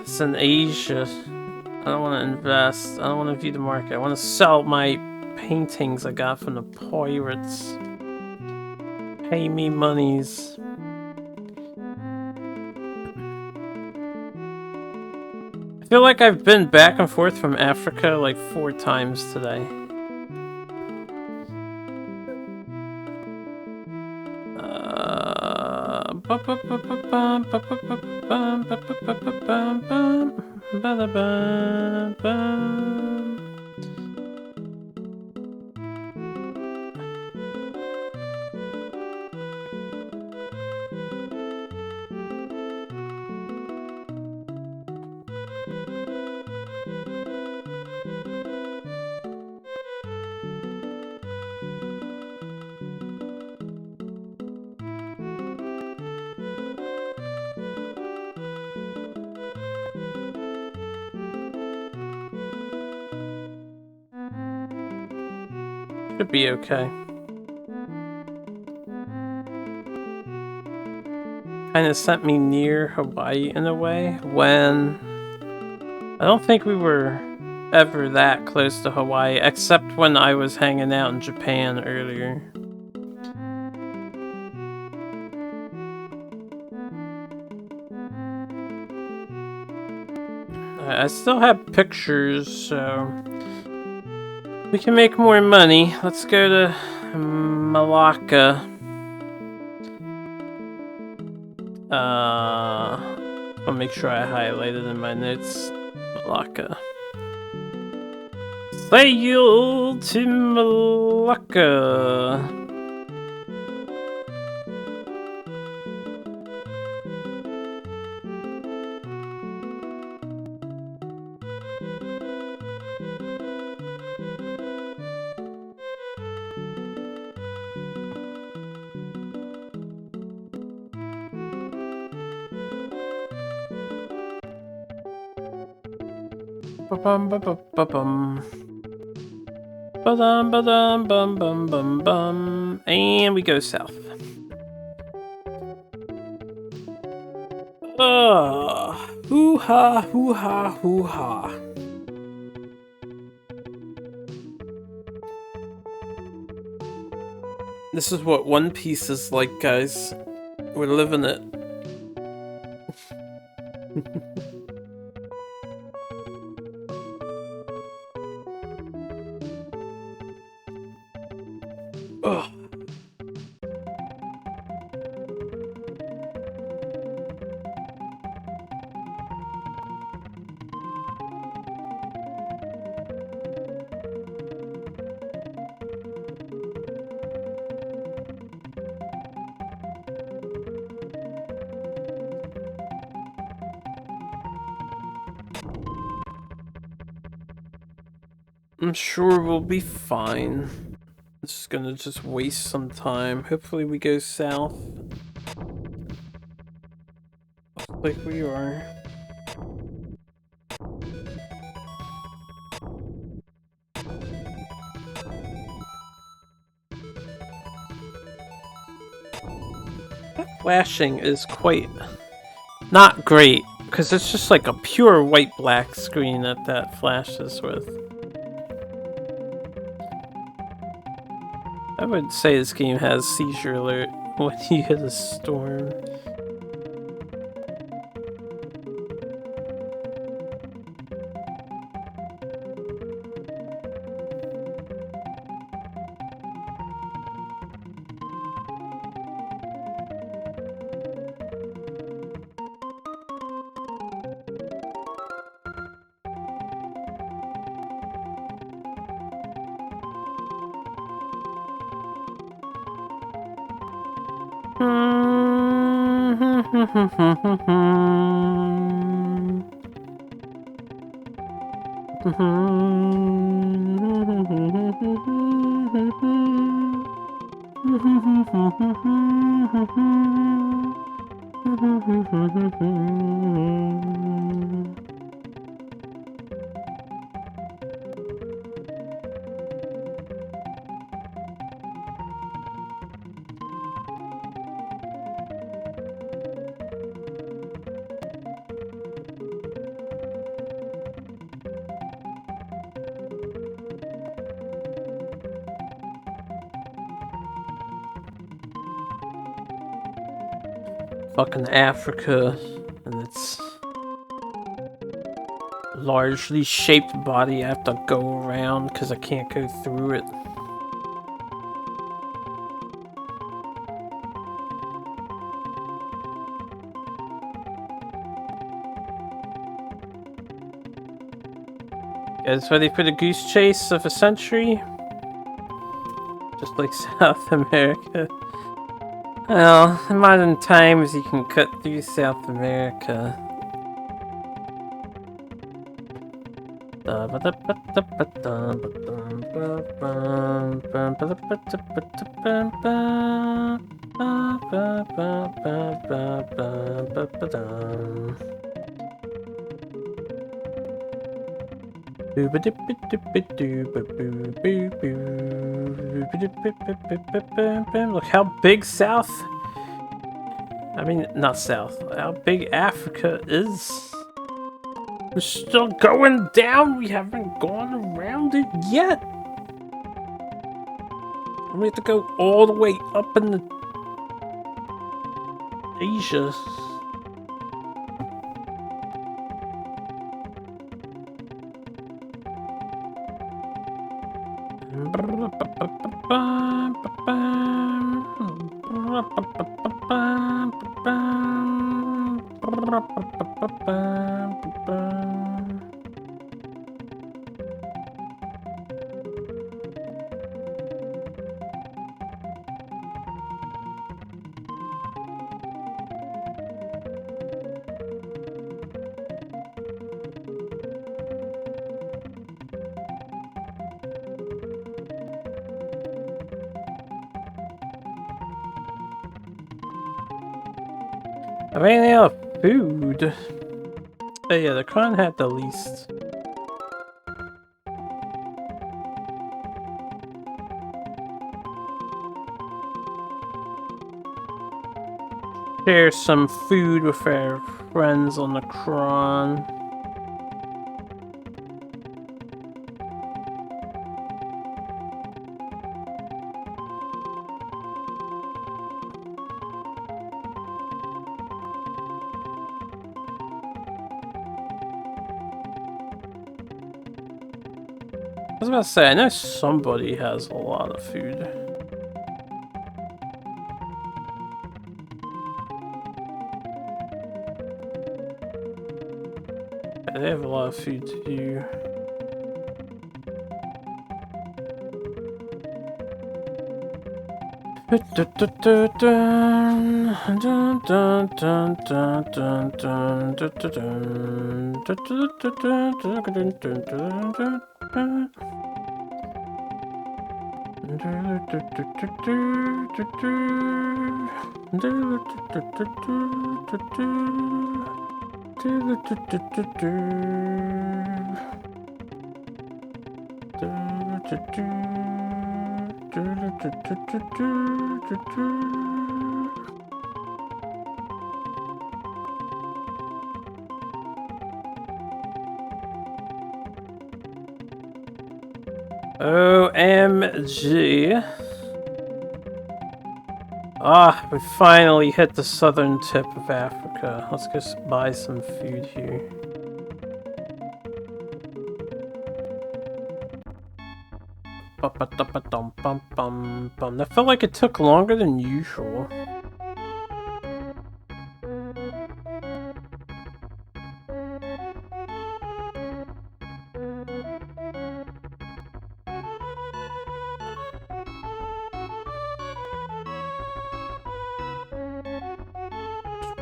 [SPEAKER 1] It's in Asia. I don't want to invest. I don't want to view the market. I want to sell my paintings I got from the pirates. Pay me monies. feel like I've been back and forth from Africa like 4 times today. Should be okay. Kinda sent me near Hawaii in a way, when I don't think we were ever that close to Hawaii, except when I was hanging out in Japan earlier. I still have pictures, so we can make more money. Let's go to Malacca. I'll make sure I highlighted in my notes. Malacca. Sail to Malacca. Ba-bum, ba-bum. Ba-dum, ba-dum, bum, bum, bum, bum. And we go south. Hoo-ha, hoo-ha, hoo-ha. This is what One Piece is like, guys. We're living it. Ugh. I'm sure we'll be fine. This is gonna just waste some time. Hopefully we go south. Like we are. That flashing is quite not great, because it's just like a pure white-black screen that flashes with. I would say this game has seizure alert when you hit a storm. Fucking Africa, and it's largely shaped body I have to go around because I can't go through it. Guys, ready for the goose chase of a century? Just like South America. Well, in modern times you can cut through South America. Look how big South. I mean, not South. How big Africa is. We're still going down. We haven't gone around it yet. We have to go all the way up in the Asia. I ran out of food. Oh yeah, the crown had the least. Share some food with our friends on the crown. I was about to say, I know somebody has a lot of food. They have a lot of food too. OMG. Ah, we finally hit the southern tip of Africa. Let's just buy some food here. That felt like it took longer than usual.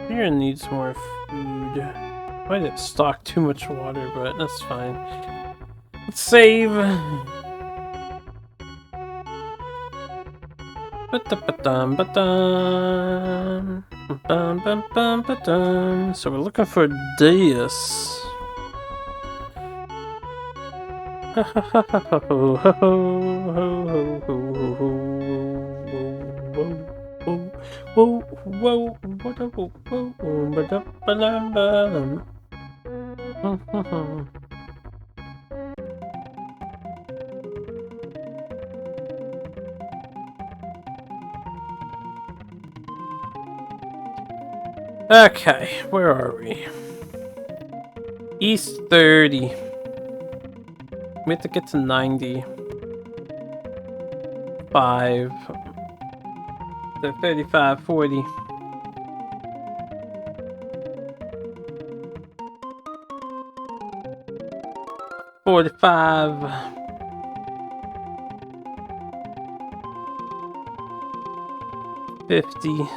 [SPEAKER 1] Here needs more food. Might have stocked too much water, but that's fine. Let's save. So we're looking for this. Okay, where are we? East 30. We have to get to 90. 5. So 35, 40. 45. 50.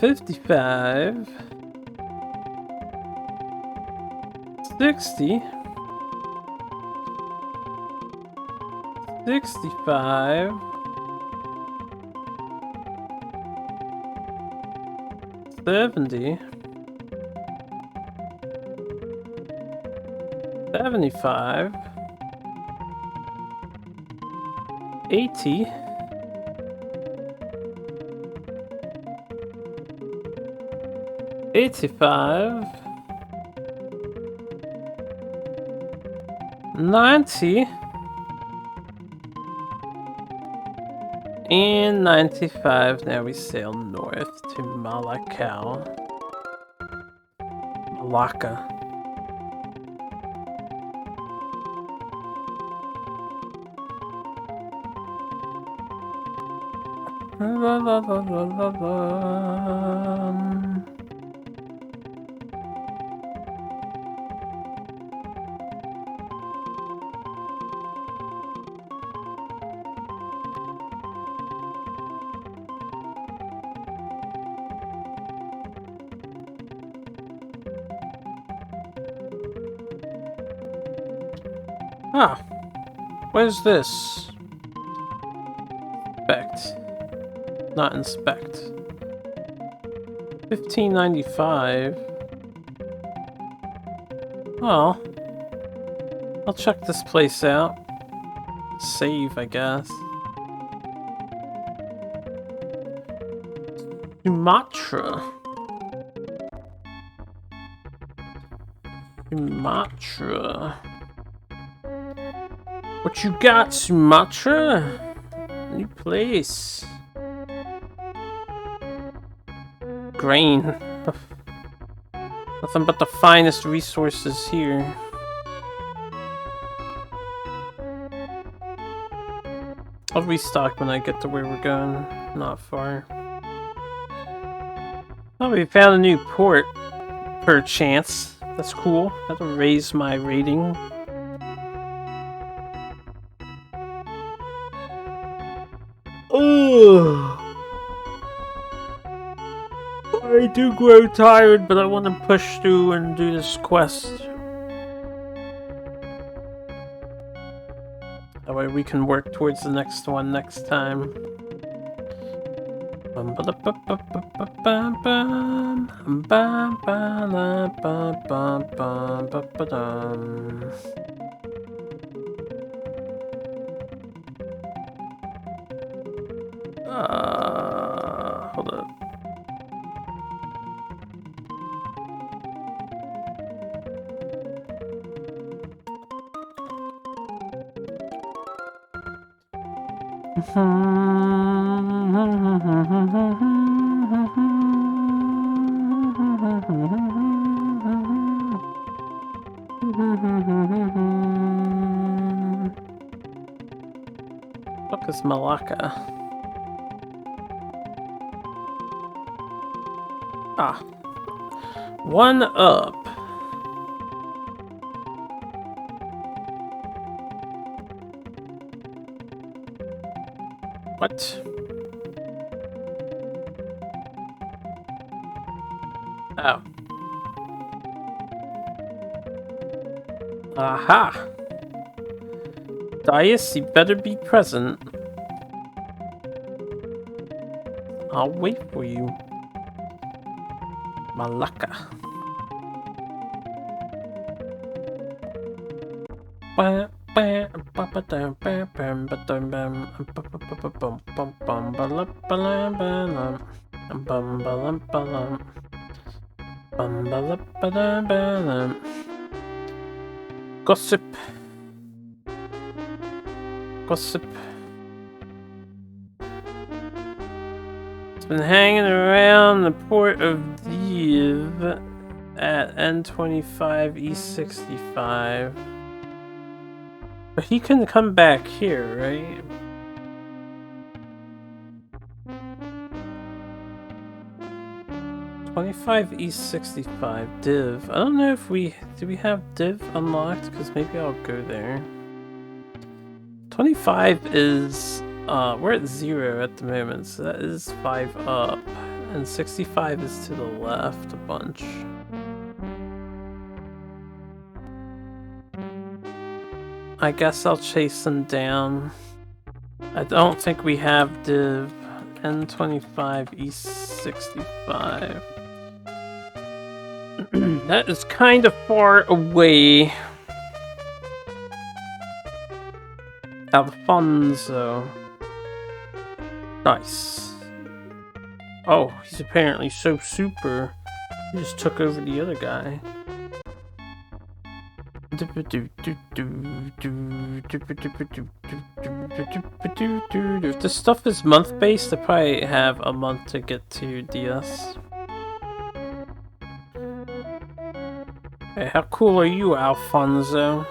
[SPEAKER 1] 55. 60. 65. 70. 75. 80. 85. 90. And 95. Now we sail north to Malacca. La la la la la la. Ah, what is this? Inspect. Not inspect. 1595. Oh. I'll check this place out. Save, I guess. Sumatra. Sumatra. What you got, Sumatra? New place. Grain. Nothing but the finest resources here. I'll restock when I get to where we're going. Not far. Oh, we found a new port. Per chance. That's cool. That'll raise my rating. Ugh. I do grow tired, but I want to push through and do this quest. That way we can work towards the next one next time. Hold up. Fuck is Malacca? Ah. 1 up. What? Oh. Aha! Dias, you better be present. I'll wait for you. Malacca. Gossip. Gossip. been hanging around the port of Div at N25E65. But he couldn't come back here, right? (25E65) Div. I don't know if do we have Div unlocked? Because maybe I'll go there. 25 is we're at 0 at the moment, so that is 5 up. And 65 is to the left a bunch. I guess I'll chase them down. I don't think we have Div. N25E65. That is kind of far away. Alfonso. Nice. Oh, he's apparently so super. He just took over the other guy. If this stuff is month-based, I probably have a month to get to DS. Hey, how cool are you, Alfonso?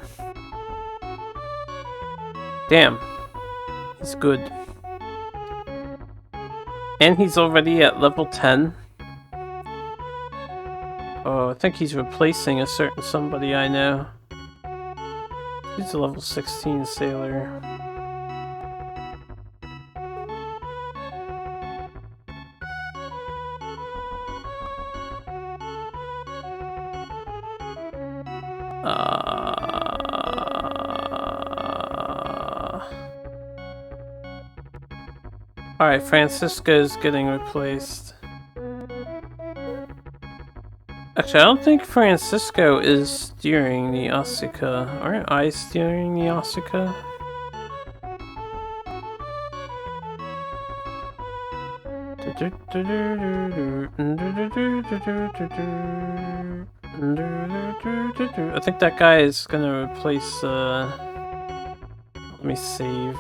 [SPEAKER 1] Damn. He's good. And he's already at level 10. Oh, I think he's replacing a certain somebody I know. He's a level 16 sailor. Alright, Francisco's getting replaced. Actually, I don't think Francisco is steering the Asuka. Aren't I steering the Asuka? I think that guy is gonna replace, let me save.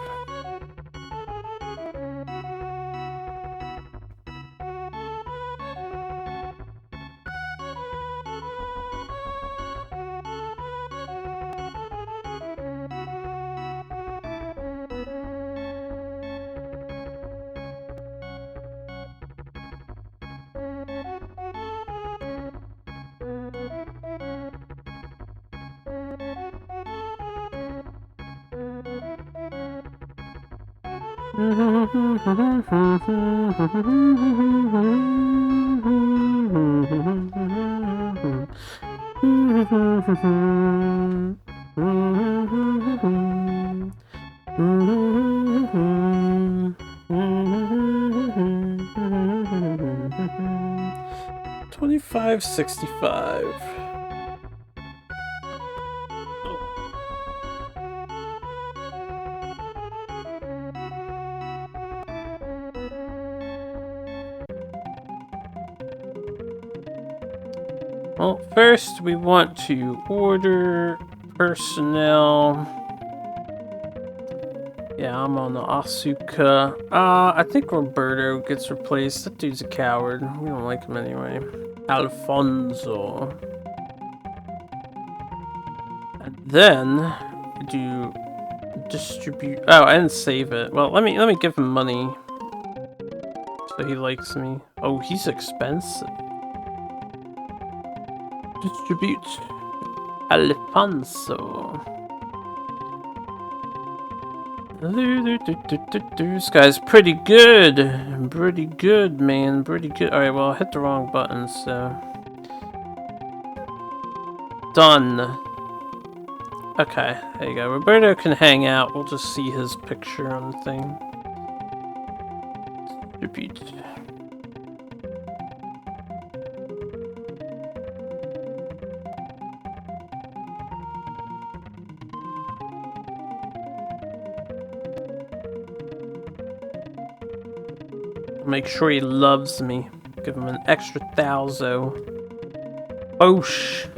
[SPEAKER 1] $25.65. Well, first we want to order personnel. Yeah, I'm on the Asuka. I think Roberto gets replaced. That dude's a coward. We don't like him anyway. Alfonso. And then do distribute. Oh, I didn't save it. Well, let me give him money so he likes me. Oh, he's expensive. Distribute Alfonso. This guy's pretty good. Pretty good, man. Pretty good. Alright, well, I hit the wrong button, so. Done. Okay, there you go. Roberto can hang out. We'll just see his picture on the thing. Distribute. Make sure he loves me. Give him an extra 1,000. Boosh.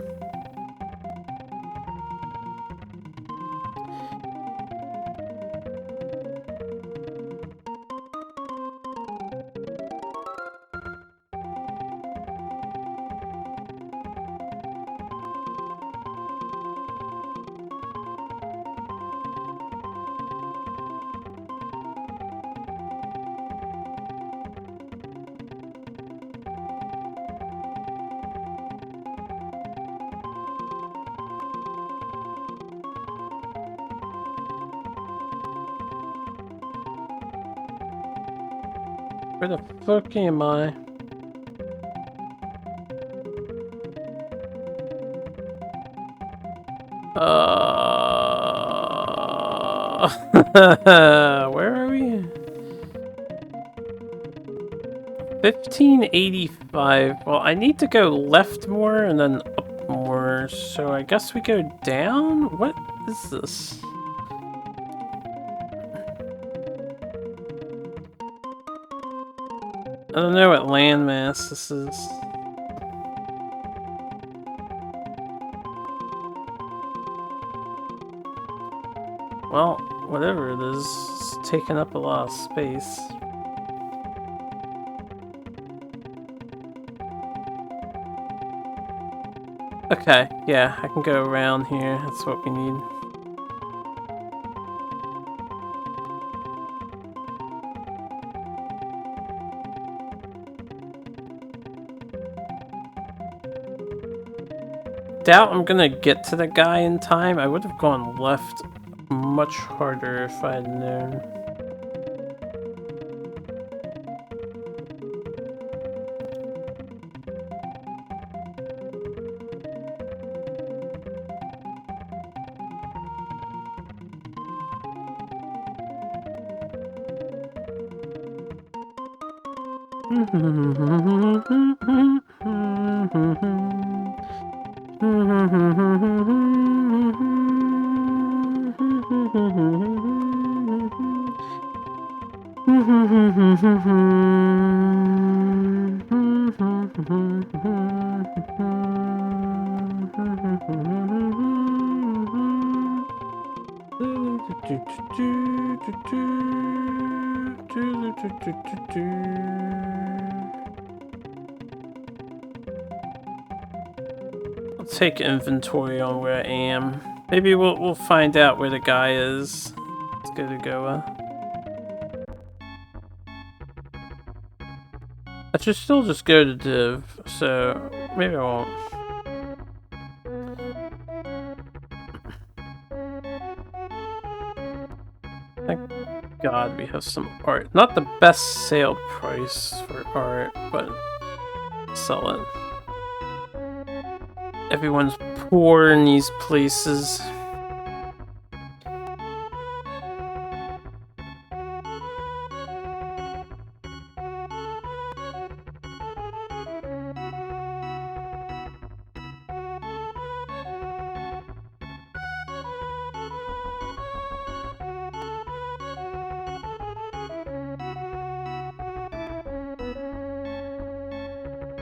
[SPEAKER 1] Where the fuck am I? Where are we? 1585. Well, I need to go left more and then up more, so I guess we go down? What is this? I don't know what landmass this is. Well, whatever it is, it's taking up a lot of space. Okay, yeah, I can go around here. That's what we need. Doubt I'm gonna get to the guy in time. I would have gone left much harder if I had known. I'll take inventory on where I am. Maybe we'll find out where the guy is. Let's go to Goa. I should still just go to Div, so maybe I won't. Thank God we have some art. Not the best sale price for art, but sell it. Everyone's poor in these places.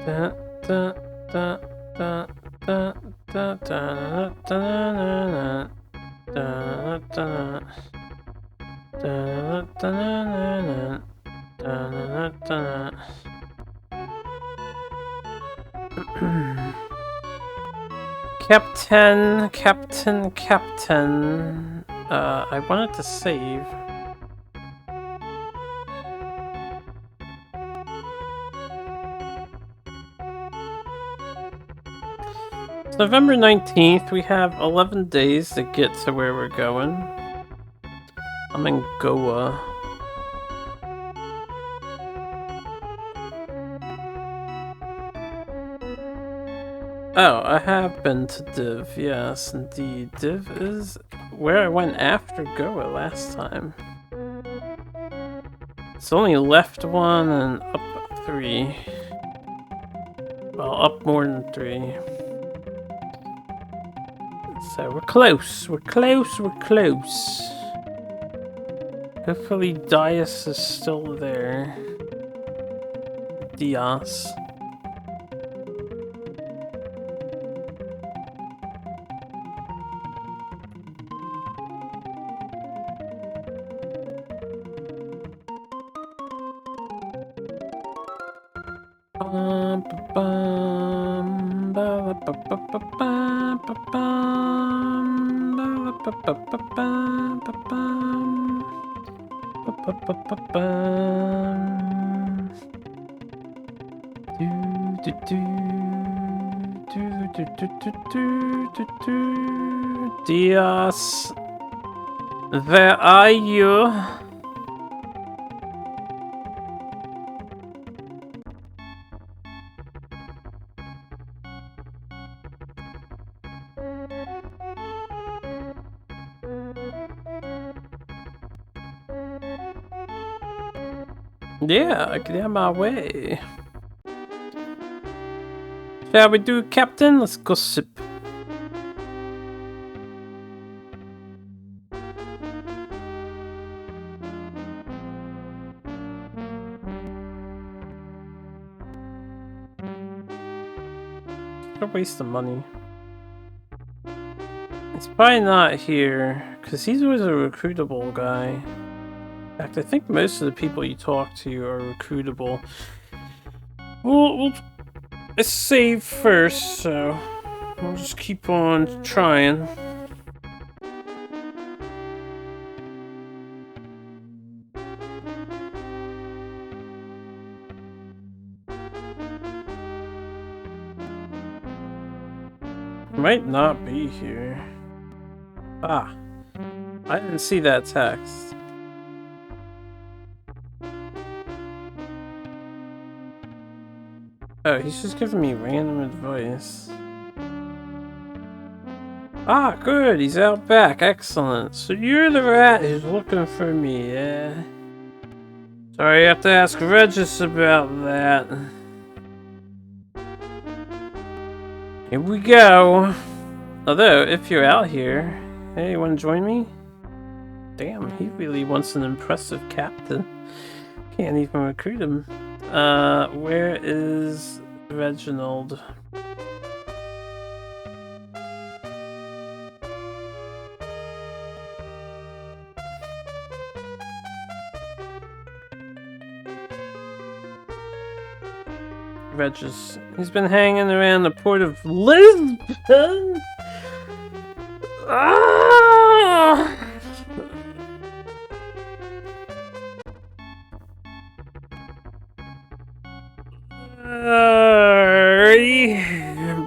[SPEAKER 1] Da, da, da, da, da, da, da, da, da, da, Captain. I wanted to save. It's November 19th. We have 11 days to get to where we're going. I'm in Goa. Oh, I have been to Div, yes, indeed. Div is where I went after Goa last time. It's only left 1 and up 3. Well, up more than 3. So we're close, we're close, we're close. Hopefully Dias is still there. Dias. Dias, where are you? Yeah, get out of my way. Shall we do, Captain? Let's gossip. What a waste of money. It's probably not here, because he's always a recruitable guy. In fact, I think most of the people you talk to are recruitable. We'll save first, so we'll just keep on trying. Might not be here. Ah, I didn't see that text. Oh, he's just giving me random advice. Ah, good, he's out back. Excellent. So you're the rat who's looking for me, yeah? Sorry, you have to ask Regis about that. Here we go. Although, if you're out here, hey, you want to join me? Damn, he really wants an impressive captain. Can't even recruit him. Where is Reginald? Regis. He's been hanging around the port of Lisbon. Ah!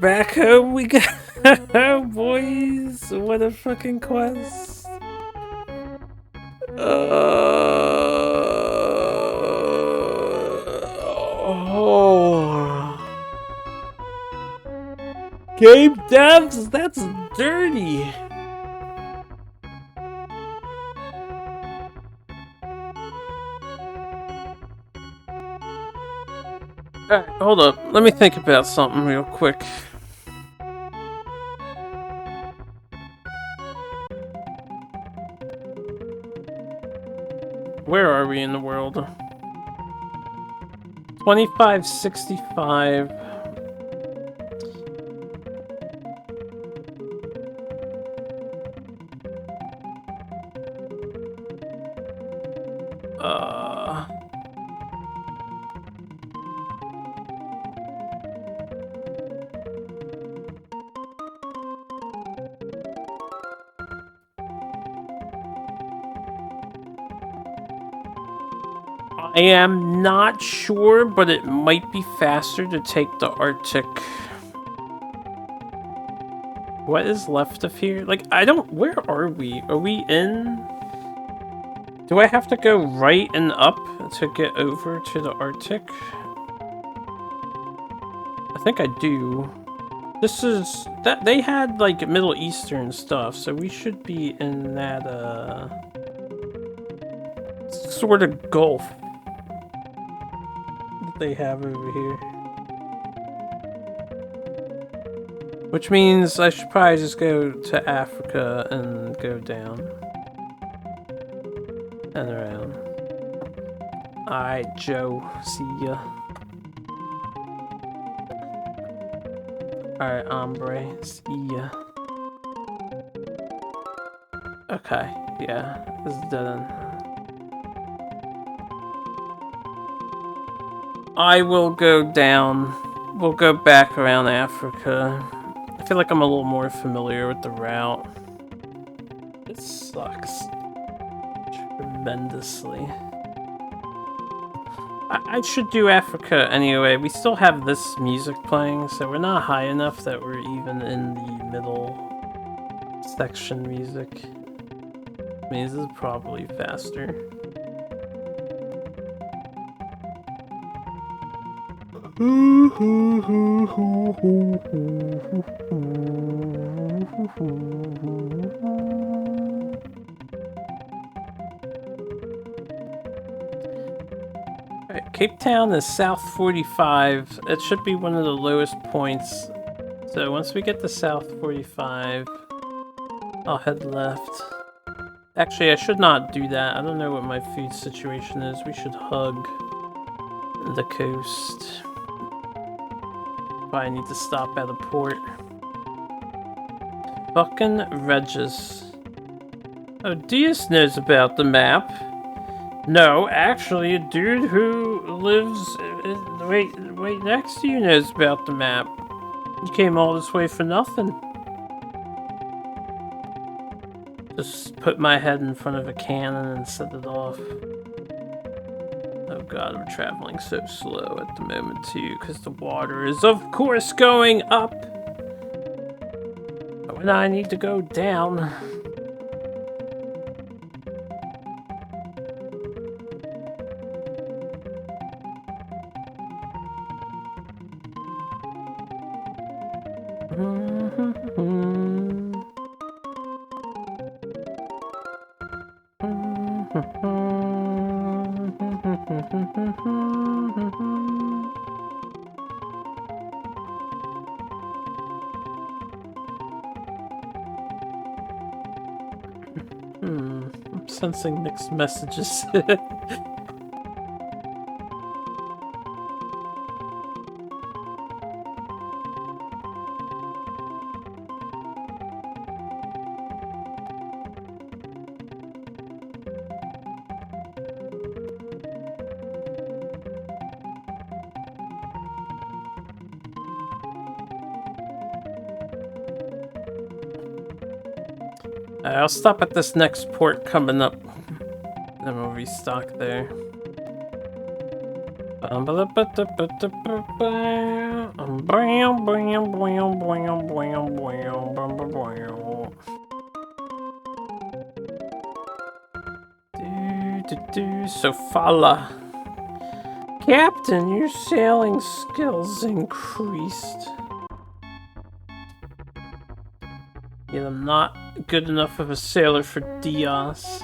[SPEAKER 1] Back home we go, boys. What a fucking quest. Game devs? That's dirty. Alright, hold up. Let me think about something real quick. Where are we in the world? 2565. I am not sure, but it might be faster to take the Arctic. What is left of here? Like, I don't... Where are we? Are we in... Do I have to go right and up to get over to the Arctic? I think I do. This is... that they had, like, Middle Eastern stuff, so we should be in that, sort of Gulf they have over here. Which means I should probably just go to Africa and go down. And around. Alright, Joe. See ya. Alright, hombre. See ya. Okay, yeah. This is dead end. I will go down. We'll go back around Africa. I feel like I'm a little more familiar with the route. It sucks. Tremendously. I should do Africa anyway. We still have this music playing, so we're not high enough that we're even in the middle section music. I mean, this is probably faster. Alright, Cape Town is South 45. It should be one of the lowest points. So once we get to South 45, I'll head left. Actually, I should not do that. I don't know what my food situation is. We should hug the coast. Probably need to stop at a port. Fucking Regis. Oh, Diaz knows about the map. No, actually, a dude who lives wait next to you knows about the map. You came all this way for nothing. Just put my head in front of a cannon and set it off. Oh god, we're traveling so slow at the moment too, because the water is of course going up. But when I need to go down. I'm sensing mixed messages. I'll stop at this next port coming up. Then we'll restock there. Sofala. Captain, your sailing skills increased. Yet I'm not good enough of a sailor for Diaz.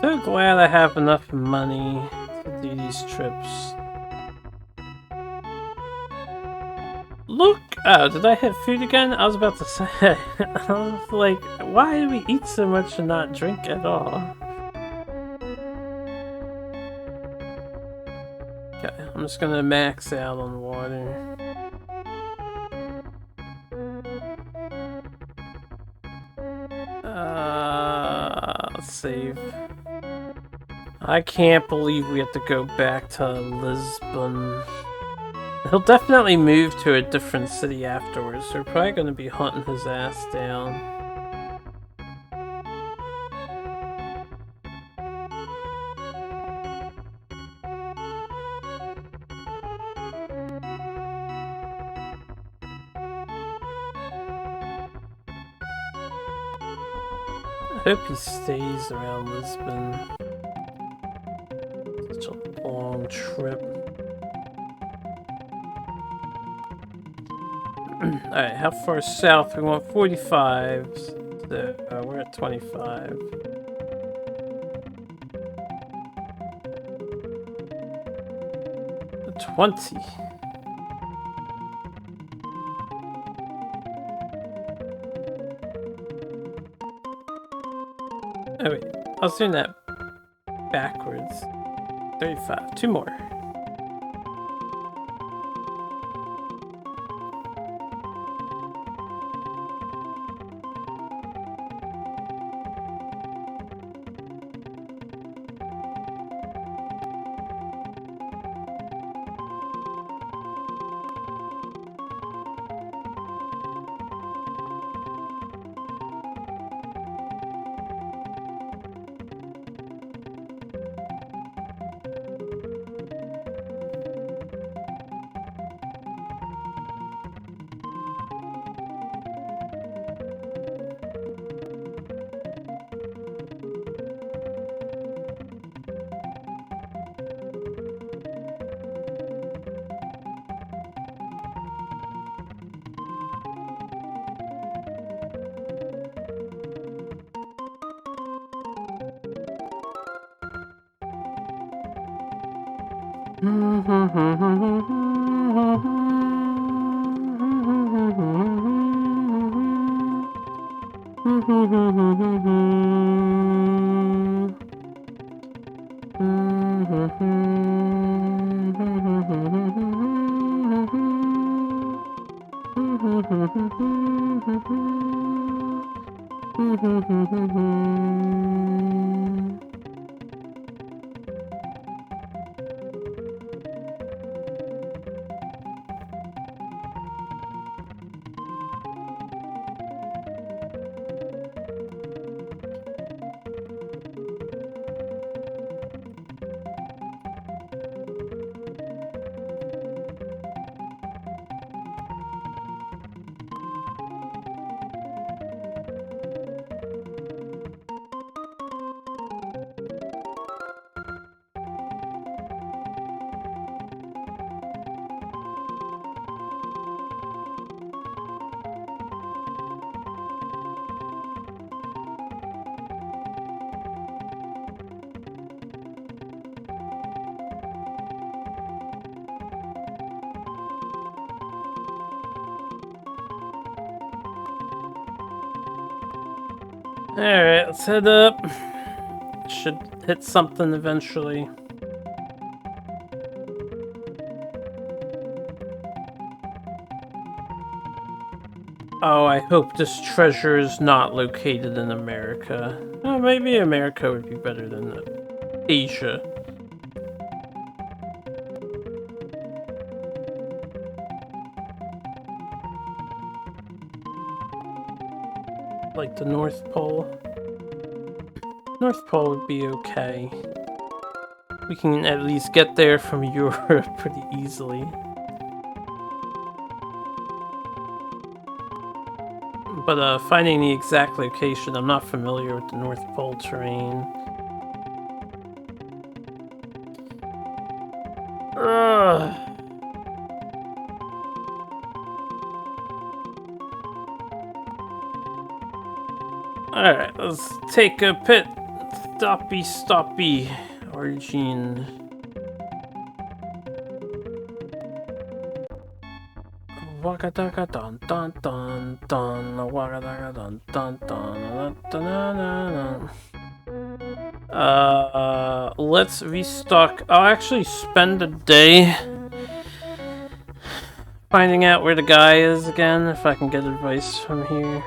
[SPEAKER 1] So glad I have enough money to do these trips. Look! Oh, did I hit food again? I was about to say. I was like, why do we eat so much and not drink at all? Okay, I'm just gonna max out on water. Let's save. I can't believe we have to go back to Lisbon. He'll definitely move to a different city afterwards. So we're probably going to be hunting his ass down. I hope he stays around Lisbon. Such a long trip. Alright, how far south? We want 45. So we're at 25. The 20. Oh wait, I was doing that backwards. 35. 2 more. Alright, let's head up. Should hit something eventually. Oh, I hope this treasure is not located in America. Oh, maybe America would be better than Asia. Like the North Pole. North Pole would be okay. We can at least get there from Europe pretty easily. But finding the exact location, I'm not familiar with the North Pole terrain. Ugh. Alright, let's take a pit stoppy origin. Waka daka dun dun dun dun, waka daka dun dun dun dun. Let's restock. I'll actually spend a day finding out where the guy is again, if I can get advice from here.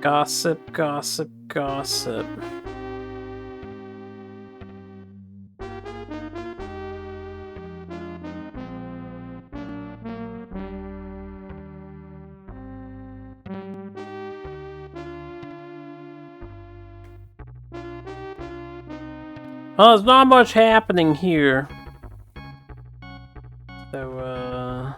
[SPEAKER 1] Gossip, gossip, gossip. Well, there's not much happening here. So,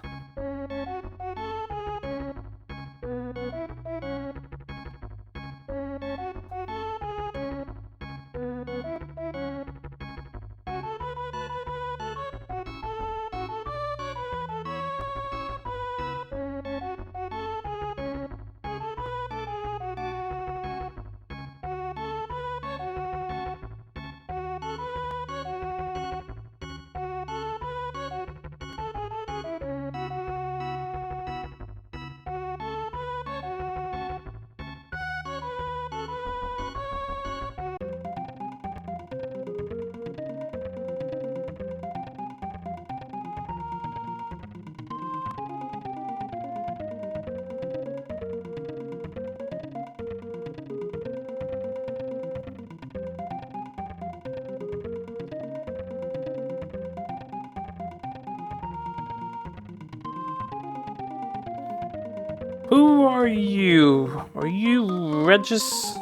[SPEAKER 1] who are you? Are you Regis?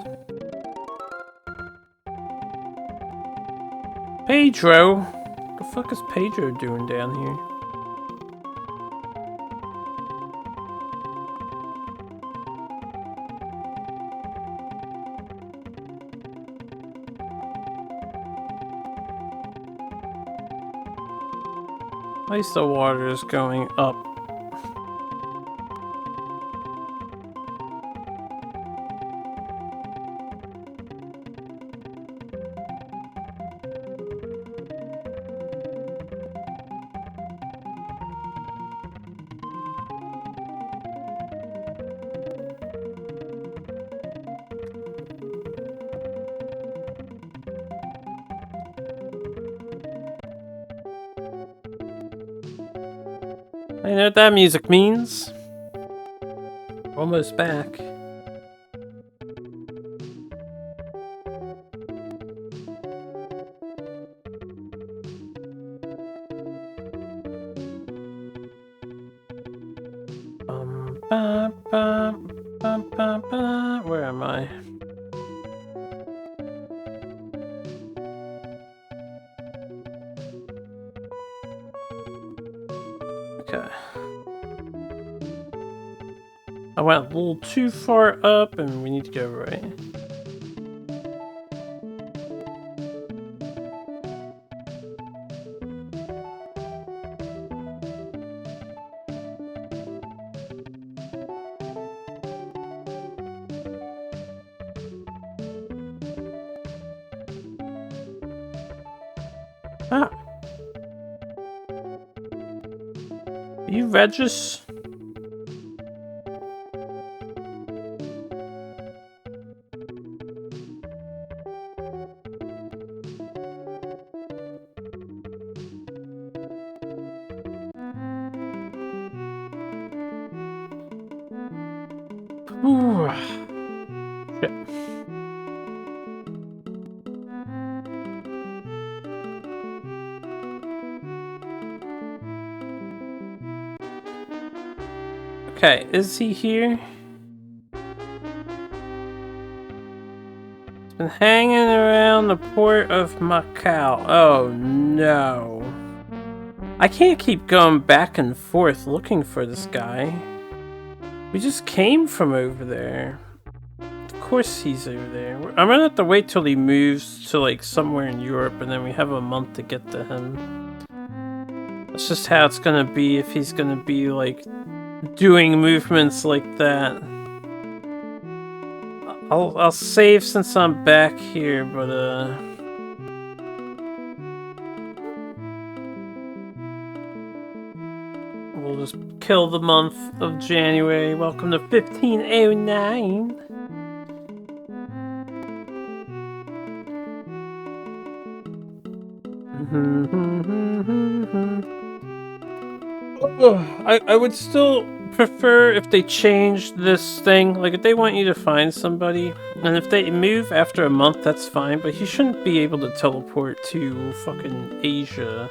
[SPEAKER 1] Pedro? The fuck is Pedro doing down here? At least the water is going up. I know what that music means. Almost back. Where am I? Okay. I went a little too far up and we need to go right. Ah. You Regis? Ooh. Shit. Okay, is he here? He's been hanging around the port of Macau. Oh no. I can't keep going back and forth looking for this guy. We just came from over there. Of course he's over there. I'm gonna have to wait till he moves to like somewhere in Europe and then we have a month to get to him. That's just how it's gonna be if he's gonna be like doing movements like that. I'll save since I'm back here, but we'll just kill the month of January. Welcome to 1509. I would still prefer if they changed this thing. Like, if they want you to find somebody, and if they move after a month, that's fine, but you shouldn't be able to teleport to fucking Asia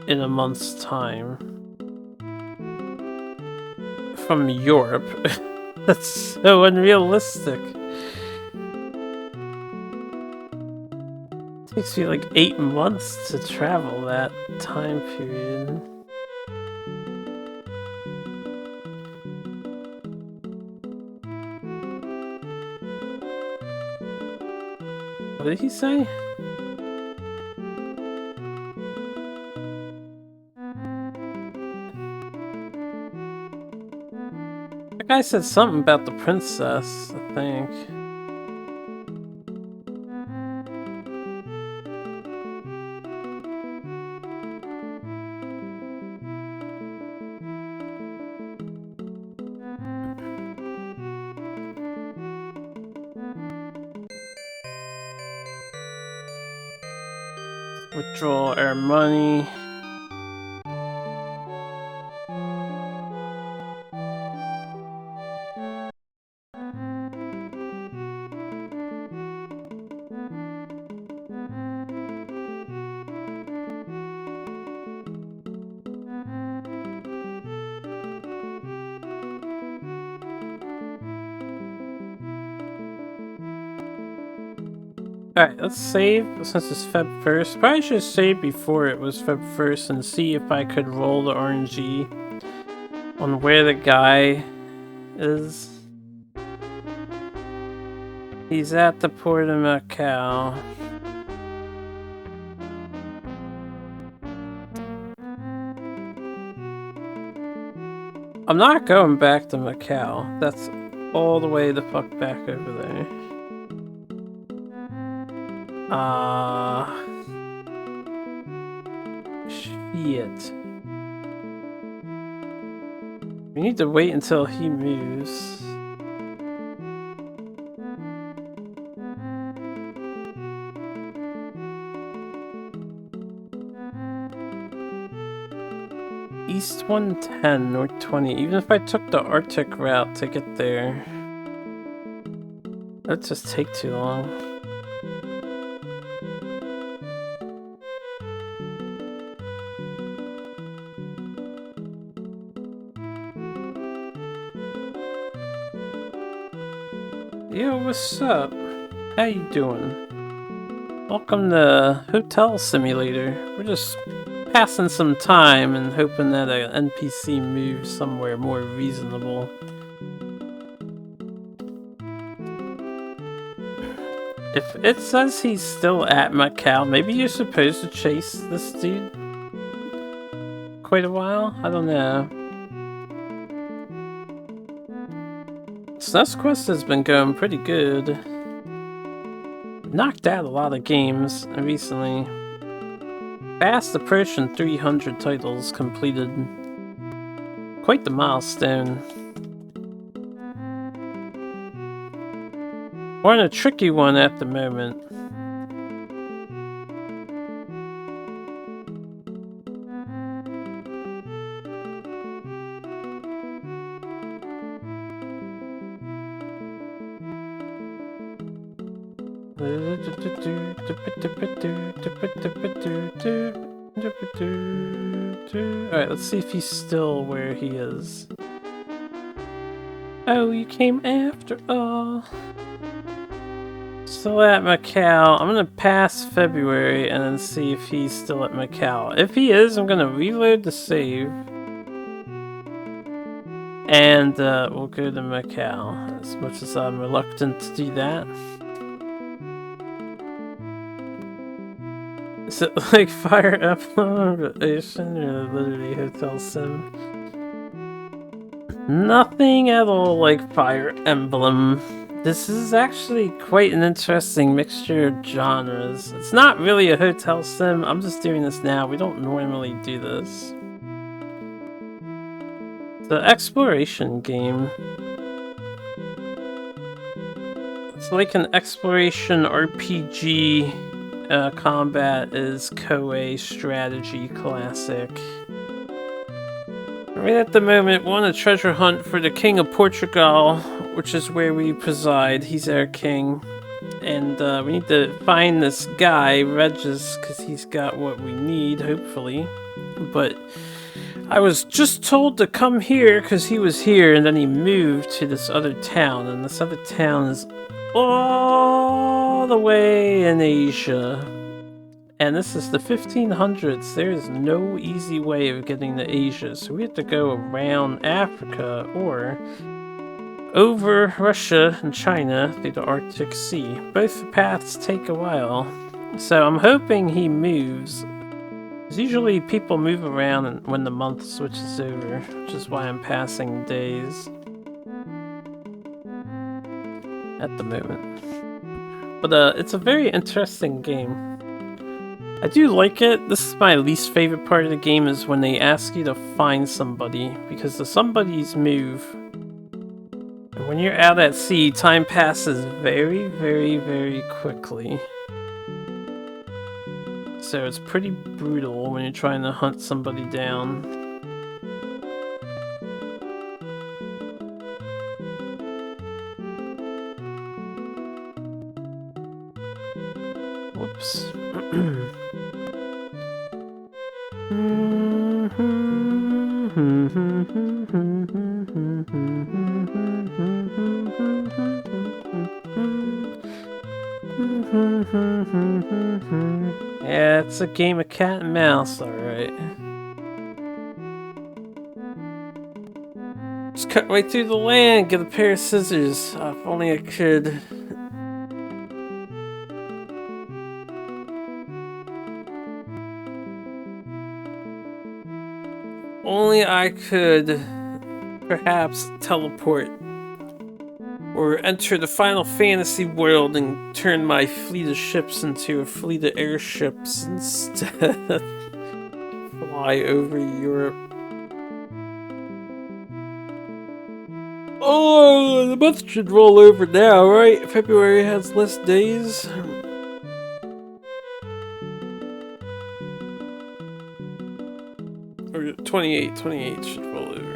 [SPEAKER 1] in a month's time. From Europe. That's so unrealistic. It takes me like 8 months to travel that time period. What did he say? That guy said something about the princess, I think. Withdraw our money. Alright, let's save since it's Feb 1st. Probably should save before it was Feb 1st and see if I could roll the RNG on where the guy is. He's at the port of Macau. I'm not going back to Macau. That's all the way the fuck back over there. Shit. We need to wait until he moves. East 110, North 20. Even if I took the Arctic route to get there, that'd just take too long. Yo, what's up? How you doing? Welcome to Hotel Simulator. We're just passing some time and hoping that an NPC moves somewhere more reasonable. If it says he's still at Macau, maybe you're supposed to chase this dude quite a while? I don't know. SNES Quest has been going pretty good. Knocked out a lot of games recently. Fast approaching 300 titles completed. Quite the milestone. We're in a tricky one at the moment. Alright, let's see if he's still where he is. Oh, you came after all. Still at Macau. I'm gonna pass February and then see if he's still at Macau. If he is, I'm gonna reload the save. And we'll go to Macau, as much as I'm reluctant to do that. Is it like Fire Emblem or Ocean or literally Hotel Sim? Nothing at all like Fire Emblem. This is actually quite an interesting mixture of genres. It's not really a Hotel Sim, I'm just doing this now. We don't normally do this. The exploration game. It's like an exploration RPG. Combat is Koei strategy classic. Right at the moment, we're on a treasure hunt for the King of Portugal, which is where we preside. He's our king. And we need to find this guy, Regis, because he's got what we need, hopefully. But I was just told to come here because he was here, and then he moved to this other town. And this other town is all the way in Asia. And this is the 1500s. There is no easy way of getting to Asia, so we have to go around Africa or over Russia and China through the Arctic Sea. Both paths take a while, so I'm hoping he moves. Because usually people move around when the month switches over, which is why I'm passing days at the moment. But it's a very interesting game. I do like it. This is my least favorite part of the game, is when they ask you to find somebody, because the somebodies move. And when you're out at sea, time passes very, very, very quickly. So it's pretty brutal when you're trying to hunt somebody down. Whoops. Yeah, it's a game of cat and mouse, alright. Just cut right through the land, get a pair of scissors. If only I could. Only I could perhaps teleport or enter the Final Fantasy world and turn my fleet of ships into a fleet of airships instead. Fly over Europe. Oh, the month should roll over now, right? February has less days. Or 28 should roll over.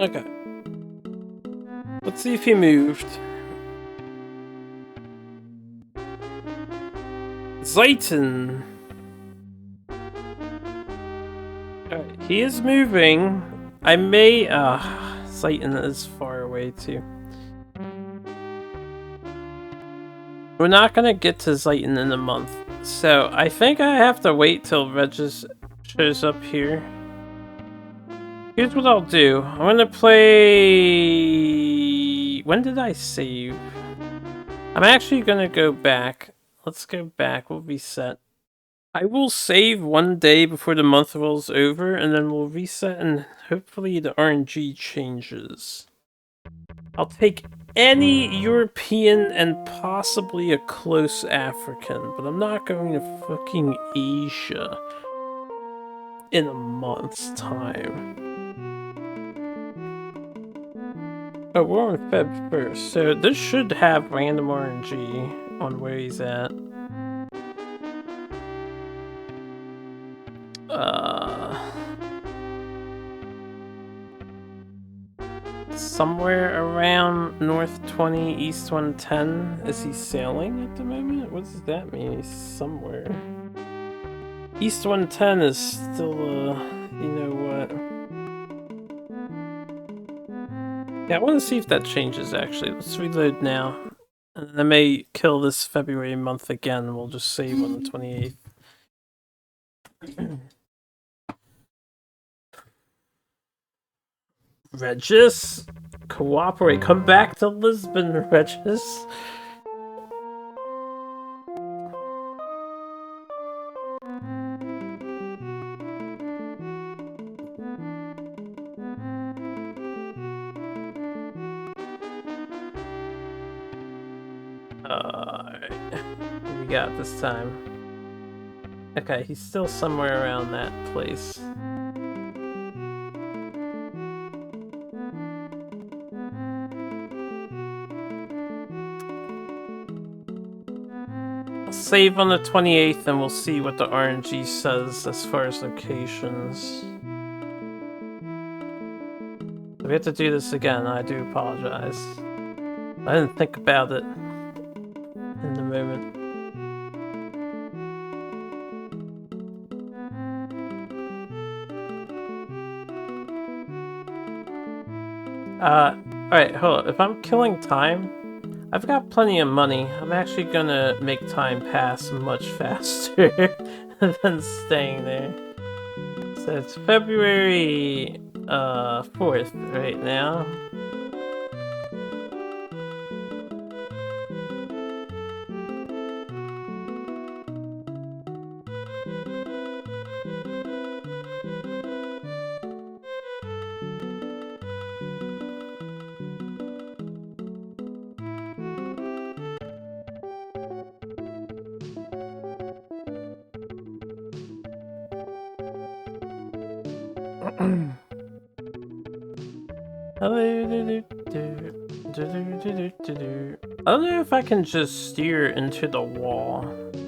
[SPEAKER 1] Okay. Let's see if he moved. Zayton. Alright, he is moving. I may... Zayton is far away too. We're not gonna get to Zayton in a month. So, I think I have to wait till Regis shows up here. Here's what I'll do. I'm gonna play... When did I save? I'm actually gonna go back. Let's go back. We'll reset. I will save one day before the month rolls over, and then we'll reset, and hopefully the RNG changes. I'll take any European and possibly a close African, but I'm not going to fucking Asia in a month's time. Oh, we're on Feb 1st, so this should have random RNG on where he's at. Somewhere around North 20, East 110. Is he sailing at the moment? What does that mean? He's somewhere. East 110 is still, you know what? Yeah, I want to see if that changes, actually. Let's reload now. And I may kill this February month again. We'll just save on the 28th. Regis? Cooperate. Come back to Lisbon, Regis. Alright. What we got this time? Okay, he's still somewhere around that place. I'll save on the 28th and we'll see what the RNG says as far as locations. If we have to do this again, I do apologize. I didn't think about it in the moment. Alright, hold on. If I'm killing time, I've got plenty of money. I'm actually gonna make time pass much faster than staying there. So it's February 4th right now. I don't know if I can just steer into the wall.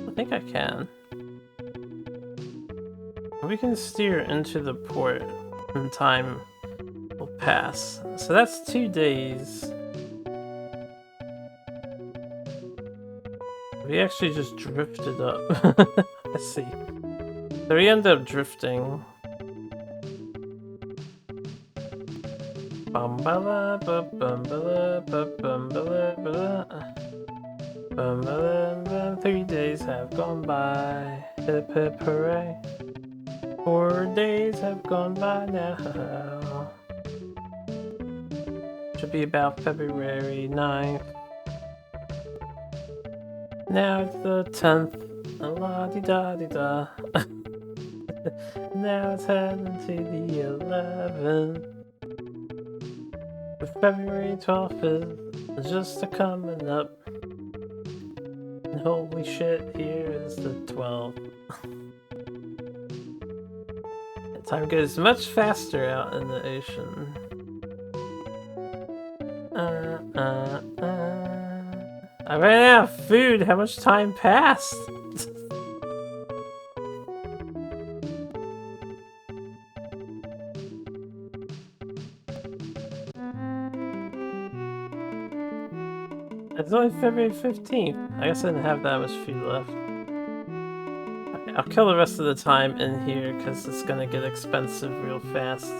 [SPEAKER 1] I think I can. We can steer into the port and time will pass. So that's 2 days. We actually just drifted up. Let's see. So we end up drifting. Bumbala, bumbala, bumbala, bumbala. 3 days have gone by. Hip hip hooray. 4 days have gone by now. Should be about February 9th. Now it's the 10th. La-di-da-di-da. Now it's heading to the 11th. But February 12th is just a-coming up. And holy shit, here is the 12th. Time goes much faster out in the ocean. I ran out of food. How much time passed? It's only February 15th. I guess I didn't have that much food left. I'll kill the rest of the time in here because it's gonna get expensive real fast.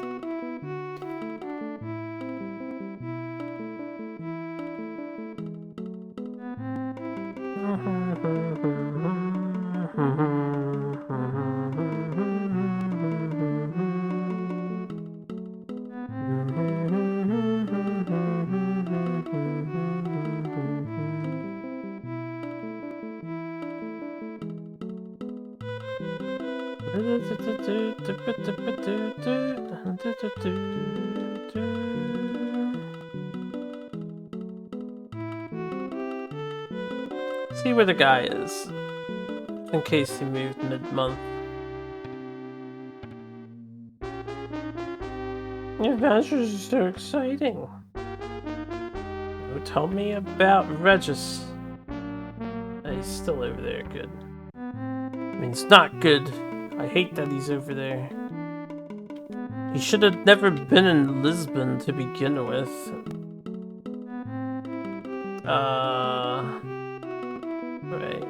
[SPEAKER 1] See where the guy is, in case he moved mid-month. Your adventures are so exciting. Tell me about Regis. He's still over there, good. I mean, it's not good. I hate that he's over there. He should have never been in Lisbon to begin with. Right.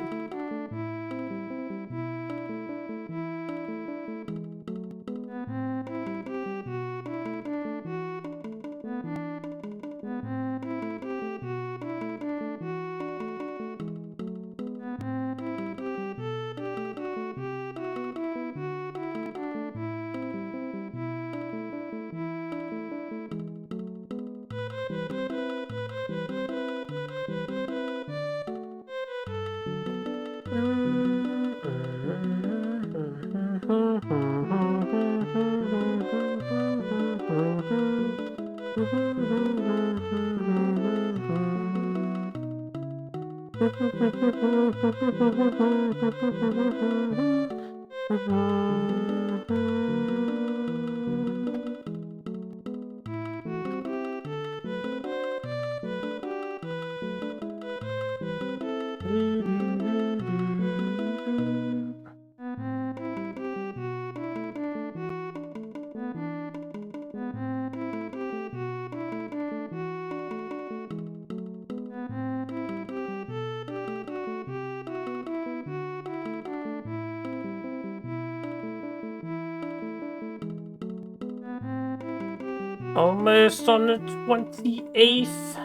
[SPEAKER 1] Almost on the 28th.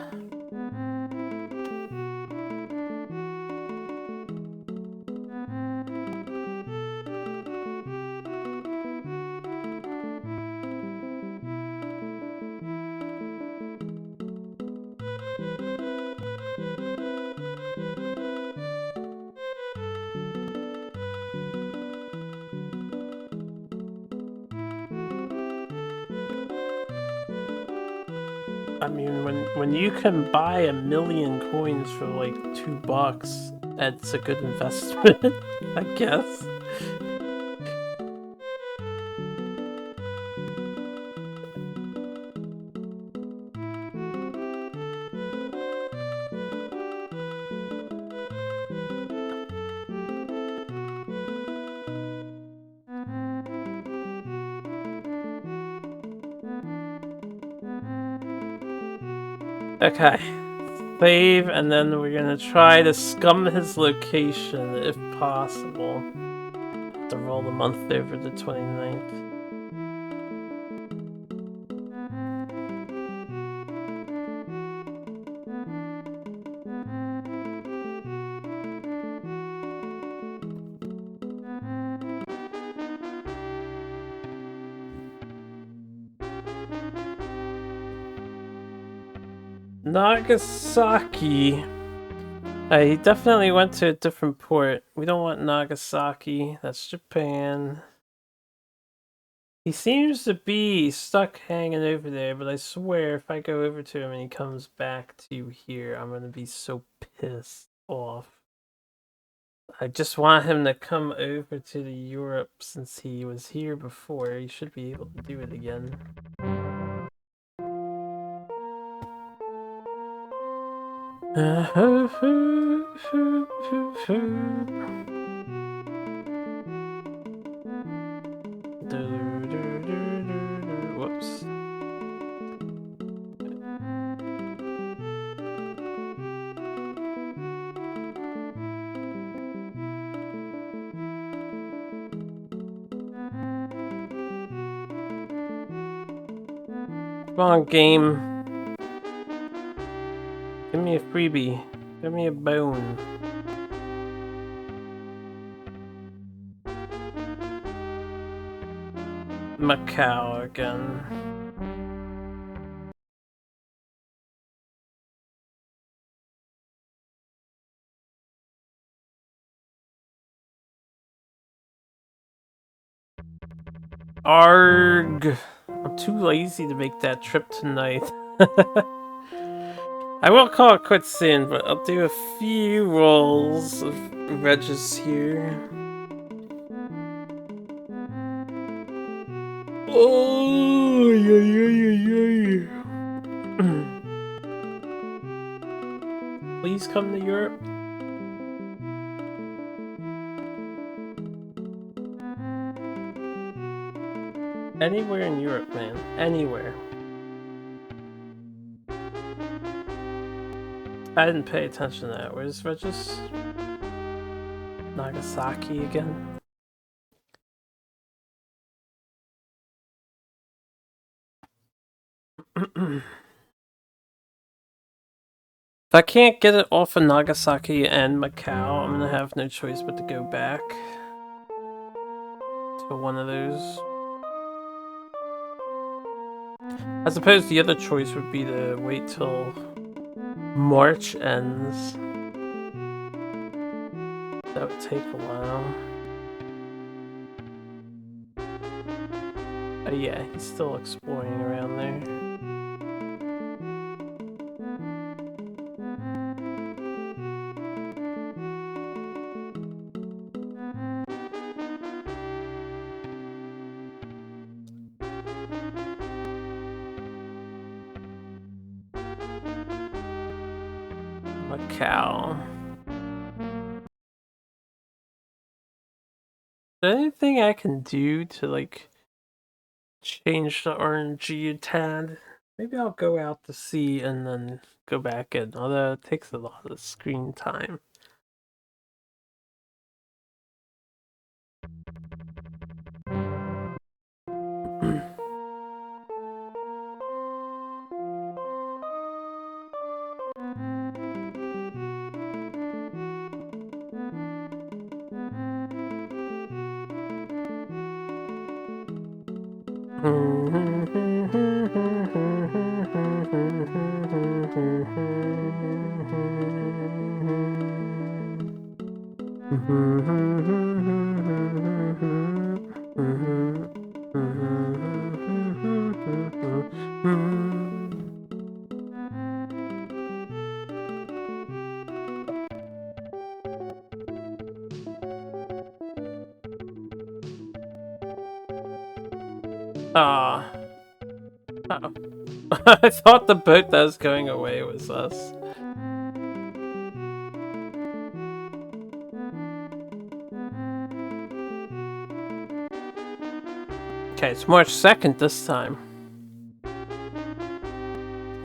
[SPEAKER 1] I mean, when you can buy 1,000,000 coins for like $2, that's a good investment, I guess. Okay. Save, and then we're gonna try to scum his location if possible. To roll the month over the 29th. Nagasaki. He definitely went to a different port. We don't want Nagasaki. That's Japan. He seems to be stuck hanging over there, but I swear if I go over to him and he comes back to here, I'm gonna be so pissed off. I just want him to come over to the Europe since he was here before. He should be able to do it again. Whoops. Come on, game. Give me a freebie. Give me a bone. Macau again. Arg! I'm too lazy to make that trip tonight. I will call it quits soon, but I'll do a few rolls of Regis here. Oh, yeah. Please come to Europe. Anywhere in Europe, man. Anywhere. I didn't pay attention to that. Where's Regis? Nagasaki again? If I can't get it off of Nagasaki and Macau, I'm gonna have no choice but to go back to one of those. I suppose the other choice would be to wait till March ends. That would take a while. Oh yeah, he's still exploring around there. Macau. Is there anything I can do to like change the RNG a tad? Maybe I'll go out to sea and then go back in, although it takes a lot of screen time. Ah. Uh-oh. I thought the boat that was going away was us. Okay, it's March 2nd this time.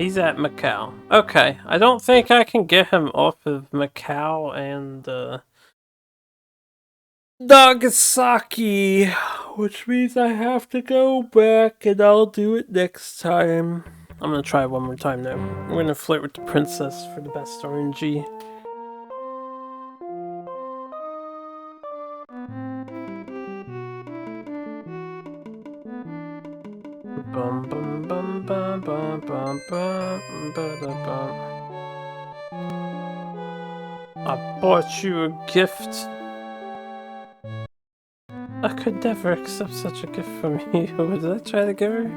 [SPEAKER 1] He's at Macau. Okay, I don't think I can get him off of Macau and Nagasaki, which means I have to go back, and I'll do it next time. I'm gonna try it one more time now. I'm gonna flirt with the princess for the best RNG. Bum bum bum bum bum bum bum bum. I bought you a gift. I could never accept such a gift from you. Did I try to give her?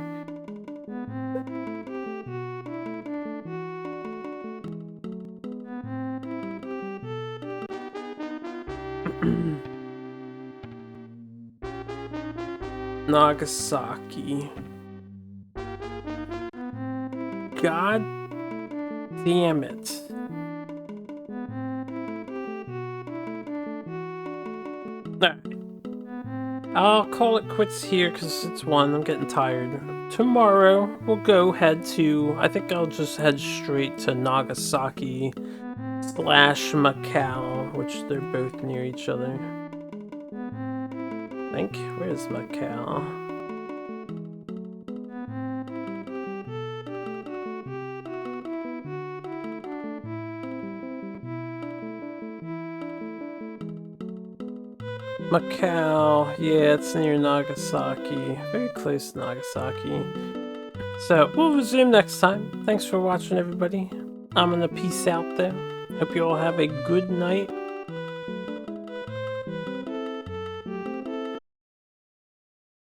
[SPEAKER 1] Nagasaki. God damn it. Alright. I'll call it quits here because it's 1. I'm getting tired. Tomorrow we'll go head to, I think I'll just head straight to Nagasaki / Macau, which they're both near each other. I think. Where's Macau? Macau, yeah, it's near Nagasaki. Very close to Nagasaki. So, we'll resume next time. Thanks for watching, everybody. I'm gonna peace out there. Hope you all have a good night.